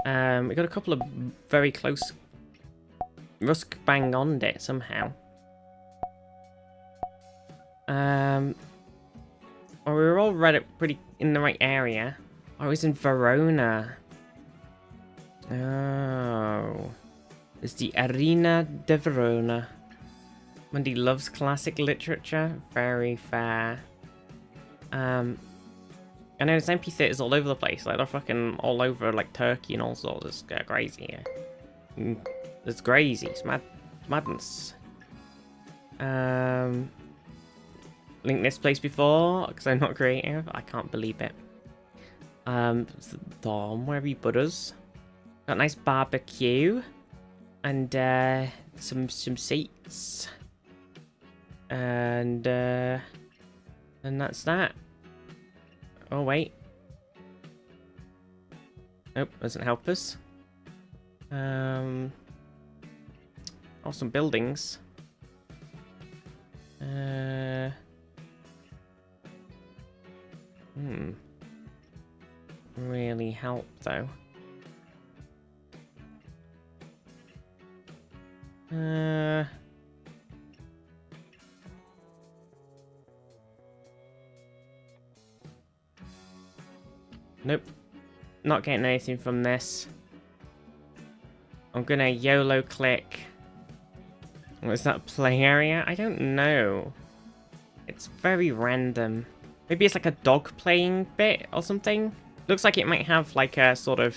We got a couple of very close... Rusk bang on it somehow. Well, we were all pretty in the right area. I was in Verona. Oh. It's the Arena de Verona. Wendy loves classic literature. Very fair. I know there's amphitheaters all over the place. Like, they're fucking all over, like, Turkey and all sorts. It's crazy. It's crazy. It's madness. Linked this place before, because I'm not creative. I can't believe it. Dom, where are you, butters? Got a nice barbecue. And, some seats. And that's that. Oh, wait. Nope, doesn't help us. Oh, some buildings. Really help, though. Nope. Not getting anything from this. I'm gonna YOLO click. Was that play area? I don't know. It's very random. Maybe it's like a dog playing bit or something. Looks like it might have like a sort of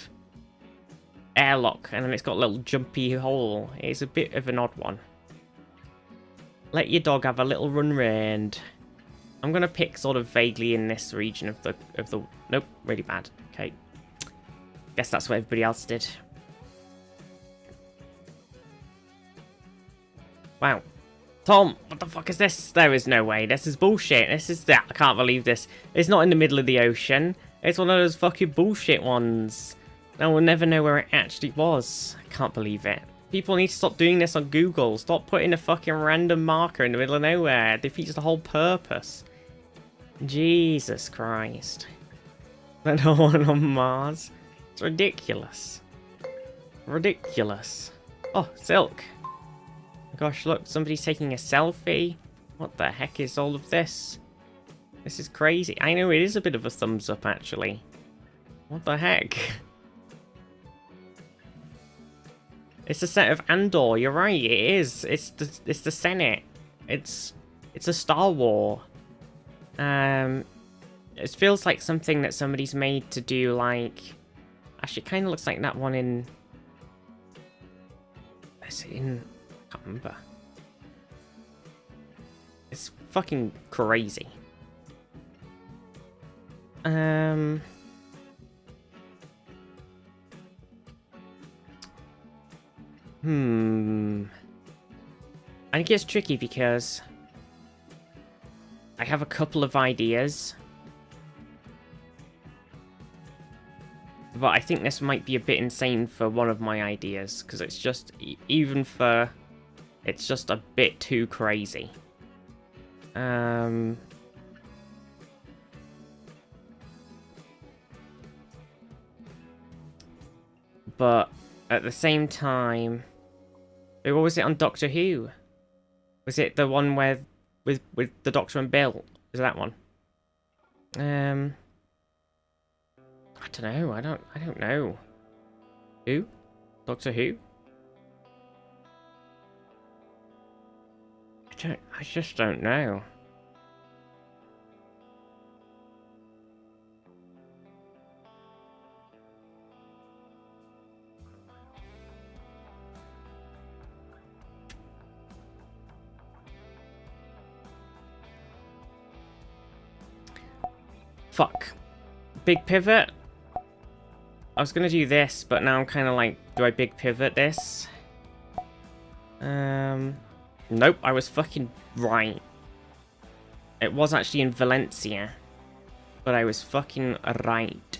airlock and then it's got a little jumpy hole. It's a bit of an odd one. Let your dog have a little run round. I'm gonna pick sort of vaguely in this region of the nope, really bad. Okay. Guess that's what everybody else did. Wow. Tom, what the fuck is this? There is no way. This is bullshit. This is that. I can't believe this. It's not in the middle of the ocean. It's one of those fucking bullshit ones. No, we'll never know where it actually was. I can't believe it. People need to stop doing this on Google. Stop putting a fucking random marker in the middle of nowhere. It defeats the whole purpose. Jesus Christ. That one on Mars. It's ridiculous. Ridiculous. Oh, silk. Gosh, look, somebody's taking a selfie. What the heck is all of this? This is crazy. I know it is a bit of a thumbs up, actually. What the heck? It's a set of Andor. You're right. It is. It's the Senate. It's a Star War. It feels like something that somebody's made to do like. Actually, it kind of looks like that one in. Is it in? I can't remember. It's fucking crazy. I think it's tricky because I have a couple of ideas. But I think this might be a bit insane for one of my ideas, because it's just, even for, it's just a bit too crazy. But at the same time, what was it on Doctor Who? Was it the one where with the Doctor and Bill? Was that one? I don't know. I don't know. Who? Doctor Who? I just don't know. Fuck. Big pivot? I was gonna do this, but now I'm kind of like, do I big pivot this? Nope, I was fucking right. It was actually in Valencia, but I was fucking right.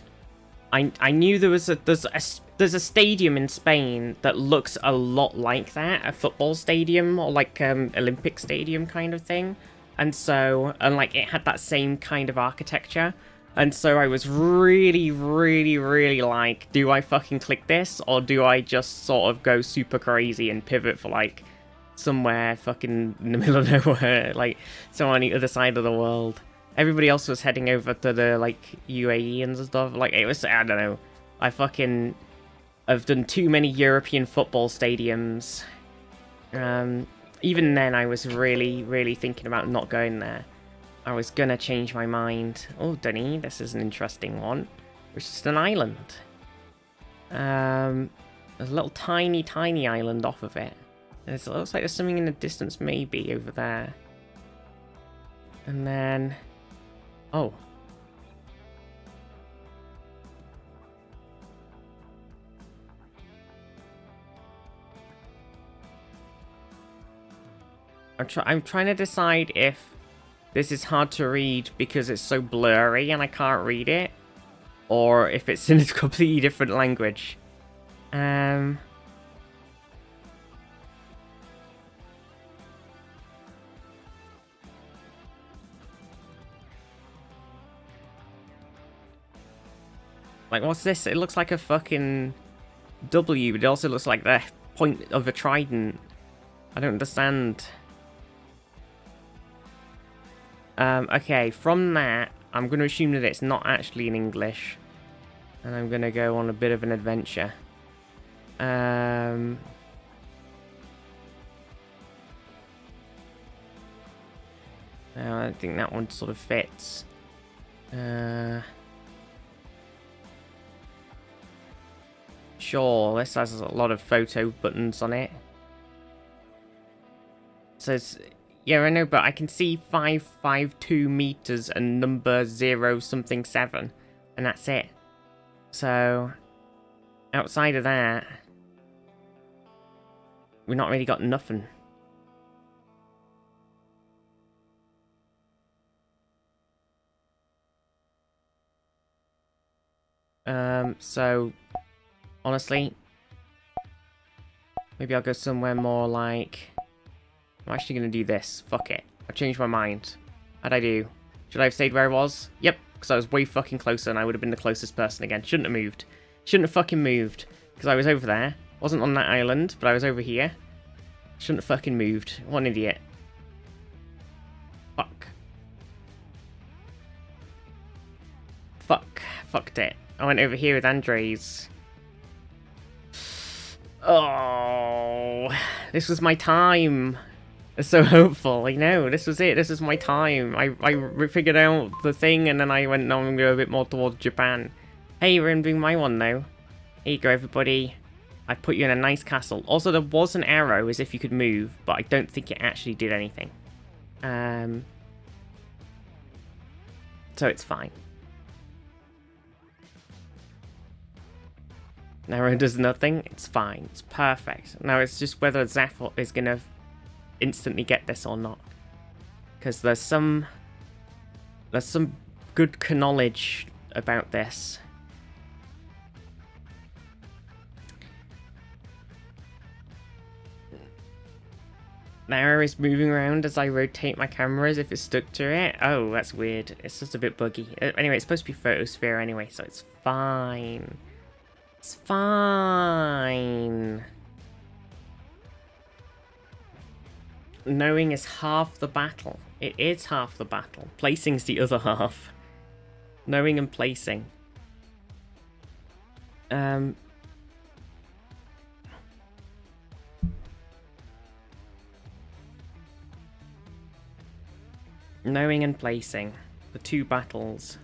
I knew there's a stadium in Spain that looks a lot like that, a football stadium or like Olympic stadium kind of thing, and like it had that same kind of architecture. And so I was really, really, really like, do I fucking click this? Or do I just sort of go super crazy and pivot for like somewhere fucking in the middle of nowhere, like somewhere on the other side of the world? Everybody else was heading over to the like UAE and stuff. Like it was, I don't know. I've done too many European football stadiums. Even then I was really, really thinking about not going there. I was gonna change my mind. Oh, Dunny, this is an interesting one. It's just an island. There's a little tiny, tiny island off of it. And it looks like there's something in the distance, maybe, over there. And then... Oh. I'm trying to decide if this is hard to read because it's so blurry and I can't read it, or if it's in a completely different language. Like, what's this? It looks like a fucking W, but it also looks like the point of a trident. I don't understand. Okay, from that, I'm going to assume that it's not actually in English. And I'm gonna go on a bit of an adventure. No, I think that one sort of fits. Sure, this has a lot of photo buttons on it. It says, yeah, I know, but I can see 552 meters and number 0 something 7, and that's it. So, outside of that, we've not really got nothing. So, honestly, maybe I'll go somewhere more like... I'm actually going to do this. Fuck it. I've changed my mind. How'd I do? Should I have stayed where I was? Yep, because I was way fucking closer and I would have been the closest person again. Shouldn't have moved. Shouldn't have fucking moved. Because I was over there. Wasn't on that island, but I was over here. Shouldn't have fucking moved. What an idiot. Fuck. Fuck. Fucked it. I went over here with Andres. Oh, this was my time. It's so hopeful, you know. This was it. This is my time. I figured out the thing, and then I went, no, I'm going to go a bit more towards Japan. Hey, we're doing my one, though. Here you go, everybody. I put you in a nice castle. Also, there was an arrow as if you could move, but I don't think it actually did anything. So it's fine. Arrow does nothing. It's fine. It's perfect. Now it's just whether Zeph is going to instantly get this or not. Because there's some good knowledge about this. The arrow is moving around as I rotate my camera as if it's stuck to it. Oh, that's weird. It's just a bit buggy. Anyway, it's supposed to be photosphere anyway, so it's fine. It's fine. Knowing is half the battle. It is half the battle. Placing's the other half. Knowing and placing. Knowing and placing. The two battles.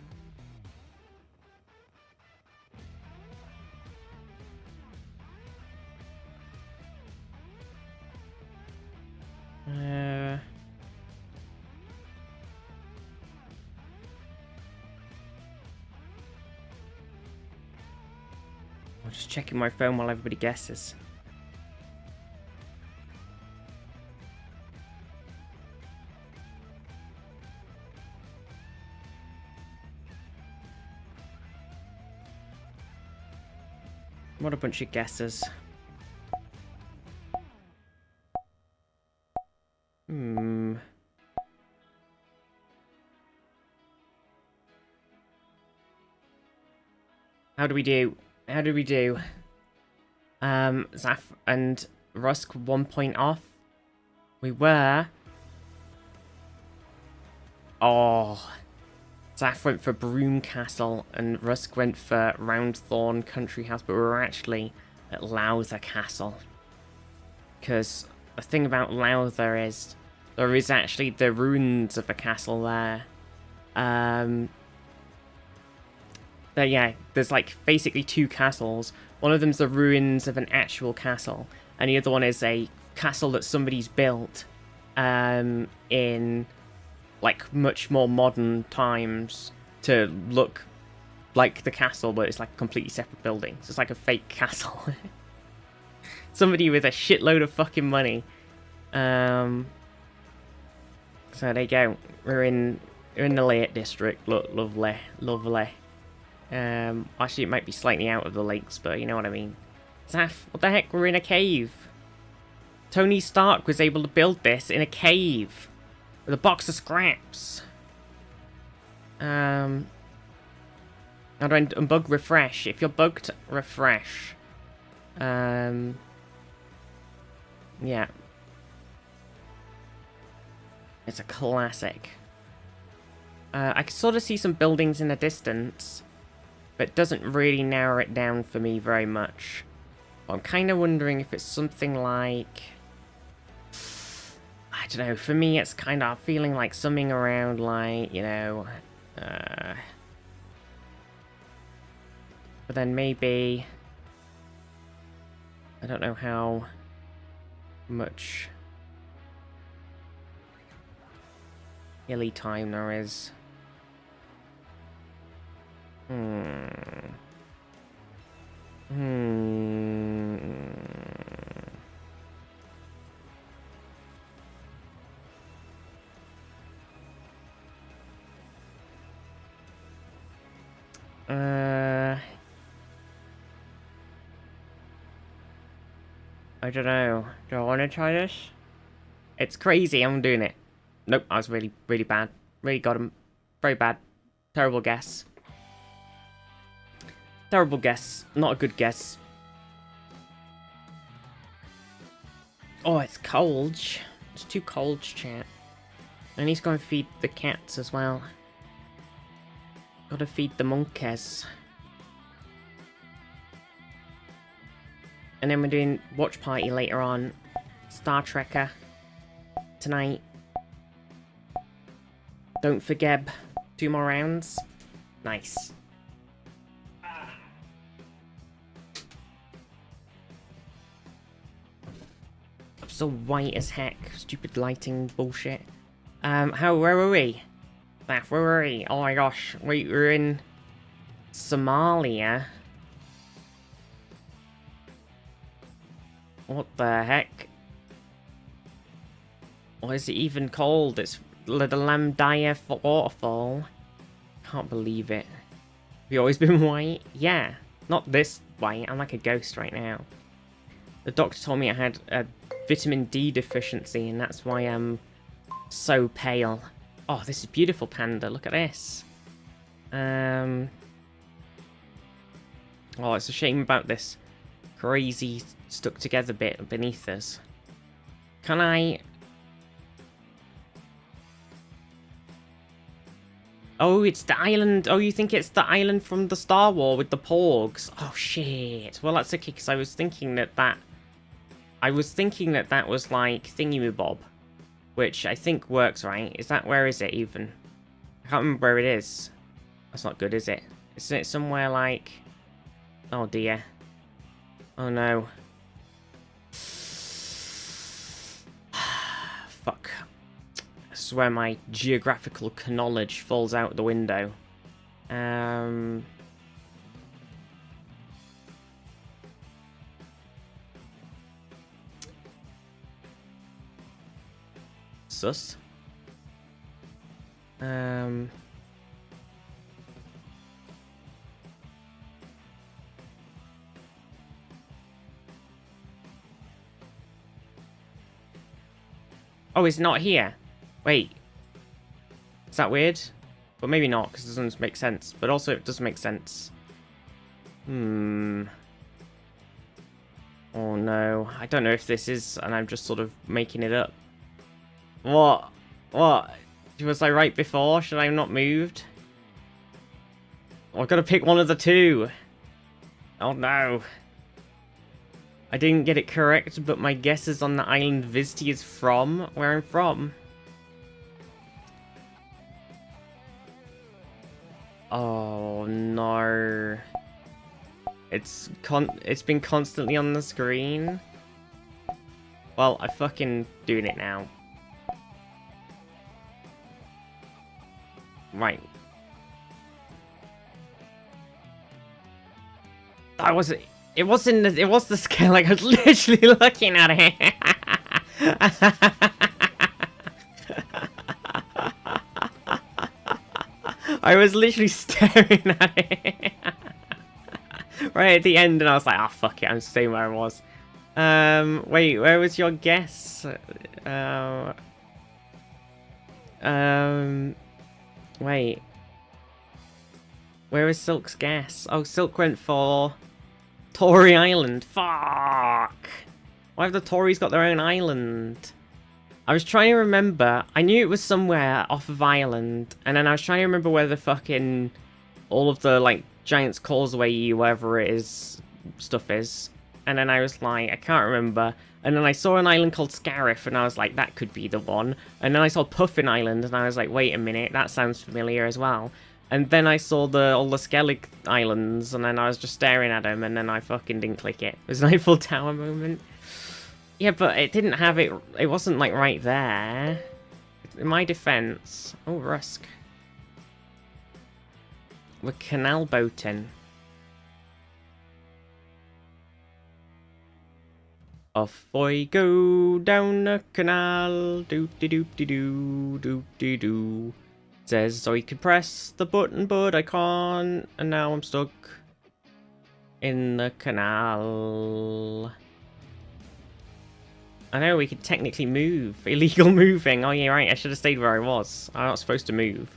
I'm just checking my phone while everybody guesses. What a bunch of guesses. How do we do? How do we do? Zaf and Rusk 1 point off. We were. Oh. Zaf went for Broom Castle and Rusk went for Roundthorn Country House, but we were actually at Lowther Castle. Because the thing about Lowther is there is actually the ruins of a castle there. Yeah, there's like basically two castles. One of them's the ruins of an actual castle, and the other one is a castle that somebody's built in like much more modern times to look like the castle, but it's like a completely separate building. So it's like a fake castle. Somebody with a shitload of fucking money. So there you go. We're in the Lake District. Look, lovely, lovely. Actually, it might be slightly out of the lakes, but you know what I mean. Zaf, what the heck? We're in a cave. Tony Stark was able to build this in a cave with a box of scraps. How do I unbug refresh? If you're bugged, refresh. Yeah. It's a classic. I can sort of see some buildings in the distance. but doesn't really narrow it down for me very much. I'm kind of wondering if it's something like... I don't know, for me it's kind of feeling like something around like, you know... but then maybe... I don't know how much hilly time there is. I don't know. Do I want to try this? It's crazy. I'm doing it. Nope, I was really, really bad. Really got him. Very bad. Terrible guess. Terrible guess. Not a good guess. Oh, it's cold. It's too cold, chat. And he's going to feed the cats as well. Gotta feed the monkeys. And then we're doing watch party later on. Star Trekker. Tonight. Don't forget. 2 more rounds. Nice. I'm so white as heck. Stupid lighting bullshit. Where were we? Where were we? Oh my gosh. Wait, we're in Somalia. What the heck? What is it even called? It's the Lamdaya waterfall. Can't believe it. Have you always been white? Yeah. Not this white. I'm like a ghost right now. The doctor told me I had a vitamin D deficiency and that's why I'm so pale. Oh, this is beautiful, panda. Look at this. Oh, it's a shame about this crazy stuck together bit beneath us. Can I... Oh, it's the island. Oh, you think it's the island from the Star Wars with the porgs? Oh, shit. Well, that's okay, because I was thinking that that was like Thingy-Bob, which I think works, right? Is that, where is it even? I can't remember where it is. That's not good, is it? Isn't it somewhere like... Oh, dear. Oh, no. Fuck. This is where my geographical knowledge falls out the window. Sus. Oh, it's not here. Wait. Is that weird? But maybe not, because it doesn't make sense. But also, it does make sense. Oh no. I don't know if this is, and I'm just sort of making it up. What? What? Was I right before? Should I have not moved? Oh, I've got to pick one of the two. Oh no. I didn't get it correct, but my guess is on the island viztee is from where I'm from. Oh no. It's been constantly on the screen. Well, I'm fucking doing it now. Right. It was the scale, like I was literally looking at it. I was literally staring at it. Right at the end, and I was like, oh fuck it, I'm staying where I was. Wait, where was your guess? Wait. Where is Silk's guess? Oh, Silk went for Tory Island. Fuck! Why have the Tories got their own island? I was trying to remember. I knew it was somewhere off of Ireland, and then I was trying to remember where the fucking all of the like Giant's Causeway, whatever it is, stuff is. And then I was like, I can't remember. And then I saw an island called Scarif, and I was like, that could be the one. And then I saw Puffin Island, and I was like, wait a minute, that sounds familiar as well. And then I saw all the Skellig Islands, and then I was just staring at them, and then I fucking didn't click it. It was an Eiffel Tower moment. Yeah, but it didn't have it, it wasn't like right there. In my defense, oh, Rusk. We're canal boating. Off I go down the canal, do-de-do-de-do, Says I could press the button, but I can't, and now I'm stuck in the canal. I know we could technically move. Illegal moving. Oh yeah, right, I should have stayed where I was. I'm not supposed to move.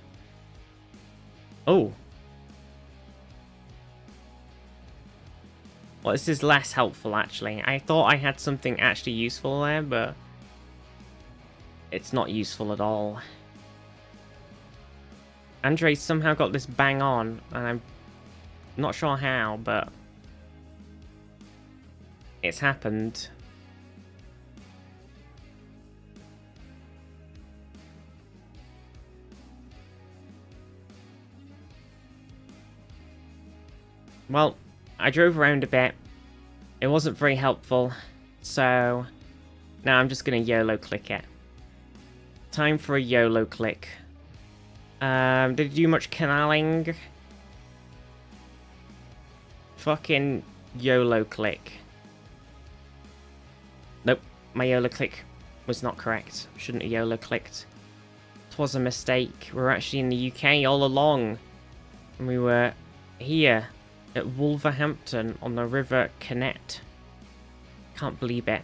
Oh. Well, this is less helpful, actually. I thought I had something actually useful there, but it's not useful at all. Andre's somehow got this bang on, and I'm not sure how, but it's happened. Well, I drove around a bit. It wasn't very helpful, so now I'm just gonna YOLO click it. Time for a YOLO click. Did you do much canaling? Fucking YOLO click. Nope, my YOLO click was not correct. Shouldn't have YOLO clicked. It was a mistake. We were actually in the UK all along. And we were here at Wolverhampton on the River Kennet. Can't believe it.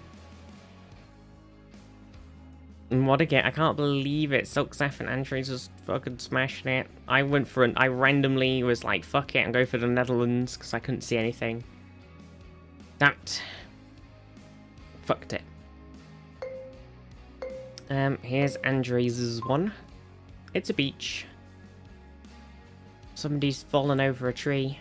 And what again? I can't believe it. Silksaf and Andres was fucking smashing it. I went for I randomly was like, fuck it, and go for the Netherlands because I couldn't see anything. That fucked it. Here's Andres' one. It's a beach. Somebody's fallen over a tree.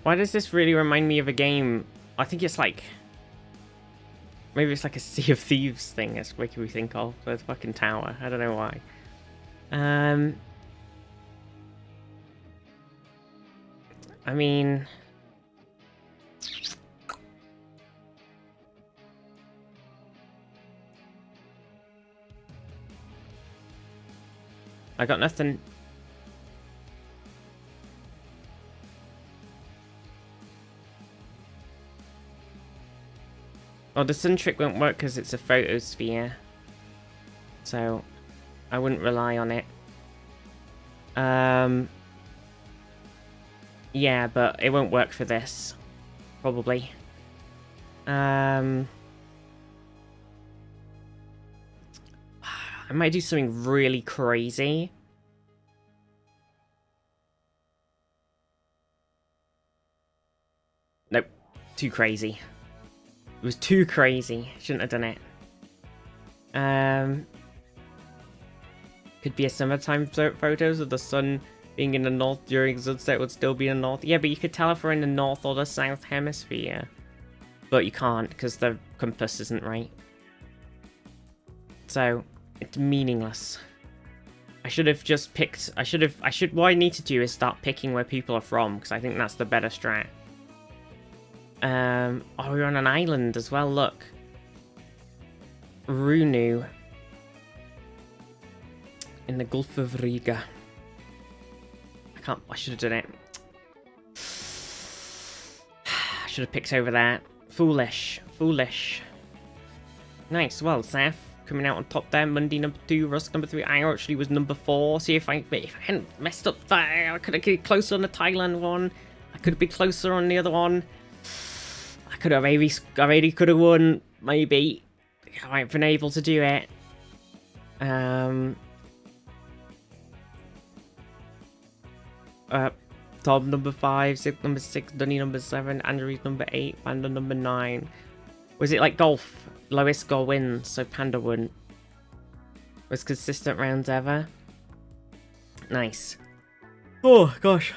Why does this really remind me of a game? I think it's like... Maybe it's like a Sea of Thieves thing that's making me think of. The fucking tower. I don't know why. I mean... I got nothing. Well, the sun trick won't work because it's a photosphere. So, I wouldn't rely on it. Yeah, but it won't work for this. Probably. I might do something really crazy. Nope. Too crazy. It was too crazy. Shouldn't have done it. Could be a summertime photos of the sun being in the north during sunset would still be in the north. Yeah, but you could tell if we're in the north or the south hemisphere. But you can't because the compass isn't right. So, it's meaningless. I should have just picked... What I need to do is start picking where people are from, because I think that's the better strat. Oh, we're on an island as well, look. Runu. In the Gulf of Riga. I should have done it. I should have picked over there. Foolish. Foolish. Nice, well, Saf coming out on top there. Mundy number 2, Rusk number 3. I actually was number 4. See if I hadn't messed up there, I could have been closer on the Thailand one. I could have been closer on the other one. I could have I really could have won, maybe. I might have been able to do it. Tom number 5, Sid number 6, Dunny number 7, Andrews number 8, Panda number 9. Was it like golf? Lowest score wins, so Panda won. Was consistent rounds ever. Nice. Oh gosh.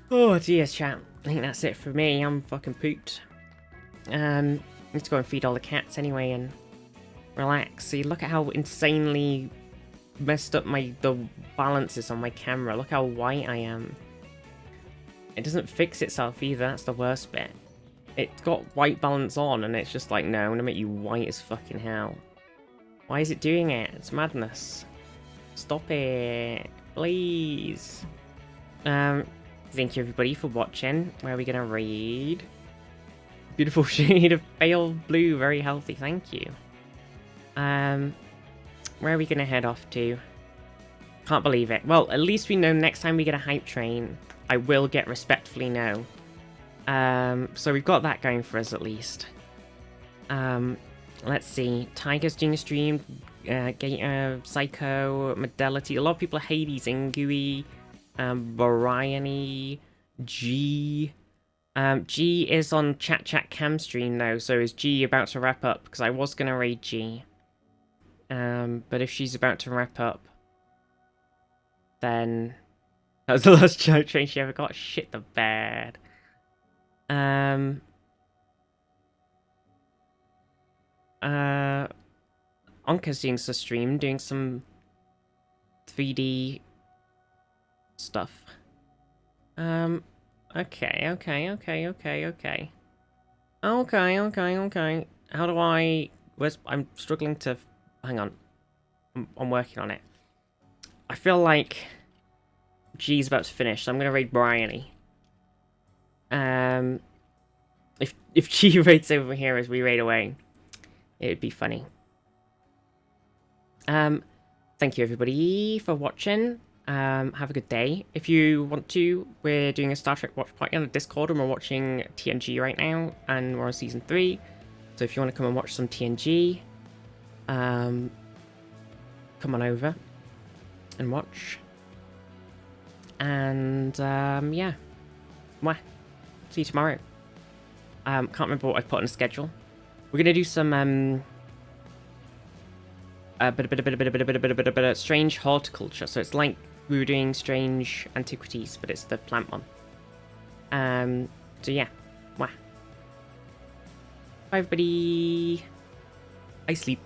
Oh dear, chat. I think that's it for me. I'm fucking pooped. Need to go and feed all the cats anyway and relax. See, look at how insanely messed up the balance is on my camera. Look how white I am. It doesn't fix itself either. That's the worst bit. It's got white balance on and it's just like, no, I'm gonna make you white as fucking hell. Why is it doing it? It's madness. Stop it, please. Thank you everybody for watching. Where are we gonna read? Beautiful shade of pale blue, very healthy, thank you. Where are we gonna head off to? Can't believe it. Well, at least we know next time we get a hype train, I will get Respectfully No. So we've got that going for us at least. Let's see. Tiger's doing a stream. Gator, Psycho, Modelity. A lot of people are Hades, Ingui, Bryony, G. G is on Chat Cam stream though, so is G about to wrap up? Because I was gonna raid G. But if she's about to wrap up, then that was the last joke train she ever got. Shit the bed. Onka's doing some stream, doing some 3D stuff. Okay. How do I... I'm struggling to... Hang on. I'm working on it. I feel like G's about to finish, so I'm gonna raid Bryony. If G raids over here as we raid away, it would be funny. Thank you everybody for watching. Have a good day. If you want to, we're doing a Star Trek watch party on the Discord and we're watching TNG right now and we're on season 3. So if you want to come and watch some TNG, come on over and watch. And yeah. Mwah. See you tomorrow. Can't remember what I put on the schedule. We're gonna do some strange horticulture. So it's like we were doing strange antiquities, but it's the plant one. So yeah. Mwah. Bye everybody. I sleep.